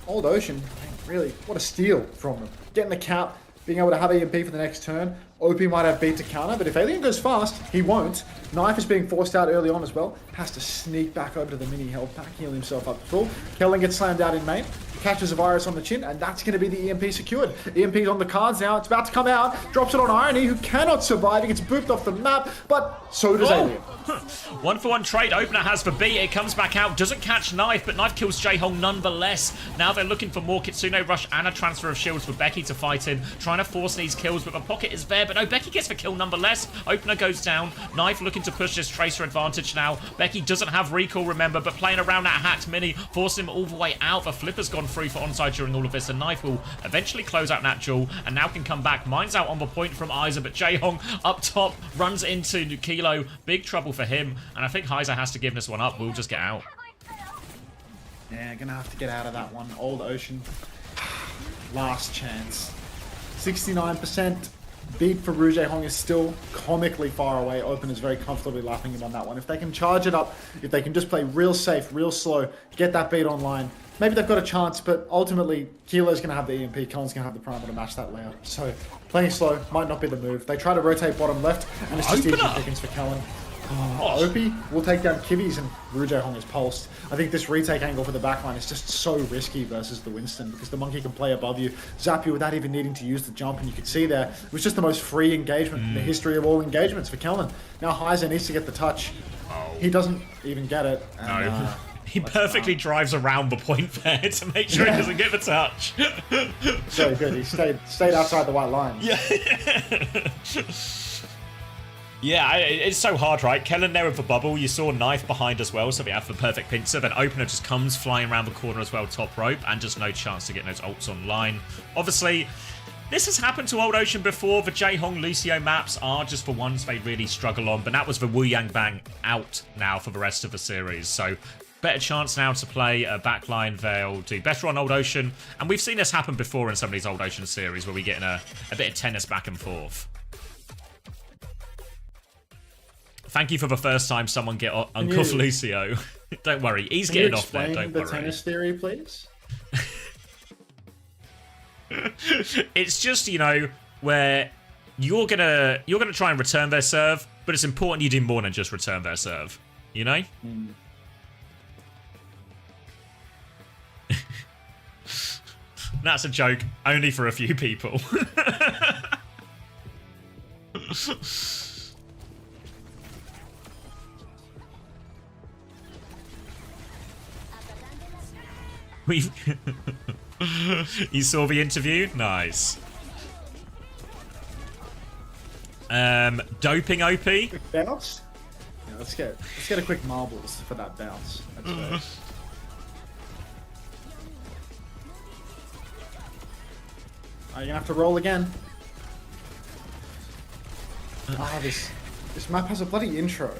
Old Ocean, really, what a steal from him. Getting the count, being able to have EMP for the next turn. OP might have beat to counter, but if Alien goes fast, he won't. Knife is being forced out early on as well. Has to sneak back over to the mini health pack, heal himself up to full. Kellen gets slammed out in main. Catches a virus on the chin, and that's going to be the EMP secured. EMP's on the cards now. It's about to come out. Drops it on Irony, who cannot survive. He gets booped off the map, but so does Alien. 1-for-1 trade Opener has for B. It comes back out. Doesn't catch Knife, but Knife kills Jaehong nonetheless. Now they're looking for more Kitsune Rush and a transfer of shields for Becky to fight in. Trying to force these kills, but the pocket is there. But no, Becky gets the kill nonetheless. Opener goes down. Knife looking to push this Tracer advantage now. Becky doesn't have recall, remember, but playing around that hacked mini, forcing him all the way out. The flipper's gone through for onside during all of this. The Knife will eventually close out that duel and now can come back. Mine's out on the point from Isa, but Jaehong up top runs into Kilo. Big trouble for him, and I think Heiser has to give this one up. We'll just get out. Yeah, gonna have to get out of that one. Old Ocean. Last chance. 69%. Beat for Rouge Hong is still comically far away. Open is very comfortably lapping him on that one. If they can charge it up, if they can just play real safe, real slow, get that beat online, maybe they've got a chance, but ultimately, Kilo's going to have the EMP, Cullen's going to have the primer to match that layout. So, playing slow might not be the move. They try to rotate bottom left, and it's just easy pickings for Cullen. Opie will take down Kibbies, and Rouge Hong is pulsed. I think this retake angle for the backline is just so risky versus the Winston, because the Monkey can play above you, zap you without even needing to use the jump, and you could see there, it was just the most free engagement in the history of all engagements for Cullen. Now Heiser needs to get the touch. He doesn't even get it. And, no. He perfectly drives around the point there to make sure he doesn't get the touch. So good. He stayed outside the white line. Yeah. Yeah, it's so hard, right? Kellen there with the bubble. You saw Knife behind as well, so they have the perfect pincer. Then Opener just comes flying around the corner as well, top rope, and just no chance to get those ults online. Obviously, this has happened to Old Ocean before. The Jaehong Lucio maps are just the ones they really struggle on, but that was the Wu Yang Bang out now for the rest of the series. So better chance now to play a backline. They'll do better on Old Ocean, and we've seen this happen before in some of these Old Ocean series where we get in a bit of tennis back and forth. Thank you for the first time someone get Uncle Lucio. Don't worry, he's getting off there. Don't worry. The tennis theory, please. It's just, you know, where you're gonna try and return their serve, but it's important you do more than just return their serve. You know? That's a joke only for a few people. You saw the interview? Nice. Doping OP? Quick bounce? Yeah, let's get a quick marbles for that bounce. Are you gonna have to roll again? This map has a bloody intro.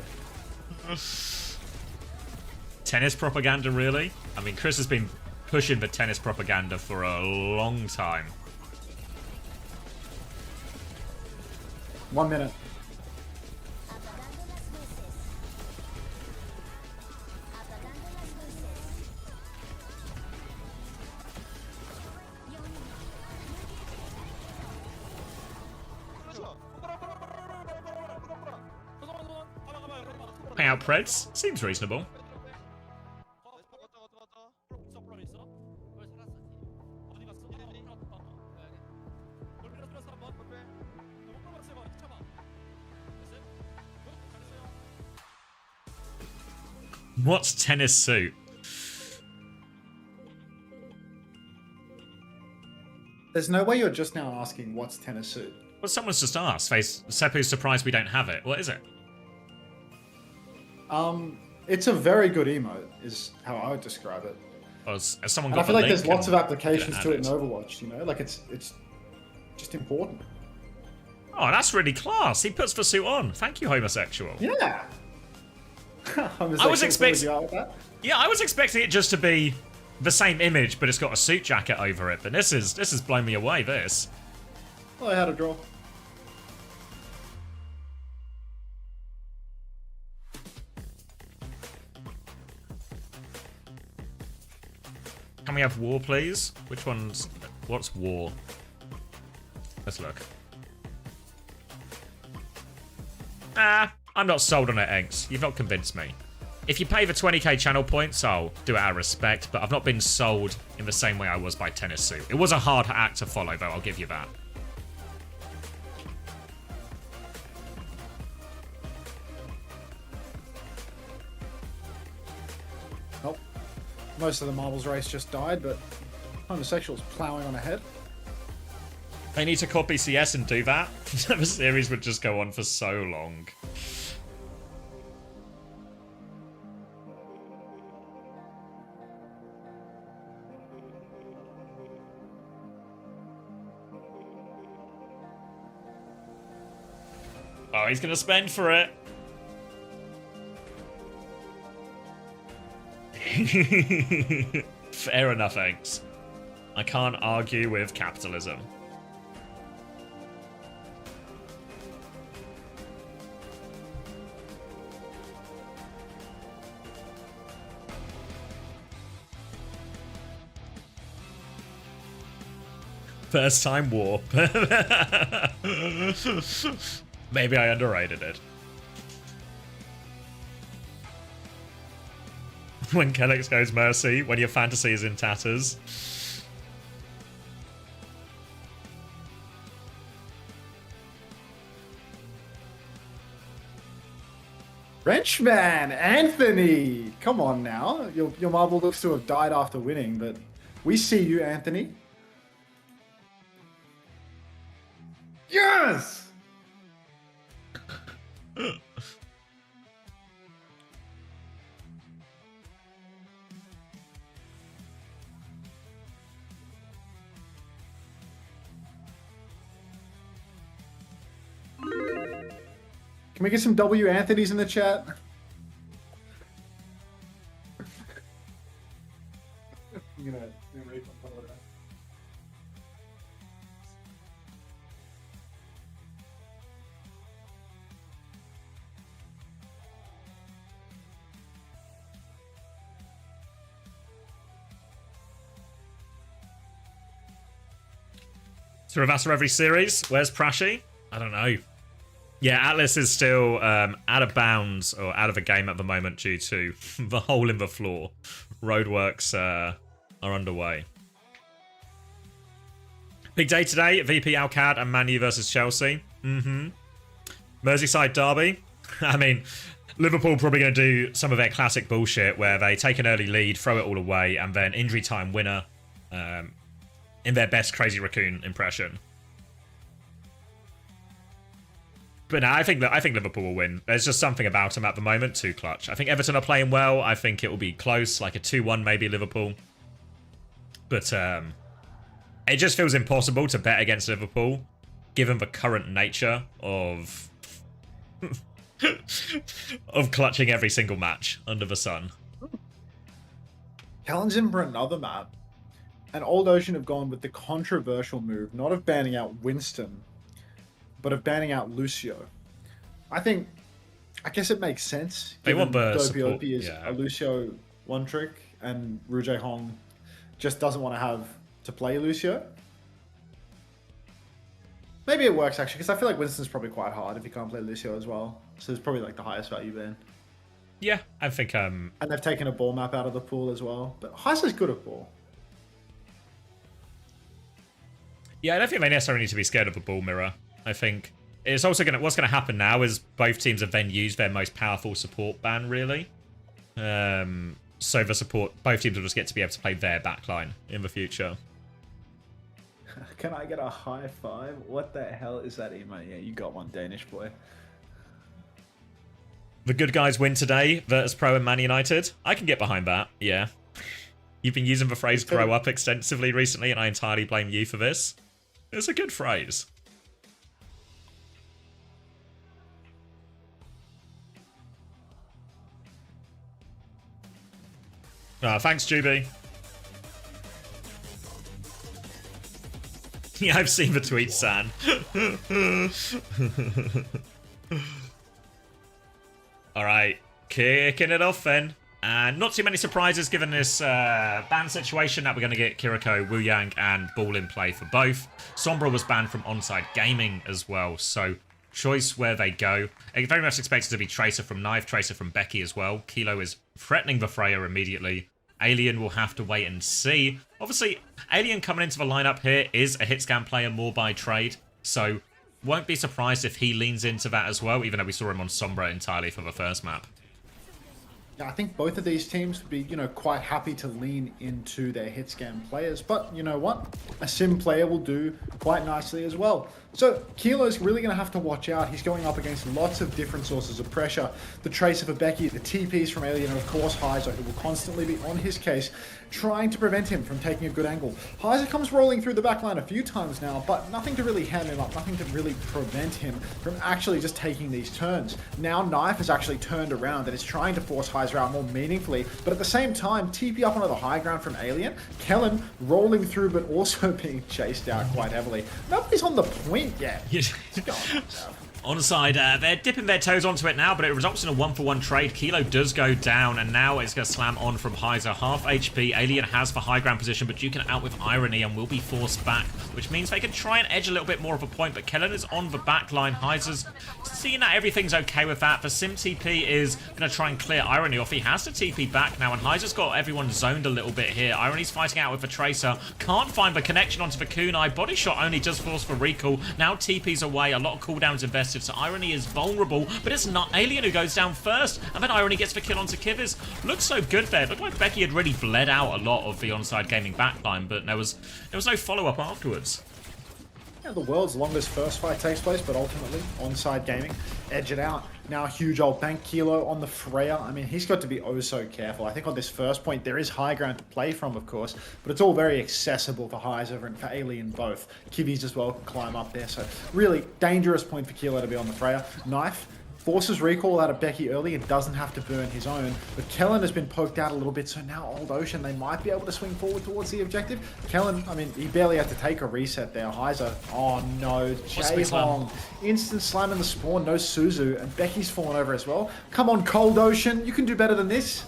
Tennis propaganda, really? I mean, Chris has been pushing the tennis propaganda for a long time. 1 minute. Payout Preds? Seems reasonable. What's tennis suit? There's no way you're just now asking what's tennis suit. Well, someone's just asked. Seppu's surprised we don't have it. What is it? It's a very good emote, is how I would describe it. Well, has someone and got I feel the like there's link lots of applications to it in it? Overwatch, you know? Like, it's just important. Oh, that's really class. He puts the suit on. Thank you, homosexual. Yeah. I was expecting. Yeah, I was expecting it just to be the same image, but it's got a suit jacket over it. But this has blown me away. This. Oh, I had a draw. Can we have war, please? Which one's... What's war? Let's look. I'm not sold on it, Eggs. You've not convinced me. If you pay the 20k channel points, I'll do it out of respect, but I've not been sold in the same way I was by Tennis Suit. It was a hard act to follow, though, I'll give you that. Nope. Most of the marbles race just died, but homosexuals plowing on ahead. They need to copy CS and do that. The series would just go on for so long. Oh, he's gonna spend for it. Fair enough, Eggs. I can't argue with capitalism. First time warp. Maybe I underrated it. When Kellex goes Mercy, when your fantasy is in tatters. Wrenchman, Anthony! Come on now. Your marble looks to have died after winning, but we see you, Anthony. Yes! Can we get some W Anthony's in the chat? I'm gonna read my photo. To Ravassa every series. Where's Prashi? I don't know. Yeah, Atlas is still out of bounds or out of a game at the moment due to the hole in the floor. Roadworks are underway. Big day today. VP Alcad and Man U versus Chelsea. Merseyside derby. I mean, Liverpool probably going to do some of their classic bullshit where they take an early lead, throw it all away, and then injury time winner in their best Crazy Raccoon impression. But no, I think Liverpool will win. There's just something about them at the moment, too clutch. I think Everton are playing well. I think it will be close, like a 2-1 maybe Liverpool. But it just feels impossible to bet against Liverpool, given the current nature of of clutching every single match under the sun. Callan's in for another map. And Old Ocean have gone with the controversial move, not of banning out Winston, but of banning out Lucio. I guess it makes sense. They want the Dopey support, Opie is yeah. a Lucio one trick, and Rujay Hong just doesn't want to have to play Lucio. Maybe it works actually, because I feel like Winston's probably quite hard if you can't play Lucio as well. So it's probably like the highest value ban. Yeah, I think And they've taken a ball map out of the pool as well. But Heist is good at ball. yeah, I don't think they necessarily need to be scared of a ball mirror. I think it's also what's gonna happen now is both teams have then used their most powerful support ban, really. So both teams will just get to be able to play their backline in the future. Can I get a high five? What the hell is that emote? Yeah, you got one, Danish boy. The good guys win today, Virtus Pro and Man United. I can get behind that, yeah. You've been using the phrase grow up extensively recently, and I entirely blame you for this. It's a good phrase. Thanks, Juby. Yeah, I've seen the tweet, San. Alright, kicking it off then. And not too many surprises given this ban situation that we're going to get Kiriko, Wu Yang, and Ball in play for both. Sombra was banned from Onside Gaming as well, so choice where they go. Very much expected to be Tracer from Knife, Tracer from Becky as well. Kilo is threatening the Freya immediately. Alien will have to wait and see. Obviously, Alien coming into the lineup here is a hit scan player more by trade, so won't be surprised if he leans into that as well, even though we saw him on Sombra entirely for the first map. Yeah, I think both of these teams would be, quite happy to lean into their hit scan players. But you know what? A sim player will do quite nicely as well. So Kilo's really going to have to watch out. He's going up against lots of different sources of pressure. The Tracer for Becky, the TPs from Alien, and of course Heiser, who will constantly be on his case, trying to prevent him from taking a good angle. Heiser comes rolling through the backline a few times now, but nothing to really ham him up, nothing to really prevent him from actually just taking these turns. Now Knife has actually turned around and is trying to force Heiser out more meaningfully, but at the same time, TP up onto the high ground from Alien. Kellen rolling through, but also being chased out quite heavily. Nobody's on the point yet. Onside, they're dipping their toes onto it now, but it results in a 1-for-1 trade. Kilo does go down, and now it's going to slam on from Heiser. Half HP, Alien has the high ground position, but Dukin out with Irony and will be forced back, which means they can try and edge a little bit more of a point, but Kellen is on the back line. Heiser's seeing that everything's okay with that. The Sim TP is going to try and clear Irony off. He has to TP back now, and Heiser's got everyone zoned a little bit here. Irony's fighting out with the Tracer. Can't find the connection onto the Kunai. Body shot only does force for recall. Now TP's away. A lot of cooldowns invested, so Irony is vulnerable, but it's not Alien who goes down first, and then Irony gets the kill onto Kivers. Looks so good there. Looked like Becky had really bled out a lot of the Onside Gaming backline, but there was no follow-up afterwards. Yeah, the world's longest first fight takes place, but ultimately, Onside Gaming edge it out. Now, huge old bank Kilo on the Freya. I mean, he's got to be oh so careful. I think on this first point, there is high ground to play from, of course, but it's all very accessible for Heiser and for Alien both. Kivis as well can climb up there, so really dangerous point for Kilo to be on the Freya. Knife forces recall out of Becky early and doesn't have to burn his own, but Kellen has been poked out a little bit, so now Old Ocean, they might be able to swing forward towards the objective. Kellen, I mean, he barely had to take a reset there. Heiser, oh no, Jae-Hong, instant slam in the spawn, no Suzu, and Becky's fallen over as well. Come on, Cold Ocean, you can do better than this.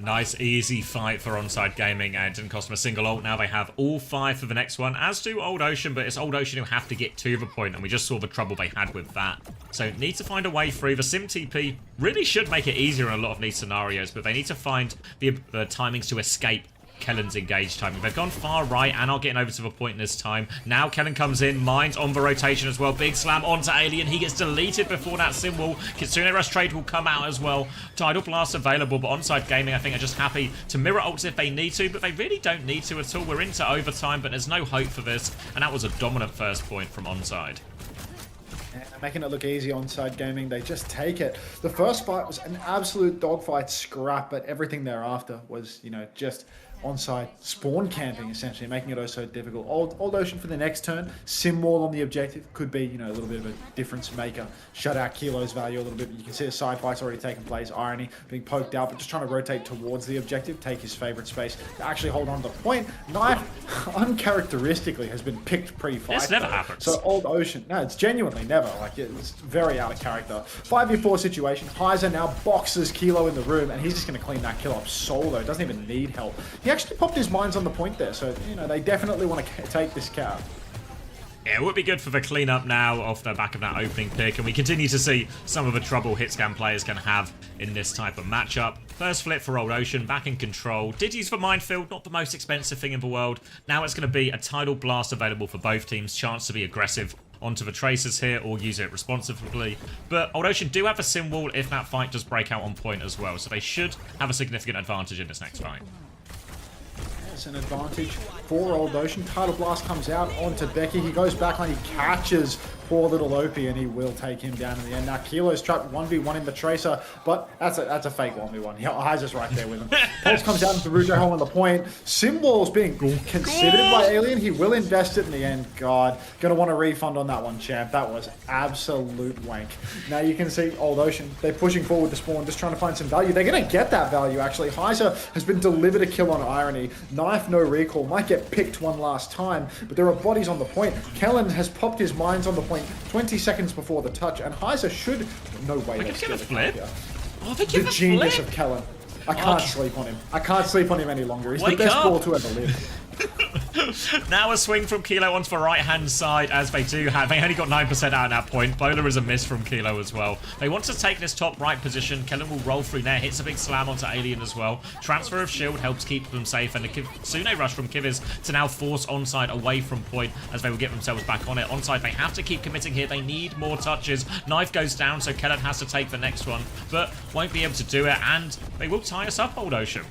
Nice, easy fight for Onside Gaming, and it didn't cost them a single ult. Now they have all 5 for the next one, as do Old Ocean, but it's Old Ocean who have to get to the point, and we just saw the trouble they had with that. So need to find a way through. The Sim TP really should make it easier in a lot of these scenarios, but they need to find the timings to escape Kellen's engaged timing. They've gone far right and are getting over to the point this time. Now Kellen comes in, Mines on the rotation as well. Big slam onto Alien. He gets deleted before that sim wall. Kitsune Rush trade will come out as well. Tidal Blast available, but Onside Gaming I think are just happy to mirror ults if they need to, but they really don't need to at all. We're into overtime, but there's no hope for this, and that was a dominant first point from Onside. Yeah, making it look easy Onside Gaming, they just take it. The first fight was an absolute dogfight scrap, but everything thereafter was, just Onside spawn camping, essentially, making it oh so difficult. Old Ocean for the next turn. Sim wall on the objective could be, a little bit of a difference maker. Shut out Kilo's value a little bit. You can see a side fight's already taking place. Irony being poked out, but just trying to rotate towards the objective, take his favorite space to actually hold on to the point. Knife, uncharacteristically, has been picked pre-fight. This never happens. So Old Ocean, no, it's genuinely never. Like, it's very out of character. 5v4 situation. Heiser now boxes Kilo in the room, and he's just going to clean that kill up solo. Doesn't even need help. He actually popped his mines on the point there, so they definitely want to take this cap. Yeah, it would be good for the cleanup now off the back of that opening pick, and we continue to see some of the trouble hitscan players can have in this type of matchup. First flip for Old Ocean, back in control. Did use for Minefield, not the most expensive thing in the world. Now it's going to be a Tidal Blast available for both teams, chance to be aggressive onto the Tracers here or use it responsibly. But Old Ocean do have a sim wall if that fight does break out on point as well, so they should have a significant advantage in this next fight. It's an advantage for Old Ocean. Tidal Blast comes out onto Becky. He goes back on, he catches poor little Opie, and he will take him down in the end. Now Kilo's trapped 1v1 in the Tracer, but that's a fake 1v1. Yeah, Heiser's right there with him. Pulse comes down to Rujo Home on the point. Symbol's being considered by Alien. He will invest it in the end. God, gonna want a refund on that one, champ. That was absolute wank. Now you can see Old Ocean, they're pushing forward to spawn, just trying to find some value. They're gonna get that value, actually. Heiser has been delivered a kill on Irony. Knife, no recall. Might get picked one last time, but there are bodies on the point. Kellen has popped his mines on the point 20 seconds before the touch, and Heiser should... No way. They give a flip? Oh, they give a flip? The genius of Kellen. I can't sleep on him. I can't sleep on him any longer. He's Wake the best up. ball to ever live. Now a swing from Kilo onto the right-hand side, as they do have. They only got 9% out at that point. Bowler is a miss from Kilo as well. They want to take this top right position. Kellen will roll through there, hits a big slam onto Alien as well. Transfer of shield helps keep them safe, and the Kitsune rush from Kiviz to now force onside away from point as they will get themselves back on it. Onside, they have to keep committing here. They need more touches. Knife goes down, so Kellen has to take the next one, but won't be able to do it, and they will tie us up, Old Ocean.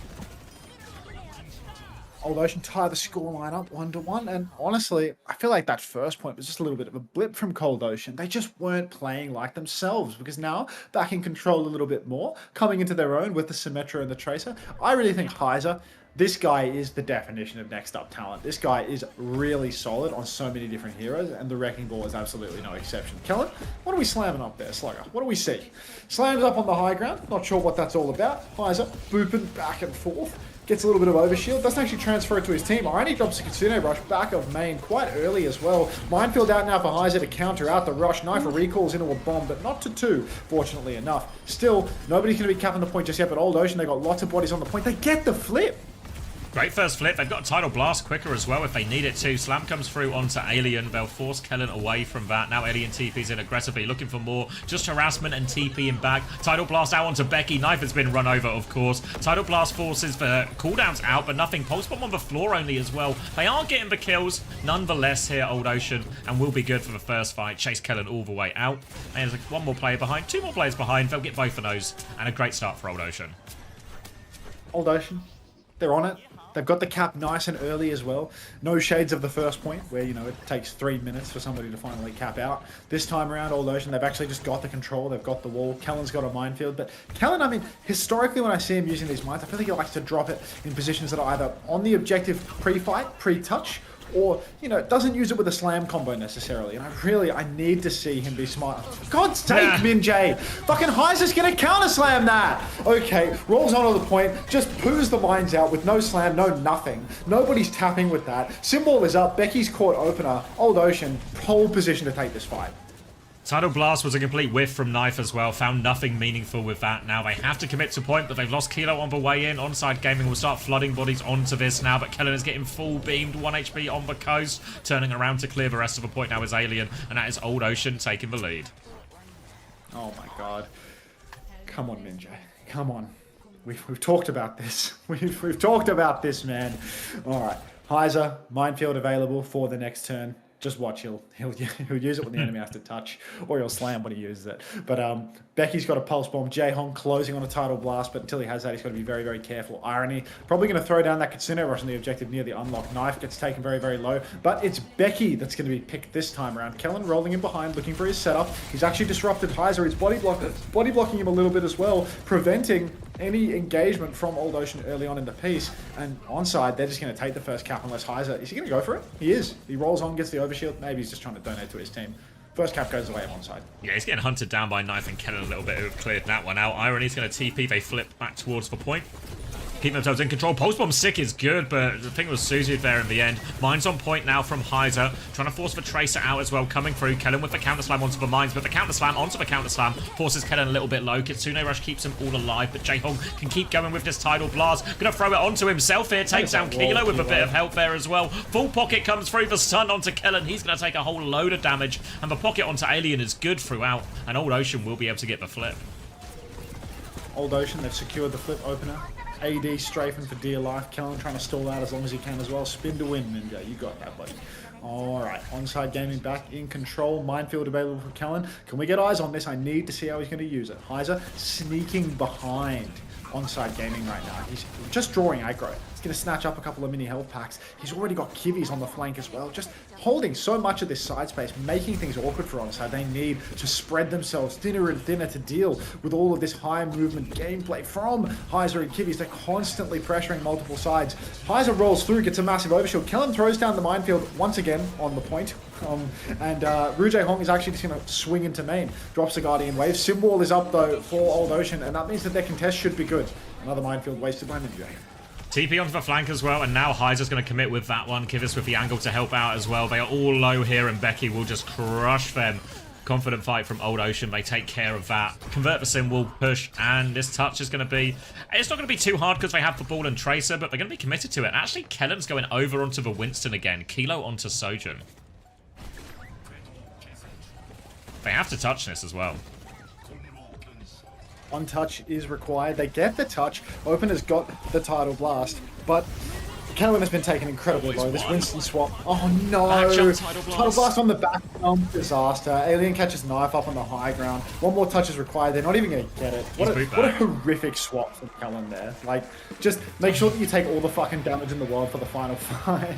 Old Ocean tie the scoreline up 1-1, and honestly, I feel like that first point was just a little bit of a blip from Cold Ocean. They just weren't playing like themselves, because now back in control a little bit more, coming into their own with the Symmetra and the Tracer. I really think Heiser, this guy is the definition of next up talent. This guy is really solid on so many different heroes, and the Wrecking Ball is absolutely no exception. Kellen, what are we slamming up there, Slugger? What do we see? Slams up on the high ground, not sure what that's all about. Heiser booping back and forth. Gets a little bit of overshield, doesn't actually transfer it to his team. Irony drops a Kitsune Rush back of main quite early as well. Minefield out now for Heiser to counter out the rush. Knife recalls into a bomb, but not to two, fortunately enough. Still, nobody's going to be capping the point just yet, but Old Ocean, they got lots of bodies on the point. They get the flip. Great first flip. They've got a Tidal Blast quicker as well if they need it to. Slam comes through onto Alien. They'll force Kellen away from that. Now Alien TP's in aggressively, looking for more. Just harassment and TPing back. Tidal Blast out onto Becky. Knife has been run over, of course. Tidal Blast forces the cooldowns out, but nothing. Pulse Bomb on the floor only as well. They are getting the kills, nonetheless, here, Old Ocean, and will be good for the first fight. Chase Kellen all the way out. And there's one more player behind, two more players behind. They'll get both of those, and a great start for Old Ocean. Old Ocean, they're on it. They've got the cap nice and early as well. No shades of the first point where, you know, it takes 3 minutes for somebody to finally cap out. This time around, Old Ocean, they've actually just got the control. They've got the wall. Kellen's got a minefield. But Kellen, I mean, historically when I see him using these mines, I feel like he likes to drop it in positions that are either on the objective pre-fight, pre-touch, or, you know, doesn't use it with a slam combo necessarily. And I need to see him be smart. For God's sake, Min J. Fucking Heiser's gonna counter slam that. Okay, rolls onto the point, just poos the mines out with no slam, no nothing. Nobody's tapping with that. Symbol is up, Becky's caught opener. Old Ocean, pole position to take this fight. Tidal Blast was a complete whiff from Knife as well. Found nothing meaningful with that. Now they have to commit to point, but they've lost Kilo on the way in. Onside Gaming will start flooding bodies onto this now, but Kellen is getting full beamed. 1 HP on the coast. Turning around to clear the rest of the point now is Alien, and that is Old Ocean taking the lead. Oh my god. Come on, Minjay. Come on. We've talked about this. We've talked about this, man. Alright. Heiser, minefield available for the next turn. Just watch, he'll use it when the enemy has to touch, or he'll slam when he uses it. But Becky's got a pulse bomb. Jae-Hong closing on a Tidal Blast, but until he has that, he's got to be very, very careful. Irony, probably going to throw down that Kitsune Rush on the objective near the unlock. Knife gets taken very, very low, but it's Becky that's going to be picked this time around. Kellen rolling in behind, looking for his setup. He's actually disrupted Heiser. He's body blocking him a little bit as well, preventing any engagement from Old Ocean early on in the piece. And onside, they're just going to take the first cap unless Heiser... Is he going to go for it? He is. He rolls on, gets the overshield. Maybe he's just trying to donate to his team. First cap goes away onside. Yeah, he's getting hunted down by Knife and Kellen a little bit, who've cleared that one out. Irony's going to TP. They flip back towards the point. Keep themselves in control. Post Bomb sick is good, but I think it was Suzy there in the end. Mines on point now from Heiser. Trying to force the Tracer out as well. Coming through. Kellen with the counter slam onto the mines, but the counter slam onto the counter slam forces Kellen a little bit low. Kitsune Rush keeps him all alive, but Jae-Hong can keep going with this Tidal Blast. Gonna throw it onto himself here. Takes down Kilo with a bit of help there as well. Full pocket comes through. The stun onto Kellen. He's gonna take a whole load of damage, and the pocket onto Alien is good throughout, and Old Ocean will be able to get the flip. Old Ocean, they've secured the flip opener. AD strafing for dear life. Kellen trying to stall out as long as he can as well. Spin to win, Ninja. You got that, buddy. Alright, onside gaming back in control. Minefield available for Kellen. Can we get eyes on this? I need to see how he's going to use it. Heiser sneaking behind onside gaming right now. He's just drawing aggro. He's going to snatch up a couple of mini health packs. He's already got Kivis on the flank as well. Just holding so much of this side space, making things awkward for onside. They need to spread themselves thinner and thinner to deal with all of this high movement gameplay from Heiser and Kivis. They're constantly pressuring multiple sides. Heiser rolls through, gets a massive overshield. Kellen throws down the minefield once again on the point. And Jae-Hong is actually just going to swing into main. Drops the Guardian Wave. Symbol is up though for Old Ocean, and that means that their contest should be good. Another minefield wasted by Ninja. TP onto the flank as well, and now Heiser's going to commit with that one. Kivis with the angle to help out as well. They are all low here, and Becky will just crush them. Confident fight from Old Ocean. They take care of that. Convert the Sim will push, and this touch is going to be... It's not going to be too hard because they have the ball and Tracer, but they're going to be committed to it. Actually, Kellen's going over onto the Winston again. Kilo onto Sojin. They have to touch this as well. One touch is required. They get the touch. Open has got the Tidal Blast, but Callum has been taken incredibly low. This Winston swap. Oh no! Tidal Blast on the back. Disaster. Alien catches knife up on the high ground. One more touch is required. They're not even going to get it. What a horrific swap from Callum there. Like, just make sure that you take all the fucking damage in the world for the final fight.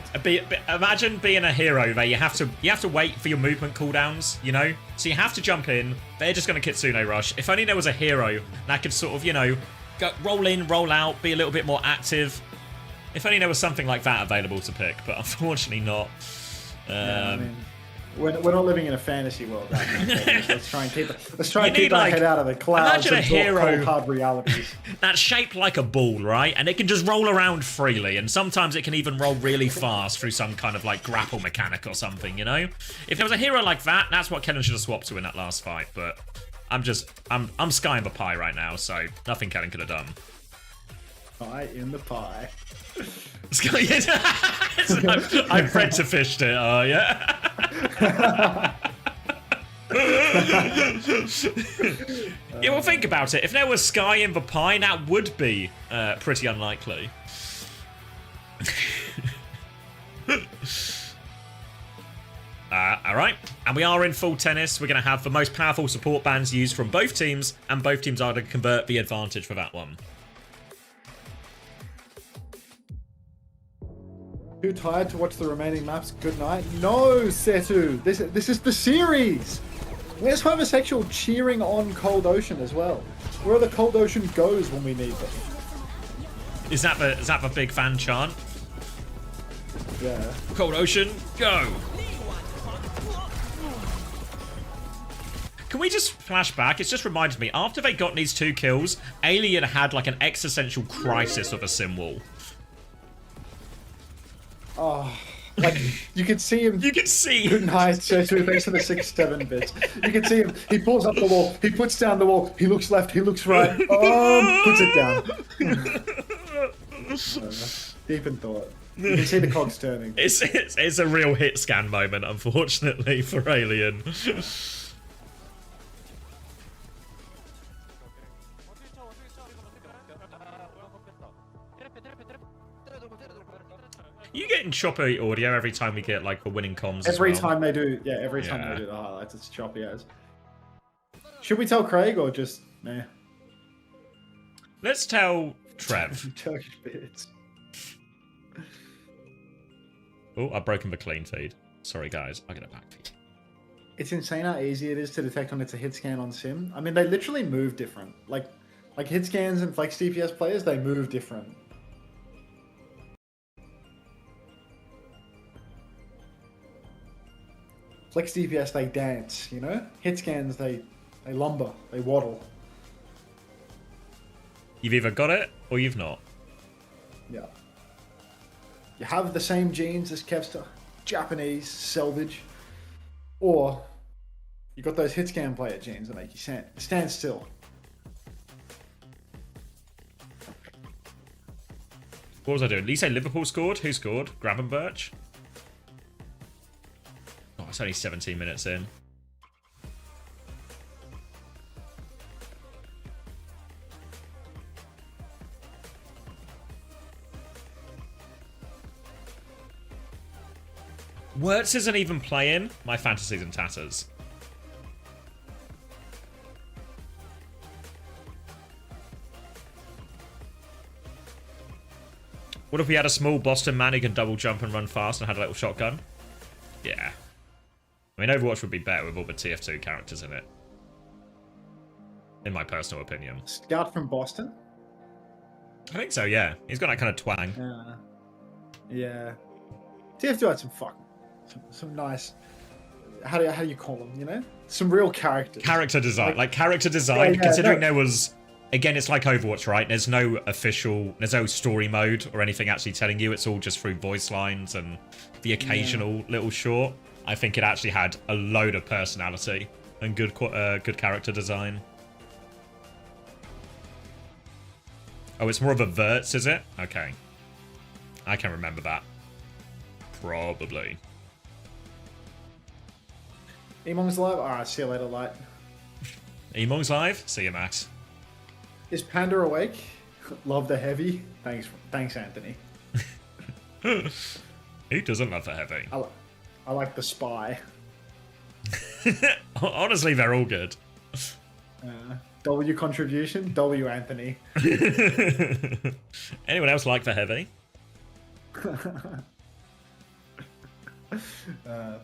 Imagine being a hero where you have to wait for your movement cooldowns, you know? So you have to jump in. They're just going to Kitsune Rush. If only there was a hero that could sort of, you know, go, roll in, roll out, be a little bit more active. If only there was something like that available to pick, but unfortunately not. Yeah, I mean, we're not living in a fantasy world right now. Let's try and keep our head out of the clouds. Imagine a hero cold, hard realities. That's shaped like a ball, right? And it can just roll around freely, and sometimes it can even roll really fast through some kind of like grapple mechanic or something, you know? If there was a hero like that, that's what Kellen should have swapped to in that last fight. But I'm skying the pie right now, so nothing Kellen could have done. Pie in the pie. I've Fred to fished it, oh yeah. Yeah, well, think about it. If there was Sky in the pie, that would be pretty unlikely. Alright, and we are in full tennis. We're going to have the most powerful support bands used from both teams, and both teams are to convert the advantage for that one. Too tired to watch the remaining maps? Good night. No, Setu. This is the series. Where's homosexual cheering on Cold Ocean as well? Where are the Cold Ocean goes when we need them? Is that the big fan chant? Yeah. Cold Ocean, go! Can we just flash back? It's just reminded me, after they got these 2 kills, Alien had like an existential crisis of a sim wall. Oh, like, you could see him. You can see. Good night, Setu. Thanks for the 6-7 bits. You can see him. He pulls up the wall. He puts down the wall. He looks left. He looks right. Puts it down. Deep in thought. You can see the cogs turning. It's a real hit scan moment, unfortunately, for Alien. You getting choppy audio every time we get like the winning comms? Every time they do, yeah. Every time they do the highlights, it's choppy as. Should we tell Craig or just nah? Let's tell Trev. Turkish bits. Oh, I've broken the clean feed. Sorry guys, I get it back. It's insane how easy it is to detect when it's a hit scan on Sim. I mean, they literally move different. Like hit scans and Flex DPS players, they move different. Flex DPS, they dance, you know? Hit scans, they lumber, they waddle. You've either got it, or you've not. Yeah. You have the same genes as Kevster, Japanese, selvage, or you got those hit scan player genes that make you stand still. What was I doing? Did you say Liverpool scored? Who scored? Gravenberch? Oh, it's only 17 minutes in. Wirtz isn't even playing. My fantasies in tatters. What if we had a small Boston man who can double jump and run fast and had a little shotgun? Yeah. I mean, Overwatch would be better with all the TF2 characters in it. In my personal opinion. Scout from Boston? I think so, yeah. He's got that kind of twang. Yeah. TF2 had some nice... How do you call them, you know? Some real characters. Character design. Like character design, considering there was... Again, it's like Overwatch, right? There's no story mode or anything actually telling you. It's all just through voice lines and the occasional little short. I think it actually had a load of personality. And good character design. Oh, it's more of a verts, is it? Okay. I can remember that. Probably. Emong's live? Alright, see you later, Light. Emong's live? See you, Max. Is Panda awake? Love the heavy. Thanks, Anthony. Who doesn't love the heavy? I like the spy. Honestly, they're all good. W contribution, W Anthony. Anyone else like the heavy? I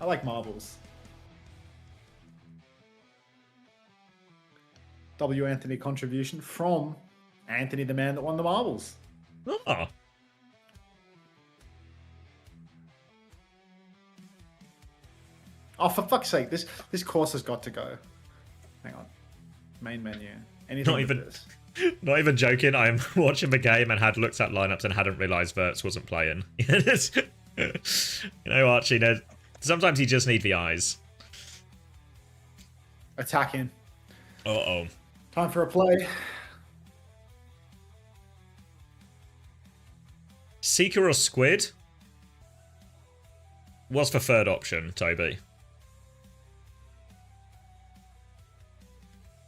like marbles. W Anthony contribution from Anthony, the man that won the marbles. Oh. Oh, for fuck's sake, this course has got to go. Hang on. Main menu. Anything Not even joking, I'm watching the game and had looked at lineups and hadn't realised Verts wasn't playing. You know, Archie, sometimes you just need the eyes. Attacking. Uh-oh. Time for a play. Seeker or Squid? What's the third option, Toby?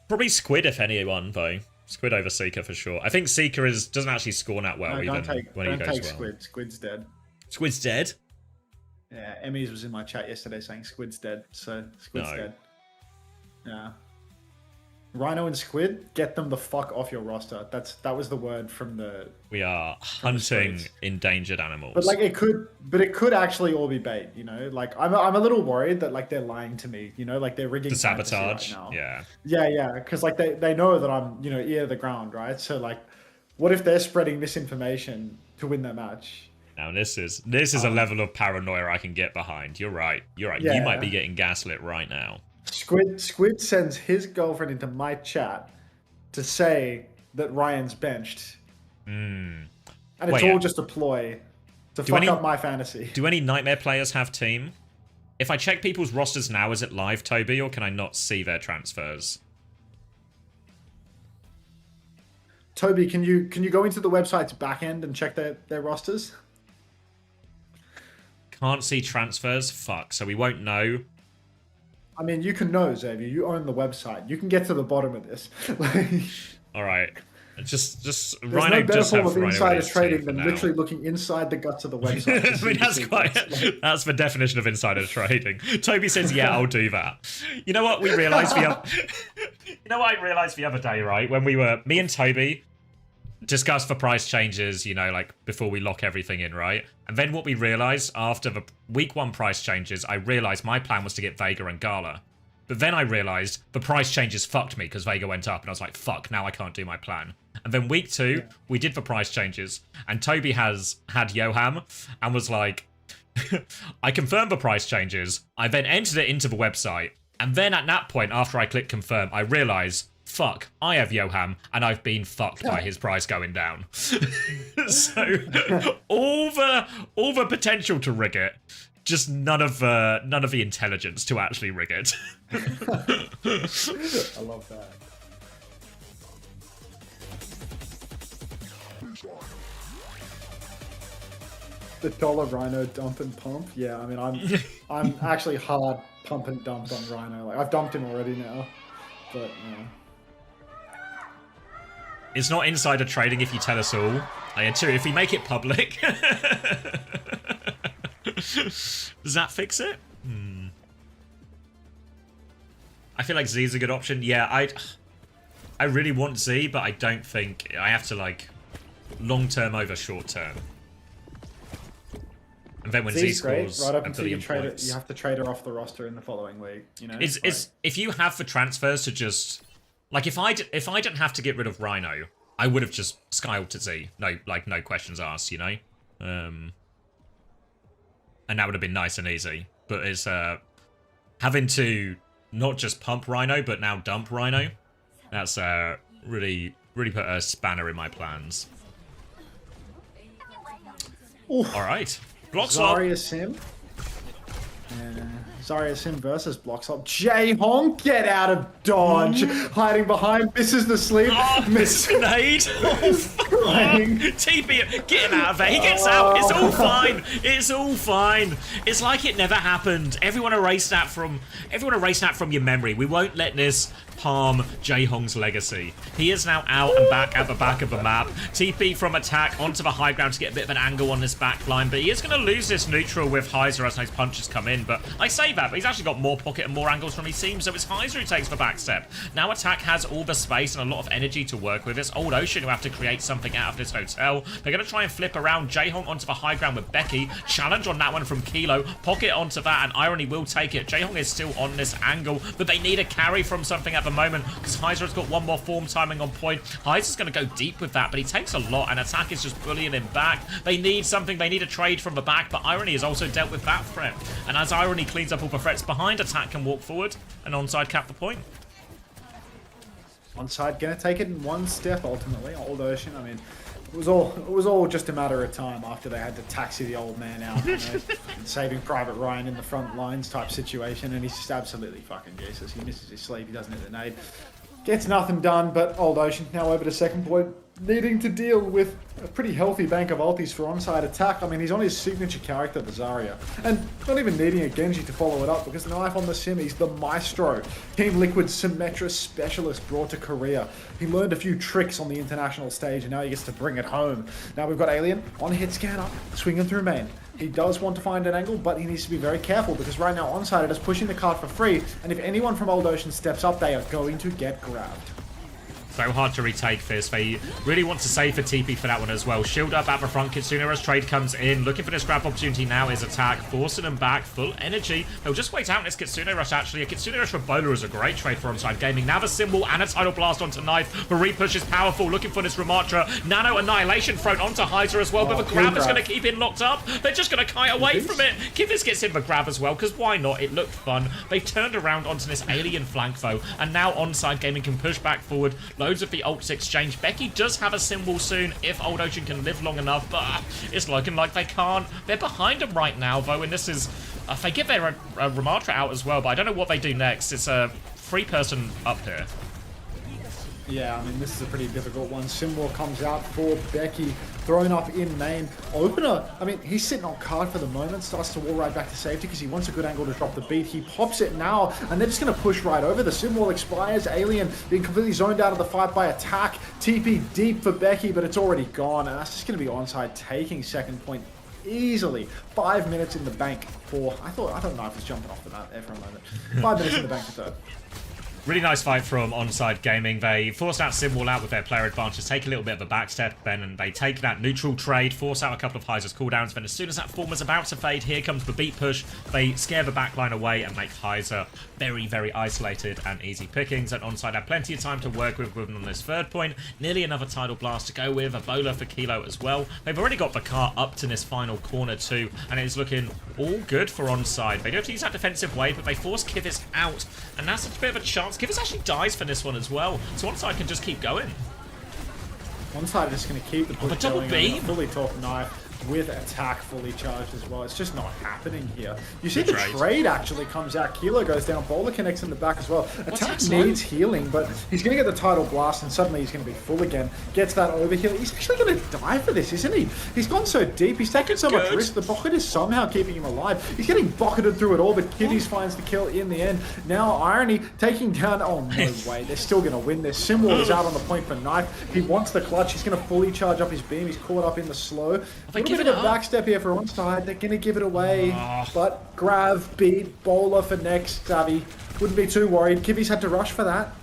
Probably Squid, if anyone, though. Squid over Seeker for sure. I think Seeker doesn't actually score that well, No, even when he don't goes take well. Squid. Squid's dead. Squid's dead? Yeah, Emmys was in my chat yesterday saying Squid's dead, so Squid's dead. Yeah. Rhino and Squid, get them the fuck off your roster. That was the word from the. We are hunting endangered animals. But like it could actually all be bait, you know. Like I'm a little worried that like they're lying to me, you know, like they're rigging the sabotage. right now. Yeah. Yeah, because like they know that I'm ear to the ground, right? So like, what if they're spreading misinformation to win their match? Now this is a level of paranoia I can get behind. You're right. Yeah. You might be getting gaslit right now. Squid sends his girlfriend into my chat to say that Ryan's benched. And it's all just a ploy to fuck up my fantasy. Do any Nightmare players have team? If I check people's rosters now, is it live, Toby, or can I not see their transfers? Toby, can you go into the website's back end and check their rosters? Can't see transfers? Fuck, so we won't know. I mean, you can know, Xavier. You own the website. You can get to the bottom of this. All right. Just There's Rhino no better just form have of Rhino insider team trading for than now. literally looking inside the guts of the website. I mean, that's the definition of insider trading. Toby says, "Yeah, I'll do that." You know what we realized I realized the other day, right? When me and Toby discussed the price changes, you know, like before we lock everything in, right? And then what we realized after the week 1 price changes, I realized my plan was to get Vega and Gala. But then I realized the price changes fucked me because Vega went up, and I was like, fuck, now I can't do my plan. And then week 2, we did the price changes, and Toby had Yoham and was like, I confirmed the price changes. I then entered it into the website, and then at that point, after I clicked confirm, I realized, fuck, I have Yoham, and I've been fucked by his price going down. So all the potential to rig it, just none of the intelligence to actually rig it. I love that. The dollar Rhino dump and pump. Yeah, I mean, I'm actually hard pump and dumped on Rhino. Like I've dumped him already now, but It's not insider trading if you tell us all. If we make it public. Does that fix it? I feel like Z is a good option. Yeah, I really want Z, but I don't think I have to like long term over short term. And then when Z scores right up a until you billion trade points, it, you have to trade her off the roster in the following week. You know, if you have the transfers to just like if I didn't have to get rid of Rhino, I would have just skyled to Z. No questions asked. You know. And that would have been nice and easy. But it's having to not just pump Rhino, but now dump Rhino. That's really put a spanner in my plans. Oof. All right. Block swap. Zarya Sim. And Zarya Sim versus blocks up. Jae-Hong, get out of dodge. Hiding behind, misses the sleep. Oh, Misses grenade! Oh, fuck off. TP, get him out of there. He gets out. It's all fine. It's all fine. It's like it never happened. Everyone erase that from your memory. We won't let this harm Jae-Hong's legacy. He is now out and back at the back of the map. TP from attack onto the high ground to get a bit of an angle on this back line, but he is going to lose this neutral with Heiser as those punches come in. But I say that, but he's actually got more pocket and more angles from his team, so it's Heiser who takes the back step. Now attack has all the space and a lot of energy to work with. It's Old Ocean who have to create something out of this hotel. They're going to try and flip around Jae-Hong onto the high ground with Becky. Challenge on that one from Kilo. Pocket onto that, and Irony will take it. Jae-Hong is still on this angle, but they need a carry from something at the moment because Heiser has got one more form timing on point. Heiser's going to go deep with that, but he takes a lot, and attack is just bullying him back. They need something. They need a trade from the back, but Irony has also dealt with that threat. And as Irony cleans up all the threats behind, attack can walk forward and onside cap the point. Onside gonna take it in one step ultimately. Old Ocean, I mean, it was all just a matter of time after they had to taxi the old man out, you know, saving Private Ryan in the front lines type situation, and he's just absolutely fucking useless. He misses his sleep, he doesn't hit the nade. Gets nothing done, but Old Ocean now over to second point, needing to deal with a pretty healthy bank of ultis for onside attack. I mean, he's on his signature character, the Zarya, and not even needing a Genji to follow it up because Knife on the sim, he's the maestro. Team Liquid Symmetra specialist brought to Korea. He learned a few tricks on the international stage and now he gets to bring it home. Now we've got Alien on hit scanner, swinging through main. He does want to find an angle, but he needs to be very careful because right now onside it is pushing the card for free, and if anyone from Old Ocean steps up, they are going to get grabbed. So hard to retake this. They really want to save for TP for that one as well. Shield up at the front. Kitsune as trade comes in. Looking for this grab opportunity now is attack. Forcing them back. Full energy. They'll just wait out this Kitsune Rush actually. A Kitsune Rush for Bowler is a great trade for onside gaming. Now the symbol and a Tidal Blast onto Knife. The repush is powerful. Looking for this Ramatra. Nano Annihilation thrown onto Heiser as well. But the grab is going to keep it locked up. They're just going to kite away from it. Kivitz gets in the grab as well because why not? It looked fun. They've turned around onto this alien flank though. And now onside gaming can push back forward. Loads of the ults exchange. Becky does have a symbol soon if Old Ocean can live long enough, but it's looking like they can't. They're behind them right now, though, and this is... they get their Ramatra out as well, but I don't know what they do next. It's a three-person up here. Yeah, I mean, this is a pretty difficult one. Symbol comes out for Becky, thrown up in main. Opener, I mean, he's sitting on card for the moment, starts to wall right back to safety because he wants a good angle to drop the beat. He pops it now, and they're just going to push right over. The symbol expires. Alien being completely zoned out of the fight by attack. TP deep for Becky, but it's already gone, and that's just going to be onside taking second point easily. 5 minutes in the bank for... I thought Knife was jumping off the map there for a moment. 5 minutes in the bank for third. Really nice fight from Onside Gaming. They force that Symbol out with their player advantage, take a little bit of a backstep, then and they take that neutral trade, force out a couple of Heiser's cooldowns, then as soon as that form is about to fade, here comes the beat push. They scare the backline away and make Heiser very, very isolated and easy pickings, and Onside had plenty of time to work with them on this third point. Nearly another Tidal Blast to go with, a bowler for Kilo as well. They've already got the car up to this final corner too, and it is looking all good for Onside. They do have to use that defensive wave, but they force Kivitz out, and that's a bit of a chance. Kivitz actually dies for this one as well, so Onside can just keep going. Onside are just going to keep the push double going. beam. Fully top Knife with attack fully charged as well. It's just not happening here. You see the trade actually comes out. Kilo goes down. Bowler connects in the back as well. Attack needs healing, but he's going to get the Tidal Blast and suddenly he's going to be full again. Gets that overheal. He's actually going to die for this, isn't he? He's gone so deep. He's taken so much risk. The bucket is somehow keeping him alive. He's getting bucketed through it all, but Kitties finds the kill in the end. Now Irony taking down... Oh, no way. They're still going to win this. Symbol is out on the point for Knife. He wants the clutch. He's going to fully charge up his beam. He's caught up in the slow. A bit of a backstep here for Onside. They're going to give it away. But Grav beat Bowler for next. Savvy wouldn't be too worried. Kivvy's had to rush for that.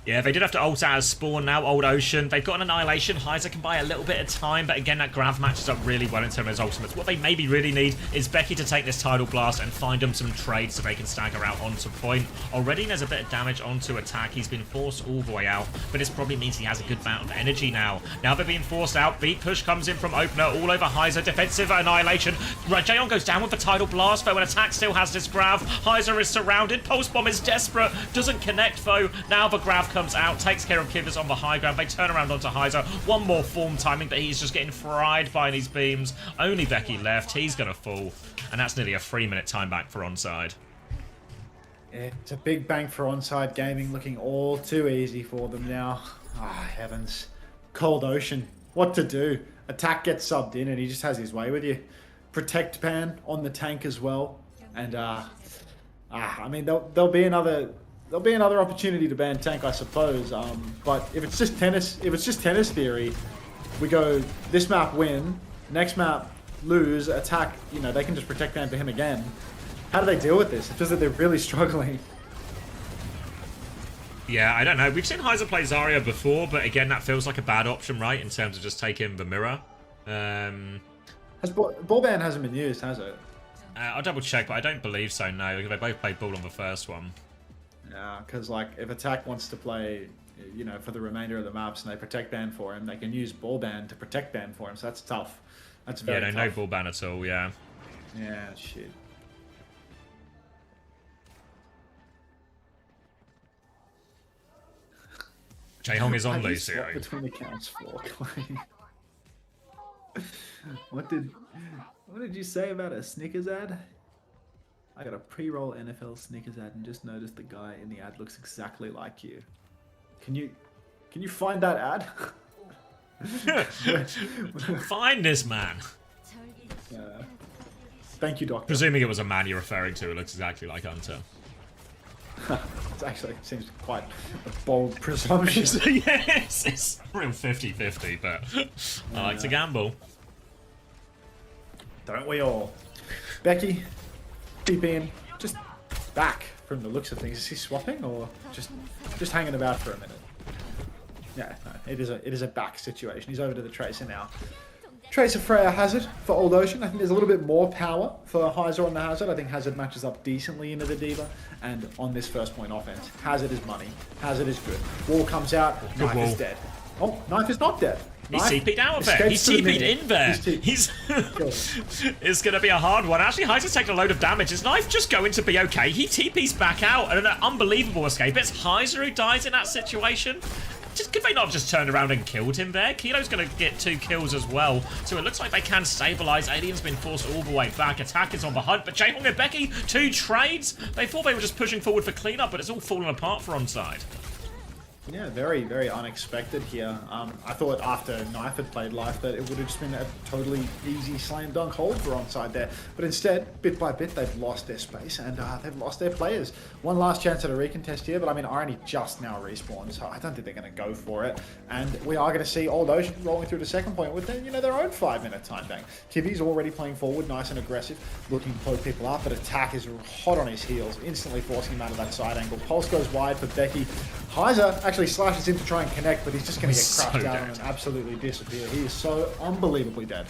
Yeah, they did have to ult out as spawn now, Old Ocean. They've got an Annihilation. Heiser can buy a little bit of time, but again, that Grav matches up really well in terms of his ultimates. What they maybe really need is Becky to take this Tidal Blast and find them some trades so they can stagger out onto point. Already there's a bit of damage onto attack. He's been forced all the way out, but this probably means he has a good amount of energy now. Now they're being forced out. Beat push comes in from Opener all over Heiser. Defensive Annihilation. Jaeon goes down with the Tidal Blast, though, and attack still has this Grav. Heiser is surrounded. Pulse Bomb is desperate. Doesn't connect, though. Now the Grav comes out, takes care of Kivers on the high ground. They turn around onto Heiser. One more form timing, but he's just getting fried by these beams. Only Becky left. He's going to fall. And that's nearly a 3-minute time back for onside. Yeah, it's a big bank for onside gaming, looking all too easy for them now. Ah, heavens. Cold Ocean. What to do? Attack gets subbed in and he just has his way with you. Protect ban on the tank as well. And, I mean, there'll be another opportunity to ban tank, I suppose. But if it's just tennis theory, we go this map win, next map lose, attack, you know, they can just protect ban for him again. How do they deal with this? It's just that they're really struggling. Yeah, I don't know. We've seen Heiser play Zarya before, but again, that feels like a bad option, right? In terms of just taking the mirror. Ball ban hasn't been used, has it? I'll double check, but I don't believe so, no. They both played ball on the first one. Yeah, because like if attack wants to play, you know, for the remainder of the maps and they protect ban for him, they can use ball ban to protect ban for him. So that's tough. That's very tough. No ball ban at all. Yeah. Yeah, shit. Jaehong is on Lucio. Between accounts for Clay. What did you say about a Snickers ad? I got a pre-roll NFL Snickers ad and just noticed the guy in the ad looks exactly like you. Can you find that ad? Find this man. Thank you, Doctor. Presuming it was a man you're referring to, it looks exactly like Hunter. It actually seems quite a bold presumption. Yes, it's real 50-50, but I like to gamble. Don't we all? Becky, TPing, just back from the looks of things. Is he swapping or just hanging about for a minute? Yeah, no, it is a back situation. He's over to the Tracer now. Tracer Freya Hazard for Old Ocean. I think there's a little bit more power for Heiser on the Hazard. I think Hazard matches up decently into the D.Va. And on this first point offense, Hazard is money. Hazard is good. Wall comes out. Knife is dead. Oh, Knife is not dead. He's TP'd out of it. He's TP'd in there. He's it's going to be a hard one. Actually, Heiser's taking a load of damage. Is Knife just going to be okay? He TP's back out. And an unbelievable escape. It's Heiser who dies in that situation. Could they not have just turned around and killed him there? Kilo's going to get 2 kills as well. So it looks like they can stabilize. Alien's been forced all the way back. Attack is on the hunt. But Jaehong and Becky, 2 trades. They thought they were just pushing forward for cleanup, but it's all fallen apart for onside. Yeah, very, very unexpected here. I thought after Knife had played life that it would have just been a totally easy slam dunk hold for onside there. But instead, bit by bit, they've lost their space and they've lost their players. One last chance at a recontest here, but I mean, Irony just now respawned, so I don't think they're going to go for it. And we are going to see Old Ocean rolling through the second point with their own 5-minute time bank. Kivi's already playing forward, nice and aggressive, looking to poke people up, but Attack is hot on his heels, instantly forcing him out of that side angle. Pulse goes wide for Becky. Heiser actually slashes in to try and connect, but he's just going to get crushed out and absolutely disappear. He is so unbelievably dead.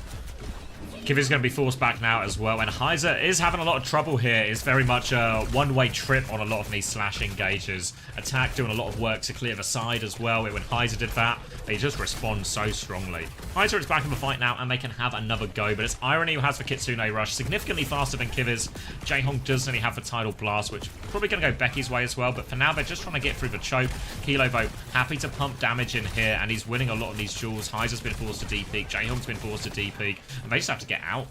Kivi's going to be forced back now as well, and Heiser is having a lot of trouble here. It's very much a one-way trip on a lot of these slash engages. Attack doing a lot of work to clear the side as well. When Heiser did that, they just respond so strongly. Heiser is back in the fight now, and they can have another go, but it's Irony who has the Kitsune Rush, significantly faster than Kivi's. Jaehong does only have the Tidal Blast, which probably going to go Becky's way as well, but for now, they're just trying to get through the choke. Kilo, though, happy to pump damage in here, and he's winning a lot of these duels. Heiser's been forced to D-peak, Jaehong's been forced to D-peak, and they just have to get out.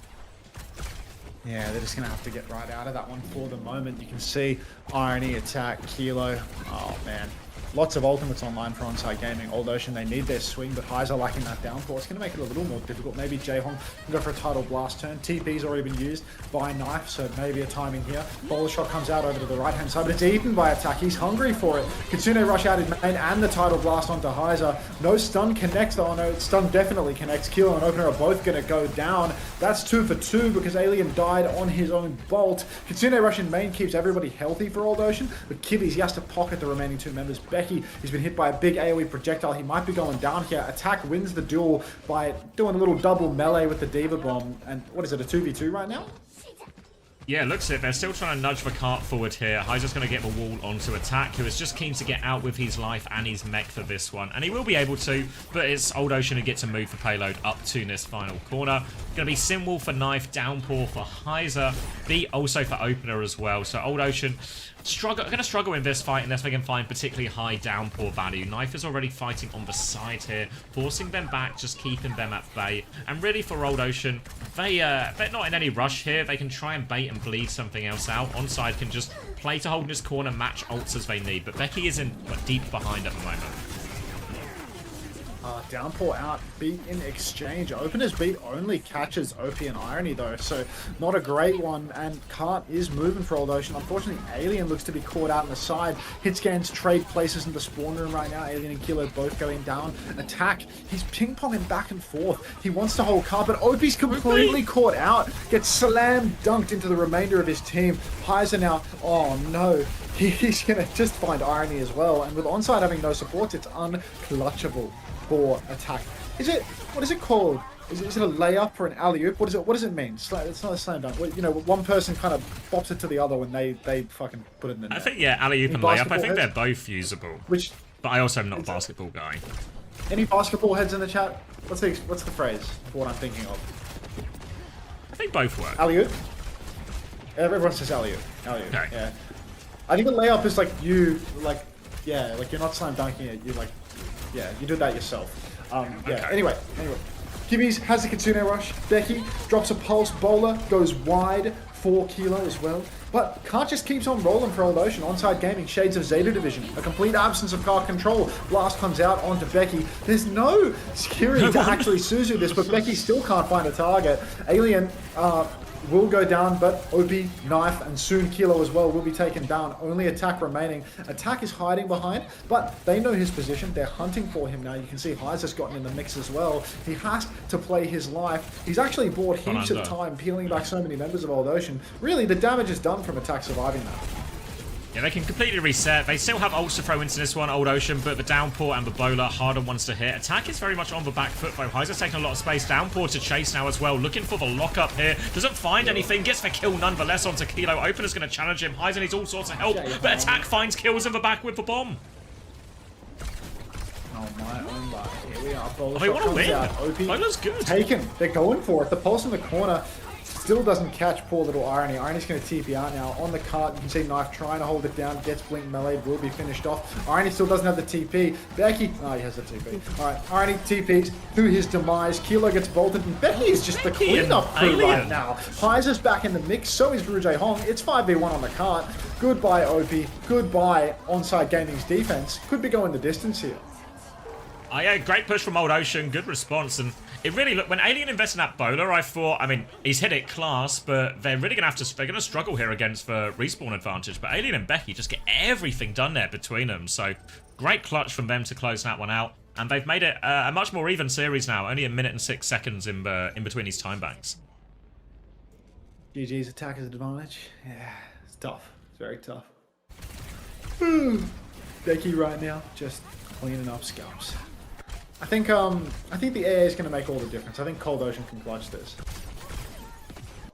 Yeah, they're just going to have to get right out of that one for the moment. You can see Irony, Attack, Kilo. Oh, man. Lots of ultimates online for Onside Gaming. Old Ocean, they need their swing, but Heiser lacking that downfall. It's going to make it a little more difficult. Maybe Jaehong can go for a Tidal Blast turn. TP's already been used by Knife, so maybe a timing here. Bowler shot comes out over to the right-hand side, but it's eaten by Attack. He's hungry for it. Kitsune rush out his main and the Tidal Blast onto Heiser. No stun connects. Oh no, stun definitely connects. Kilo and Opener are both going to go down. That's 2 for 2 because Alien died on his own bolt. Kitsune rush in main keeps everybody healthy for Old Ocean, but Kivis, he has to pocket the remaining 2 members. Becky, he's been hit by a big AoE projectile. He might be going down here. Attack wins the duel by doing a little double melee with the D.Va Bomb. And what is it, a 2v2 right now? Yeah, looks it. They're still trying to nudge the cart forward here. Heiser's going to get the wall onto Attack, who is just keen to get out with his life and his mech for this one. And he will be able to, but it's Old Ocean who gets to move the payload up to this final corner. Going to be Sinwall for Knife, Downpour for Heiser, B also for Opener as well. So Old Ocean going to struggle in this fight unless they can find particularly high Downpour value. Knife is already fighting on the side here, forcing them back, just keeping them at bay. And really for Old Ocean, they're not in any rush here. They can try and bait and bleed something else out. Onside can just play to hold in this corner, match ults as they need. But Becky is in deep behind at the moment. Downpour out, beat in exchange. Opener's beat only catches OP and Irony though, so not a great one. And Cart is moving for Old Ocean. Unfortunately, Alien looks to be caught out on the side. Hitscans trade places in the spawn room right now. Alien and Kilo both going down. Attack, he's ping-ponging back and forth. He wants to hold Cart, but OP's completely caught out. Gets slam dunked into the remainder of his team. Heiser now, oh no. He's going to just find Irony as well. And with Onside having no support, it's unclutchable for Attack. What is it called? Is it a layup or an alley-oop? What does it mean? It's not a slam dunk. You know, one person kind of bops it to the other when they fucking put it in the net. I think, yeah, alley-oop and layup, I think they're both usable. But I also am not a basketball guy. Any basketball heads in the chat? What's the phrase for what I'm thinking of? I think both work. Alley-oop? Everyone says alley-oop. Alley-oop, okay. Yeah. I think a layup is like you're not slam dunking it, you do that yourself. Okay. Anyway. Kibby's has the Kitsune Rush. Becky drops a pulse. Bowler goes wide for Kilo as well. But Cart just keeps on rolling for Old Ocean. Onside Gaming, Shades of Zeta Division. A complete absence of Cart control. Blast comes out onto Becky. There's no security to actually Suzu this, but Becky still can't find a target. Alien will go down, but OP, Knife, and soon Kilo as well will be taken down. Only Attack remaining. Attack is hiding behind, but they know his position. They're hunting for him now. You can see Heiser's gotten in the mix as well. He has to play his life. He's actually bought heaps of time peeling back so many members of Old Ocean. Really, the damage is done from Attack surviving that. Yeah, they can completely reset. They still have ults to throw into this one, Old Ocean, but the Downpour and the Bowler, harder ones to hit. Attack is very much on the back foot, though. Heiser's taking a lot of space. Downpour to chase now as well, looking for the lockup here. Doesn't find anything, gets the kill nonetheless onto Kilo. Opener's going to challenge him. Heiser needs all sorts of help, but Attack finds kills in the back with the bomb. Oh my own god, here we are. Bowler they want to win. OP Bowler's good. Taken. They're going for it. The pulse in the corner still doesn't catch poor little Irony. Irony's going to TP out now. On the cart, you can see Knife trying to hold it down. Gets Blink melee, will be finished off. Irony still doesn't have the TP. Becky, he has the TP. Alright, Irony TPs to his demise. Kilo gets bolted, and Becky is just the cleanup crew right now. Heiser's back in the mix, so is Rujay Hong. It's 5v1 on the cart. Goodbye, OP. Goodbye, Onside Gaming's defense. Could be going the distance here. Oh, yeah, great push from Old Ocean. Good response. And it really looked, when Alien invested in that Bowler, I thought, I mean, he's hit it class, but they're really going to struggle here against the respawn advantage. But Alien and Becky just get everything done there between them. So great clutch from them to close that one out. And they've made it a much more even series now. Only 1 minute and 6 seconds in between these time banks. GG's Attacker's advantage. Yeah, it's tough. It's very tough. Becky right now, just cleaning up scalps. I think the AA is going to make all the difference. I think Cold Ocean can clutch this.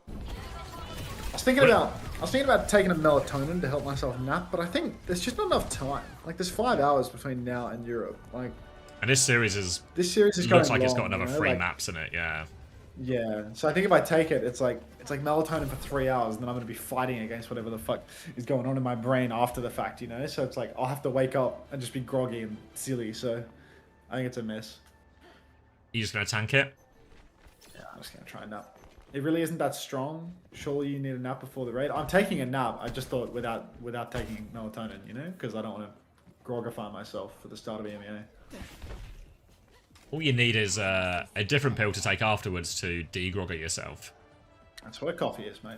I was thinking about taking a melatonin to help myself nap, but I think there's just not enough time. Like, there's 5 hours between now and Europe. Like, and this series is going looks like long, it's got another 3 like, maps in it. Yeah. Yeah. So I think if I take it, it's like melatonin for 3 hours, and then I'm going to be fighting against whatever the fuck is going on in my brain after the fact, you know. So it's like I'll have to wake up and just be groggy and silly. So I think it's a miss. You just gonna tank it? Yeah, I'm just gonna try and nap. It really isn't that strong. Surely you need a nap before the raid. I'm taking a nap. I just thought without taking melatonin, you know, because I don't want to grogify myself for the start of EMEA. All you need is a different pill to take afterwards to de-grogger yourself. That's what a coffee is, mate.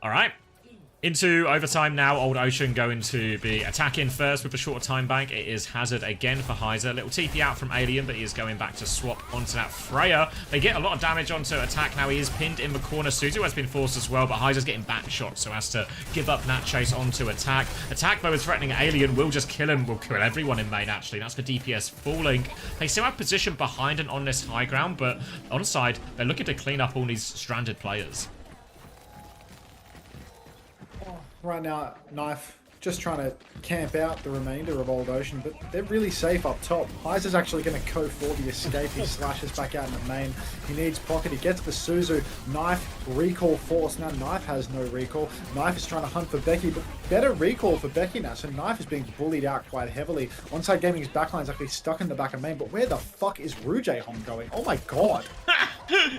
All right. Into overtime now. Old Ocean going to be attacking first with a shorter time bank. It is Hazard again for Heiser. Little TP out from Alien, but he is going back to swap onto that Freya. They get a lot of damage onto attack now. He is pinned in the corner. Suzu has been forced as well, but Heiser's getting back shot, so has to give up that chase onto attack. Attack, though, is threatening Alien. Will just kill him. Will kill everyone in main, actually. That's the DPS falling. They still have position behind and on this high ground, but on side, they're looking to clean up all these stranded players. Right now, Knife just trying to camp out the remainder of Old Ocean, but they're really safe up top. Heiser's actually going to go for the escape. He slashes back out in the main. He needs pocket. He gets the Suzu. Knife, recall force. Now Knife has no recall. Knife is trying to hunt for Becky, but better recall for Becky now. So Knife is being bullied out quite heavily. Onside Gaming's backline is actually stuck in the back of main, but where the fuck is Rujay Hong going? Oh my god.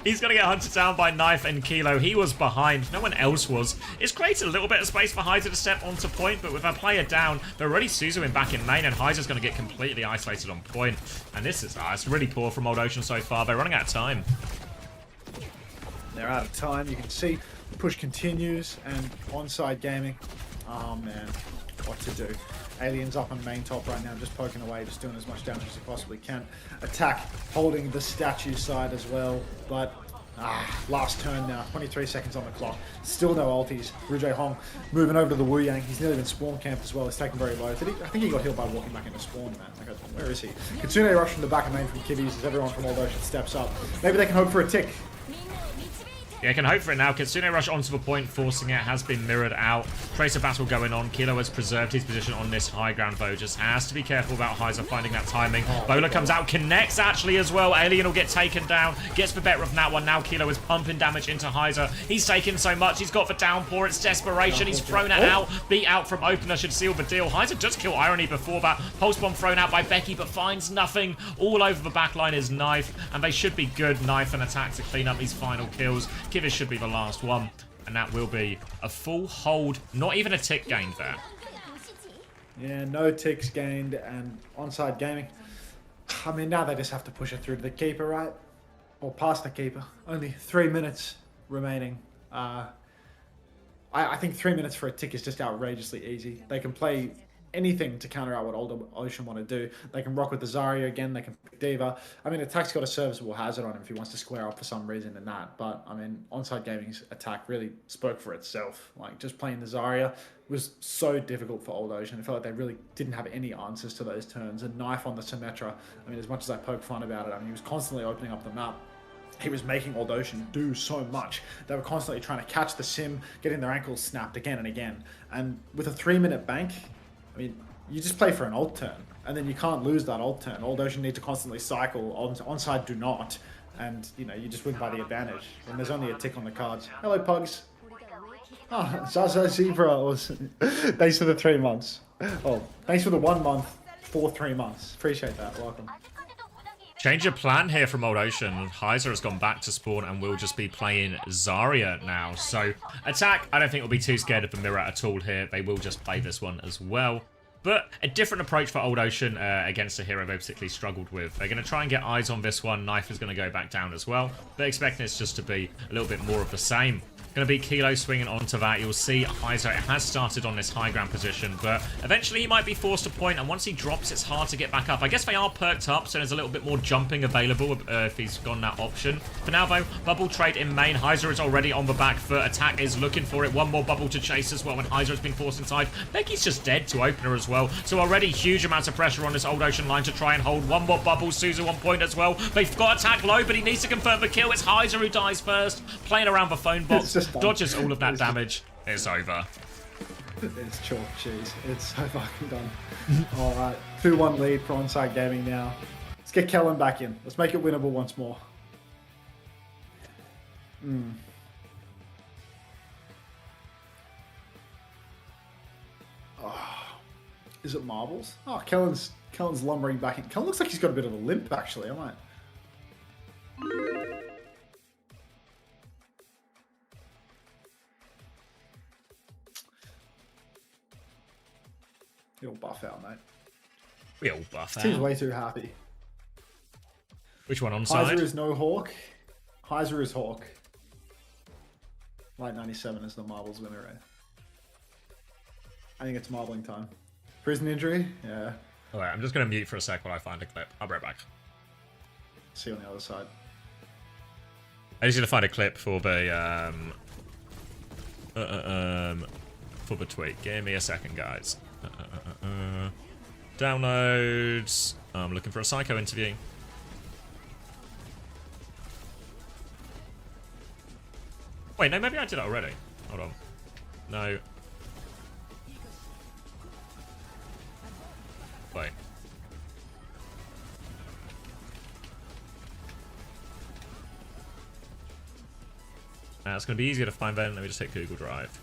He's going to get hunted down by Knife and Kilo. He was behind. No one else was. It's created a little bit of space for Heiser to step onto point, but with a player down, they're already Suzuing back in main, and Heiser's going to get completely isolated on point. And this is it's really poor from Old Ocean so far. They're running out of time. They're out of time. You can see the push continues, and Onside Gaming, oh man, what to do. Alien's up on main top right now, just poking away, just doing as much damage as he possibly can. Attack holding the statue side as well, but last turn now, 23 seconds on the clock. Still no ultis. Rujay Hong moving over to the Wu Yang. He's nearly been spawn camped as well. He's taken very low. I think he got healed by walking back into spawn, man. Like, where is he? Kitsune rush from the back of main from Kibbies as everyone from Old Ocean steps up. Maybe they can hope for a tick. Yeah, can hope for it now. Kitsune rush onto the point, forcing it, has been mirrored out. Tracer battle going on. Kilo has preserved his position on this high ground, though. Just has to be careful about Heiser finding that timing. Bola comes out, connects actually as well. Alien will get taken down, gets the better of that one. Now Kilo is pumping damage into Heiser. He's taken so much. He's got the downpour. It's desperation. He's thrown it out. Beat out from opener should seal the deal. Heiser does kill Irony before that. Pulse bomb thrown out by Becky, but finds nothing. All over the backline is Knife, and they should be good. Knife and attack to clean up these final kills. Kivis should be the last one, and that will be a full hold. Not even a tick gained there. Yeah, no ticks gained, and Onside Gaming, I mean, now they just have to push it through to the keeper, right? Or past the keeper. Only 3 minutes remaining. I think 3 minutes for a tick is just outrageously easy. They can play anything to counter out what Old Ocean want to do. They can rock with the Zarya again. They can pick Diva. I mean, Attack's got a serviceable Hazard on him if he wants to square up for some reason in that. But, I mean, Onside Gaming's attack really spoke for itself. Like, just playing the Zarya was so difficult for Old Ocean. It felt like they really didn't have any answers to those turns. And Knife on the Symmetra, I mean, as much as I poke fun about it, I mean, he was constantly opening up the map. He was making Old Ocean do so much. They were constantly trying to catch the sim, getting their ankles snapped again and again. And with a 3-minute bank, I mean, you just play for an ult turn, and then you can't lose that ult turn. Old Ocean need to constantly cycle. Onside do not, and you know you just win by the advantage. And there's only a tick on the cards. Hello, Pugs. Oh, Zaza Zebra was. Thanks for the 3 months. Oh, thanks for the 1 month for 3 months. Appreciate that. Welcome. Change of plan here from Old Ocean. Heiser has gone back to spawn and will just be playing Zarya now. So, attack, I don't think will be too scared of the mirror at all here. They will just play this one as well. But a different approach for Old Ocean against a hero they particularly struggled with. They're going to try and get eyes on this one. Knife is going to go back down as well. But expecting this just to be a little bit more of the same. Going to be Kilo swinging onto that. You'll see Heiser has started on this high ground position, but eventually he might be forced to point, and once he drops, it's hard to get back up. I guess they are perked up, so there's a little bit more jumping available if he's gone that option. For now, though, bubble trade in main. Heiser is already on the back foot. Attack is looking for it. One more bubble to chase as well, and Heiser has been forced inside. Becky's just dead to opener as well, so already huge amounts of pressure on this Old Ocean line to try and hold. One more bubble. Suzu on point as well. They've got attack low, but he needs to confirm the kill. It's Heiser who dies first. Playing around the phone box. Dodges all of that damage. It's over. It's chalk cheese. It's so fucking done. Alright, 2-1 lead for Onside Gaming now. Let's get Kellen back in. Let's make it winnable once more. Oh, is it marbles? Oh, Kellen's lumbering back in. Kellen looks like he's got a bit of a limp actually, I might. He'll buff out, mate. We all buff out. Seems way too happy. Which one on side? Heiser is no Hawk. Heiser is Hawk. Light 97 is the marbles winner, right? I think it's marbling time. Prison injury? Yeah. Alright, I'm just going to mute for a sec while I find a clip. I'll be right back. See you on the other side. I just need to find a clip for the tweet. Give me a second, guys. Downloads. I'm looking for a Psycho interview. Wait, no, maybe I did it already. Hold on. No. Wait. It's going to be easier to find then. Let me just hit Google Drive.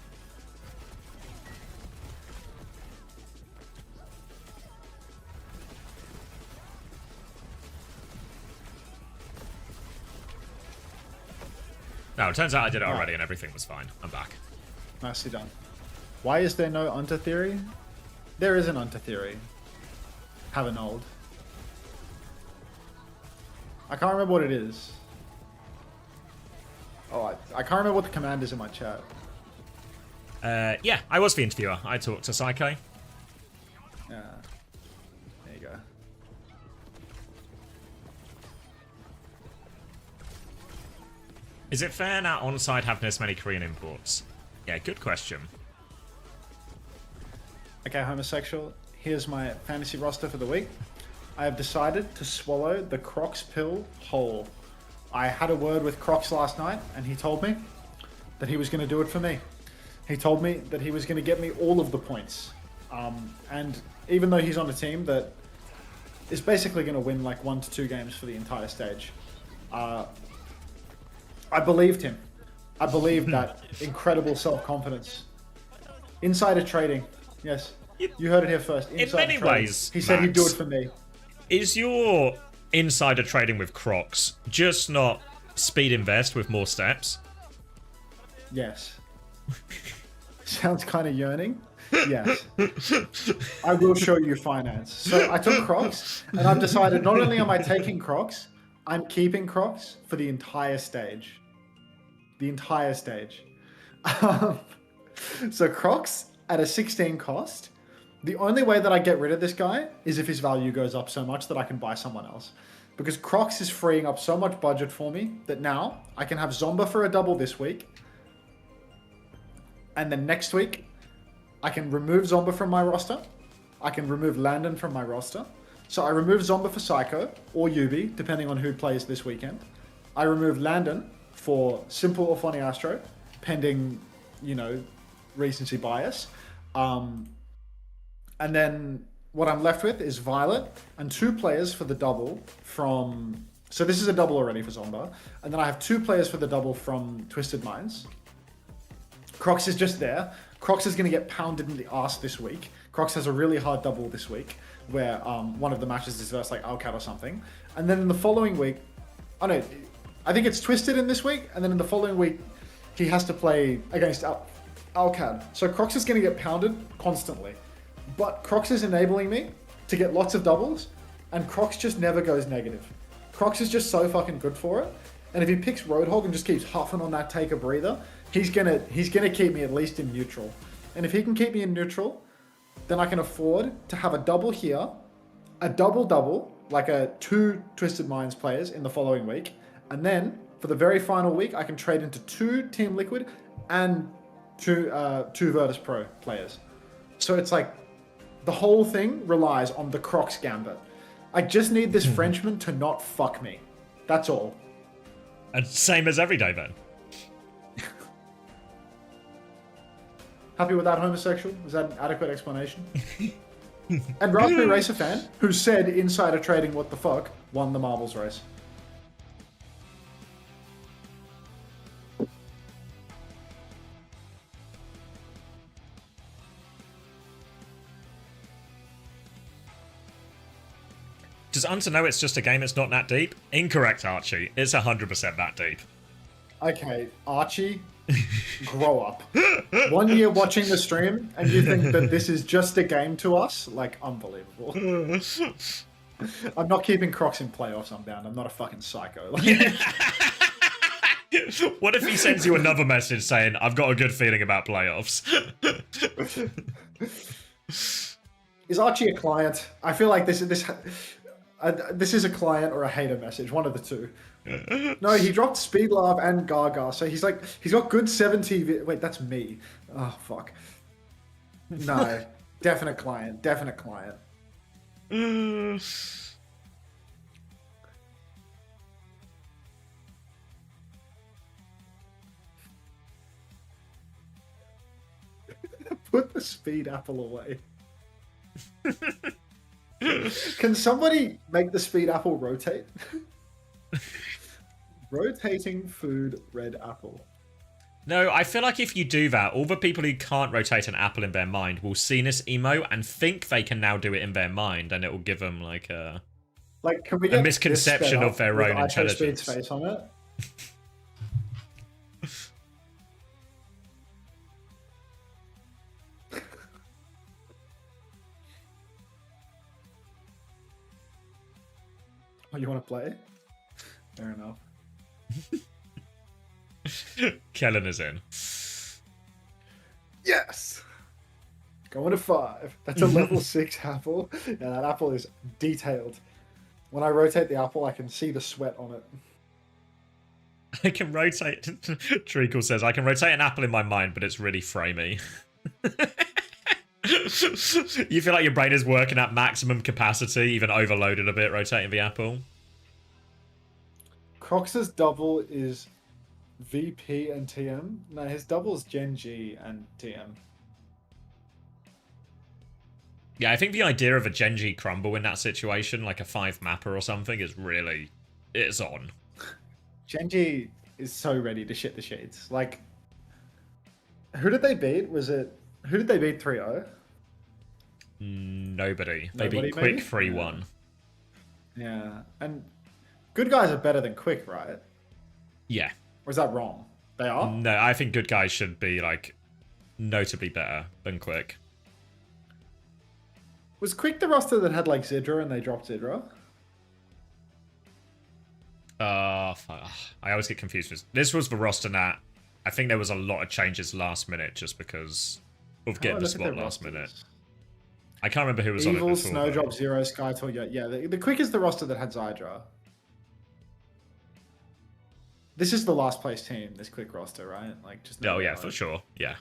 No, it turns out I did it already and everything was fine. I'm back. Nicely done. Why is there no Unta theory? There is an Unta theory. Have an old. I can't remember what it is. Oh, I can't remember what the command is in my chat. Yeah, I was the interviewer. I talked to Psycho. Yeah. There you go. Is it fair now on-site having this many Korean imports? Yeah, good question. Okay, homosexual. Here's my fantasy roster for the week. I have decided to swallow the Crocs pill whole. I had a word with Crocs last night, and he told me that he was going to do it for me. He told me that he was going to get me all of the points. And even though he's on a team that is basically going to win like 1 to 2 games for the entire stage, I believed him. I believed that incredible self-confidence. Insider trading. Yes. You heard it here first. In many ways, he said he'd do it for me. Is your insider trading with Crocs just not speed invest with more steps? Yes. Sounds kind of yearning. Yes. I will show you finance. So I took Crocs, and I've decided not only am I taking Crocs, I'm keeping Crocs for the entire stage. The entire stage. So Crocs at a 16 cost. The only way that I get rid of this guy is if his value goes up so much that I can buy someone else. Because Crocs is freeing up so much budget for me that now I can have Zomba for a double this week. And then next week, I can remove Zomba from my roster. I can remove Landon from my roster. So I remove Zomba for Psycho or Yubi, depending on who plays this weekend. I remove Landon for Simple or Funny Astro, pending, you know, recency bias. And then what I'm left with is Violet and 2 players for the double from... So this is a double already for Zomba. And then I have 2 players for the double from Twisted Minds. Crocs is just there. Crocs is going to get pounded in the arse this week. Crocs has a really hard double this week where one of the matches is versus like Alcat or something. And then in the following week... Oh no, I think it's Twisted in this week. And then in the following week, he has to play against Alcad. So Crocs is going to get pounded constantly. But Crocs is enabling me to get lots of doubles, and Crocs just never goes negative. Crocs is just so fucking good for it. And if he picks Roadhog and just keeps huffing on that take a breather, he's gonna keep me at least in neutral. And if he can keep me in neutral, then I can afford to have a double here, a double, like a 2 Twisted Minds players in the following week, and then for the very final week, I can trade into 2 Team Liquid and 2 Virtus Pro players. So it's like, the whole thing relies on the Crocs gambit. I just need this Frenchman to not fuck me. That's all. And same as every day then. Happy with that, homosexual? Was that an adequate explanation? And Raspberry Racer fan, who said insider trading what the fuck, won the marbles race. Does Unta know it's just a game, it's not that deep? Incorrect, Archie. It's 100% that deep. Okay, Archie, grow up. 1 year watching the stream, and you think that this is just a game to us? Like, unbelievable. I'm not keeping Crocs in playoffs, I'm bound. I'm not a fucking psycho. What if he sends you another message saying, "I've got a good feeling about playoffs"? Is Archie a client? I feel like this is a client or a hater message, one of the two. No, he dropped Speedlove and Gaga, so he's got good 70. Wait, that's me. Oh fuck. No, definite client. Put the speed apple away. Can somebody make the speed apple rotate? Rotating food, red apple. No, I feel like if you do that, all the people who can't rotate an apple in their mind will see this emo and think they can now do it in their mind, and it will give them like a can we get a misconception of their own intelligence. Face on it? Oh, you want to play? Fair enough. Kellen is in. Yes! Going to 5. That's a level 6 apple. Yeah, that apple is detailed. When I rotate the apple, I can see the sweat on it. I can rotate... Treacle says, I can rotate an apple in my mind, but it's really framey. You feel like your brain is working at maximum capacity, even overloaded a bit, rotating the apple? Crox's double is VP and TM. No, his double is Gen G and TM. Yeah, I think the idea of a Genji crumble in that situation, like a 5 mapper or something, is really... It's on. Genji is so ready to shit the sheets. Like, who did they beat? Who did they beat 3-0? Nobody. They Nobody, beat Quick maybe? 3-1. Yeah, and good guys are better than Quick, right? Yeah. Or is that wrong? They are? No, I think good guys should be, like, notably better than Quick. Was Quick the roster that had, like, Zidra and they dropped Zidra? Fuck. I always get confused with... This was the roster that... I think there was a lot of changes last minute just because of getting the spot last minute. I can't remember who was on it Evil, before. Snowdrop, Zero, Skytor, yeah. The Quick is the roster that had Zydra. This is the last place team, this Quick roster, right? Like, just... Oh, yeah, for sure. Yeah.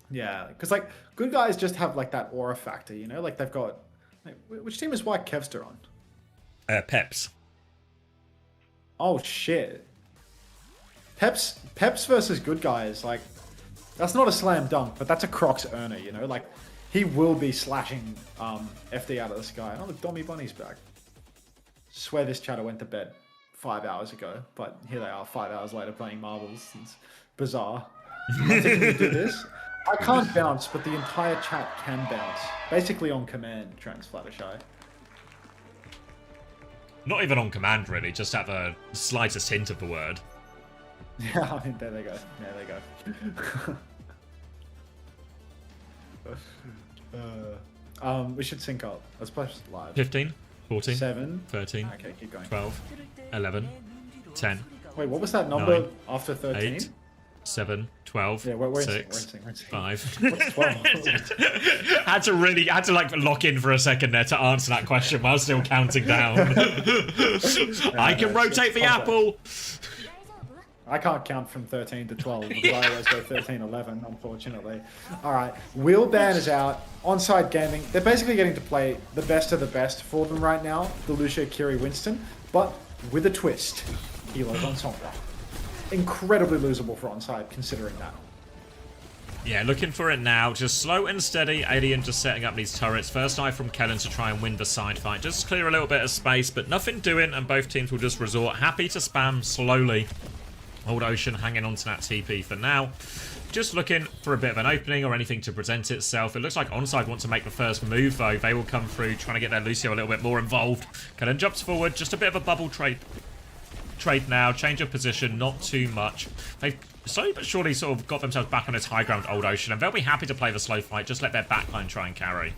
Yeah, because, like, good guys just have, like, that aura factor, you know? Like, they've got... Like, which team is White Kevster on? Peps. Oh, shit. Peps versus good guys, like... That's not a slam dunk, but that's a Crocs earner, you know? Like, he will be slashing FD out of the sky. Oh, look, Dommy Bunny's back. Swear this chatter went to bed 5 hours ago, but here they are 5 hours later playing marbles. It's bizarre. Can we do this? I can't bounce, but the entire chat can bounce. Basically on command, Trans Fluttershy. Not even on command, really. Just have a slightest hint of the word. Yeah, I mean, there they go. There they go. We should sync up. Let's play live. 15, 14, 7, 13, okay, keep going. 12, 11, 10. Wait, what was that number 9, after 13? 8, 7, 12, Yeah, we're 6, in sync. 5. What's 12? had to like lock in for a second there to answer that question while still counting down. I can rotate the apple. I can't count from 13 to 12 because I always go 13, 11, unfortunately. All right, Wheel Ban is out. Onside Gaming, they're basically getting to play the best of the best for them right now, the Lucio, Kiri, Winston, but with a twist. Kilo's Ensemble. Incredibly losable for Onside, considering that. Yeah, looking for it now. Just slow and steady. Alien just setting up these turrets. First eye from Kellen to try and win the side fight. Just clear a little bit of space, but nothing doing, and both teams will just resort. Happy to spam slowly. Old Ocean hanging on to that TP for now. Just looking for a bit of an opening or anything to present itself. It looks like Onside want to make the first move, though. They will come through, trying to get their Lucio a little bit more involved. Kellen jumps forward. Just a bit of a bubble trade now. Change of position, not too much. They've slowly but surely sort of got themselves back on this high ground, Old Ocean, and they'll be happy to play the slow fight. Just let their backline try and carry.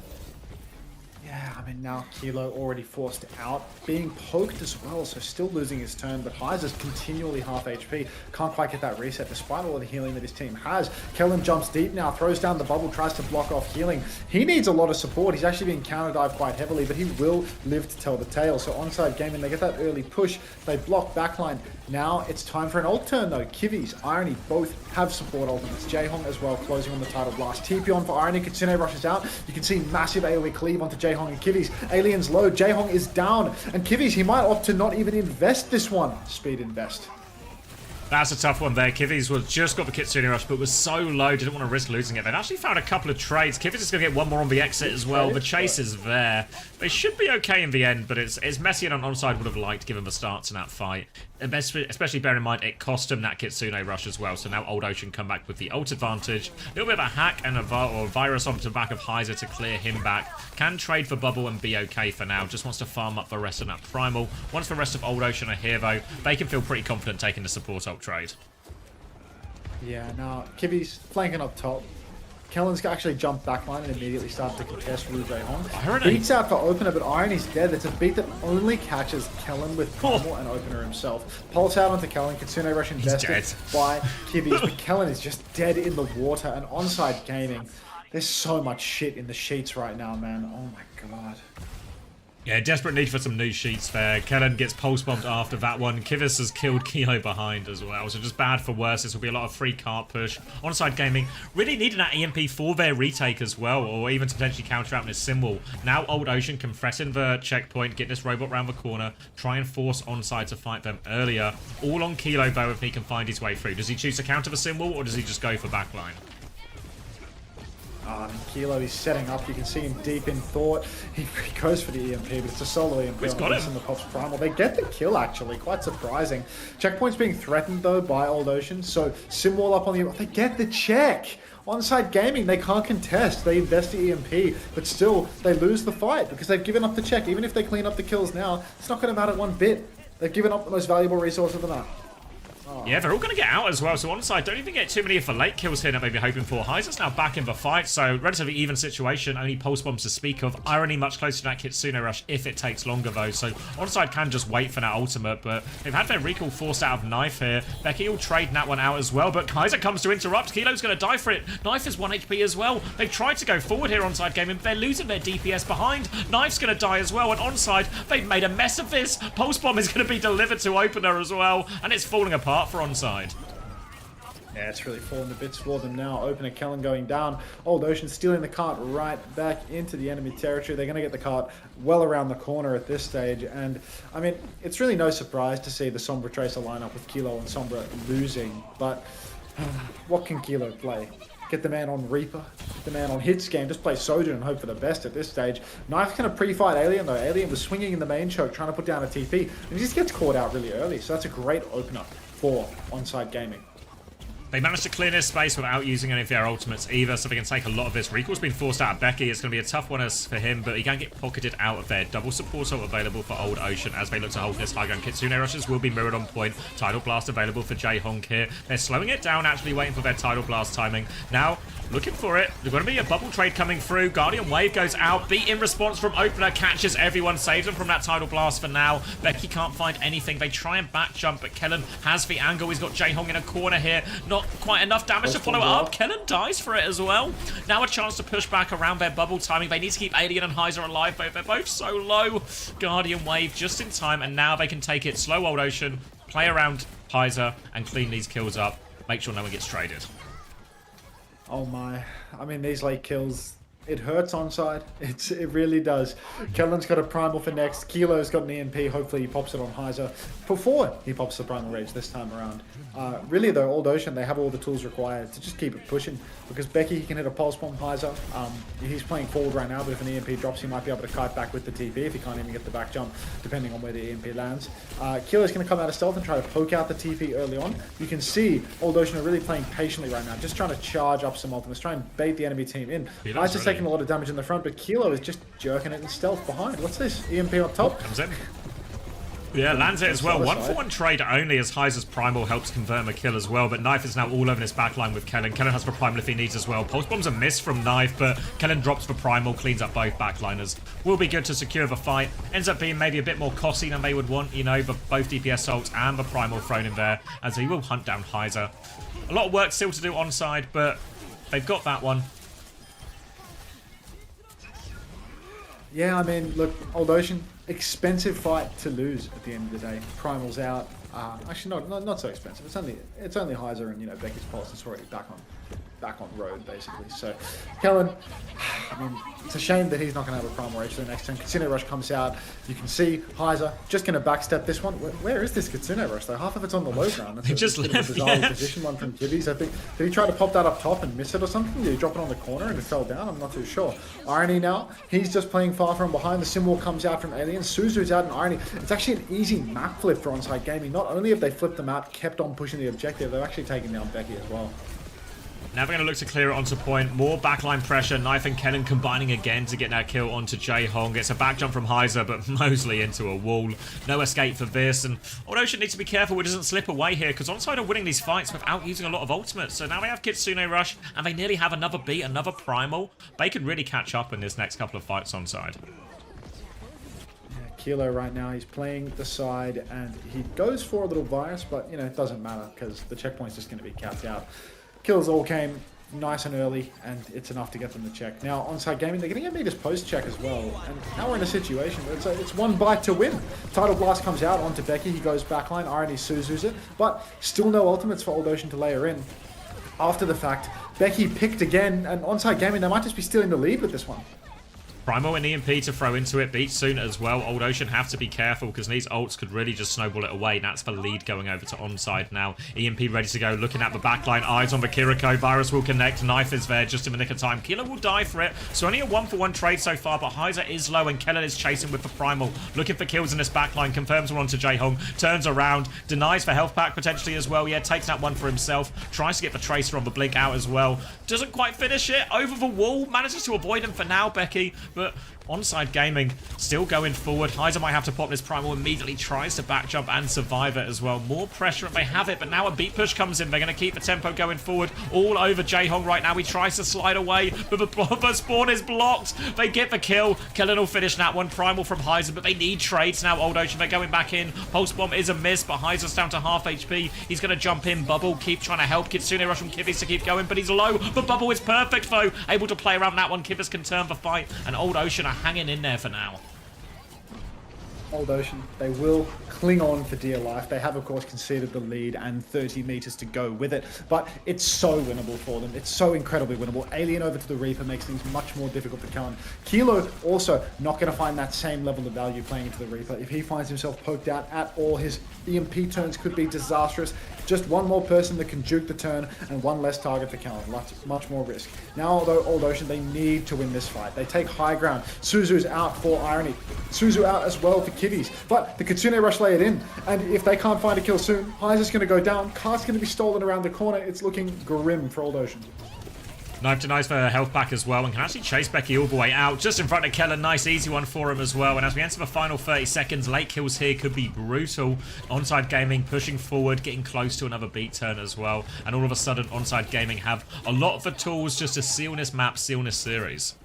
Yeah, I mean, now Kilo already forced out, being poked as well, so still losing his turn, but Heiser's continually half HP. Can't quite get that reset despite all of the healing that his team has. Kellen jumps deep now, throws down the bubble, tries to block off healing. He needs a lot of support. He's actually being counter-dived quite heavily, but he will live to tell the tale. So onside gaming, they get that early push. They block backline. Now it's time for an ult turn though. Kivi's, Irony both have support ultimates. Jaehong as well, closing on the title blast. TP on for Irony. Kitsune rushes out. You can see massive AoE cleave onto Jaehong and Kivi's. Alien's low. Jaehong is down. And Kivi's, he might opt to not even invest this one. Speed invest. That's a tough one there. Kivi's was just got the Kitsune Rush, but was so low, didn't want to risk losing it. They've actually found a couple of trades. Kivi's is going to get one more on the exit as well. The chase is there. They should be okay in the end, but it's messy and on onside would have liked given the starts in that fight. Especially bear in mind, it cost him that Kitsune Rush as well. So now Old Ocean come back with the ult advantage. A little bit of a hack and a virus onto the back of Heiser to clear him back. Can trade for bubble and be okay for now. Just wants to farm up the rest of that primal. Once the rest of Old Ocean are here though, they can feel pretty confident taking the support ult trade. Yeah, now Kivi's flanking up top. Kellen's actually jumped backline and immediately started to contest Wu Jaehong. Beats out for Opener, but Irony's dead. It's a beat that only catches Kellen with Primal and Opener himself. Pulse out onto Kellen. Kitsune Rush invested by Kivi's, but Kellen is just dead in the water. And onside gaming, there's so much shit in the sheets right now, man. Oh my god. Yeah, desperate need for some new sheets there. Kellen gets pulse bombed after that one. Kivis has killed Kilo behind as well, so just bad for worse. This will be a lot of free cart push. Onside gaming really needing that EMP for their retake as well, or even to potentially counter out in this Simwall. Now Old Ocean can threaten the checkpoint, get this robot round the corner, try and force onside to fight them earlier. All on Kilo though if he can find his way through. Does he choose to counter the Simwall or does he just go for backline? Kilo is setting up. You can see him deep in thought. He goes for the EMP, but it's a solo EMP. He's got it. In the Pop's Primal. They get the kill, actually. Quite surprising. Checkpoint's being threatened, though, by Old Ocean. So, Simwall up on the... They get the check! Onside gaming, they can't contest. They invest the EMP, but still, they lose the fight because they've given up the check. Even if they clean up the kills now, it's not going to matter one bit. They've given up the most valuable resource of the map. Yeah, they're all going to get out as well. So onside, don't even get too many of the late kills here that maybe hoping for. Heiser's now back in the fight, so relatively even situation. Only pulse bombs to speak of. Irony much closer to that Kitsune Rush if it takes longer though. So onside can just wait for that ultimate, but they've had their recall forced out of Knife here. Becky will trade that one out as well, but Kaiser comes to interrupt. Kilo's going to die for it. Knife is 1 HP as well. They've tried to go forward here onside gaming. They're losing their DPS behind. Knife's going to die as well, and onside, they've made a mess of this. Pulse bomb is going to be delivered to Opener as well, and it's falling apart for onside. Yeah, it's really falling to bits for them now. Opener Kellen going down. Old Ocean stealing the cart right back into the enemy territory. They're going to get the cart well around the corner at this stage. And, I mean, it's really no surprise to see the Sombra Tracer line up with Kilo and Sombra losing. But what can Kilo play? Get the man on Reaper, get the man on Hits game, just play Sojourn and hope for the best at this stage. Knife's going to pre-fight Alien though. Alien was swinging in the main choke, trying to put down a TP, and he just gets caught out really early. So that's a great opener for onside gaming. They managed to clear this space without using any of their ultimates either, so they can take a lot of this. Recall's been forced out of Becky. It's going to be a tough one for him, but he can get pocketed out of there. Double support ult available for Old Ocean as they look to hold this high ground. Kitsune Rushes will be mirrored on point. Tidal Blast available for Jaehong here. They're slowing it down, actually waiting for their Tidal Blast timing. Now, looking for it. There's going to be a bubble trade coming through. Guardian Wave goes out. Beat in response from Opener. Catches everyone. Saves them from that Tidal Blast for now. Becky can't find anything. They try and back jump, but Kellen has the angle. He's got Jaehong in a corner here. Not quite enough damage to follow it up. Kellen dies for it as well. Now a chance to push back around their bubble timing. They need to keep Alien and Heiser alive, but they're both so low. Guardian Wave just in time, and now they can take it slow. Old Ocean, play around Heiser, and clean these kills up. Make sure no one gets traded. Oh my, I mean, these late kills, it hurts onside. It really does. Kellen's got a primal for next. Kilo's got an EMP. Hopefully he pops it on Heiser before he pops the primal rage this time around. Really though, Old Ocean, they have all the tools required to just keep it pushing, because Becky, he can hit a pulse bomb Heiser. He's playing forward right now, but if an EMP drops, he might be able to kite back with the TP if he can't even get the back jump, depending on where the EMP lands. Kilo's going to come out of stealth and try to poke out the TP early on. You can see Old Ocean are really playing patiently right now, just trying to charge up some ultimates, try and bait the enemy team in. Heiser's taking a lot of damage in the front, but Kilo is just jerking it in stealth behind. What's this? EMP up top? Comes in. Yeah, lands it as well. Other 1-for-1 trade only as Heiser's Primal helps confirm a kill as well, but Knife is now all over his backline with Kellen. Kellen has for Primal if he needs as well. Pulse Bomb's a miss from Knife, but Kellen drops for Primal, cleans up both backliners. Will be good to secure the fight. Ends up being maybe a bit more costly than they would want, you know, but both DPS ults and the Primal thrown in there, as he will hunt down Heiser. A lot of work still to do onside, but they've got that one. Yeah, I mean, look, Old Ocean, expensive fight to lose at the end of the day. Primal's out. Actually, not so expensive. It's only Heiser and, you know, Becky's Pulse is already back on road, basically. So, Kellen, I mean, it's a shame that he's not going to have a Primal Rage for the next turn. Kitsune Rush comes out. You can see Heiser just going to backstep this one. Where is this Kitsune Rush, though? Half of it's on the low ground. That's just a bit of a bizarre position one from Kibbies. I think, did he try to pop that up top and miss it or something? Did he drop it on the corner and it fell down? I'm not too sure. Irony now, he's just playing far from behind. The symbol comes out from Alien. Suzu's out in Irony. It's actually an easy map flip for Onside Gaming. Not only have they flipped them out, kept on pushing the objective, they've actually taken down Becky as well. Now they're going to look to clear it onto point. More backline pressure. Knife and Kellen combining again to get that kill onto Jae-Hong. It's a back jump from Heiser, but Mosley into a wall. No escape for this. And Old Ocean needs to be careful it doesn't slip away here, because Onside are winning these fights without using a lot of ultimates. So now they have Kitsune Rush, and they nearly have another beat, another Primal. They could really catch up in this next couple of fights Onside. Kilo right now, he's playing the side, and he goes for a little virus, but, you know, it doesn't matter, because the checkpoint's just going to be capped out. Kills all came nice and early, and it's enough to get them the check. Now, Onside Gaming, they're going to get me this post-check as well, and now we're in a situation where it's one bite to win. Tidal Blast comes out onto Becky, he goes backline, Irony Suzu's it, but still no ultimates for Old Ocean to layer in. After the fact, Becky picked again, and Onside Gaming, they might just be stealing the lead with this one. Primal and EMP to throw into it. Beats soon as well. Old Ocean have to be careful because these ults could really just snowball it away. That's the lead going over to onside now. EMP ready to go. Looking at the backline. Eyes on the Kiriko. Virus will connect. Knife is there just in the nick of time. Killer will die for it. So only a 1-for-1 trade so far, but Heiser is low and Kellen is chasing with the Primal. Looking for kills in this backline. Confirms one onto Jae-Hong. Turns around. Denies for health pack potentially as well. Yeah, takes that one for himself. Tries to get the Tracer on the blink out as well. Doesn't quite finish it. Over the wall. Manages to avoid him for now, Becky. But Onside Gaming still going forward. Heiser might have to pop this Primal immediately. Tries to back jump and survive it as well. More pressure if they have it, but now a beat push comes in. They're going to keep the tempo going forward. All over Jae-Hong right now. He tries to slide away, but the spawn is blocked. They get the kill. Kellen will finish that one. Primal from Heiser, but they need trades now. Old Ocean, they're going back in. Pulse Bomb is a miss, but Heiser's down to half HP. He's going to jump in. Bubble, keep trying to help Kitsune Rush from Kivas to keep going, but he's low. But Bubble is perfect, though. Able to play around that one. Kivas can turn the fight, and Old Ocean are hanging in there for now. Old Ocean, they will cling on for dear life. They have, of course, conceded the lead and 30 meters to go with it, but it's so winnable for them. It's so incredibly winnable. Alien over to the Reaper makes things much more difficult for Kellen. Kilo also not going to find that same level of value playing into the Reaper. If he finds himself poked out at all, his EMP turns could be disastrous. Just one more person that can juke the turn and one less target for Kellen. Much more risk. Now, though, Old Ocean, they need to win this fight. They take high ground. Suzu's out for Irony. Suzu out as well for Kiddies. But the Kitsune Rush lay it in. And if they can't find a kill soon, Heiser's going to go down. Car's going to be stolen around the corner. It's looking grim for Old Ocean. Knife denies for her health back as well and can actually chase Becky all the way out. Just in front of Kellen. Nice easy one for him as well. And as we enter the final 30 seconds, late kills here could be brutal. Onside Gaming pushing forward, getting close to another beat turn as well. And all of a sudden, Onside Gaming have a lot of the tools just to seal this map, seal this series.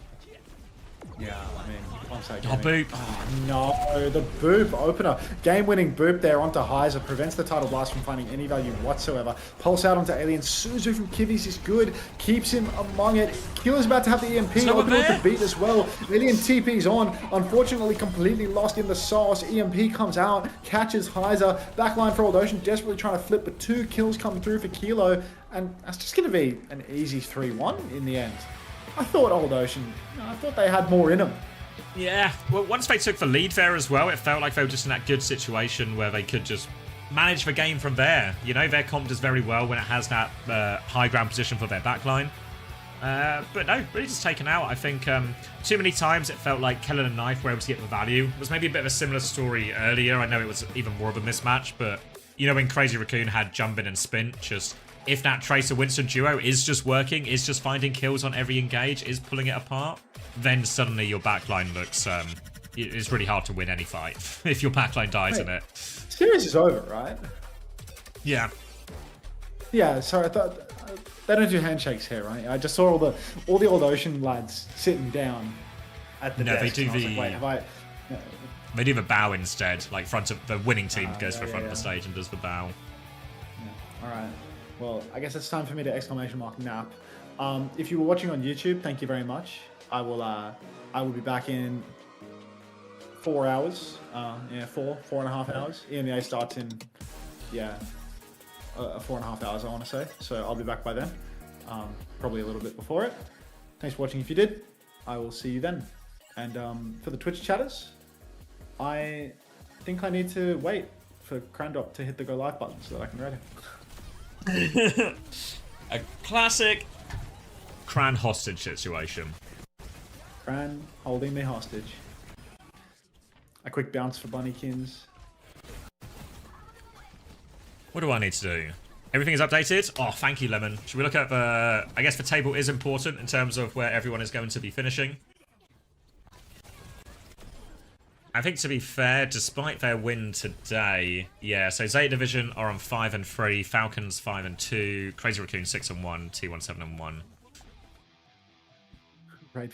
Yeah, I mean, Onside Oh, Gaming. boop. Oh, no, the boop opener. Game-winning boop there onto Heiser. Prevents the Tidal Blast from finding any value whatsoever. Pulse out onto Alien. Suzu from Kivvies is good. Keeps him among it. Killer's about to have the EMP. Open with the beat as well. Alien TP's on. Unfortunately, completely lost in the sauce. EMP comes out. Catches Heiser. Backline for Old Ocean. Desperately trying to flip, but 2 kills come through for Kilo. And that's just going to be an easy 3-1 in the end. I thought Old Ocean, I thought they had more in them. Yeah, well, once they took the lead there as well, it felt like they were just in that good situation where they could just manage the game from there. You know, their comp does very well when it has that high ground position for their backline. But no, really just taken out. I think too many times it felt like Kellen and Knife were able to get the value. It was maybe a bit of a similar story earlier. I know it was even more of a mismatch, but you know, when Crazy Raccoon had Jump In and Spin, just if that Tracer Winston duo is just working, is just finding kills on every engage, is pulling it apart, then suddenly your backline looks it's really hard to win any fight if your backline dies in it. Series is over, right? Yeah. Yeah, sorry, I thought they don't do handshakes here, right? I just saw all the old Ocean lads sitting down at the No, desk. they do and I was the- like, wait, have I? No. They do the bow instead. Like front of the winning team goes yeah, for front yeah, of the stage and does the bow. All right. Well, I guess it's time for me to exclamation mark nap. If you were watching on YouTube, thank you very much. I will be back in 4 hours. 4.5 hours. EMEA starts in 4.5 hours, I want to say. So I'll be back by then. Probably a little bit before it. Thanks for watching. If you did, I will see you then. And for the Twitch chatters, I think I need to wait for Crandop to hit the go live button so that I can read it. A classic Cran hostage situation. Cran holding me hostage. A quick bounce for Bunnykins. What do I need to do? Everything is updated? Oh, thank you, Lemon. Should we look at the... I guess the table is important in terms of where everyone is going to be finishing. I think, to be fair, despite their win today, yeah, so Zeta Division are on 5 and 3, Falcons 5 and 2, Crazy Raccoon 6 and 1, T1 7 and 1.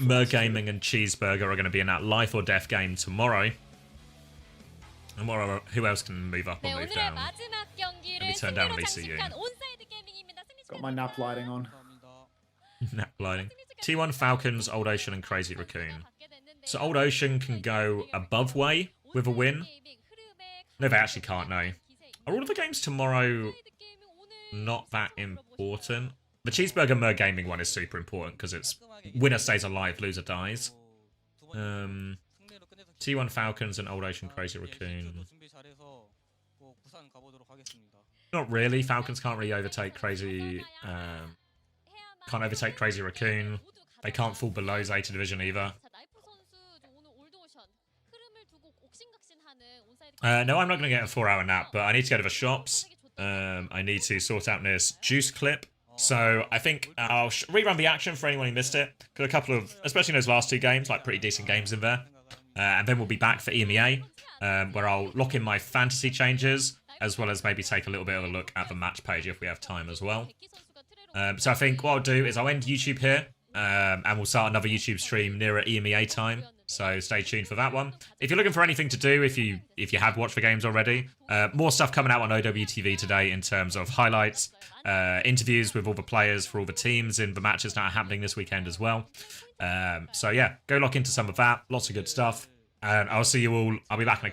Mer Gaming and Cheeseburger are going to be in that life or death game tomorrow. And who else can move up or 네, move 오늘의 down? 마지막 경기를 Let me turn down 승리로 Lisa Yu. 장식한 온사이드 게이밍입니다. 승리 Got my nap lighting on. Nap lighting. T1 Falcons, Old Ocean and Crazy Raccoon. So Old Ocean can go above way with a win. No, they actually can't, no. Are all of the games tomorrow not that important? The Cheeseburger Mer Gaming one is super important because it's winner stays alive, loser dies. T1 Falcons and Old Ocean Crazy Raccoon. Not really. Falcons can't really overtake Crazy... can't overtake Crazy Raccoon. They can't fall below Zeta Division either. No, I'm not going to get a 4-hour nap, but I need to go to the shops. I need to sort out this juice clip. So I think I'll rerun the action for anyone who missed it. Got a couple of, especially in those last two games, like pretty decent games in there. And then we'll be back for EMEA, where I'll lock in my fantasy changes, as well as maybe take a little bit of a look at the match page if we have time as well. So I think what I'll do is I'll end YouTube here, and we'll start another YouTube stream nearer EMEA time. So stay tuned for that one. If you're looking for anything to do, if you have watched the games already, more stuff coming out on OWTV today in terms of highlights, interviews with all the players for all the teams in the matches that are happening this weekend as well. So yeah, go lock into some of that. Lots of good stuff. And I'll see you all. I'll be back in a